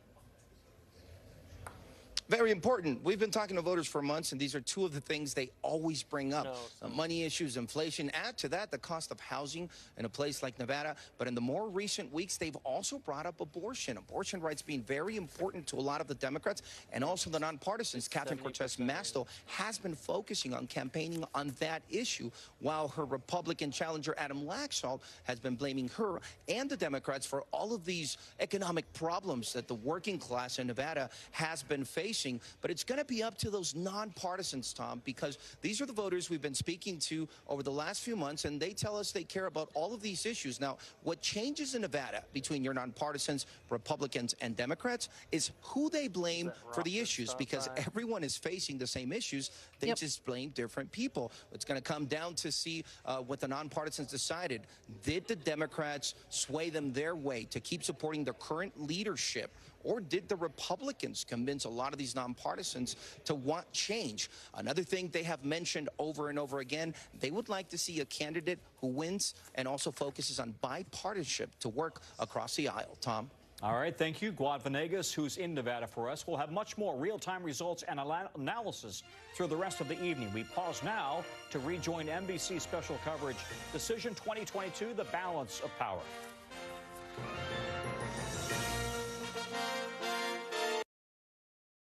Very important. We've been talking to voters for months, and these are two of the things they always bring up. Money issues, inflation. Add to that the cost of housing in a place like Nevada. But in the more recent weeks, they've also brought up abortion. Abortion rights being very important to a lot of the Democrats and also the nonpartisans. Catherine Cortez Masto has been focusing on campaigning on that issue, while her Republican challenger Adam Laxalt has been blaming her and the Democrats for all of these economic problems that the working class in Nevada has been facing. But it's going to be up to those nonpartisans, Tom, because these are the voters we've been speaking to over the last few months, and they tell us they care about all of these issues. Now, what changes in Nevada between your nonpartisans, Republicans, and Democrats is who they blame for the issues, because everyone is facing the same issues. They just blame different people. It's going to come down to see what the nonpartisans decided. Did the Democrats sway them their way to keep supporting the current leadership? Or did the Republicans convince a lot of these nonpartisans to want change? Another thing they have mentioned over and over again, they would like to see a candidate who wins and also focuses on bipartisanship to work across the aisle. Tom? All right, thank you. Guad Venegas, who's in Nevada for us. We'll have much more real-time results and analysis through the rest of the evening. We pause now to rejoin NBC special coverage, Decision 2022, The Balance of Power.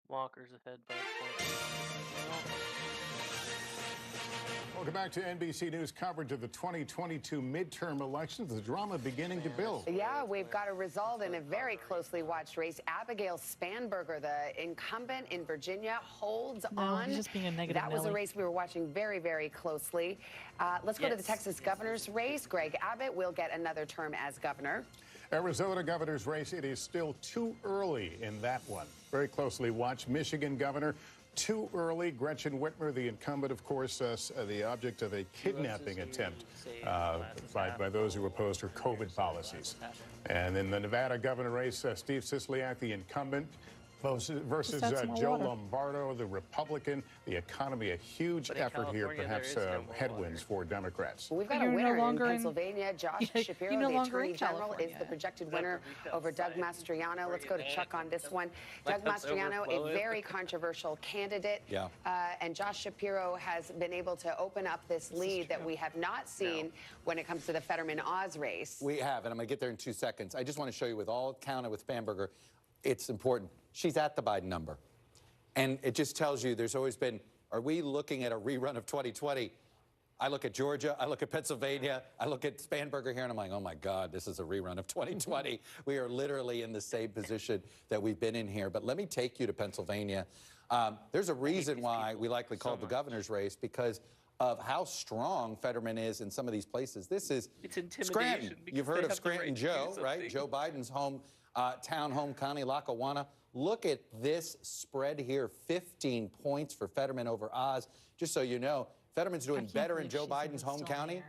Walker's ahead by a point. Welcome back to NBC News coverage of the 2022 midterm elections. The drama beginning to build. Yeah, we've got a result in a very closely watched race. Abigail Spanberger, the incumbent in Virginia, holds on. He's just being a negative That was a Nelly. race we were watching very, very closely. Let's go to the Texas governor's race. Greg Abbott will get another term as governor. Arizona governor's race, it is still too early in that one. Very closely watched. Michigan governor, too early. Gretchen Whitmer, the incumbent, of course, the object of a kidnapping attempt by those who opposed her COVID policies. And in the Nevada governor race, Steve Sisolak, the incumbent, versus Joe Lombardo, the Republican. The economy, a huge effort here, perhaps headwinds for Democrats. Well, we've got a winner in Pennsylvania. Josh Shapiro, the Attorney General, is the projected winner over Doug Mastriano. Let's go to Chuck on this one. Doug Mastriano, a very controversial candidate. And Josh Shapiro has been able to open up this lead that we have not seen when it comes to the Fetterman-Oz race. We have, and I'm going to get there in 2 seconds. I just want to show you with all counted with Spanberger, it's important. She's at the Biden number. And it just tells you there's always been, are we looking at a rerun of 2020? I look at Georgia, I look at Pennsylvania, I look at Spanberger here, and I'm like, oh my God, this is a rerun of 2020. We are literally in the same position that we've been in here. But let me take you to Pennsylvania. There's a reason why we likely called the governor's race, because of how strong Fetterman is in some of these places. This is Scranton. You've heard of Scranton Joe, right? Joe Biden's home county, Lackawanna. Look at this spread here, 15 points for Fetterman over Oz. Just so you know, Fetterman's doing better in Joe Biden's home county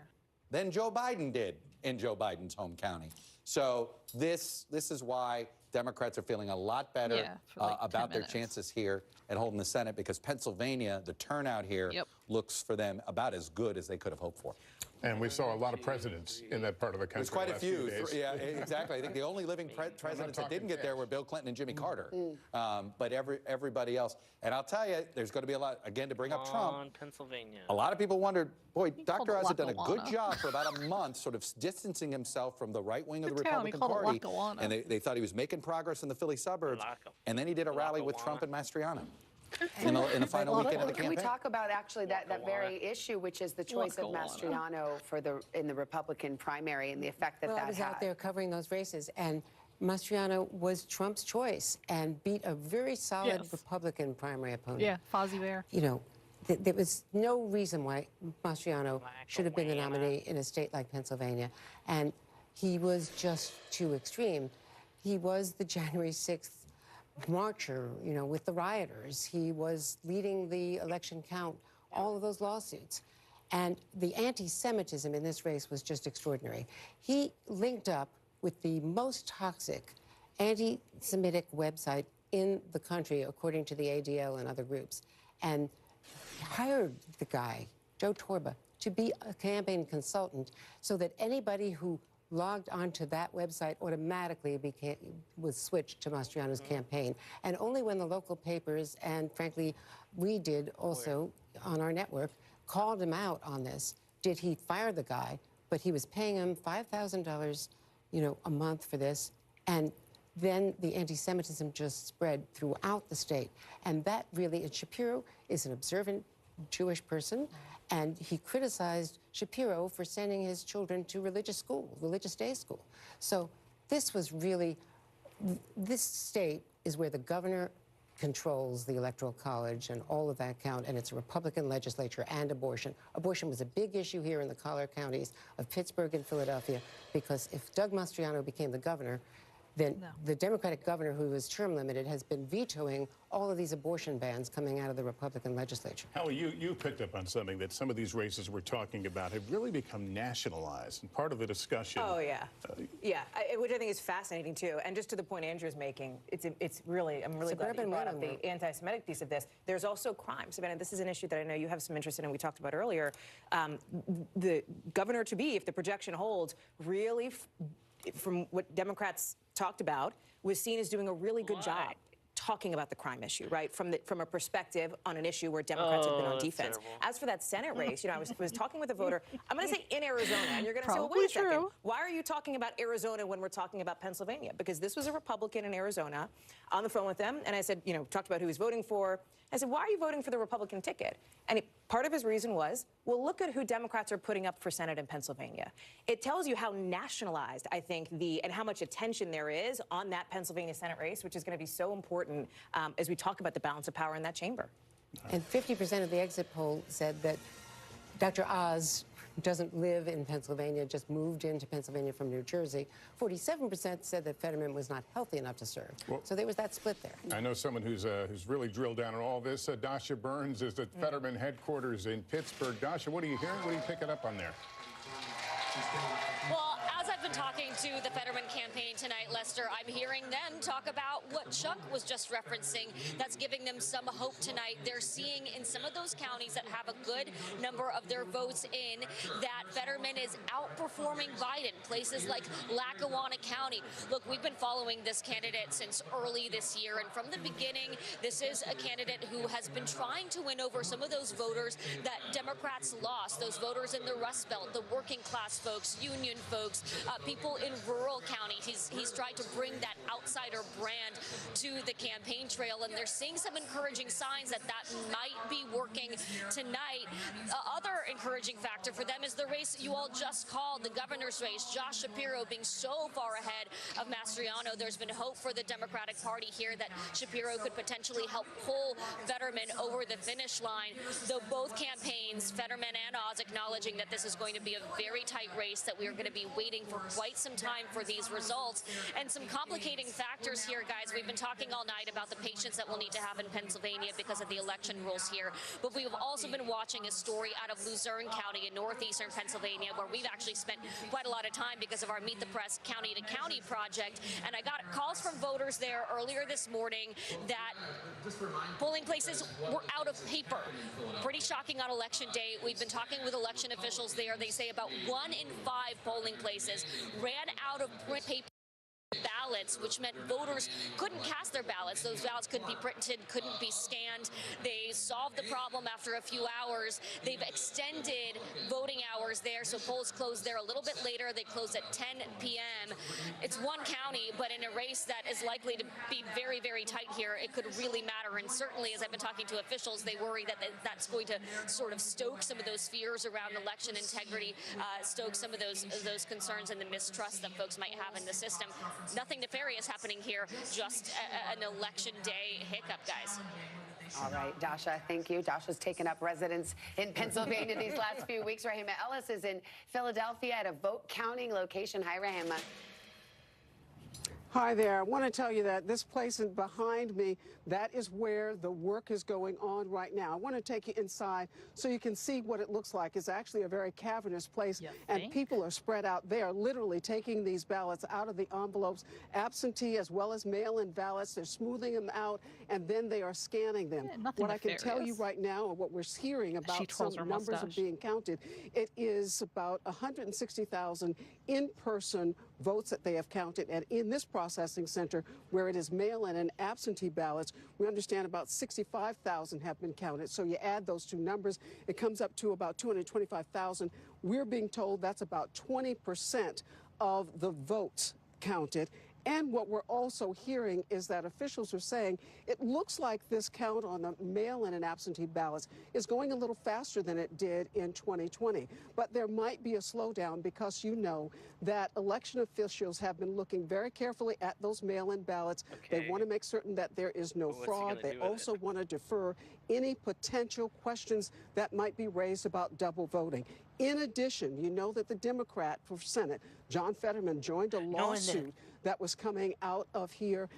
than Joe Biden did in Joe Biden's home county. So this is why Democrats are feeling a lot better like about their chances here at holding the Senate because Pennsylvania, the turnout here looks for them about as good as they could have hoped for. And we saw a lot of presidents in that part of the country. There's quite a few. Days. Yeah, exactly. I think the only living presidents that didn't get there were Bill Clinton and Jimmy Carter. But everybody else. And I'll tell you, there's going to be a lot, again, to bring up Trump. Pennsylvania. A lot of people wondered, boy, Dr. Oz had done a good job for about a month sort of distancing himself from the right wing of the Republican Party. And they thought he was making progress in the Philly suburbs. And then he did a rally with Trump and Mastriano. In the final weekend of the campaign. Can we talk about actually that very issue, which is the choice of Mastriano in the Republican primary and the effect that I was out there covering those races, and Mastriano was Trump's choice and beat a very solid Republican primary opponent. Yeah, Fozzie Bear. You know, there was no reason why Mastriano should have been the nominee in a state like Pennsylvania, and he was just too extreme. He was the January 6th marcher, you know, with the rioters. He was leading the election count, all of those lawsuits. And the anti-Semitism in this race was just extraordinary. He linked up with the most toxic anti-Semitic website in the country, according to the ADL and other groups, and hired the guy, Joe Torba, to be a campaign consultant so that anybody who logged onto that website automatically was switched to Mastriano's campaign. And only when the local papers, and frankly, we did also on our network, called him out on this, did he fire the guy, but he was paying him $5,000, you know, a month for this. And then the anti-Semitism just spread throughout the state. And that really, and Shapiro is an observant Jewish person, and he criticized Shapiro for sending his children to religious school, religious day school. So this was really, this state is where the governor controls the Electoral College and all of that count, and it's a Republican legislature and abortion. Abortion was a big issue here in the collar counties of Pittsburgh and Philadelphia, because if Doug Mastriano became the governor, then the Democratic governor, who was term limited, has been vetoing all of these abortion bans coming out of the Republican legislature. Howie, you picked up on something that some of these races we're talking about have really become nationalized, and part of the discussion. Oh, yeah. Which I think is fascinating, too. And just to the point Andrew's making, it's really, I'm really glad that you brought up the anti-Semitic piece of this. There's also crime. Savannah, this is an issue that I know you have some interest in, and we talked about earlier. The governor-to-be, if the projection holds, really, from what Democrats talked about, was seen as doing a really good job talking about the crime issue, right? From a perspective on an issue where Democrats have been on defense. Terrible. As for that Senate race, you know, I was talking with a voter, I'm going to say in Arizona, and you're going to say, well, wait a second. Why are you talking about Arizona when we're talking about Pennsylvania? Because this was a Republican in Arizona on the phone with them, and I said, you know, talked about who he's voting for. I said, why are you voting for the Republican ticket? And part of his reason was, well, look at who Democrats are putting up for Senate in Pennsylvania. It tells you how nationalized, I think, and how much attention there is on that Pennsylvania Senate race, which is going to be so important as we talk about the balance of power in that chamber. And 50% of the exit poll said that Dr. Oz doesn't live in Pennsylvania, just moved into Pennsylvania from New Jersey. 47% said that Fetterman was not healthy enough to serve. Well, so there was that split there. I know someone who's really drilled down on all this. Dasha Burns is at Fetterman headquarters in Pittsburgh. Dasha, what are you hearing? What are you picking up on there? Well, as I've been talking to the Fetterman campaign tonight, Lester, I'm hearing them talk about what Chuck was just referencing that's giving them some hope tonight. They're seeing in some of those counties that have a good number of their votes in that Fetterman is outperforming Biden, places like Lackawanna County. Look, we've been following this candidate since early this year, and from the beginning, this is a candidate who has been trying to win over some of those voters that Democrats lost, those voters in the Rust Belt, the working class folks, union folks, people in rural counties. He's tried to bring that outsider brand to the campaign trail, and they're seeing some encouraging signs that might be working tonight. Other encouraging factor for them is the race you all just called, the governor's race. Josh Shapiro being so far ahead of Mastriano. There's been hope for the Democratic Party here that Shapiro could potentially help pull Fetterman over the finish line, though both campaigns, Fetterman and Oz, acknowledging that this is going to be a very tight race, that we are going to be waiting for quite some time for these results. And some complicating factors here, guys. We've been talking all night about the patience that we'll need to have in Pennsylvania because of the election rules here. But we've also been watching a story out of Luzerne County in northeastern Pennsylvania, where we've actually spent quite a lot of time because of our Meet the Press County to County project. And I got calls from voters there earlier this morning that polling places were out of paper. Pretty shocking on election day. We've been talking with election officials there. They say about 1 in 5 polling places ran out of paper ballots, which meant voters couldn't cast their ballots. Those ballots couldn't be printed, couldn't be scanned. They solved the problem after a few hours. They've extended voting hours there, so polls closed there a little bit later. They closed at 10 p.m. It's one county, but in a race that is likely to be very, very tight here, it could really matter. And certainly, as I've been talking to officials, they worry that that's going to sort of stoke some of those fears around election integrity, stoke some of those concerns and the mistrust that folks might have in the system. Nothing nefarious happening here, just an election day hiccup, guys. All right, Dasha, thank you. Dasha's taken up residence in Pennsylvania these last few weeks. Rahima Ellis is in Philadelphia at a vote counting location. Hi, Rahima. Hi there. I want to tell you that this place behind me, that is where the work is going on right now. I want to take you inside so you can see what it looks like. It's actually a very cavernous place, and people are spread out. They are literally taking these ballots out of the envelopes, absentee as well as mail-in ballots. They're smoothing them out, and then they are scanning them. What I can tell you right now, and what we're hearing about some numbers are being counted, it is about 160,000 in-person votes that they have counted. And in this processing center, where it is mail-in and absentee ballots, we understand about 65,000 have been counted. So you add those two numbers, it comes up to about 225,000. We're being told that's about 20% of the votes counted. And what we're also hearing is that officials are saying it looks like this count on the mail-in and absentee ballots is going a little faster than it did in 2020. But there might be a slowdown because you know that election officials have been looking very carefully at those mail-in ballots. They want to make certain that there is no fraud. They also want to defer any potential questions that might be raised about double voting. In addition, you know that the Democrat for Senate, John Fetterman, joined a lawsuit that was coming out of here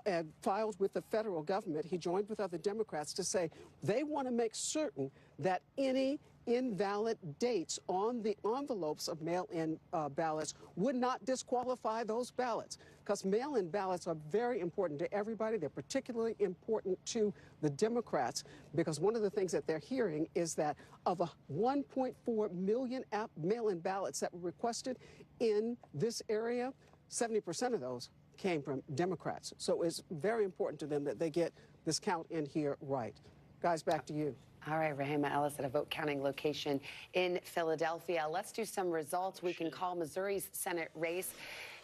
and filed with the federal government. He joined with other Democrats to say they want to make certain that any invalid dates on the envelopes of mail-in ballots would not disqualify those ballots, because mail-in ballots are very important to everybody. They're particularly important to the Democrats, because one of the things that they're hearing is that of a 1.4 million mail-in ballots that were requested in this area, 70% of those came from Democrats. So it's very important to them that they get this count in here right. Guys, back to you. All right, Rahima Ellis at a vote counting location in Philadelphia. Let's do some results. We can call Missouri's Senate race.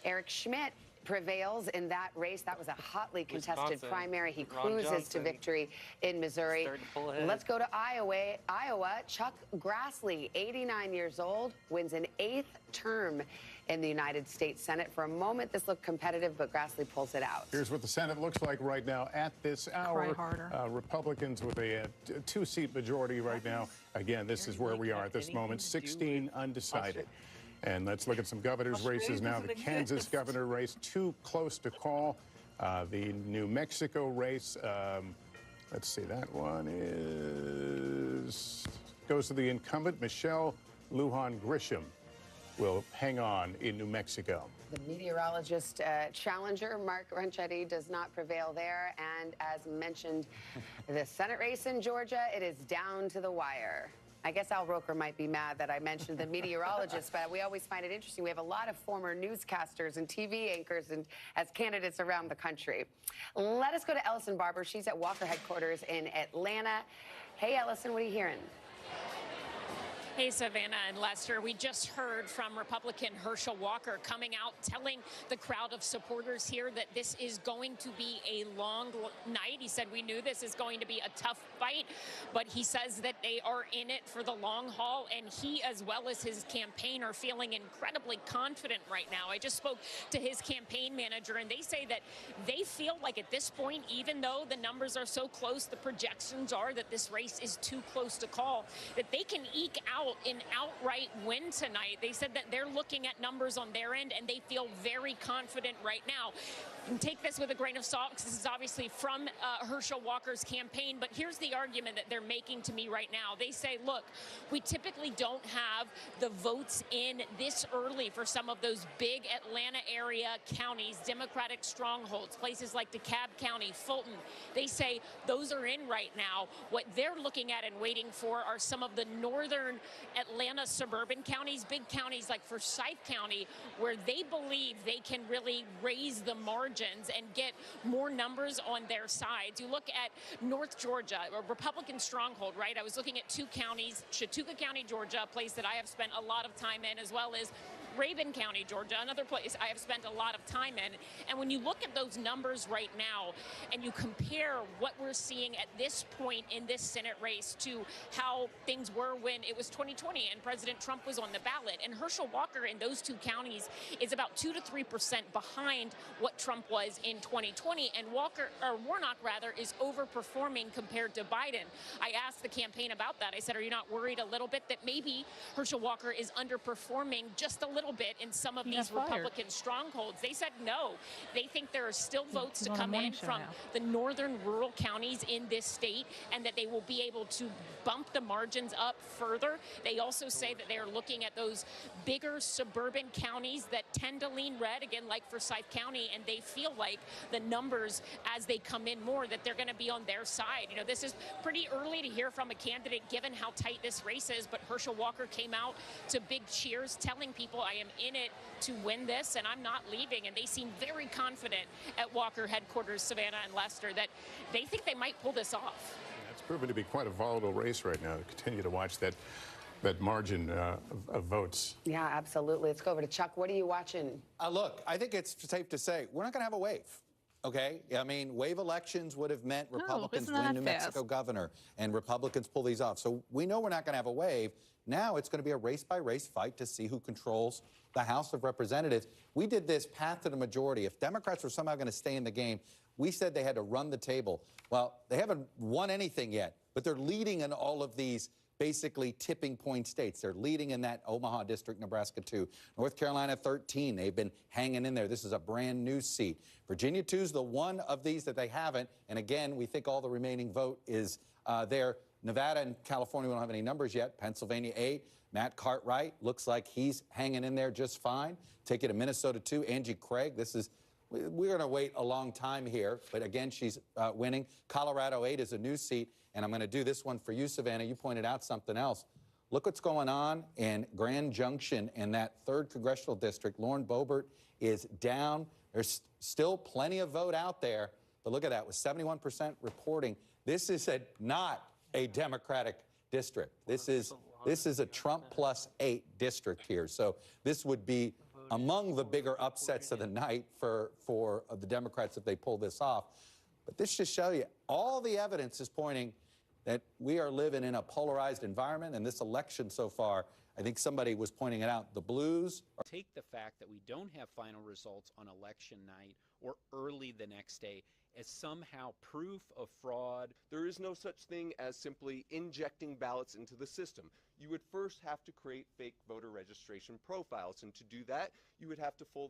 Eric Schmidt prevails in that race. That was a hotly contested primary. He cruises to victory in Missouri. Let's go to Iowa. Chuck Grassley, 89 years old, wins an 8th term in the United States Senate. For a moment, this looked competitive, but Grassley pulls it out. Here's what the Senate looks like right now at this hour. Republicans with a 2-seat majority right now. Again, this is where we are at this moment, 16 undecided. And let's look at some governor's races now. The Kansas governor race, too close to call. The New Mexico race, let's see, that one goes to the incumbent, Michelle Lujan Grisham. Will hang on in New Mexico. The meteorologist challenger, Mark Ranchetti, does not prevail there. And as mentioned, the Senate race in Georgia, it is down to the wire. I guess Al Roker might be mad that I mentioned the meteorologist, but we always find it interesting. We have a lot of former newscasters and TV anchors and as candidates around the country. Let us go to Ellison Barber. She's at Walker headquarters in Atlanta. Hey, Ellison, what are you hearing? Hey, Savannah and Lester, we just heard from Republican Herschel Walker coming out telling the crowd of supporters here that this is going to be a long night. He said, we knew this is going to be a tough fight, but he says that they are in it for the long haul, and he, as well as his campaign, are feeling incredibly confident right now. I just spoke to his campaign manager, and they say that they feel like at this point, even though the numbers are so close, the projections are that this race is too close to call, that they can eke out about an outright win tonight. They said that they're looking at numbers on their end, and they feel very confident right now. And take this with a grain of salt, because this is obviously from Herschel Walker's campaign, but here's the argument that they're making to me right now. They say, look, we typically don't have the votes in this early for some of those big Atlanta area counties, Democratic strongholds, places like DeKalb County, Fulton. They say those are in right now. What they're looking at and waiting for are some of the northern Atlanta suburban counties, big counties like Forsyth County, where they believe they can really raise the margins and get more numbers on their sides. You look at North Georgia, a Republican stronghold, right? I was looking at 2 counties, Chattooga County, Georgia, a place that I have spent a lot of time in, as well as Rabun County, Georgia, another place I have spent a lot of time in. And when you look at those numbers right now and you compare what we're seeing at this point in this Senate race to how things were when it was 2020 and President Trump was on the ballot, and Herschel Walker in those 2 counties is about 2 to 3% behind what Trump was in 2020, and Warnock is overperforming compared to Biden. I asked the campaign about that. I said, are you not worried a little bit that maybe Herschel Walker is underperforming just a little bit in some of these Republican strongholds? They said no. They think there are still votes to come in from the northern rural counties in this state, and that they will be able to bump the margins up further. They also say that they are looking at those bigger suburban counties that tend to lean red, again, like Forsyth County, and they feel like the numbers as they come in more, that they're going to be on their side. You know, this is pretty early to hear from a candidate given how tight this race is, but Herschel Walker came out to big cheers telling people, I am in it to win this and I'm not leaving. And they seem very confident at Walker headquarters, Savannah and Lester, that they think they might pull this off. It's proven to be quite a volatile race right now. Continue to watch that margin of votes. Yeah, absolutely. Let's go over to Chuck. What are you watching? Look, I think it's safe to say we're not going to have a wave. Okay? I mean, wave elections would have meant Republicans win New Mexico governor and Republicans pull these off. So we know we're not going to have a wave. Now it's going to be a race-by-race fight to see who controls the House of Representatives. We did this path to the majority. If Democrats were somehow going to stay in the game, we said they had to run the table. Well, they haven't won anything yet, but they're leading in all of these basically tipping point states. They're leading in that Omaha district, Nebraska 2. North Carolina 13, they've been hanging in there. This is a brand new seat. Virginia 2 is the one of these that they haven't. And again, we think all the remaining vote is there. Nevada and California, we don't have any numbers yet. Pennsylvania 8, Matt Cartwright looks like he's hanging in there just fine. Take it to Minnesota 2, Angie Craig. We're going to wait a long time here, but again, she's winning. Colorado 8 is a new seat, and I'm going to do this one for you, Savannah. You pointed out something else. Look what's going on in Grand Junction in that 3rd congressional district. Lauren Boebert is down. There's still plenty of vote out there, but look at that, with 71% reporting. This is not a Democratic district. This is a Trump plus 8 district here. So this would be among the bigger upsets of the night for the Democrats if they pull this off. But this just shows you all the evidence is pointing that we are living in a polarized environment, and this election so far, I think somebody was pointing it out, the blues. Take the fact that we don't have final results on election night or early the next day as somehow proof of fraud. There is no such thing as simply injecting ballots into the system. You would first have to create fake voter registration profiles, and to do that, you would have to fool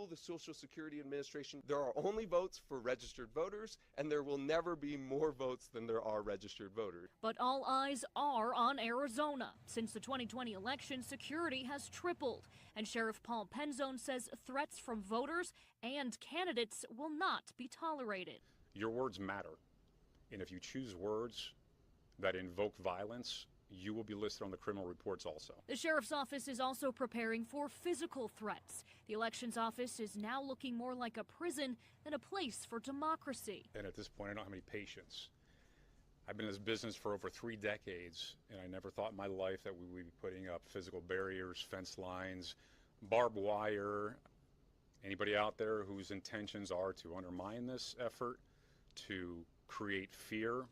the Social Security Administration. There are only votes for registered voters, and there will never be more votes than there are registered voters. But all eyes are on Arizona. Since the 2020 election, security has tripled, and Sheriff Paul Penzone says threats from voters and candidates will not be tolerated. Your words matter, and if you choose words that invoke violence, you will be listed on the criminal reports also. The sheriff's office is also preparing for physical threats. The elections office is now looking more like a prison than a place for democracy. And at this point, I don't have any patience. I've been in this business for over 3 decades, and I never thought in my life that we would be putting up physical barriers, fence lines, barbed wire. Anybody out there whose intentions are to undermine this effort, to create fear,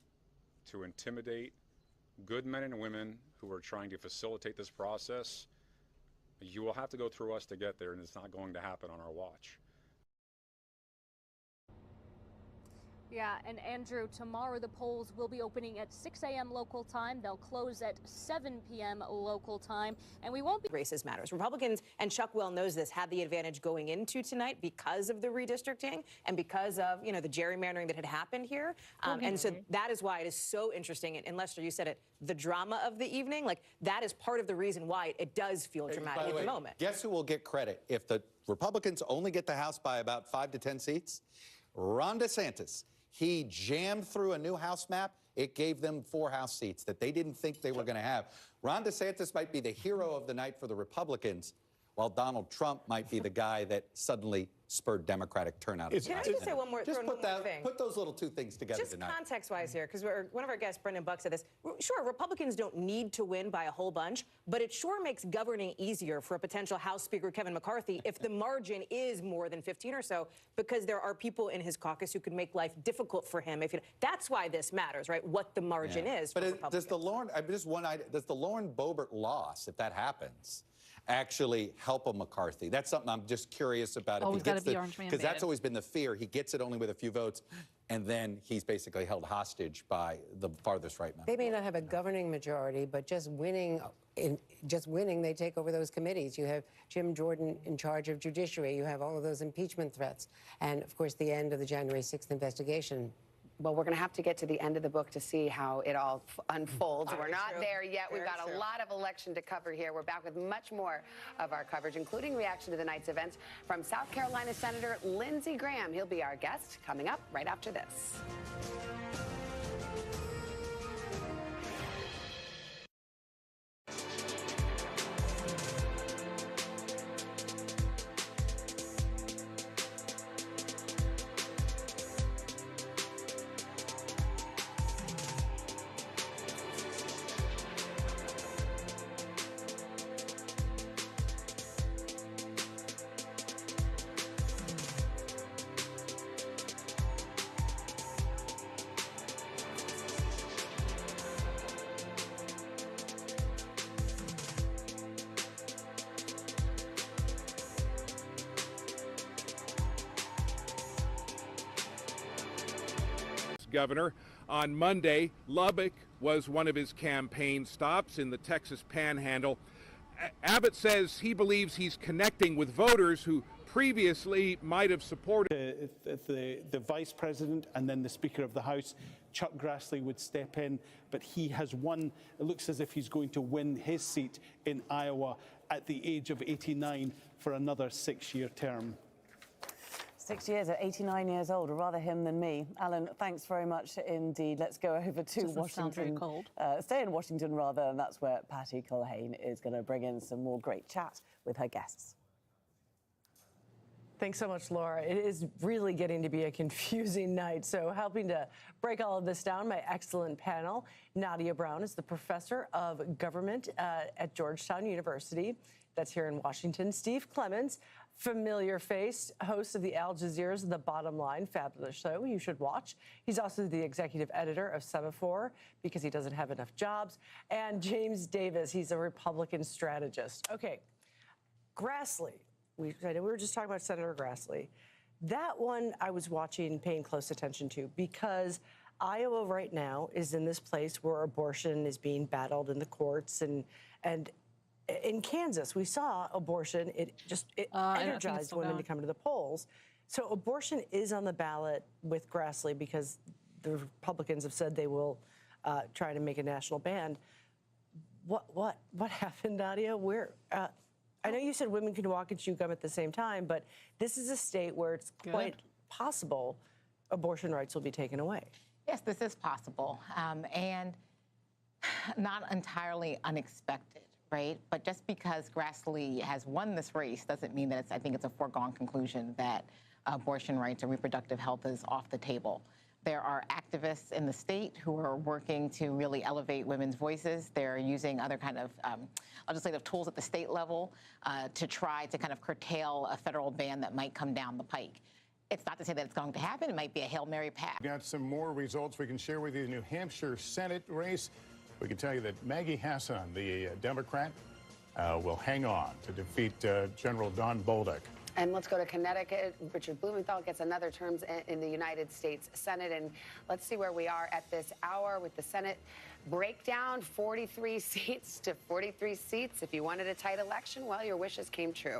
to intimidate good men and women who are trying to facilitate this process, you will have to go through us to get there, and it's not going to happen on our watch. Yeah, and Andrew, tomorrow the polls will be opening at 6 a.m. local time. They'll close at 7 p.m. local time, and we won't be... Races matters. Republicans, and Chuck well knows this, had the advantage going into tonight because of the redistricting and because of, the gerrymandering that had happened here. And so that is why it is so interesting. And Lester, you said it, the drama of the evening, that is part of the reason why it does feel dramatic at the moment. Guess who will get credit if the Republicans only get the House by about 5 to 10 seats? Ron DeSantis. He jammed through a new House map. It gave them 4 House seats that they didn't think they were going to have. Ron DeSantis might be the hero of the night for the Republicans, while Donald Trump might be the guy that suddenly spurred Democratic turnout. Can I just say one more, just put thing? Put those little 2 things together just tonight. Context-wise here, because one of our guests, Brendan Buck, said this. Sure, Republicans don't need to win by a whole bunch, but it sure makes governing easier for a potential House Speaker Kevin McCarthy if the margin is more than 15 or so, because there are people in his caucus who could make life difficult for him. That's why this matters, right? What the margin is. But does the Lauren Boebert loss, if that happens, actually help a McCarthy? That's something I'm just curious about. Always got to be orange man. Because that's always been the fear. He gets it only with a few votes, and then he's basically held hostage by the farthest right man. They may not have a governing majority, but just winning, they take over those committees. You have Jim Jordan in charge of Judiciary. You have all of those impeachment threats. And, of course, the end of the January 6th investigation. Well, we're going to have to get to the end of the book to see how it all unfolds. We're not there yet. We've got a lot of election to cover here. We're back with much more of our coverage, including reaction to the night's events from South Carolina Senator Lindsey Graham. He'll be our guest coming up right after this. Governor. On Monday, Lubbock was one of his campaign stops in the Texas Panhandle. Abbott says he believes he's connecting with voters who previously might have supported the vice president and then the Speaker of the House. Chuck Grassley would step in, but he has won. It looks as if he's going to win his seat in Iowa at the age of 89 for another 6-year term. 6 years at 89 years old, rather him than me. Alan, thanks very much indeed. Let's go over to Washington. Sound very cold. Stay in Washington rather, and that's where Patty Culhane is going to bring in some more great chat with her guests. Thanks so much, Laura. It is really getting to be a confusing night. So helping to break all of this down, my excellent panel. Nadia Brown is the professor of government at Georgetown University. That's here in Washington. Steve Clemons, familiar face, host of the Al Jazeera's The Bottom Line, fabulous show you should watch. He's also the executive editor of Semaphore because he doesn't have enough jobs. And James Davis, he's a Republican strategist. Okay, Grassley. We were just talking about Senator Grassley. That one I was watching, paying close attention to, because Iowa right now is in this place where abortion is being battled in the courts, and in Kansas, we saw abortion. It energized women to come to the polls. So abortion is on the ballot with Grassley because the Republicans have said they will try to make a national ban. What happened, Nadia? I know you said women can walk and chew gum at the same time, but this is a state where it's quite possible abortion rights will be taken away. Yes, this is possible, and not entirely unexpected, right? But just because Grassley has won this race doesn't mean that I think it's a foregone conclusion that abortion rights or reproductive health is off the table. There are activists in the state who are working to really elevate women's voices. They're using other kind of legislative tools at the state level to try to kind of curtail a federal ban that might come down the pike. It's not to say that it's going to happen. It might be a Hail Mary pass. Got some more results we can share with you. The New Hampshire Senate race. We can tell you that Maggie Hassan, the Democrat, will hang on to defeat General Don Bolduc. And let's go to Connecticut. Richard Blumenthal gets another term in the United States Senate. And let's see where we are at this hour with the Senate breakdown, 43 seats to 43 seats. If you wanted a tight election, well, your wishes came true.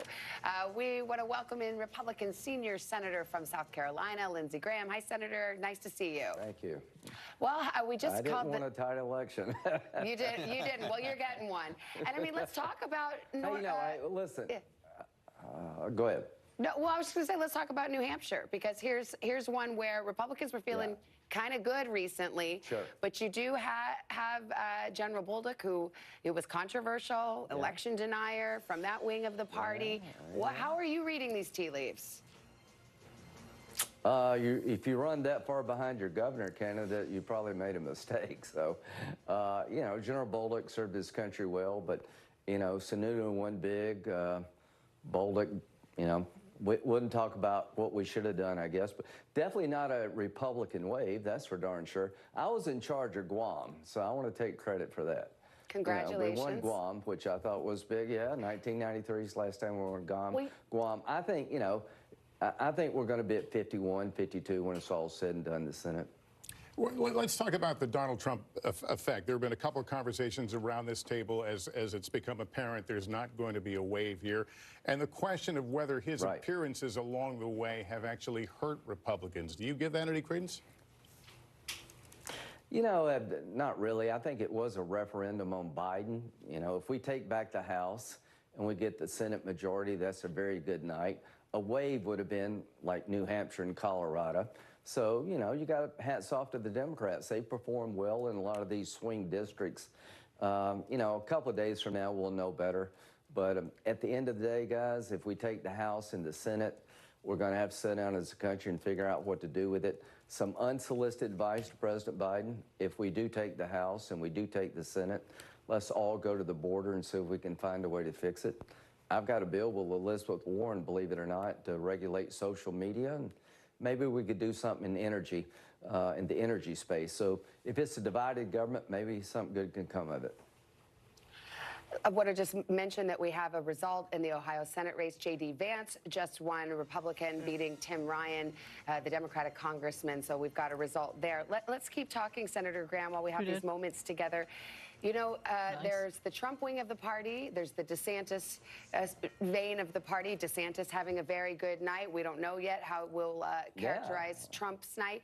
We want to welcome in Republican senior senator from South Carolina, Lindsey Graham. Hi, Senator. Nice to see you. Thank you. Well, we just I called didn't want a tight election. You didn't. Well, you're getting one. And I mean, let's talk about. Listen. Yeah. Go ahead. No, well, I was just going to say, let's talk about New Hampshire, because here's one where Republicans were feeling kind of good recently. Sure. But you do have General Bolduc, who it was controversial, election denier from that wing of the party. How are you reading these tea leaves? If you run that far behind your governor candidate, you probably made a mistake. So, General Bolduc served his country well, but, Sununu won big. Bolduc, wouldn't talk about what we should have done, I guess, but definitely not a Republican wave, that's for darn sure. I was in charge of Guam, so I want to take credit for that. Congratulations. We won Guam, which I thought was big. 1993 is the last time we were in Guam. I think, I think we're going to be at 51, 52 when it's all said and done, the Senate. Well, let's talk about the Donald Trump effect. There have been a couple of conversations around this table as it's become apparent there's not going to be a wave here. And the question of whether his appearances along the way have actually hurt Republicans. Do you give that any credence? Not really. I think it was a referendum on Biden. If we take back the House and we get the Senate majority, that's a very good night. A wave would have been like New Hampshire and Colorado. So, you got hats off to the Democrats. They performed well in a lot of these swing districts. A couple of days from now, we'll know better. But at the end of the day, guys, if we take the House and the Senate, we're going to have to sit down as a country and figure out what to do with it. Some unsolicited advice to President Biden: if we do take the House and we do take the Senate, let's all go to the border and see if we can find a way to fix it. I've got a bill with Elizabeth Warren, believe it or not, to regulate social media. And maybe we could do something in energy, in the energy space. So if it's a divided government, maybe something good can come of it. I want to just mention that we have a result in the Ohio Senate race. J.D. Vance just won, a Republican, beating Tim Ryan, the Democratic congressman. So we've got a result there. Let's keep talking, Senator Graham, while we have these moments together. There's the Trump wing of the party. There's the DeSantis vein of the party. DeSantis having a very good night. We don't know yet how it will characterize Trump's night.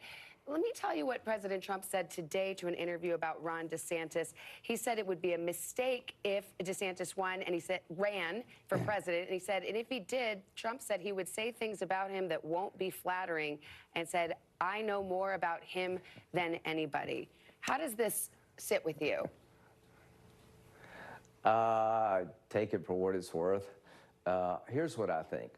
Let me tell you what President Trump said today to an interview about Ron DeSantis. He said it would be a mistake if DeSantis won, and he said ran for president. And he said, and if he did, Trump said he would say things about him that won't be flattering, and said, I know more about him than anybody. How does this sit with you? Take it for what it's worth. Here's what I think.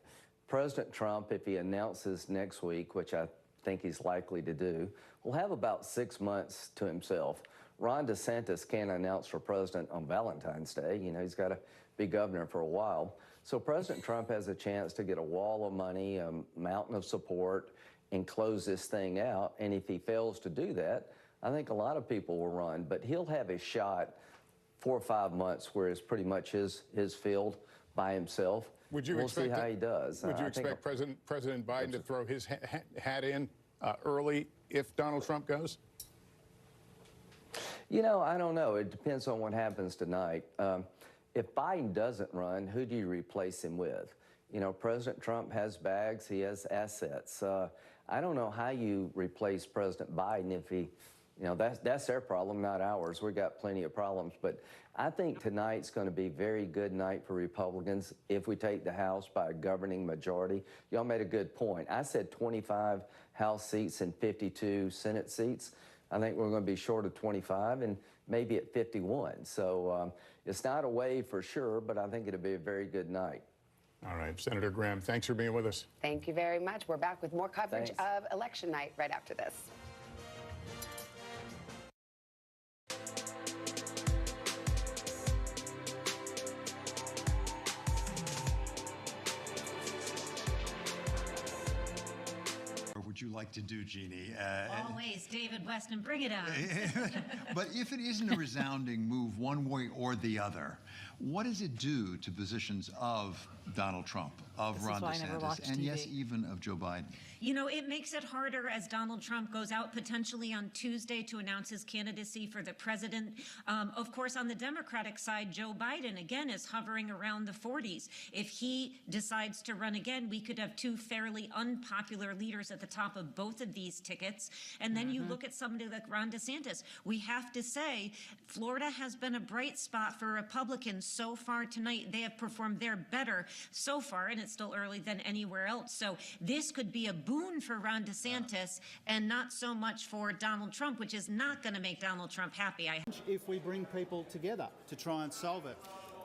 President Trump, if he announces next week, which I think he's likely to do, will have about 6 months to himself. Ron DeSantis can't announce for president on Valentine's Day. He's got to be governor for a while. So President Trump has a chance to get a wall of money, a mountain of support, and close this thing out. And if he fails to do that, I think a lot of people will run. But he'll have a shot 4 or 5 months where it's pretty much his field by himself. We'll see how he does. Would you expect President Biden to throw his hat in early if Donald Trump goes? I don't know. It depends on what happens tonight. If Biden doesn't run, who do you replace him with? President Trump has bags. He has assets. I don't know how you replace President Biden if he... that's their problem, not ours. We've got plenty of problems. But I think tonight's going to be a very good night for Republicans if we take the House by a governing majority. Y'all made a good point. I said 25 House seats and 52 Senate seats. I think we're going to be short of 25 and maybe at 51. So it's not a wave for sure, but I think it'll be a very good night. All right, Senator Graham, thanks for being with us. Thank you very much. We're back with more coverage of election night right after this. Would you like to do, Jeannie? Always, David Weston, bring it on. But if it isn't a resounding move one way or the other, what does it do to positions of Donald Trump, of Ron DeSantis, and yes, even of Joe Biden? You know, it makes it harder as Donald Trump goes out potentially on Tuesday to announce his candidacy for the president. Of course, on the Democratic side, Joe Biden, again, is hovering around the 40s. If he decides to run again, we could have two fairly unpopular leaders at the top of both of these tickets. And then you look at somebody like Ron DeSantis. We have to say, Florida has been a bright spot for Republicans so far tonight. They have performed there better so far, and it's still early, than anywhere else. So this could be a boon for Ron DeSantis and not so much for Donald Trump, which is not going to make Donald Trump happy. If we bring people together to try and solve it.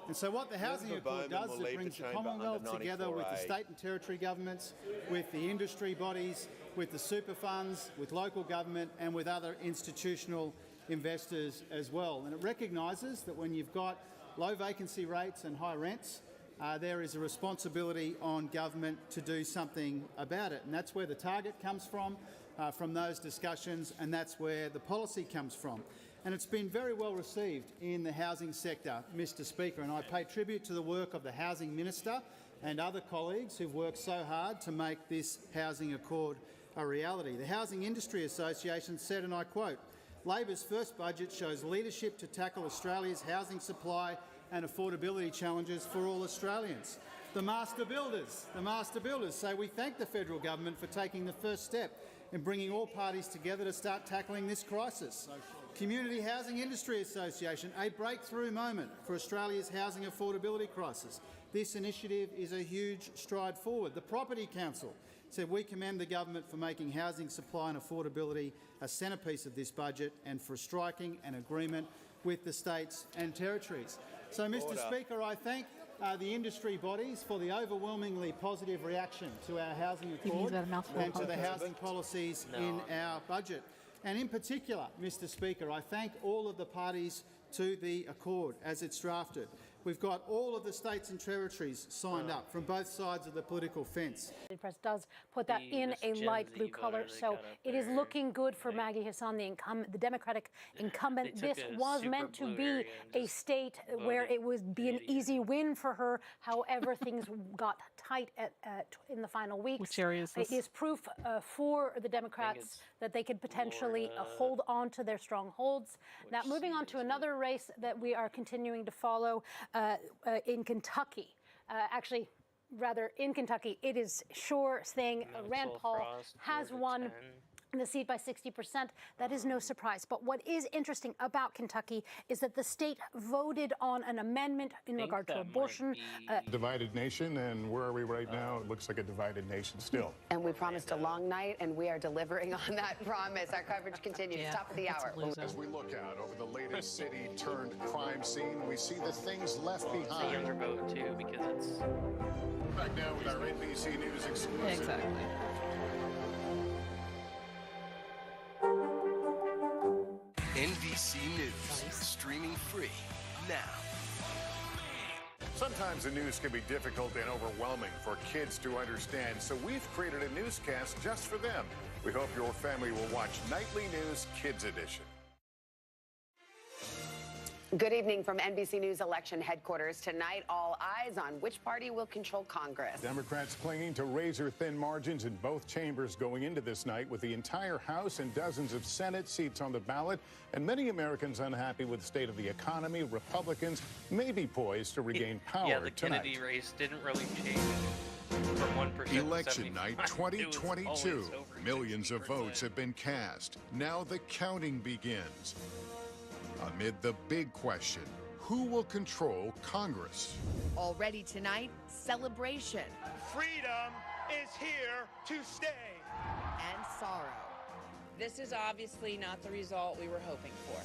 And so what the Housing Accord does is it brings the Commonwealth together with the state and territory governments, with the industry bodies, with the super funds, with local government and with other institutional investors as well. And it recognises that when you've got low vacancy rates and high rents, there is a responsibility on government to do something about it. And that's where the target comes from those discussions, and that's where the policy comes from. And it's been very well received in the housing sector, Mr. Speaker, and I pay tribute to the work of the Housing Minister and other colleagues who've worked so hard to make this housing accord a reality. The Housing Industry Association said, and I quote, "Labor's first budget shows leadership to tackle Australia's housing supply and affordability challenges for all Australians." The master builders say, "We thank the federal government for taking the first step in bringing all parties together to start tackling this crisis." Community Housing Industry Association, "A breakthrough moment for Australia's housing affordability crisis. This initiative is a huge stride forward." The Property Council said, "We commend the government for making housing supply and affordability a centrepiece of this budget and for striking an agreement with the states and territories." So, Mr. Speaker, I thank the industry bodies for the overwhelmingly positive reaction to our housing accord and to the housing policies in our budget. And in particular, Mr. Speaker, I thank all of the parties to the accord as it's drafted. We've got all of the states and territories signed up from both sides of the political fence. The press does put that in a light blue color, so it is looking good for Maggie Hassan, the Democratic incumbent. This was meant to be a state where it would be an easy win for her. However, things got tight in the final weeks. Which area is this? It is proof for the Democrats that they could potentially hold on to their strongholds. Now, moving on to another race that we are continuing to follow in Kentucky. Actually, rather in Kentucky, it is sure saying Rand Paul has won the seat by 60%. That is no surprise. But what is interesting about Kentucky is that the state voted on an amendment in regard to abortion. Divided nation, and where are we right now? It looks like a divided nation still. And we promised a long night, and we are delivering on that promise. Our coverage continues. Top of the hour. As we look out over the latest city-turned-crime scene, we see the things left behind. It's a younger vote, too, because it's... Back now with our NBC News exclusive. Exactly. NBC News, streaming free now. Sometimes the news can be difficult and overwhelming for kids to understand, so we've created a newscast just for them. We hope your family will watch Nightly News Kids Edition. Good evening from NBC News election headquarters. Tonight, all eyes on which party will control Congress. Democrats clinging to razor-thin margins in both chambers going into this night, with the entire House and dozens of Senate seats on the ballot, and many Americans unhappy with the state of the economy. Republicans may be poised to regain power the tonight. Kennedy race didn't really change from 1% Election night 2022. Millions of votes have been cast. Now the counting begins. Amid the big question, who will control Congress? Already tonight, celebration. Freedom is here to stay. And sorrow. This is obviously not the result we were hoping for.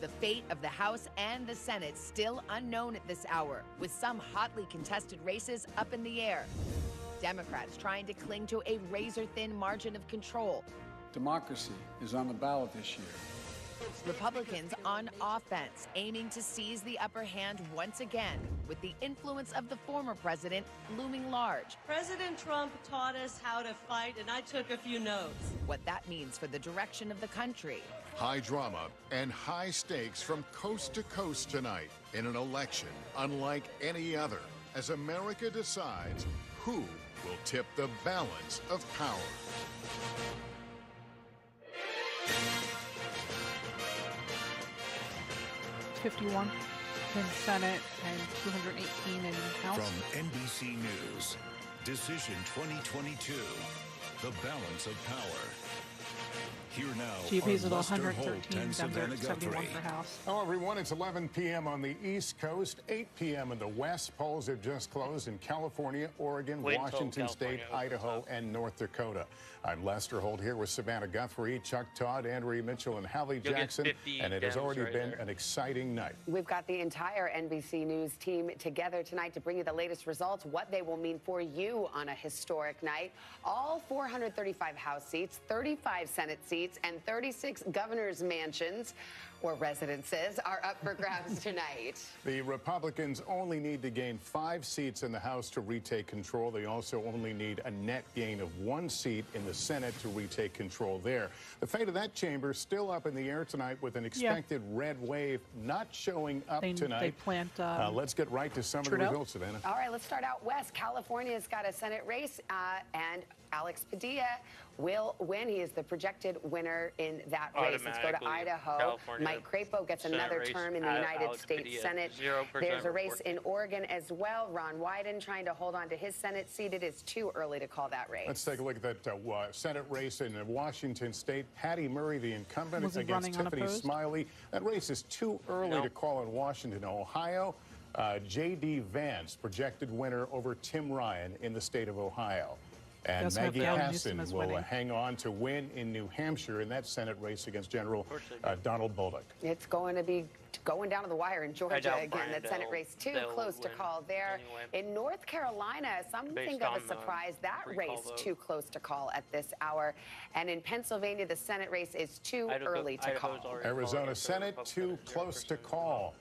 The fate of the House and the Senate still unknown at this hour, with some hotly contested races up in the air. Democrats trying to cling to a razor-thin margin of control. Democracy is on the ballot this year. Republicans on offense, aiming to seize the upper hand once again, with the influence of the former president looming large. President Trump taught us how to fight, and I took a few notes. What that means for the direction of the country. High drama and high stakes from coast to coast tonight in an election unlike any other. as America decides who will tip the balance of power. 51 in the Senate and 218 in House. From NBC News, Decision 2022, The Balance of Power. Here now GOP's are with Lester 113, Holt and Savannah Denver 71 Guthrie. for House. Hello, everyone. It's 11 p.m. on the East Coast, 8 p.m. in the West. Polls have just closed in California, Oregon, Washington State, Idaho, and North Dakota. I'm Lester Holt here with Savannah Guthrie, Chuck Todd, Andrea Mitchell, and Hallie Jackson. And it has already been an exciting night. We've got the entire NBC News team together tonight to bring you the latest results, what they will mean for you on a historic night. All 435 House seats, 35 Senate seats, and 36 governor's mansions or residences are up for grabs tonight. The Republicans only need to gain 5 seats in the House to retake control. They also only need a net gain of 1 seat in the Senate to retake control there. The fate of that chamber still up in the air tonight with an expected red wave not showing up tonight. They plant, let's get right to some of the results, Savannah. All right, let's start out west. California's got a Senate race, and Alex Padilla will win. He is the projected winner in that race. Let's go to Idaho. California Mike Crapo gets another term in the United States Senate. There's a race in Oregon as well. Ron Wyden trying to hold on to his Senate seat. It is too early to call that race. Let's take a look at that Senate race in Washington State. Patty Murray, the incumbent, against Tiffany Smiley. That race is too early to call in Washington. Ohio, J.D. Vance, projected winner over Tim Ryan in the state of Ohio. And Maggie Hassan will hang on to win in New Hampshire in that Senate race against General Donald Bullock. It's going to be going down to the wire in Georgia again. That Senate race too close to call there. In North Carolina, something of a surprise. That race too close to call at this hour. And in Pennsylvania, the Senate race is too early to call. Arizona Senate too close to call.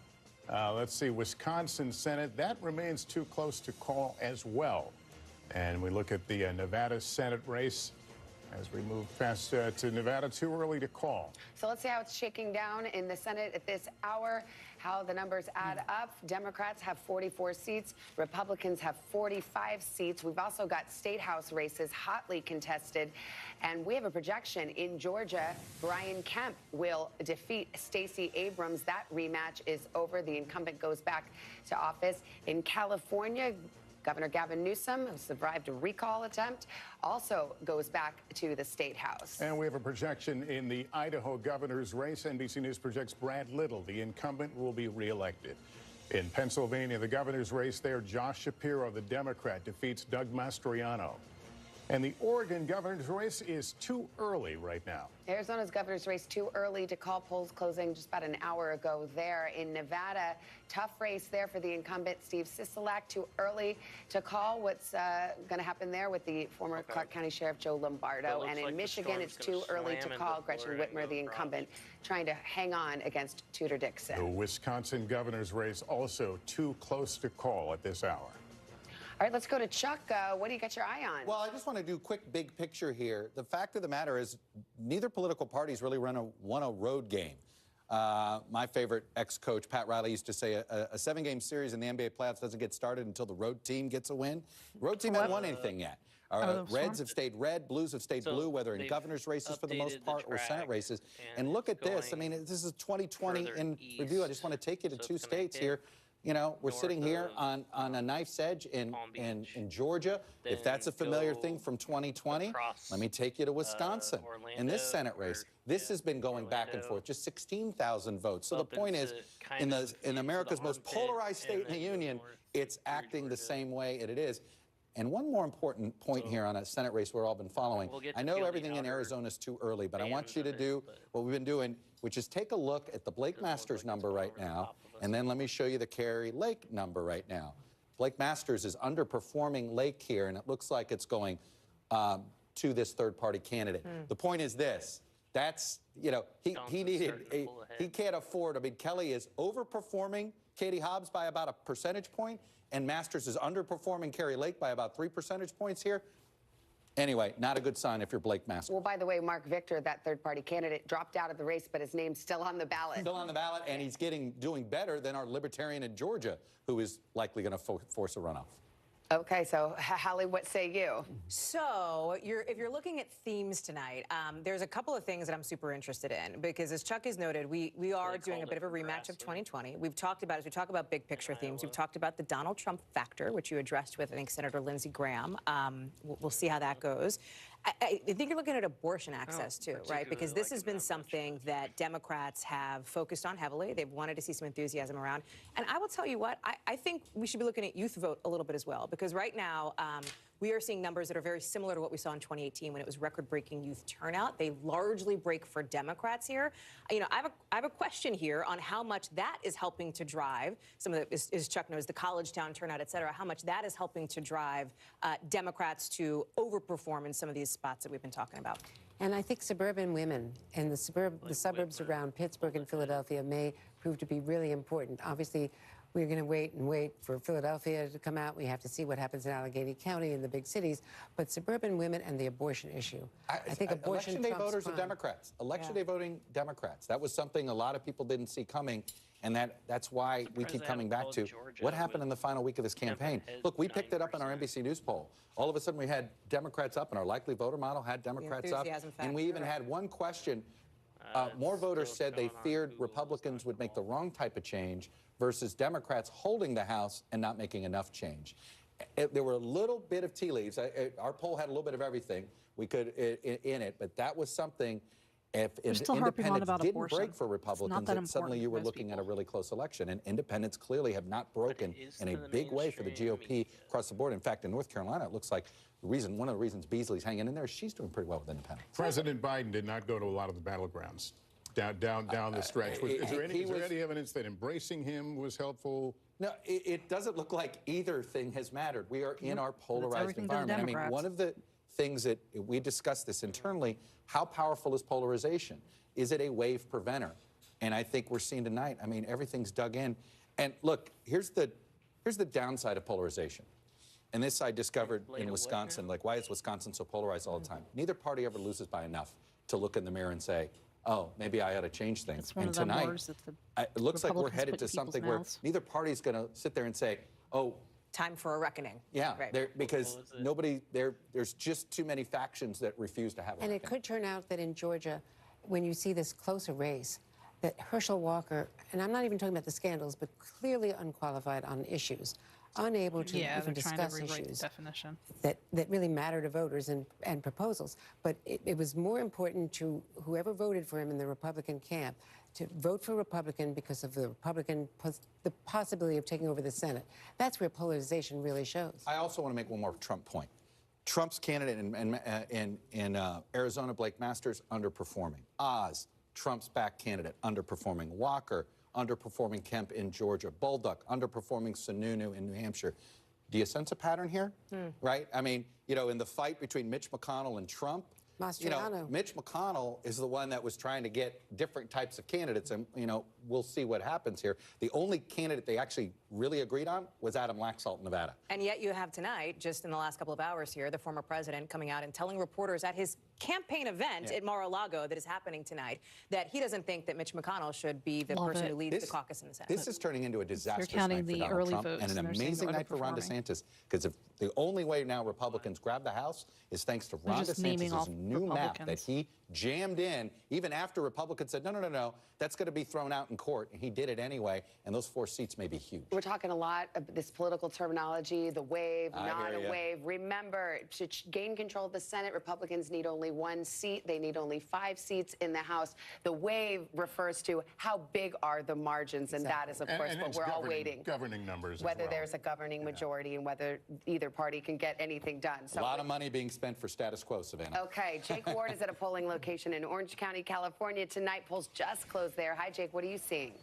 Let's see, Wisconsin Senate, that remains too close to call as well. And we look at the Nevada Senate race as we move past to Nevada, too early to call. So let's see how it's shaking down in the Senate at this hour, how the numbers add up. Democrats have 44 seats. Republicans have 45 seats. We've also got state house races hotly contested. And we have a projection in Georgia. Brian Kemp will defeat Stacey Abrams. That rematch is over. The incumbent goes back to office. In California, Governor Gavin Newsom, who survived a recall attempt, also goes back to the state house. And we have a projection in the Idaho governor's race. NBC News projects Brad Little, the incumbent, will be reelected. In Pennsylvania, the governor's race there, Josh Shapiro, the Democrat, defeats Doug Mastriano. And the Oregon governor's race is too early right now. Arizona's governor's race too early to call, polls closing just about an hour ago there. In Nevada, tough race there for the incumbent Steve Sisolak. Too early to call what's going to happen there with the former Clark County Sheriff Joe Lombardo. And in Michigan, it's too early to call. Gretchen Whitmer, the incumbent, trying to hang on against Tudor Dixon. The Wisconsin governor's race also too close to call at this hour. All right, let's go to Chuck. What do you got your eye on? Well, I just want to do quick big picture here. The fact of the matter is neither political parties really won a road game. My favorite ex-coach, Pat Riley, used to say a 7-game series in the NBA playoffs doesn't get started until the road team gets a win. Road team hasn't won anything yet. Reds have stayed red, Blues have stayed blue, whether in governor's races for the most part or Senate races. And look at this. I mean, this is 2020 in review. I just want to take you to 2 states here. You know, we're sitting here on a knife's edge in Georgia. If that's a familiar thing from 2020, let me take you to Wisconsin. In this Senate race, this has been going back and forth, just 16,000 votes. So the point is, in America's most polarized state in the union, it's acting the same way it is. And one more important point here on a Senate race we've all been following. I know everything in Arizona is too early, but I want you to do what we've been doing, which is take a look at the Blake Masters number right now, and then let me show you the Kari Lake number right now. Blake Masters is underperforming Lake here, and it looks like it's going to this third-party candidate. The point is this. That's, you know, he can't afford, I mean, Kelly is overperforming Katie Hobbs by about a percentage point, and Masters is underperforming Kari Lake by about 3 percentage points here. Anyway, not a good sign if you're Blake Masters. Well, by the way, Mark Victor, that third-party candidate, dropped out of the race, but his name's still on the ballot. Still on the ballot, and he's doing better than our libertarian in Georgia, who is likely going to force a runoff. Okay, so Hallie, what say you? So if you're looking at themes tonight, there's a couple of things that I'm super interested in, because as Chuck has noted, we are doing a bit of a rematch of 2020. We've talked about, as we talk about big picture themes, we've talked about the Donald Trump factor, which you addressed with, I think, Senator Lindsey Graham. We'll see how that goes. I think you're looking at abortion access, too, right? Because this has been something that Democrats have focused on heavily. They've wanted to see some enthusiasm around. And I will tell you what, I think we should be looking at youth vote a little bit as well, because right now, we are seeing numbers that are very similar to what we saw in 2018 when it was record-breaking youth turnout. They largely break for Democrats here. You know, I have a question here on how much that is helping to drive some of the, as Chuck knows, the college town turnout, et cetera, how much that is helping to drive Democrats to overperform in some of these spots that we've been talking about. And I think suburban women and the suburbs around Pittsburgh and Philadelphia may prove to be really important. Obviously, we're going to wait for Philadelphia to come out. We have to see what happens in Allegheny County and the big cities. But suburban women and the abortion issue. I think abortion Election day voters are Democrats. Election day voting Democrats. That was something a lot of people didn't see coming. And that's why we keep coming back to what happened in the final week of this campaign. Look, we picked it up in our NBC News poll. All of a sudden, we had Democrats up, and our likely voter model had Democrats up. And we even had one question. More voters said they feared Republicans would make the wrong type of change versus Democrats holding the House and not making enough change. There were a little bit of tea leaves. Our poll had a little bit of everything we could in it, but that was something. If independents didn't break for Republicans, then suddenly you were looking at a really close election. And independents clearly have not broken in a big way for the GOP across the board. In fact, in North Carolina, it looks like one of the reasons Beasley's hanging in there is she's doing pretty well with independents. President Biden did not go to a lot of the battlegrounds down the stretch. Is there any evidence that embracing him was helpful? No, it doesn't look like either thing has mattered. We are in our polarized environment. I mean, one of the things that we discussed this internally, how powerful is polarization? Is it a wave preventer? And I think we're seeing tonight, I mean, everything's dug in. And look, here's the downside of polarization. And this I discovered in Wisconsin. Like, why is Wisconsin so polarized all the time? Neither party ever loses by enough to look in the mirror and say, oh, maybe I ought to change things. And tonight, it looks like we're headed to something where neither party's going to sit there and say, oh, time for a reckoning. Yeah, because there's just too many factions that refuse to have it. And it could turn out that in Georgia, when you see this closer race, that Herschel Walker, and I'm not even talking about the scandals, but clearly unqualified on issues, unable to even discuss issues that really matter to voters and proposals. But it was more important to whoever voted for him in the Republican camp to vote for Republican because of the possibility of taking over the Senate. That's where polarization really shows. I also want to make one more Trump point. Trump's candidate in Arizona, Blake Masters, underperforming. Oz, Trump's back candidate, underperforming. Walker, underperforming Kemp in Georgia. Bolduc, underperforming Sununu in New Hampshire. Do you sense a pattern here? Right? I mean, you know, in the fight between Mitch McConnell and Trump, you know, Mitch McConnell is the one that was trying to get different types of candidates, and, you know, we'll see what happens here. The only candidate they actually really agreed on was Adam Laxalt in Nevada. And yet you have tonight, just in the last couple of hours here, the former president coming out and telling reporters at his campaign event at Mar-a-Lago that is happening tonight that he doesn't think that Mitch McConnell should be the person who leads the caucus in the Senate. This is turning into a disastrous night for Donald Trump and an amazing night for Ron DeSantis, because if the only way now Republicans grab the House is thanks to Ron DeSantis' new map that he jammed in, even after Republicans said, no, that's going to be thrown out in court, and he did it anyway, and those 4 seats may be huge. We're talking a lot of this political terminology, the wave, not a wave. Remember, to gain control of the Senate, Republicans need only 1 seat. They need only 5 seats in the House. The wave refers to how big are the margins, and that is, of course, what we're all waiting. Governing numbers whether there's a governing majority and whether either party can get anything done. So a lot of money being spent for status quo, Savannah. Okay, Jake Ward is at a polling location in Orange County, California tonight. Polls just closed there. Hi, Jake. What are you seeing?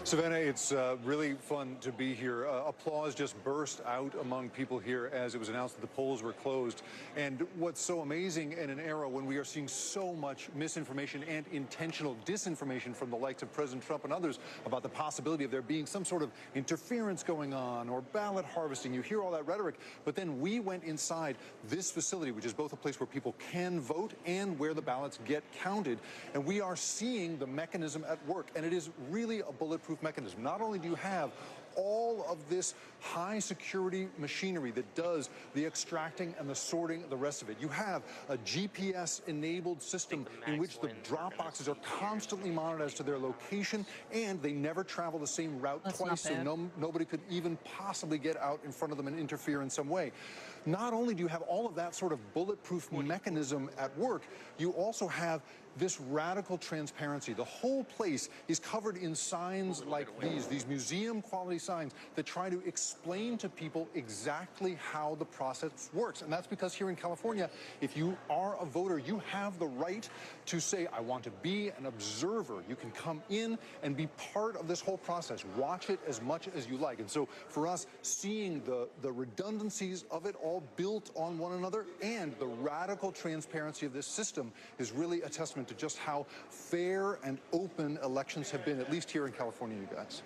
Savannah, it's really fun to be here. Applause just burst out among people here as it was announced that the polls were closed. And what's so amazing in an era when we are seeing so much misinformation and intentional disinformation from the likes of President Trump and others about the possibility of there being some sort of interference going on or ballot harvesting. You hear all that rhetoric, but then we went inside this facility, which is both a place where people can vote and where the ballots get counted. And we are seeing the mechanism at work. And it is really a bulletproof mechanism. Not only do you have all of this high security machinery that does the extracting and the sorting, the rest of it. You have a GPS enabled system in which the drop boxes are constantly monitored as to their location, and they never travel the same route twice, so nobody could even possibly get out in front of them and interfere in some way. Not only do you have all of that sort of bulletproof mechanism at work, you also have this radical transparency. The whole place is covered in signs like these museum quality signs that try to explain to people exactly how the process works. And that's because here in California, if you are a voter, you have the right to say, I want to be an observer. You can come in and be part of this whole process. Watch it as much as you like. And so for us, seeing the redundancies of it all built on one another and the radical transparency of this system is really a testament to just how fair and open elections have been, at least here in California, you guys.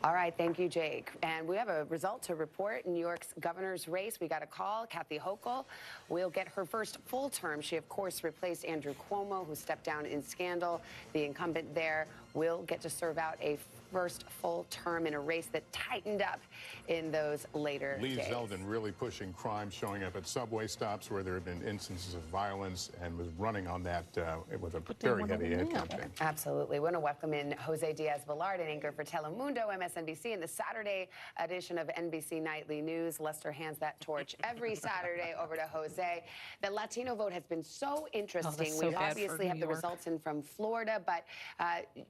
All right, thank you, Jake. And we have a result to report in New York's governor's race. We got a call. Kathy Hochul will get her first full term. She, of course, replaced Andrew Cuomo, who stepped down in scandal. The incumbent there will get to serve out a first full term in a race that tightened up in those later days. Lee Zeldin really pushing crime, showing up at subway stops where there have been instances of violence, and was running on that with a very heavy ad campaign. Absolutely. We want to welcome in Jose Diaz-Balart, an anchor for Telemundo, MSNBC, in the Saturday edition of NBC Nightly News. Lester hands that torch every Saturday over to Jose. The Latino vote has been so interesting. We obviously have the results in from Florida, but,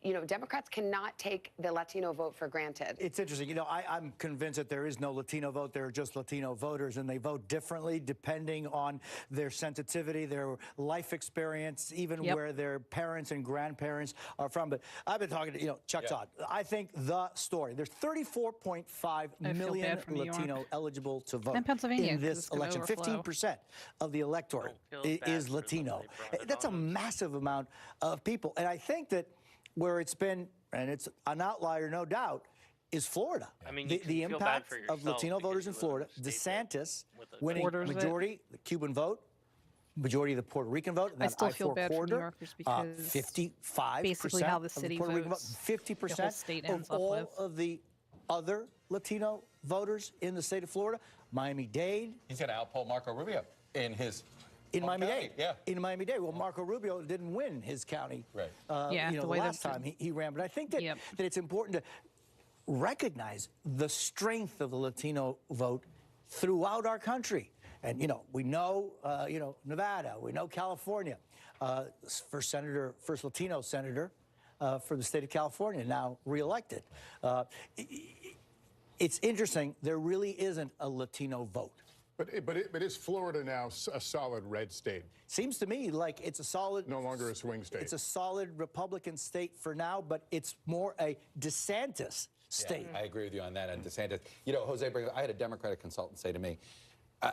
you know, Democrats cannot take the Latino vote for granted. It's interesting. You know, I'm convinced that there is no Latino vote. There are just Latino voters, and they vote differently depending on their sensitivity, their life experience, even where their parents and grandparents are from. But I've been talking to, Chuck Todd. I think the story, there's 34.5 million Latino eligible to vote and Pennsylvania, in this election. 15% of the electorate is Latino. That's a massive amount of people. And I think that where it's been, and it's an outlier, no doubt, is Florida. I mean, the impact of Latino voters in Florida, DeSantis winning majority, the Cuban vote, majority of the Puerto Rican vote. I still feel bad for New Yorkers because 55% basically how the city of the Puerto Rican vote, votes, 50% of all of the other Latino voters in the state of Florida. Miami-Dade. He's going to outpoll Marco Rubio in his in Miami-Dade. In Miami-Dade. Well, Marco Rubio didn't win his county. Right. The last time he ran. But I think that that it's important to recognize the strength of the Latino vote throughout our country. And, we know, Nevada, we know California. First Latino senator for the state of California, now reelected. It's interesting. There really isn't a Latino vote. But is Florida now a solid red state? Seems to me like it's a solid... No longer a swing state. It's a solid Republican state for now, but it's more a DeSantis state. Yeah, I agree with you on that, on DeSantis. Jose, I had a Democratic consultant say to me,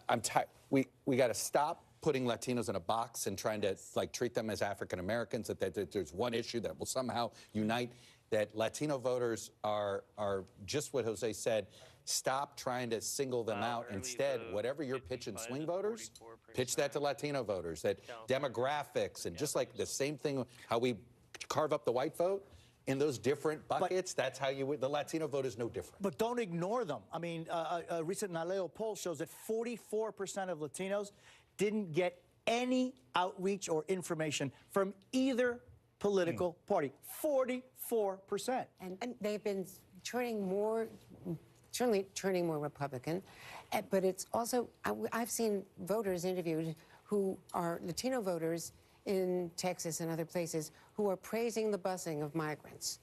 I'm tired. We got to stop putting Latinos in a box and trying to treat them as African Americans, that there's one issue that will somehow unite, that Latino voters are just what Jose said. Stop trying to single them out. Instead, whatever you're pitching swing voters, pitch that to Latino voters, that demographics, and just like the same thing, how we carve up the white vote in those different buckets, that's how the Latino vote is no different. But don't ignore them. I mean, a recent Naleo poll shows that 44% of Latinos didn't get any outreach or information from either political party. 44%. And they've been certainly turning more Republican, but it's also, I've seen voters interviewed who are Latino voters in Texas and other places who are praising the busing of migrants.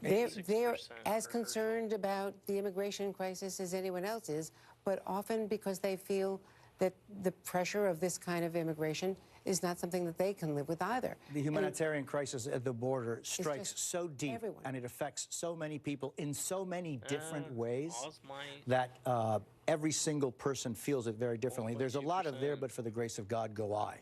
They're as concerned about the immigration crisis as anyone else is, but often because they feel that the pressure of this kind of immigration is not something that they can live with either. The humanitarian crisis at the border strikes so deep, and it affects so many people in so many different ways that every single person feels it very differently. There's a lot of there, but for the grace of God go I.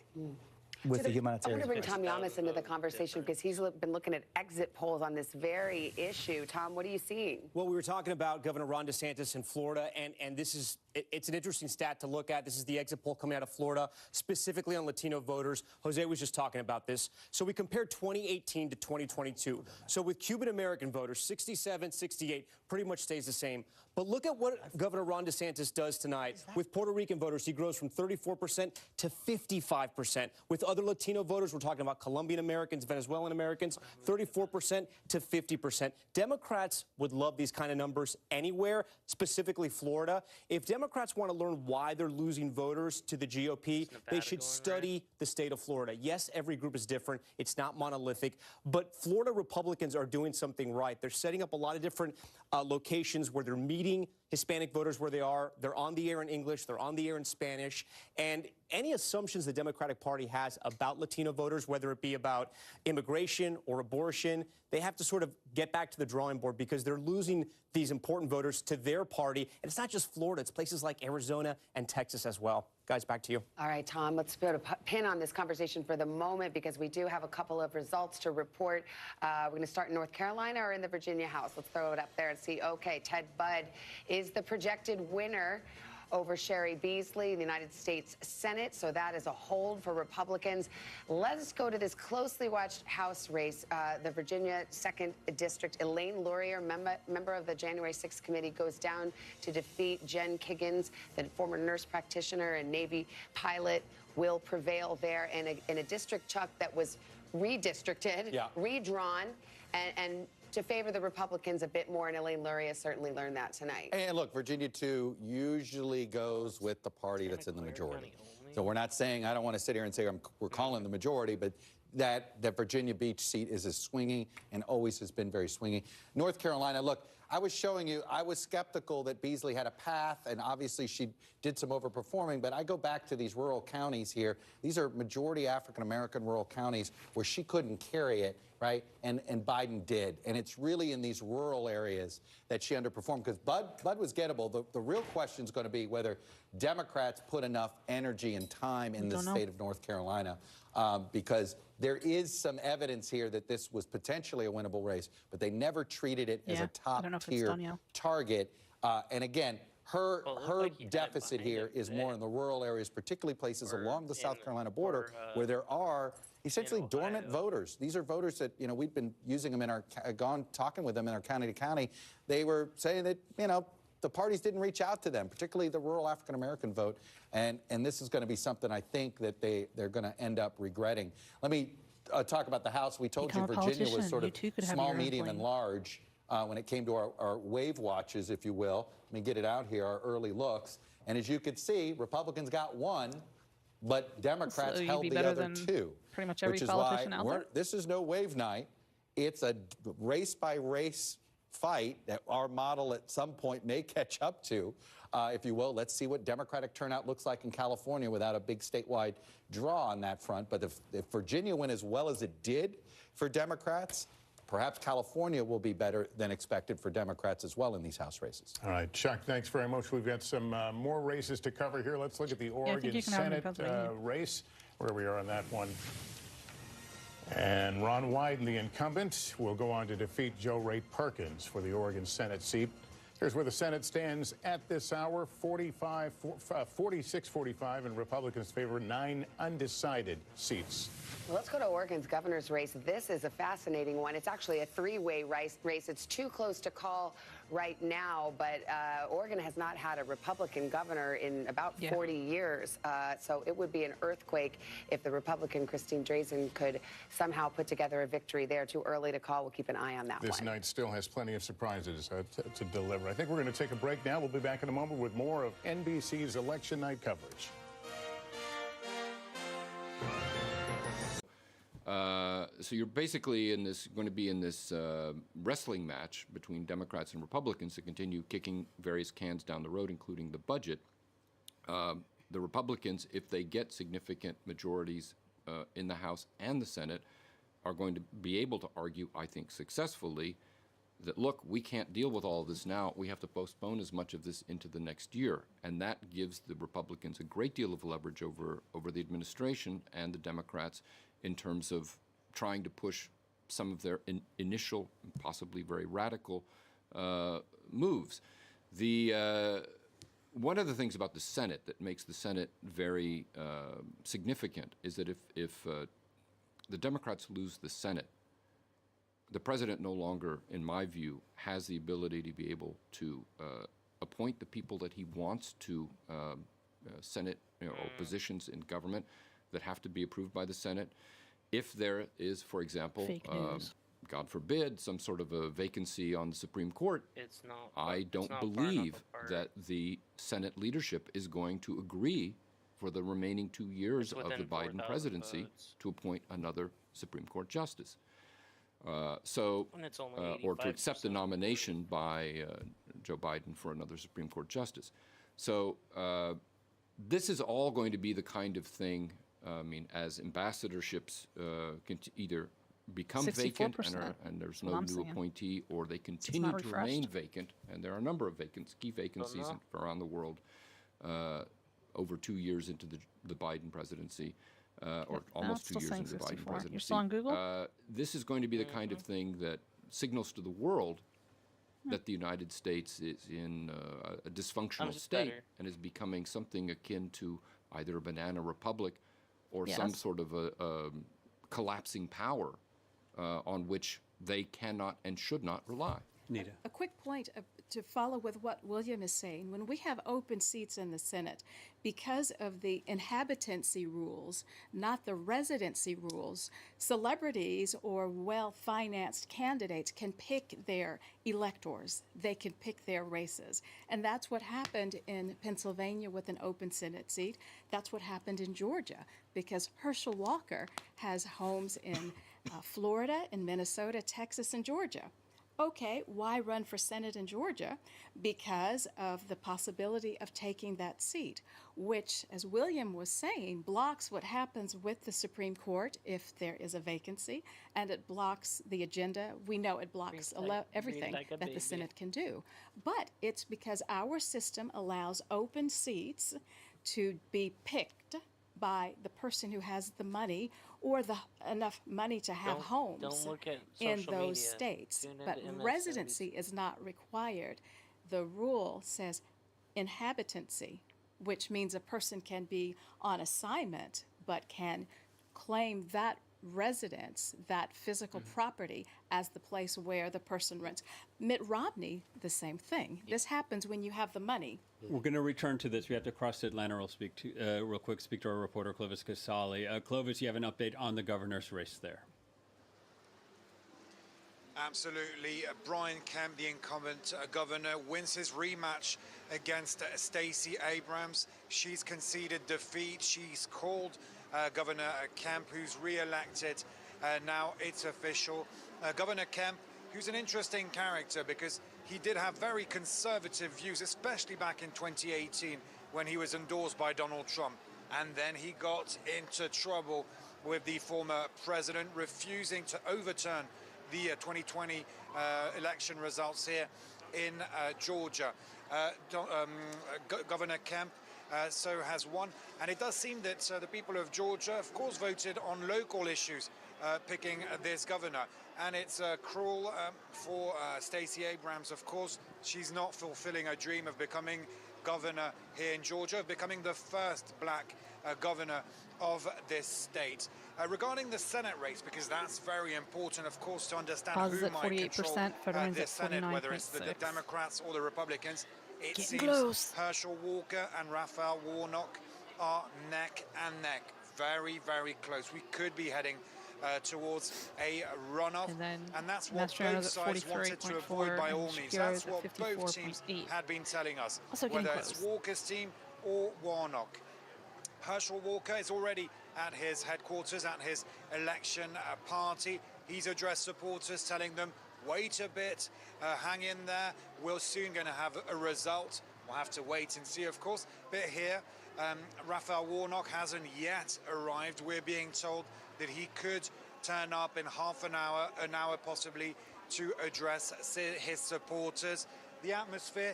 With the humanitarian I want to bring crisis. Tom Yamas into the conversation because he's been looking at exit polls on this very issue. Tom, what are you seeing? Well, we were talking about Governor Ron DeSantis in Florida, and this is, it's an interesting stat to look at. This is the exit poll coming out of Florida, specifically on Latino voters. Jose was just talking about this. So we compared 2018 to 2022. So with Cuban-American voters, 67, 68, pretty much stays the same. But look at what Governor Ron DeSantis does tonight. With Puerto Rican voters, he grows from 34% to 55%. With other Latino voters, we're talking about Colombian Americans, Venezuelan Americans, 34% to 50%. Democrats would love these kind of numbers anywhere, specifically Florida. If Democrats want to learn why they're losing voters to the GOP, they should study the state of Florida. Yes, every group is different. It's not monolithic. But Florida Republicans are doing something right. They're setting up a lot of different locations where they're meeting Hispanic voters where they are. They're on the air in English. They're on the air in Spanish. And any assumptions the Democratic Party has about Latino voters, whether it be about immigration or abortion, they have to sort of get back to the drawing board because they're losing these important voters to their party. And it's not just Florida. It's places like Arizona and Texas as well. Guys, back to you. All right, Tom, let's put a pin on this conversation for the moment because we do have a couple of results to report. We're going to start in North Carolina or in the Virginia House. Let's throw it up there and see. Okay, Ted Budd is the projected winner over Sherry Beasley in the United States Senate. So that is a hold for Republicans. Let's go to this closely watched House race. The Virginia 2nd District, Elaine Laurier, member of the January 6th committee, goes down to defeat Jen Kiggins, the former nurse practitioner and Navy pilot, will prevail there in a district, Chuck, that was redistricted, redrawn, and to favor the Republicans a bit more, and Elaine Luria certainly learned that tonight. And look, Virginia 2 usually goes with the party that's in the majority. So we're not saying, I don't want to sit here and say we're calling the majority, but that Virginia Beach seat is as swinging and always has been very swinging. North Carolina, look, I was showing you, I was skeptical that Beasley had a path, and obviously she did some overperforming, but I go back to these rural counties here. These are majority African-American rural counties where she couldn't carry it, right? And Biden did. And it's really in these rural areas that she underperformed because Bud was gettable. The real question is going to be whether Democrats put enough energy and time in the state of North Carolina because there is some evidence here that this was potentially a winnable race, but they never treated it as a top-tier target. And again, her deficit here is more in the rural areas, particularly places along the South Carolina border where there are essentially dormant voters. These are voters that, you know, we've been using them in our, talking with them in our county to county. They were saying that, you know, the parties didn't reach out to them, particularly the rural African-American vote. And this is going to be something I think that they're going to end up regretting. Let me talk about the House. We told you Virginia was sort of small, medium, and large when it came to our wave watches, if you will. Let me get it out here, our early looks. And as you could see, Republicans got one, but Democrats held the other two. Pretty much every politician out there. This is no wave night. It's a race-by-race fight that our model at some point may catch up to, if you will. Let's see what Democratic turnout looks like in California without a big statewide draw on that front. But if Virginia went as well as it did for Democrats, perhaps California will be better than expected for Democrats as well in these House races. All right, Chuck, thanks very much. We've got some more races to cover here. Let's look at the Oregon Senate race, where we are on that one. And Ron Wyden, the incumbent, will go on to defeat Jo Ray Perkins for the Oregon Senate seat. Here's where the Senate stands at this hour, 46-45, and Republicans favor 9 undecided seats. Let's go to Oregon's governor's race. This is a fascinating one. It's actually a three-way race. It's too close to call right now, but Oregon has not had a Republican governor in about 40 years. So it would be an earthquake if the Republican Christine Drazan could somehow put together a victory there. Too early to call. We'll keep an eye on that one. This night still has plenty of surprises to deliver. I think we're going to take a break now. We'll be back in a moment with more of NBC's election night coverage. So you're basically going to be in this wrestling match between Democrats and Republicans to continue kicking various cans down the road, including the budget. the Republicans, if they get significant majorities in the House and the Senate, are going to be able to argue, I think successfully, that, look, we can't deal with all of this now. We have to postpone as much of this into the next year. And that gives the Republicans a great deal of leverage over the administration and the Democrats in terms of trying to push some of their initial, possibly very radical moves. One of the things about the Senate that makes the Senate very significant is that if the Democrats lose the Senate, the president no longer, in my view, has the ability to be able to appoint the people that he wants to Senate or positions in government that have to be approved by the Senate. If there is, for example, God forbid, some sort of a vacancy on the Supreme Court, I don't believe that the Senate leadership is going to agree for the remaining 2 years of the Biden presidency to appoint another Supreme Court justice. Or to accept the nomination by Joe Biden for another Supreme Court justice. So this is all going to be the kind of thing, as ambassadorships can either become vacant and there's no new appointee, or they continue to remain vacant, and there are a number of key vacancies around the world over 2 years into the Biden presidency. Or almost 2 years into the Biden presidency. You're still on Google? This is going to be the kind of thing that signals to the world that the United States is in a dysfunctional state and is becoming something akin to either a banana republic or some sort of a collapsing power on which they cannot and should not rely. Nita. A quick point to follow with what William is saying. When we have open seats in the Senate, because of the inhabitancy rules, not the residency rules, celebrities or well-financed candidates can pick their electors. They can pick their races. And that's what happened in Pennsylvania with an open Senate seat. That's what happened in Georgia, because Herschel Walker has homes in Florida, in Minnesota, Texas, and Georgia. Okay, why run for Senate in Georgia? Because of the possibility of taking that seat, which, as William was saying, blocks what happens with the Supreme Court if there is a vacancy, and it blocks the agenda. We know it blocks everything that the Senate can do. But it's because our system allows open seats to be picked by the person who has the money or enough money to have homes in those states. But residency is not required. The rule says inhabitancy, which means a person can be on assignment but can claim that residence, that physical property, as the place where the person rents. Mitt Romney, the same thing. This happens when you have the money. We're going to return to this. We have to cross to Atlanta real quick, speak to our reporter, Clovis Casali. Clovis, you have an update on the governor's race there. Absolutely. Brian Kemp, the incumbent governor, wins his rematch against Stacey Abrams. She's conceded defeat. She's called Governor Kemp, who's re-elected. Now it's official. Governor Kemp, who's an interesting character because he did have very conservative views, especially back in 2018 when he was endorsed by Donald Trump. And then he got into trouble with the former president, refusing to overturn the 2020 election results here in Georgia. Governor Kemp has won, and it does seem that the people of Georgia, of course, voted on local issues, picking this governor. And it's cruel for Stacey Abrams, of course. She's not fulfilling her dream of becoming governor here in Georgia, of becoming the first black governor of this state. Regarding the Senate race, because that's very important, of course, to understand who might control this Senate, whether it's the Democrats or the Republicans. It seems Herschel Walker and Raphael Warnock are neck and neck, very, very close. We could be heading towards a runoff, and that's what both sides wanted to avoid by all means. That's what both teams had been telling us, whether it's Walker's team or Warnock. Herschel Walker is already at his headquarters, at his election party. He's addressed supporters, telling them, wait a bit, hang in there. We're soon going to have a result We'll have to wait and see, of course. But here, Raphael Warnock hasn't yet arrived. We're being told that he could turn up in half an hour possibly, to address his supporters. The atmosphere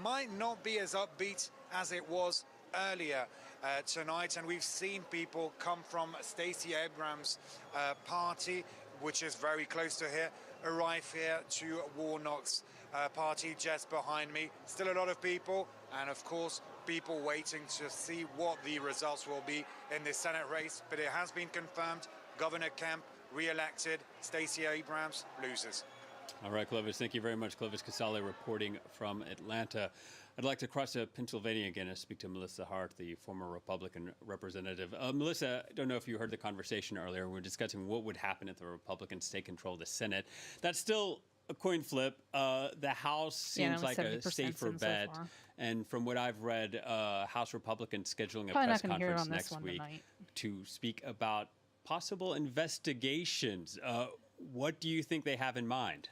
might not be as upbeat as it was earlier tonight, and we've seen people come from Stacey Abrams' party, which is very close to here, arrive here to Warnock's party just behind me. Still a lot of people, and of course people waiting to see what the results will be in this Senate race, but it has been confirmed. Governor Kemp re-elected, Stacey Abrams loses. All right, Clovis, thank you very much. Clovis Casale reporting from Atlanta. I'd like to cross to Pennsylvania again and speak to Melissa Hart, the former Republican representative. Melissa, I don't know if you heard the conversation earlier. We were discussing what would happen if the Republicans take control of the Senate. That's still a coin flip. The House seems like a safer bet. So and from what I've read, House Republicans scheduling a probably press not gonna hear conference on this next one week tonight. to speak about possible investigations. What do you think they have in mind?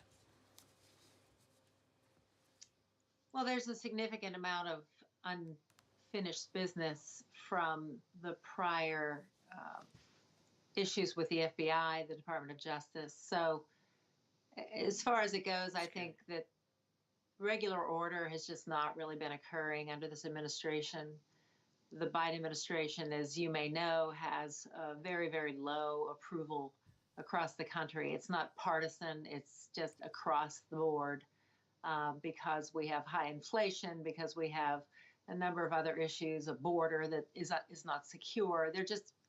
Well, there's a significant amount of unfinished business from the prior issues with the FBI, the Department of Justice. So as far as it goes, I think that regular order has just not really been occurring under this administration. The Biden administration, as you may know, has a very, very low approval across the country. It's not partisan, it's just across the board. Because we have high inflation, because we have a number of other issues, a border that is not secure.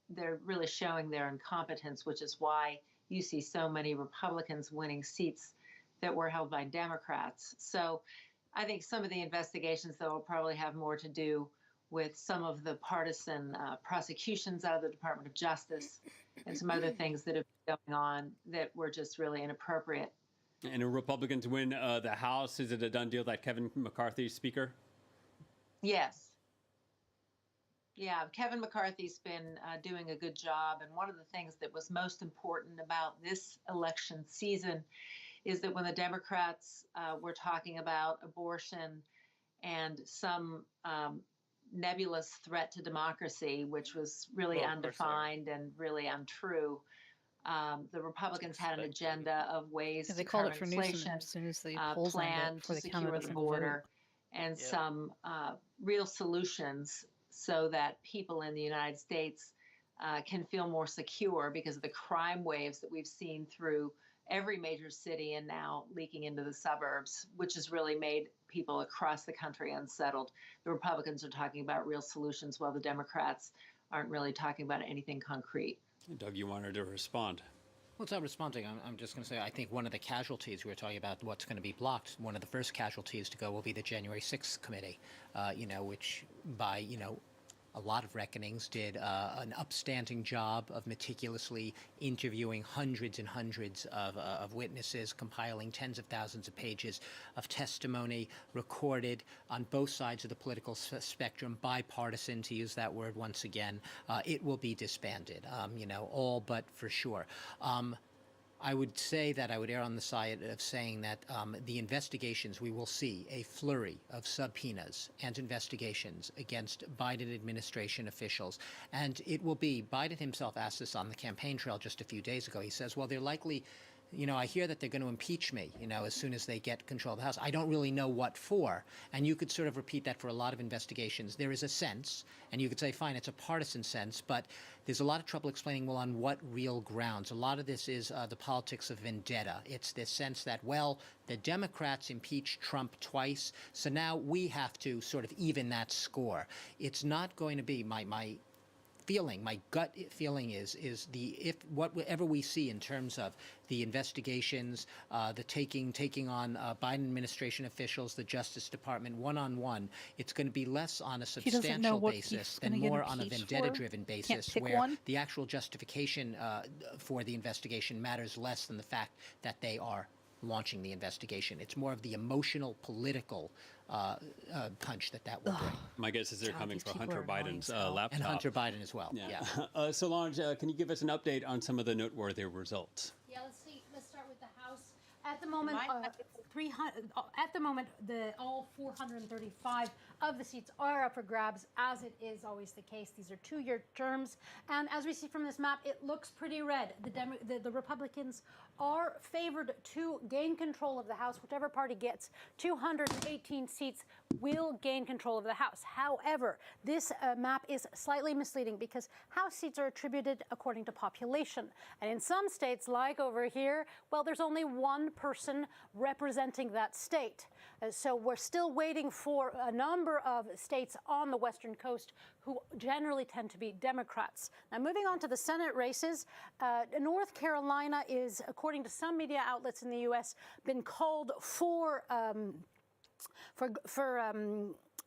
They're really showing their incompetence, which is why you see so many Republicans winning seats that were held by Democrats. So I think some of the investigations, though, will probably have more to do with some of the partisan prosecutions out of the Department of Justice and some other things that have been going on that were just really inappropriate. And if Republicans win the House, is it a done deal that Kevin McCarthy is Speaker? Yes. Yeah, Kevin McCarthy's been doing a good job. And one of the things that was most important about this election season is that when the Democrats were talking about abortion and some nebulous threat to democracy, which was really undefined and really untrue, the Republicans had an agenda of ways to curb inflation, as soon as the polls plan to secure the border, and some real solutions so that people in the United States can feel more secure because of the crime waves that we've seen through every major city and now leaking into the suburbs, which has really made people across the country unsettled. The Republicans are talking about real solutions while the Democrats aren't really talking about anything concrete. Doug, you wanted to respond. Well, it's not responding. I'm just going to say I think one of the casualties we were talking about, what's going to be blocked, one of the first casualties to go will be the January 6th committee, which by, a lot of reckonings did an upstanding job of meticulously interviewing hundreds and hundreds of witnesses, compiling tens of thousands of pages of testimony recorded on both sides of the political spectrum, bipartisan, to use that word once again. It will be disbanded, all but for sure. I would say that I would err on the side of saying that the investigations, we will see a flurry of subpoenas and investigations against Biden administration officials. And it will be, Biden himself asked this on the campaign trail just a few days ago. He says, well, they're likely, I hear that they're going to impeach me, as soon as they get control of the House. I don't really know what for. And you could sort of repeat that for a lot of investigations. There is a sense, and you could say, fine, it's a partisan sense, but there's a lot of trouble explaining, well, on what real grounds. A lot of this is the politics of vendetta. It's this sense that, well, the Democrats impeached Trump twice, so now we have to sort of even that score. It's not going to be my gut feeling is whatever we see in terms of the investigations, the taking on Biden administration officials, the Justice Department one-on-one, it's going to be less on a substantial basis and more on a vendetta-driven basis, where the actual justification for the investigation matters less than the fact that they are launching the investigation. It's more of the emotional, political punch that will bring. My guess is they're coming for Hunter Biden's laptop. And Hunter Biden as well. Yeah. Solange, can you give us an update on some of the noteworthy results? Yeah, let's start with the House. At the moment, 300. At the moment, all 435 of the seats are up for grabs, as it is always the case. These are two-year terms. And as we see from this map, it looks pretty red. The Republicans are favored to gain control of the House. Whichever party gets 218 seats will gain control of the House. However, this map is slightly misleading because House seats are attributed according to population. And in some states, like over here, well, there's only one person representing that state. So we're still waiting for a number of states on the Western coast who generally tend to be Democrats. Now, moving on to the Senate races, North Carolina is, according to some media outlets in the U.S., been called for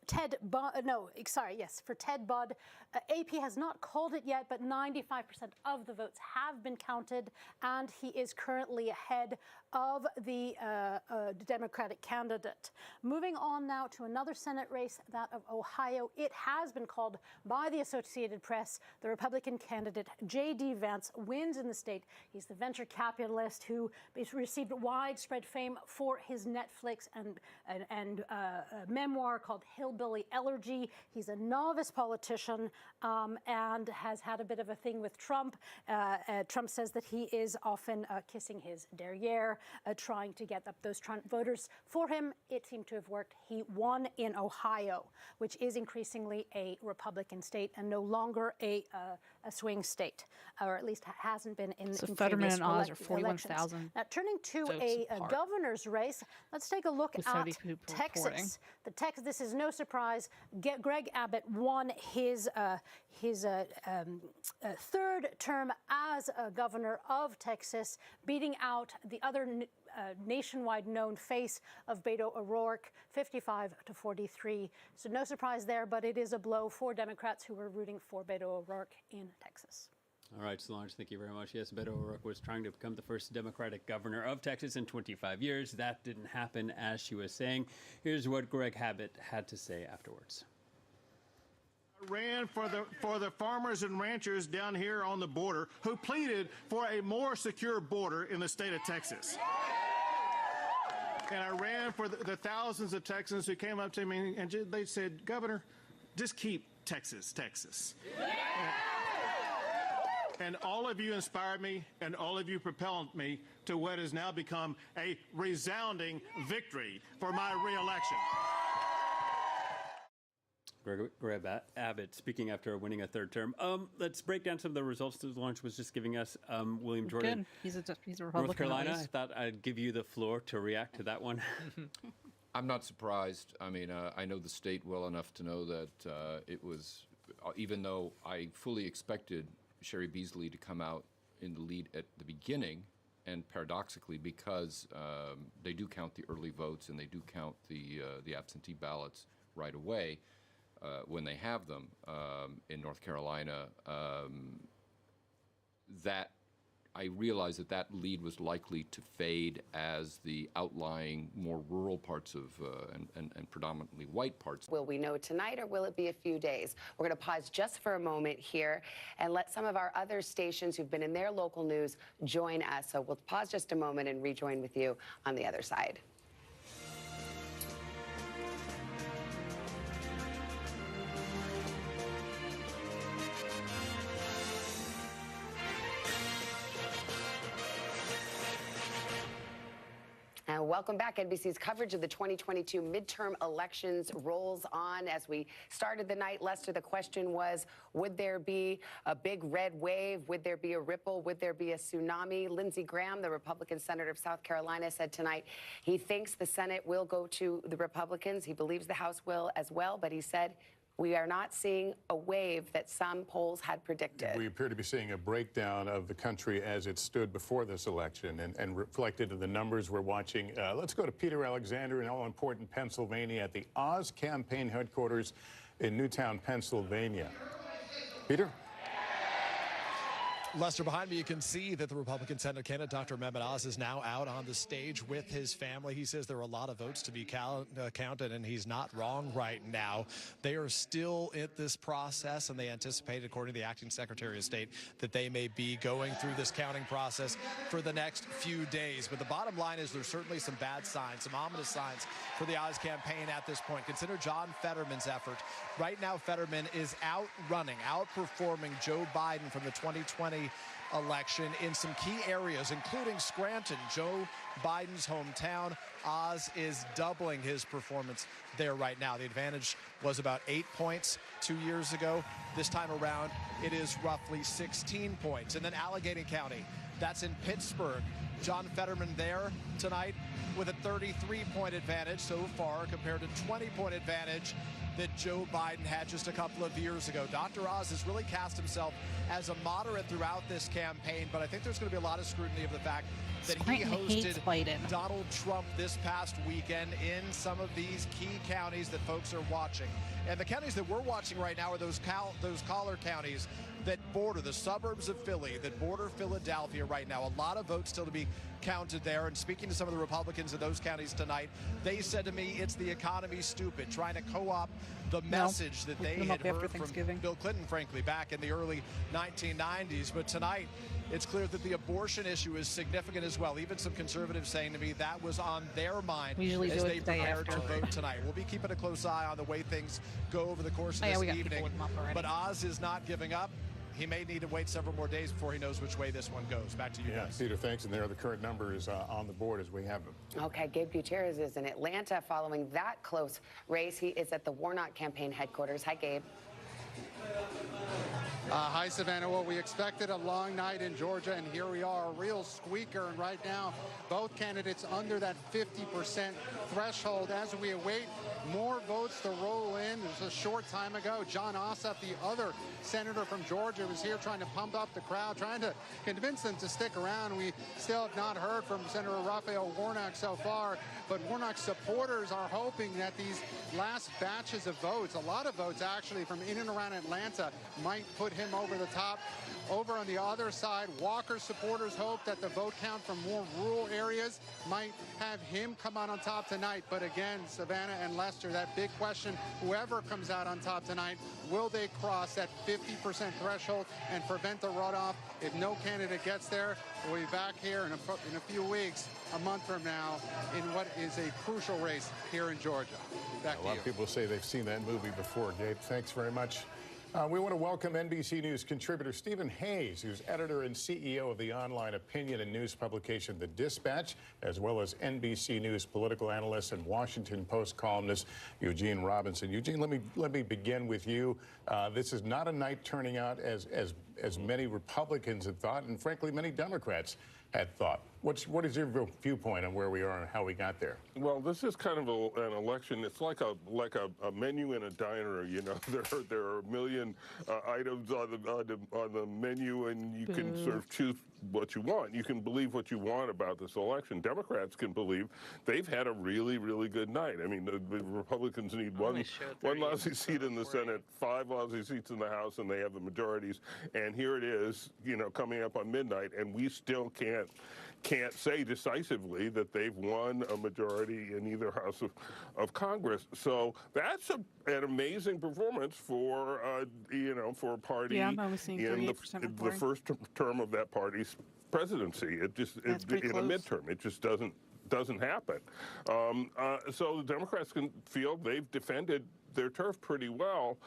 Ted Budd. For Ted Budd. AP has not called it yet, but 95% of the votes have been counted, and he is currently ahead of the Democratic candidate. Moving on now to another Senate race, that of Ohio. It has been called by the Associated Press. The Republican candidate, J.D. Vance, wins in the state. He's the venture capitalist who received widespread fame for his Netflix and memoir called Hillbilly Elegy. He's a novice politician and has had a bit of a thing with Trump. Trump says that he is often kissing his derriere, trying to get up those Trump voters for him. It seemed to have worked. He won in Ohio, which is increasingly a Republican state and no longer a swing state, or at least hasn't been in So in Fetterman previous and Oz are elections. 41,000 Now, turning to votes a apart. governor's race, let's take a look With at 70 people reporting. Texas. This is no surprise. Greg Abbott won his third term as governor of Texas, beating out the other nationwide known face of Beto O'Rourke, 55-43. So no surprise there, but it is a blow for Democrats who were rooting for Beto O'Rourke in Texas. All right, Solange, thank you very much. Yes, Beto O'Rourke was trying to become the first Democratic governor of Texas in 25 years. That didn't happen, as she was saying. Here's what Greg Abbott had to say afterwards. I ran for the farmers and ranchers down here on the border who pleaded for a more secure border in the state of Texas. And I ran for the thousands of Texans who came up to me and they said, Governor, just keep Texas, Texas. And all of you inspired me, and all of you propelled me to what has now become a resounding victory for my reelection. Greg Abbott speaking after winning a third term. Let's break down some of the results that Solange was just giving us. William Jordan. Good. He's a Republican. North Carolina. at I least. thought I'd give you the floor to react to that one. I'm not surprised. I mean, I know the state well enough to know that it was, even though I fully expected Sherry Beasley to come out in the lead at the beginning, and paradoxically, because they do count the early votes and they do count the absentee ballots right away when they have them in North Carolina, that I realized that lead was likely to fade as the outlying, more rural parts of and predominantly white parts. Will we know tonight, or will it be a few days? We're going to pause just for a moment here and let some of our other stations who've been in their local news join us. So we'll pause just a moment and rejoin with you on the other side. And welcome back. NBC's coverage of the 2022 midterm elections rolls on. As we started the night, Lester, the question was, would there be a big red wave? Would there be a ripple? Would there be a tsunami? Lindsey Graham, the Republican senator of South Carolina, said tonight he thinks the Senate will go to the Republicans. He believes the House will as well, but he said we are not seeing a wave that some polls had predicted. We appear to be seeing a breakdown of the country as it stood before this election and reflected in the numbers we're watching. Let's go to Peter Alexander in all-important Pennsylvania at the Oz campaign headquarters in Newtown, Pennsylvania. Peter? Lester, behind me, you can see that the Republican Senate candidate, Dr. Mehmet Oz, is now out on the stage with his family. He says there are a lot of votes to be counted, and he's not wrong right now. They are still in this process, and they anticipate, according to the acting Secretary of State, that they may be going through this counting process for the next few days. But the bottom line is there's certainly some bad signs, some ominous signs for the Oz campaign at this point. Consider John Fetterman's effort. Right now, Fetterman is outperforming Joe Biden from the 2020 election in some key areas, including Scranton, Joe Biden's hometown. Oz is doubling his performance there right now. The advantage was about 8 points 2 years ago. This time around, it is roughly 16 points. And then Allegheny County, that's in Pittsburgh. John Fetterman there tonight with a 33-point advantage so far compared to 20-point advantage that Joe Biden had just a couple of years ago. Dr. Oz has really cast himself as a moderate throughout this campaign, but I think there's going to be a lot of scrutiny of the fact that he hosted Donald Trump this past weekend in some of these key counties that folks are watching. And the counties that we're watching right now are those collar counties that border the suburbs of Philly, that border Philadelphia right now. A lot of votes still to be counted there. And speaking to some of the Republicans in those counties tonight, they said to me, it's the economy stupid, trying to co-opt the message that they had heard from Bill Clinton, frankly, back in the early 1990s. But tonight, it's clear that the abortion issue is significant as well. Even some conservatives saying to me that was on their mind as they prepared to vote tonight. We'll be keeping a close eye on the way things go over the course of this evening. But Oz is not giving up. He may need to wait several more days before he knows which way this one goes. Back to you guys. Peter, thanks. And there are the current numbers on the board as we have them. Okay, Gabe Gutierrez is in Atlanta following that close race. He is at the Warnock campaign headquarters. Hi, Gabe. Hi, Savannah. Well, we expected a long night in Georgia, and here we are, a real squeaker. And right now, both candidates under that 50% threshold as we await more votes to roll in. It was a short time ago. John Ossoff, the other senator from Georgia, was here trying to pump up the crowd, trying to convince them to stick around. We still have not heard from Senator Raphael Warnock so far, but Warnock's supporters are hoping that these last batches of votes, a lot of votes actually from in and around Atlanta, might put him over the top. Over on the other side, Walker's supporters hope that the vote count from more rural areas might have him come out on top tonight. But again, Savannah and Lester, that big question, whoever comes out on top tonight, will they cross that 50% threshold and prevent the runoff? If no candidate gets there, we'll be back here in a few weeks, a month from now, in what is a crucial race here in Georgia. Back to you. A lot of people say they've seen that movie before, Gabe. Thanks very much. We want to welcome NBC News contributor Stephen Hayes, who's editor and CEO of the online opinion and news publication The Dispatch, as well as NBC News political analyst and Washington Post columnist Eugene Robinson. Eugene, let me begin with you. This is not a night turning out as many Republicans had thought, and frankly, many Democrats had thought. What is your viewpoint on where we are and how we got there? Well, this is kind of an election. It's like a menu in a diner. You know, there are a million items on the menu, and you can sort of choose what you want. You can believe what you want about this election. Democrats can believe they've had a really, really good night. I mean, the Republicans need one lousy seat in the Senate, 5 lousy seats in the House, and they have the majorities. And here it is, you know, coming up on midnight, and we still can't say decisively that they've won a majority in either house of Congress. So that's an amazing performance for for a party in the first term of that party's presidency. It just in a midterm, it just doesn't happen. So the Democrats can feel they've defended their turf pretty well.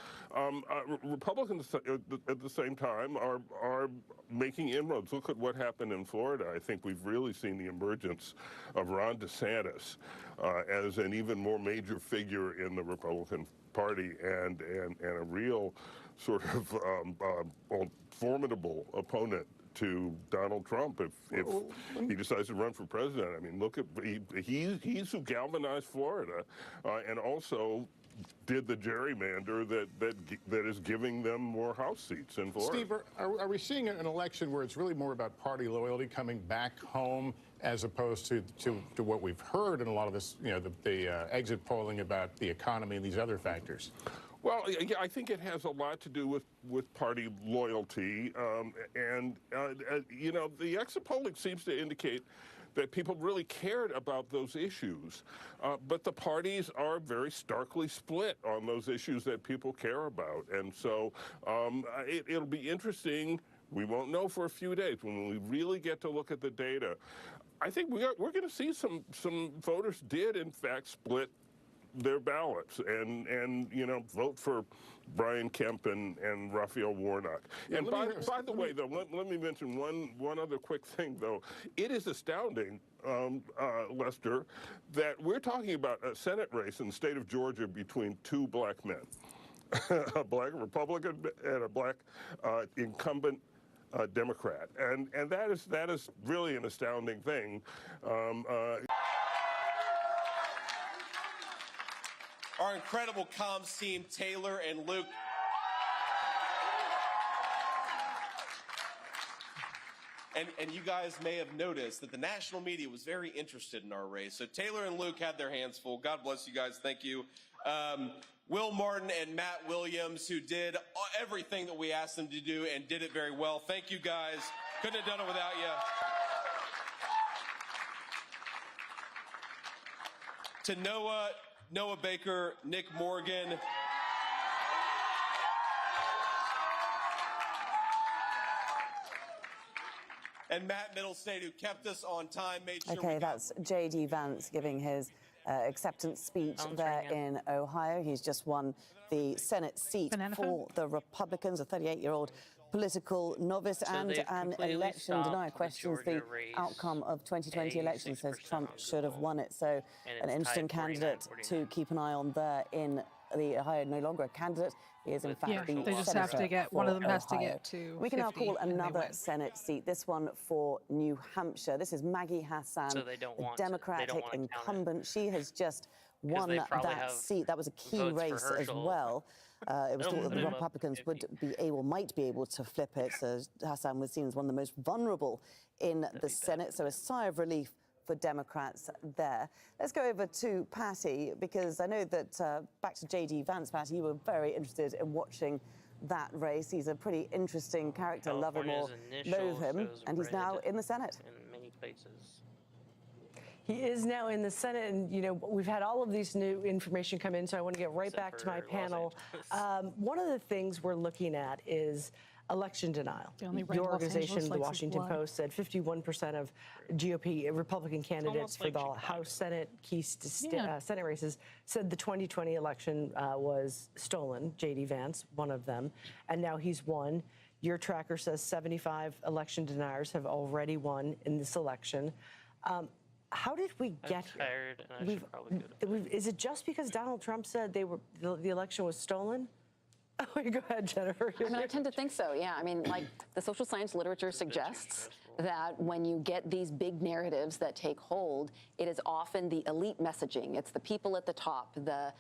Republicans at the same time are making inroads. Look at what happened in Florida. I think we've really seen the emergence of Ron DeSantis as an even more major figure in the Republican Party and a real sort of formidable opponent to Donald Trump if he decides to run for president. I mean, look at he's who galvanized Florida and also did the gerrymander that is giving them more House seats in Florida. Steve, are we seeing an election where it's really more about party loyalty coming back home as opposed to what we've heard in a lot of this, you know, the exit polling about the economy and these other factors? Well, yeah, I think it has a lot to do with party loyalty. You know, the exit polling seems to indicate that people really cared about those issues. But the parties are very starkly split on those issues that people care about. And so it'll be interesting. We won't know for a few days when we really get to look at the data. I think we're going to see some voters did, in fact, split their ballots and you know, vote for Brian Kemp and Raphael Warnock. Yeah, And by the way, though, let me mention one other quick thing, though. It is astounding, Lester, that we're talking about a Senate race in the state of Georgia between two black men, a black Republican and a black incumbent Democrat, and that is really an astounding thing. Our incredible comms team, Taylor and Luke. And you guys may have noticed that the national media was very interested in our race. So Taylor and Luke had their hands full. God bless you guys. Thank you. Will Martin and Matt Williams, who did everything that we asked them to do and did it very well. Thank you, guys. Couldn't have done it without you. To Noah Baker, Nick Morgan, and Matt Middlestate, who kept us on time, made sure. Okay, that's J.D. Vance giving his acceptance speech there in Ohio. He's just won the Senate seat for the Republicans, a 38-year-old political novice and an election denier. Questions the outcome of 2020 elections, says Trump should have won it. So an interesting candidate to keep an eye on there in the Ohio. No longer a candidate. He is, in fact, the they just have to get, one of them has to get to 50. We can now call another Senate seat, this one for New Hampshire. This is Maggie Hassan, the Democratic incumbent. She has just won that seat. That was a key race as well. It was thought that the Republicans might be able to flip it. So Hassan was seen as one of the most vulnerable in the Senate. So a sigh of relief for Democrats there. Let's go over to Patty, because I know that, back to J.D. Vance, Patty, you were very interested in watching that race. He's a pretty interesting character, love him or loathe him, and he's now in the Senate. In many places. He is now in the Senate, and, you know, we've had all of these new information come in, so I want to get right back to my panel. One of the things we're looking at is election denial. Your organization, the Washington Post, said 51% of GOP Republican candidates for the House, Senate, key Senate races said the 2020 election was stolen. J.D. Vance, one of them, and now he's won. Your tracker says 75 election deniers have already won in this election. How did we get here? Is it just because Donald Trump said the election was stolen? Oh, go ahead, Jennifer. I mean, I tend to think so, yeah. I mean, like, the social science literature suggests that when you get these big narratives that take hold, it is often the elite messaging. It's the people at the top, the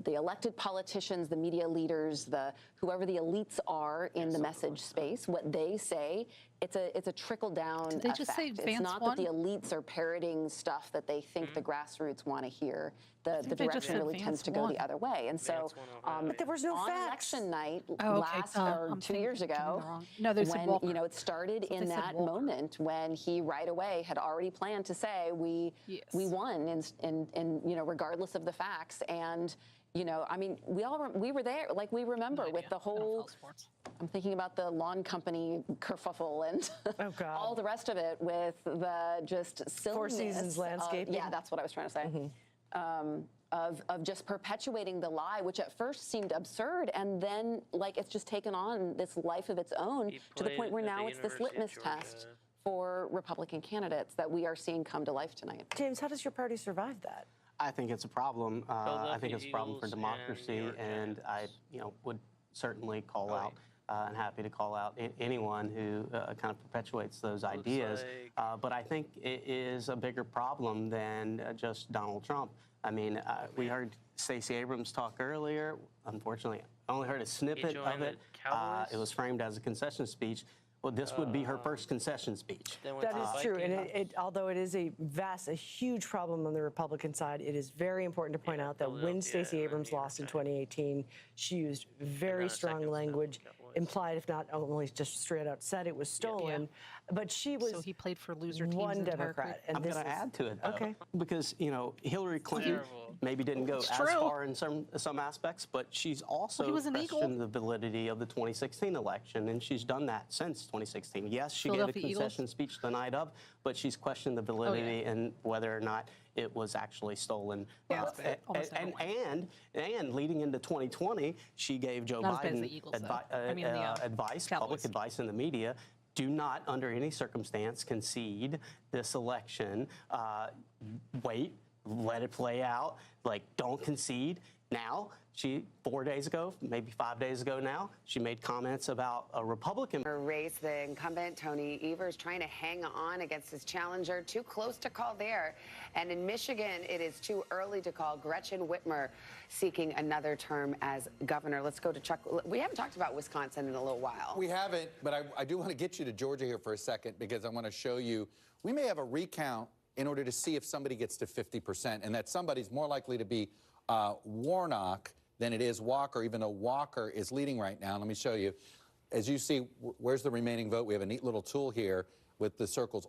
elected politicians, the media leaders, whoever the elites are in the message space, what they say. It's a trickle-down effect. Did they just say Vance It's not that the elites are parroting stuff that they think the grassroots want to hear. The direction really tends to go the other way. And so, but there was no on facts. election night or 2 years ago, no, when it started in that moment when he right away had already planned to say we won in you know, regardless of the facts. And you know, I mean, we were there, like, we remember with the whole, I'm thinking about the lawn company kerfuffle and all the rest of it with the just silliness. Four Seasons landscaping. Yeah, that's what I was trying to say. Of just perpetuating the lie, which at first seemed absurd, and then, like, it's just taken on this life of its own to the point where now it's this litmus test for Republican candidates that we are seeing come to life tonight. James, how does your party survive that? I think it's a problem. I think it's a problem for democracy, and I, would certainly call out and happy to call out anyone who kind of perpetuates those ideas. But I think it is a bigger problem than just Donald Trump. I mean, we heard Stacey Abrams talk earlier. Unfortunately, I only heard a snippet of it. It was framed as a concession speech. Well, this would be her first concession speech. That is true, and although it is a huge problem on the Republican side, it is very important to point out that when Stacey Abrams lost in 2018, she used very strong language, implied, if not only just straight out said it was stolen, but she was so he played for loser teams one in Democrat. And I'm going to add to it, though, because, you know, Hillary Clinton maybe didn't go as far in some aspects, but she's also questioned the validity of the 2016 election, and she's done that since 2016. Yes, she gave a concession speech the night of, but she's questioned the validity and whether or not it was actually stolen. And leading into 2020, she gave Joe Biden advice, public advice in the media. Do not, under any circumstance, concede this election. Wait, let it play out. Like, don't concede. Now, 4 days ago, maybe 5 days ago now, she made comments about a Republican race. The incumbent, Tony Evers, trying to hang on against his challenger. Too close to call there. And in Michigan, it is too early to call. Gretchen Whitmer seeking another term as governor. Let's go to Chuck. We haven't talked about Wisconsin in a little while. We haven't, but I do want to get you to Georgia here for a second, because I want to show you, we may have a recount in order to see if somebody gets to 50%, and that somebody's more likely to be Warnock than it is Walker, even though Walker is leading right now. Let me show you. As you see, where's the remaining vote? We have a neat little tool here with the circles.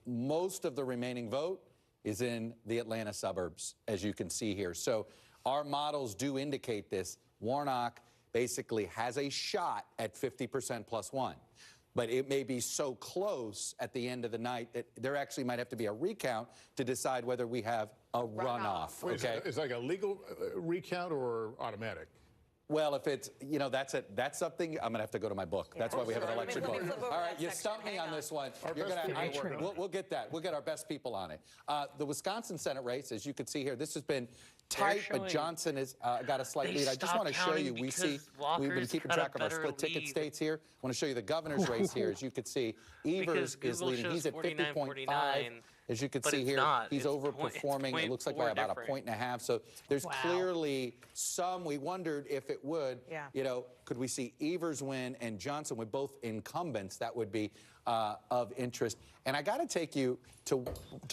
Most of the remaining vote is in the Atlanta suburbs, as you can see here. So our models do indicate this. Warnock basically has a shot at 50% plus one. But it may be so close at the end of the night that there actually might have to be a recount to decide whether we have a runoff. Okay, is it like a legal recount or automatic? Well, if it's, you know, that's something, I'm going to have to go to my book. Yeah. That's why we have an election book. All right, you stumped me on this one. We'll get that. We'll get our best people on it. The Wisconsin Senate race, as you can see here, this has been tight, but Johnson has got a slight lead. I just want to show you, we've been keeping track of our split ticket states here. I want to show you the governor's race here. As you can see, Evers is leading. He's at 50.5. As you can see here, he's overperforming. It looks like by about 1.5 points. So there's clearly some. We wondered if it would, you know, could we see Evers win and Johnson with both incumbents? That would be of interest. And I got to take you to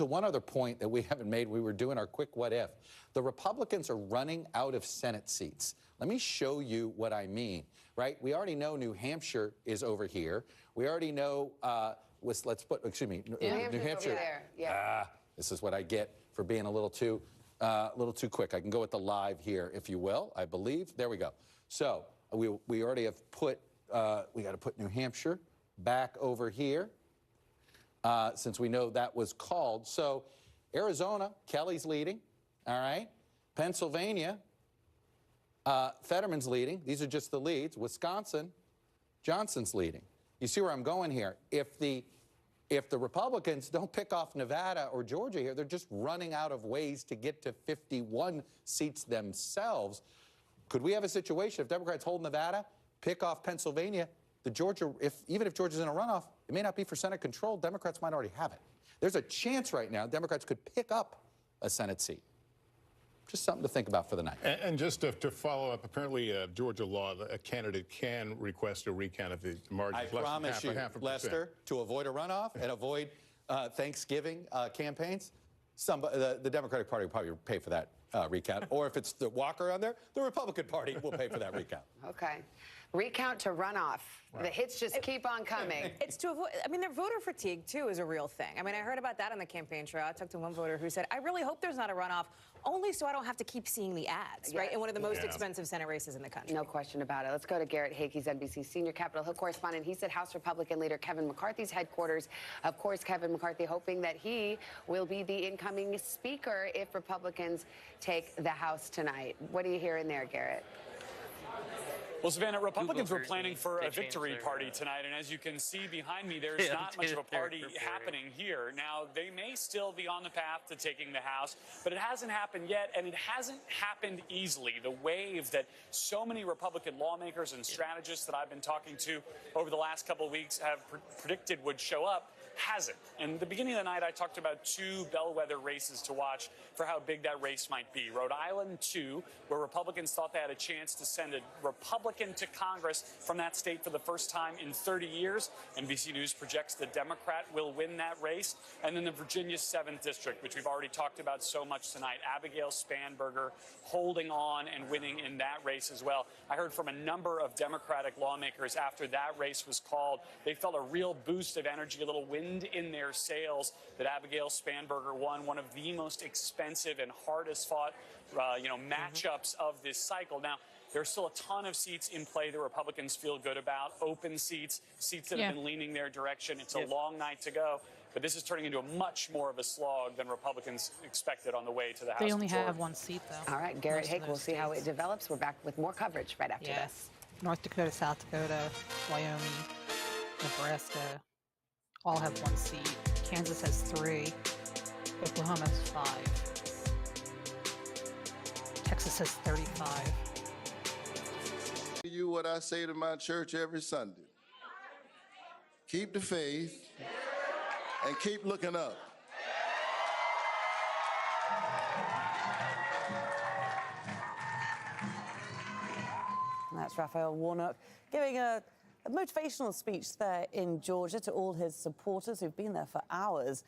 one other point that we haven't made. We were doing our quick what if. The Republicans are running out of Senate seats. Let me show you what I mean, right? We already know New Hampshire is over here. We already know, let's put, excuse me, New Hampshire. This is what I get for being a little too quick. I can go with the live here, if you will, I believe. There we go. So we already have put, we got to put New Hampshire back over here, since we know that was called. So Arizona, Kelly's leading, all right? Pennsylvania, Fetterman's leading. These are just the leads. Wisconsin, Johnson's leading. You see where I'm going here? If the Republicans don't pick off Nevada or Georgia here, they're just running out of ways to get to 51 seats themselves. Could we have a situation if Democrats hold Nevada, pick off Pennsylvania, even if Georgia's in a runoff, it may not be for Senate control. Democrats might already have it. There's a chance right now Democrats could pick up a Senate seat. Just something to think about for the night. And just to follow up, apparently Georgia law, a candidate can request a recount if the margin is less than half a percent. Lester, to avoid a runoff and avoid Thanksgiving campaigns, the Democratic Party will probably pay for that recount. Or if it's the Walker on there, the Republican Party will pay for that recount. Okay. Recount to runoff. Right. The hits just keep on coming. It's to avoid, I mean, their voter fatigue, too, is a real thing. I mean, I heard about that on the campaign trail. I talked to one voter who said, I really hope there's not a runoff, only so I don't have to keep seeing the ads, right? In one of the most expensive Senate races in the country. No question about it. Let's go to Garrett Haake. He's NBC's senior Capitol Hill correspondent. He's at House Republican leader Kevin McCarthy's headquarters. Of course, Kevin McCarthy hoping that he will be the incoming speaker if Republicans take the House tonight. What are you hearing there, Garrett? Well, Savannah, Republicans were planning for a victory party tonight, and as you can see behind me, there's not much of a party happening here. Now, they may still be on the path to taking the House, but it hasn't happened yet, and it hasn't happened easily. The wave that so many Republican lawmakers and strategists that I've been talking to over the last couple of weeks have predicted would show up hasn't. And at the beginning of the night, I talked about two bellwether races to watch for how big that race might be. Rhode Island 2, where Republicans thought they had a chance to send a Republican Republican to Congress from that state for the first time in 30 years. NBC News projects the Democrat will win that race. And then the Virginia 7th District, which we've already talked about so much tonight, Abigail Spanberger holding on and winning in that race as well. I heard from a number of Democratic lawmakers after that race was called. They felt a real boost of energy, a little wind in their sails that Abigail Spanberger won one of the most expensive and hardest fought matchups of this cycle. Now, there's still a ton of seats in play that Republicans feel good about, open seats, seats that have been leaning their direction. It's a long night to go, but this is turning into a much more of a slog than Republicans expected on the way to the House They only majority. have one seat, though. All right, Garrett Hake, we'll see how it develops. We're back with more coverage right after this. North Dakota, South Dakota, Wyoming, Nebraska all have one seat. Kansas has 3. Oklahoma has 5. Texas has 35. You what I say to my church every Sunday. Keep the faith and keep looking up. And that's Raphael Warnock giving a motivational speech there in Georgia to all his supporters who've been there for hours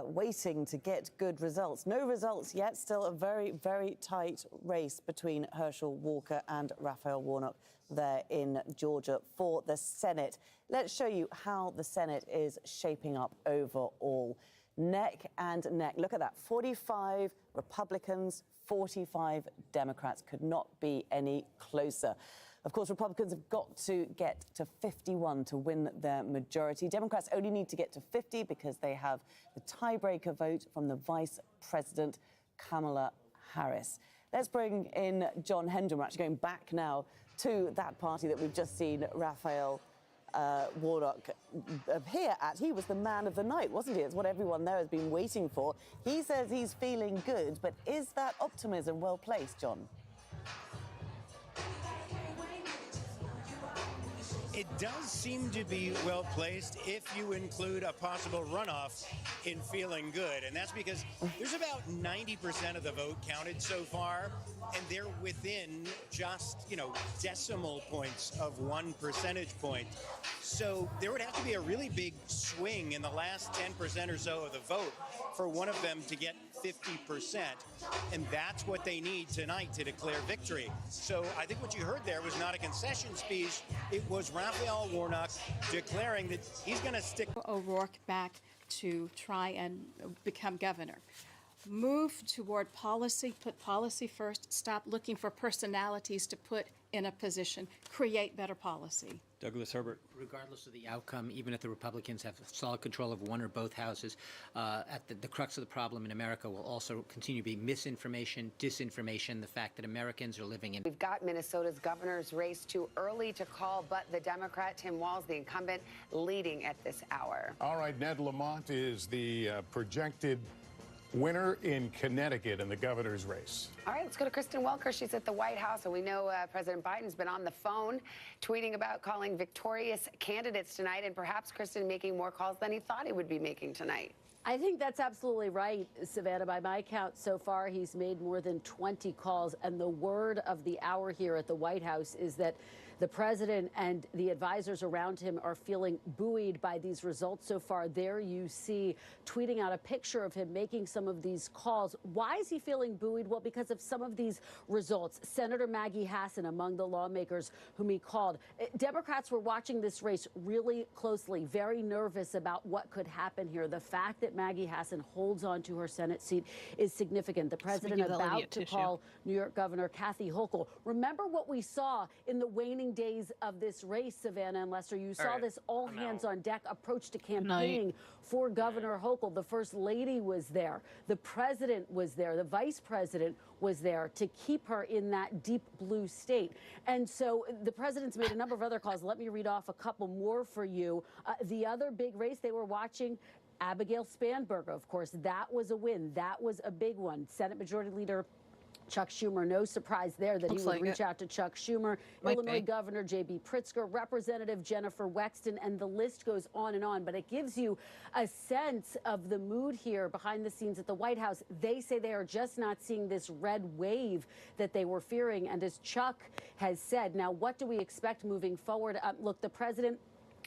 waiting to get good results. No results yet, still a very, very tight race between Herschel Walker and Raphael Warnock there in Georgia for the Senate. Let's show you how the Senate is shaping up overall. Neck and neck. Look at that. 45 Republicans, 45 Democrats. Could not be any closer. Of course, Republicans have got to get to 51 to win their majority. Democrats only need to get to 50 because they have the tiebreaker vote from the Vice President, Kamala Harris. Let's bring in John Hendren. We're actually going back now to that party that we've just seen Raphael Warnock appear at. He was the man of the night, wasn't he? It's what everyone there has been waiting for. He says he's feeling good, but is that optimism well placed, John? It does seem to be well placed if you include a possible runoff in feeling good. And that's because there's about 90% of the vote counted so far, and they're within just, decimal points of 1 percentage point. So there would have to be a really big swing in the last 10% or so of the vote for one of them to get 50%. And that's what they need tonight to declare victory. So I think what you heard there was not a concession speech. It was Raphael Warnock declaring that he's going to stick O'Rourke back to try and become governor. Move toward policy, put policy first, stop looking for personalities to put in a position, create better policy. Douglas Herbert. Regardless of the outcome, even if the Republicans have solid control of one or both houses, the crux of the problem in America will also continue to be misinformation, disinformation, the fact that Americans are living in... We've got Minnesota's governor's race too early to call, but the Democrat, Tim Walz, the incumbent, leading at this hour. All right, Ned Lamont is the projected winner in Connecticut in the governor's race. All right, let's go to Kristen Welker. She's at the White House, and we know President Biden's been on the phone tweeting about calling victorious candidates tonight, and perhaps Kristen making more calls than he thought he would be making tonight. I think that's absolutely right, Savannah. By my count, so far, he's made more than 20 calls, and the word of the hour here at the White House is that the president and the advisors around him are feeling buoyed by these results so far. There you see tweeting out a picture of him making some of these calls. Why is he feeling buoyed? Well, because of some of these results. Senator Maggie Hassan among the lawmakers whom he called. Democrats were watching this race really closely, very nervous about what could happen here. The fact that Maggie Hassan holds on to her Senate seat is significant. The president about to call New York Governor Kathy Hochul. Remember what we saw in the waning days of this race, Savannah and Lester. You saw this all hands on deck approach to campaigning for Governor Hochul. The First Lady was there. The president was there. The vice president was there to keep her in that deep blue state. And so the president's made a number of other calls. Let me read off a couple more for you. The other big race they were watching, Abigail Spanberger, of course, that was a win. That was a big one. Senate Majority Leader Chuck Schumer, no surprise there that he would reach out to Chuck Schumer, Illinois Governor J.B. Pritzker, Representative Jennifer Wexton, and the list goes on and on. But it gives you a sense of the mood here behind the scenes at the White House. They say they are just not seeing this red wave that they were fearing. And as Chuck has said, now what do we expect moving forward? Look, the president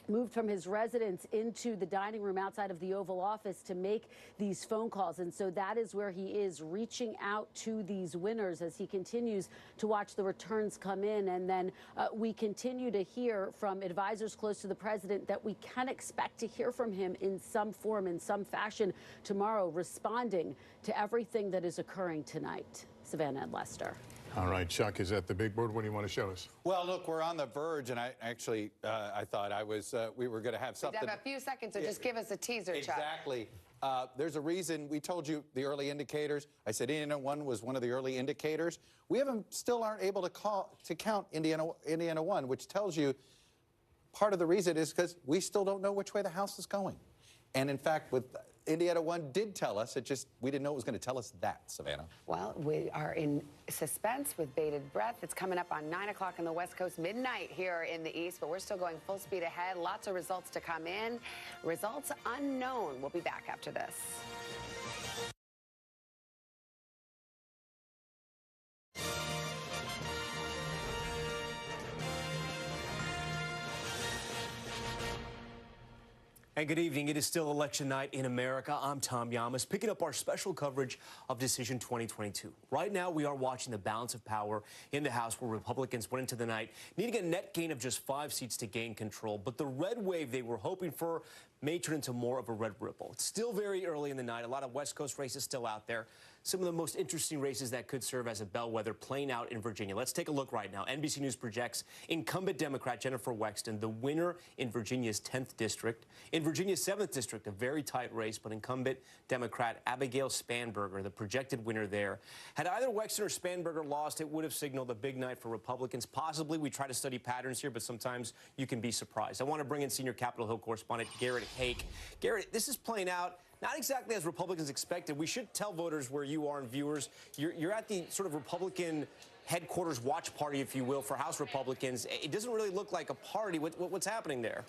moved from his residence into the dining room outside of the Oval Office to make these phone calls. And so that is where he is reaching out to these winners as he continues to watch the returns come in. And then we continue to hear from advisors close to the president that we can expect to hear from him in some form, in some fashion tomorrow, responding to everything that is occurring tonight. Savannah and Lester. All right, Chuck, is that the big board? What do you want to show us? Well, look, we're on the verge, and I actually, I thought we were going to have something. We have a few seconds, so just give us a teaser, Chuck. Exactly. There's a reason we told you the early indicators. I said Indiana 1 was one of the early indicators. We still aren't able to count Indiana 1, which tells you part of the reason is because we still don't know which way the House is going. And in fact, with Indiana 1 did tell us, we didn't know it was going to tell us that, Savannah. Well, we are in suspense with bated breath. It's coming up on 9 o'clock on the West Coast, midnight here in the East, but we're still going full speed ahead. Lots of results to come in. Results unknown. We'll be back after this. And good evening. It is still election night in America. I'm Tom Yamas, picking up our special coverage of Decision 2022. Right now, we are watching the balance of power in the House, where Republicans went into the night needing a net gain of just 5 seats to gain control. But the red wave they were hoping for may turn into more of a red ripple. It's still very early in the night. A lot of West Coast races still out there. Some of the most interesting races that could serve as a bellwether playing out in Virginia. Let's take a look right now. NBC News projects incumbent Democrat Jennifer Wexton, the winner in Virginia's 10th district. In Virginia's 7th district, a very tight race, but incumbent Democrat Abigail Spanberger, the projected winner there. Had either Wexton or Spanberger lost, it would have signaled a big night for Republicans. Possibly, we try to study patterns here, but sometimes you can be surprised. I want to bring in senior Capitol Hill correspondent Garrett Hake. Garrett, this is playing out not exactly as Republicans expected. We should tell voters where you are and viewers. You're at the sort of Republican headquarters watch party, if you will, for House Republicans. It doesn't really look like a party. What's happening there?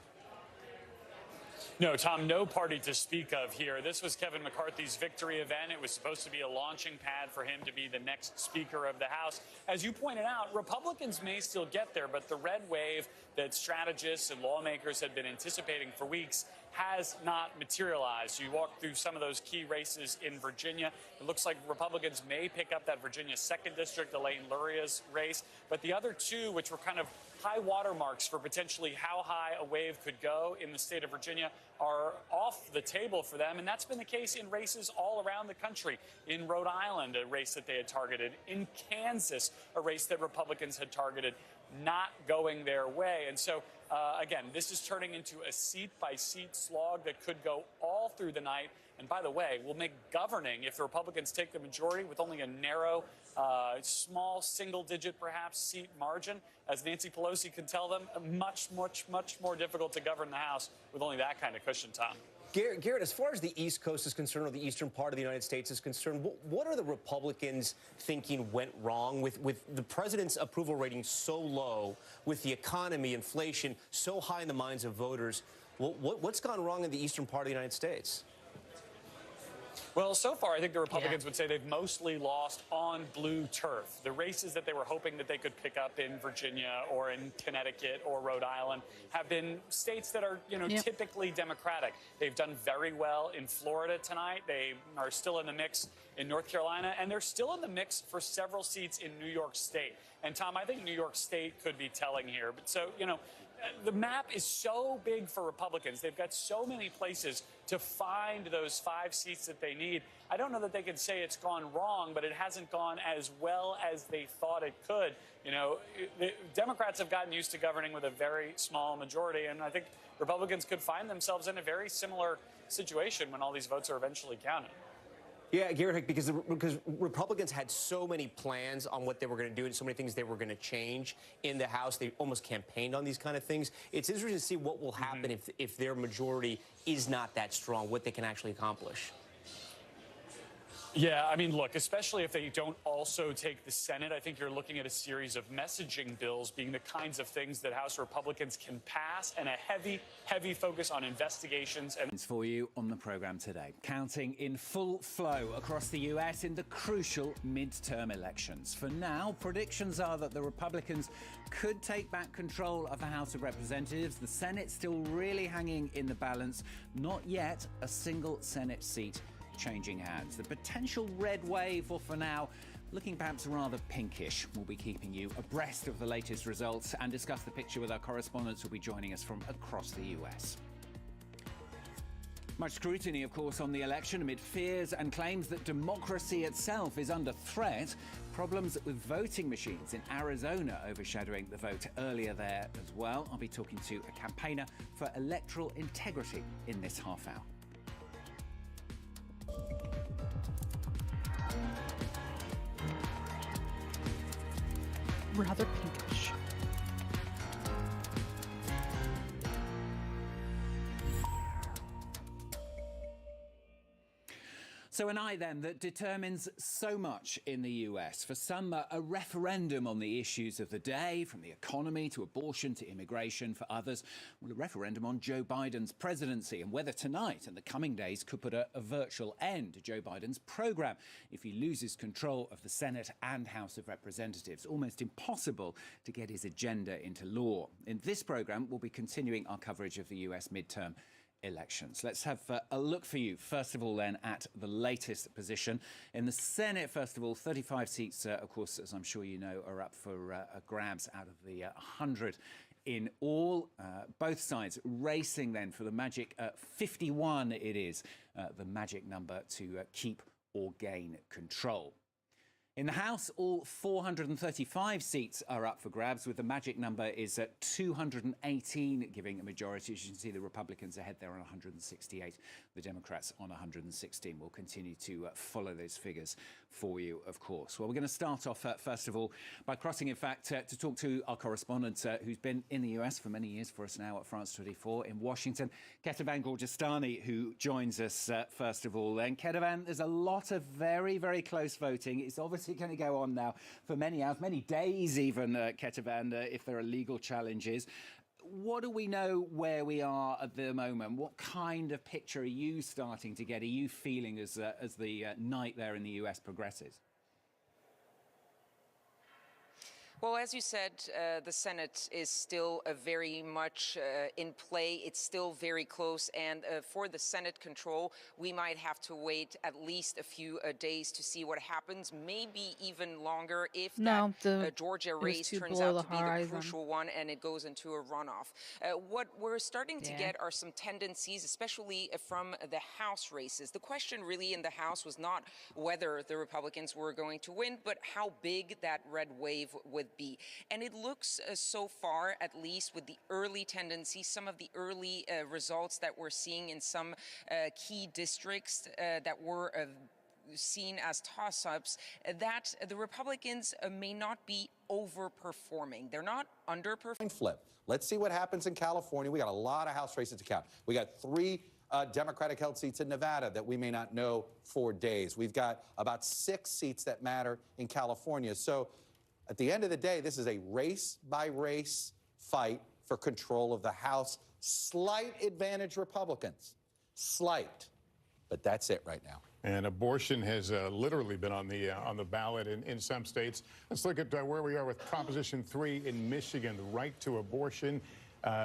No, Tom, no party to speak of here. This was Kevin McCarthy's victory event. It was supposed to be a launching pad for him to be the next Speaker of the House. As you pointed out, Republicans may still get there, but the red wave that strategists and lawmakers had been anticipating for weeks has not materialized. You walk through some of those key races in Virginia. It looks like Republicans may pick up that Virginia 2nd District, Elaine Luria's race. But the other two, which were kind of high watermarks for potentially how high a wave could go in the state of Virginia, are off the table for them. And that's been the case in races all around the country. In Rhode Island, a race that they had targeted. In Kansas, a race that Republicans had targeted, not going their way. And so, again, this is turning into a seat-by-seat slog that could go all through the night. And by the way, will make governing, if the Republicans take the majority with only a narrow, small, single-digit, perhaps, seat margin, as Nancy Pelosi can tell them, much, much, much more difficult to govern the House with only that kind of cushion, Tom. Garrett, as far as the East Coast is concerned, or the eastern part of the United States is concerned, what are the Republicans thinking went wrong with the president's approval rating so low, with the economy, inflation so high in the minds of voters? What's gone wrong in the eastern part of the United States? Well, so far, I think the Republicans would say they've mostly lost on blue turf. The races that they were hoping that they could pick up in Virginia or in Connecticut or Rhode Island have been states that are, typically Democratic. They've done very well in Florida tonight. They are still in the mix in North Carolina, and they're still in the mix for several seats in New York State. And, Tom, I think New York State could be telling here. But so, the map is so big for Republicans. They've got so many places to find those 5 seats that they need. I don't know that they could say it's gone wrong, but it hasn't gone as well as they thought it could. The Democrats have gotten used to governing with a very small majority, and I think Republicans could find themselves in a very similar situation when all these votes are eventually counted. Yeah, Garrett, because Republicans had so many plans on what they were going to do and so many things they were going to change in the House. They almost campaigned on these kind of things. It's interesting to see what will happen if their majority is not that strong, what they can actually accomplish. Yeah, I mean, look, especially if they don't also take the Senate, I think you're looking at a series of messaging bills being the kinds of things that House Republicans can pass, and a heavy focus on investigations. And for you on the program today, counting in full flow across the U.S. in the crucial midterm elections. For now, predictions are that the Republicans could take back control of the House of Representatives. The Senate still really hanging in the balance. Not yet a single Senate seat changing hands. The potential red wave, or for now, looking perhaps rather pinkish. We'll be keeping you abreast of the latest results and discuss the picture with our correspondents who'll be joining us from across the US. Much scrutiny, of course, on the election amid fears and claims that democracy itself is under threat. Problems with voting machines in Arizona overshadowing the vote earlier there as well. I'll be talking to a campaigner for electoral integrity in this half hour. Rather pinkish. So an eye then that determines so much in the US. For some, a referendum on the issues of the day, from the economy to abortion to immigration. For others, well, a referendum on Joe Biden's presidency and whether tonight and the coming days could put a virtual end to Joe Biden's program if he loses control of the Senate and House of Representatives. Almost impossible to get his agenda into law. In this program, we'll be continuing our coverage of the US midterm elections. Let's have a look for you, first of all, then, at the latest position. In the Senate, first of all, 35 seats, of course, as I'm sure you know, are up for grabs out of the 100 in all. Both sides racing, then, for the magic 51 it is, the magic number to keep or gain control. In the House, all 435 seats are up for grabs, with the magic number is at 218, giving a majority. As you can see, the Republicans ahead there on 168, the Democrats on 116. We'll continue to follow those figures for you, of course. Well, we're going to start off, first of all, by crossing, in fact, to talk to our correspondent who's been in the US for many years for us now at France 24 in Washington, Ketavan Gorjestani, who joins us, first of all. And Ketavan, there's a lot of very, very close voting. It's obviously going to go on now for many hours, many days even, Ketavan, if there are legal challenges. What do we know where we are at the moment? What kind of picture are you starting to get? Are you feeling as the night there in the US progresses? Well, as you said, the Senate is still very much in play. It's still very close. And for the Senate control, we might have to wait at least a few days to see what happens, maybe even longer if that Georgia race turns out to be the crucial one and it goes into a runoff. What we're starting to get are some tendencies, especially from the House races. The question really in the House was not whether the Republicans were going to win, but how big that red wave would be. And it looks so far, at least with the early tendencies, some of the early results that we're seeing in some key districts that were seen as toss-ups, that the Republicans may not be overperforming. They're not underperforming. Flip. Let's see what happens in California. We got a lot of House races to count. We got 3 Democratic-held seats in Nevada that we may not know for days. We've got about 6 seats that matter in California. So at the end of the day, this is a race-by-race fight for control of the House. Slight advantage Republicans. Slight. But that's it right now. And abortion has literally been on the ballot in some states. Let's look at where we are with Proposition 3 in Michigan, the right to abortion.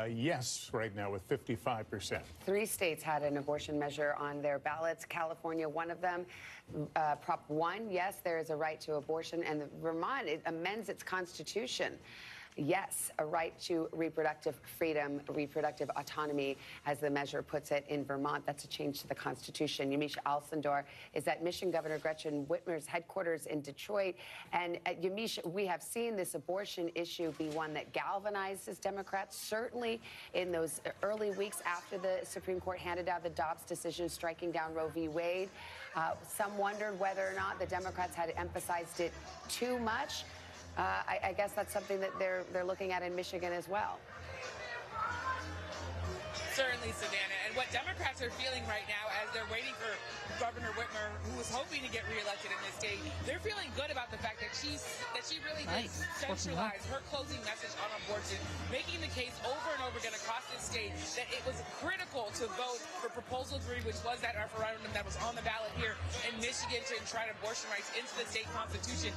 Yes, right now with 55%. 3 states had an abortion measure on their ballots. California, one of them. Prop 1, yes, there is a right to abortion. And Vermont, it amends its constitution. Yes, a right to reproductive freedom, reproductive autonomy, as the measure puts it in Vermont. That's a change to the Constitution. Yamiche Alcindor is at Michigan Governor Gretchen Whitmer's headquarters in Detroit. And Yamiche, we have seen this abortion issue be one that galvanizes Democrats, certainly in those early weeks after the Supreme Court handed down the Dobbs decision striking down Roe v. Wade. Some wondered whether or not the Democrats had emphasized it too much. I guess that's something that they're looking at in Michigan as well. Certainly, Savannah. And what Democrats are feeling right now as they're waiting for Governor Whitmer, who was hoping to get reelected in this state, they're feeling good about the fact that she really did centralize her closing message on abortion, making the case over and over again across this state that it was critical to vote for Proposal 3, which was that referendum that was on the ballot here in Michigan to enshrine abortion rights into the state constitution.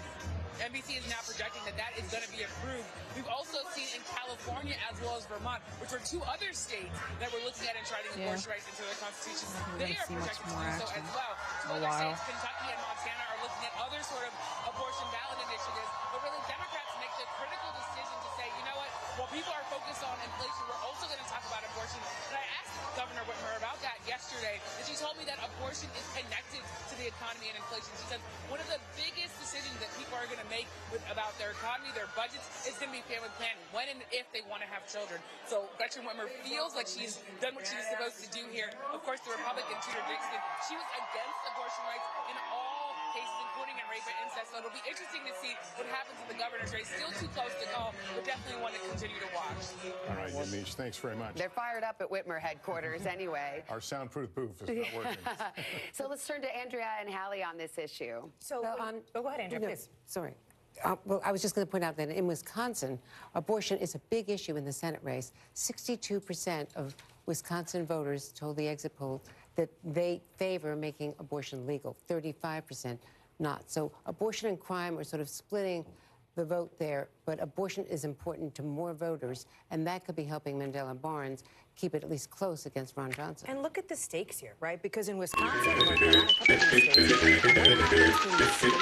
NBC is now projecting that that is going to be approved. We've also seen in California as well as Vermont, which are two other states that were looking at enshrining abortion rights into their constitutions. They are projected to do so as well. Two other states, Kentucky and Montana, are looking at other sort of abortion ballot initiatives. But really, Democrats make the critical decision to say, you know what, while people are focused on inflation, we're also going to talk about abortion. And I asked Governor Whitmer about that yesterday, and she told me that abortion is connected to the economy and inflation. She said one of the biggest decisions that people are going to make about their economy, their budgets, is going to be family planning, when and if they want to have children. So Gretchen Whitmer feels like she's done what she was supposed to do here. Of course, the Republican Tudor Dixon, she was against abortion rights in all cases, including in rape and incest. So it'll be interesting to see what happens in the governor's race. Still too close to call, but definitely one to continue to watch. All right, Yamiche, thanks very much. They're fired up at Whitmer headquarters anyway. Our soundproof booth is not working. So let's turn to Andrea and Hallie on this issue. So, go ahead, Andrea, please. Sorry. Well, I was just going to point out that in Wisconsin, abortion is a big issue in the Senate race. 62% of Wisconsin voters told the exit poll that they favor making abortion legal, 35% not. So abortion and crime are sort of splitting the vote there, but abortion is important to more voters, and that could be helping Mandela Barnes keep it at least close against Ron Johnson. And look at the stakes here, right? Because in Wisconsin, North Carolina, a couple of these states, what happens when the state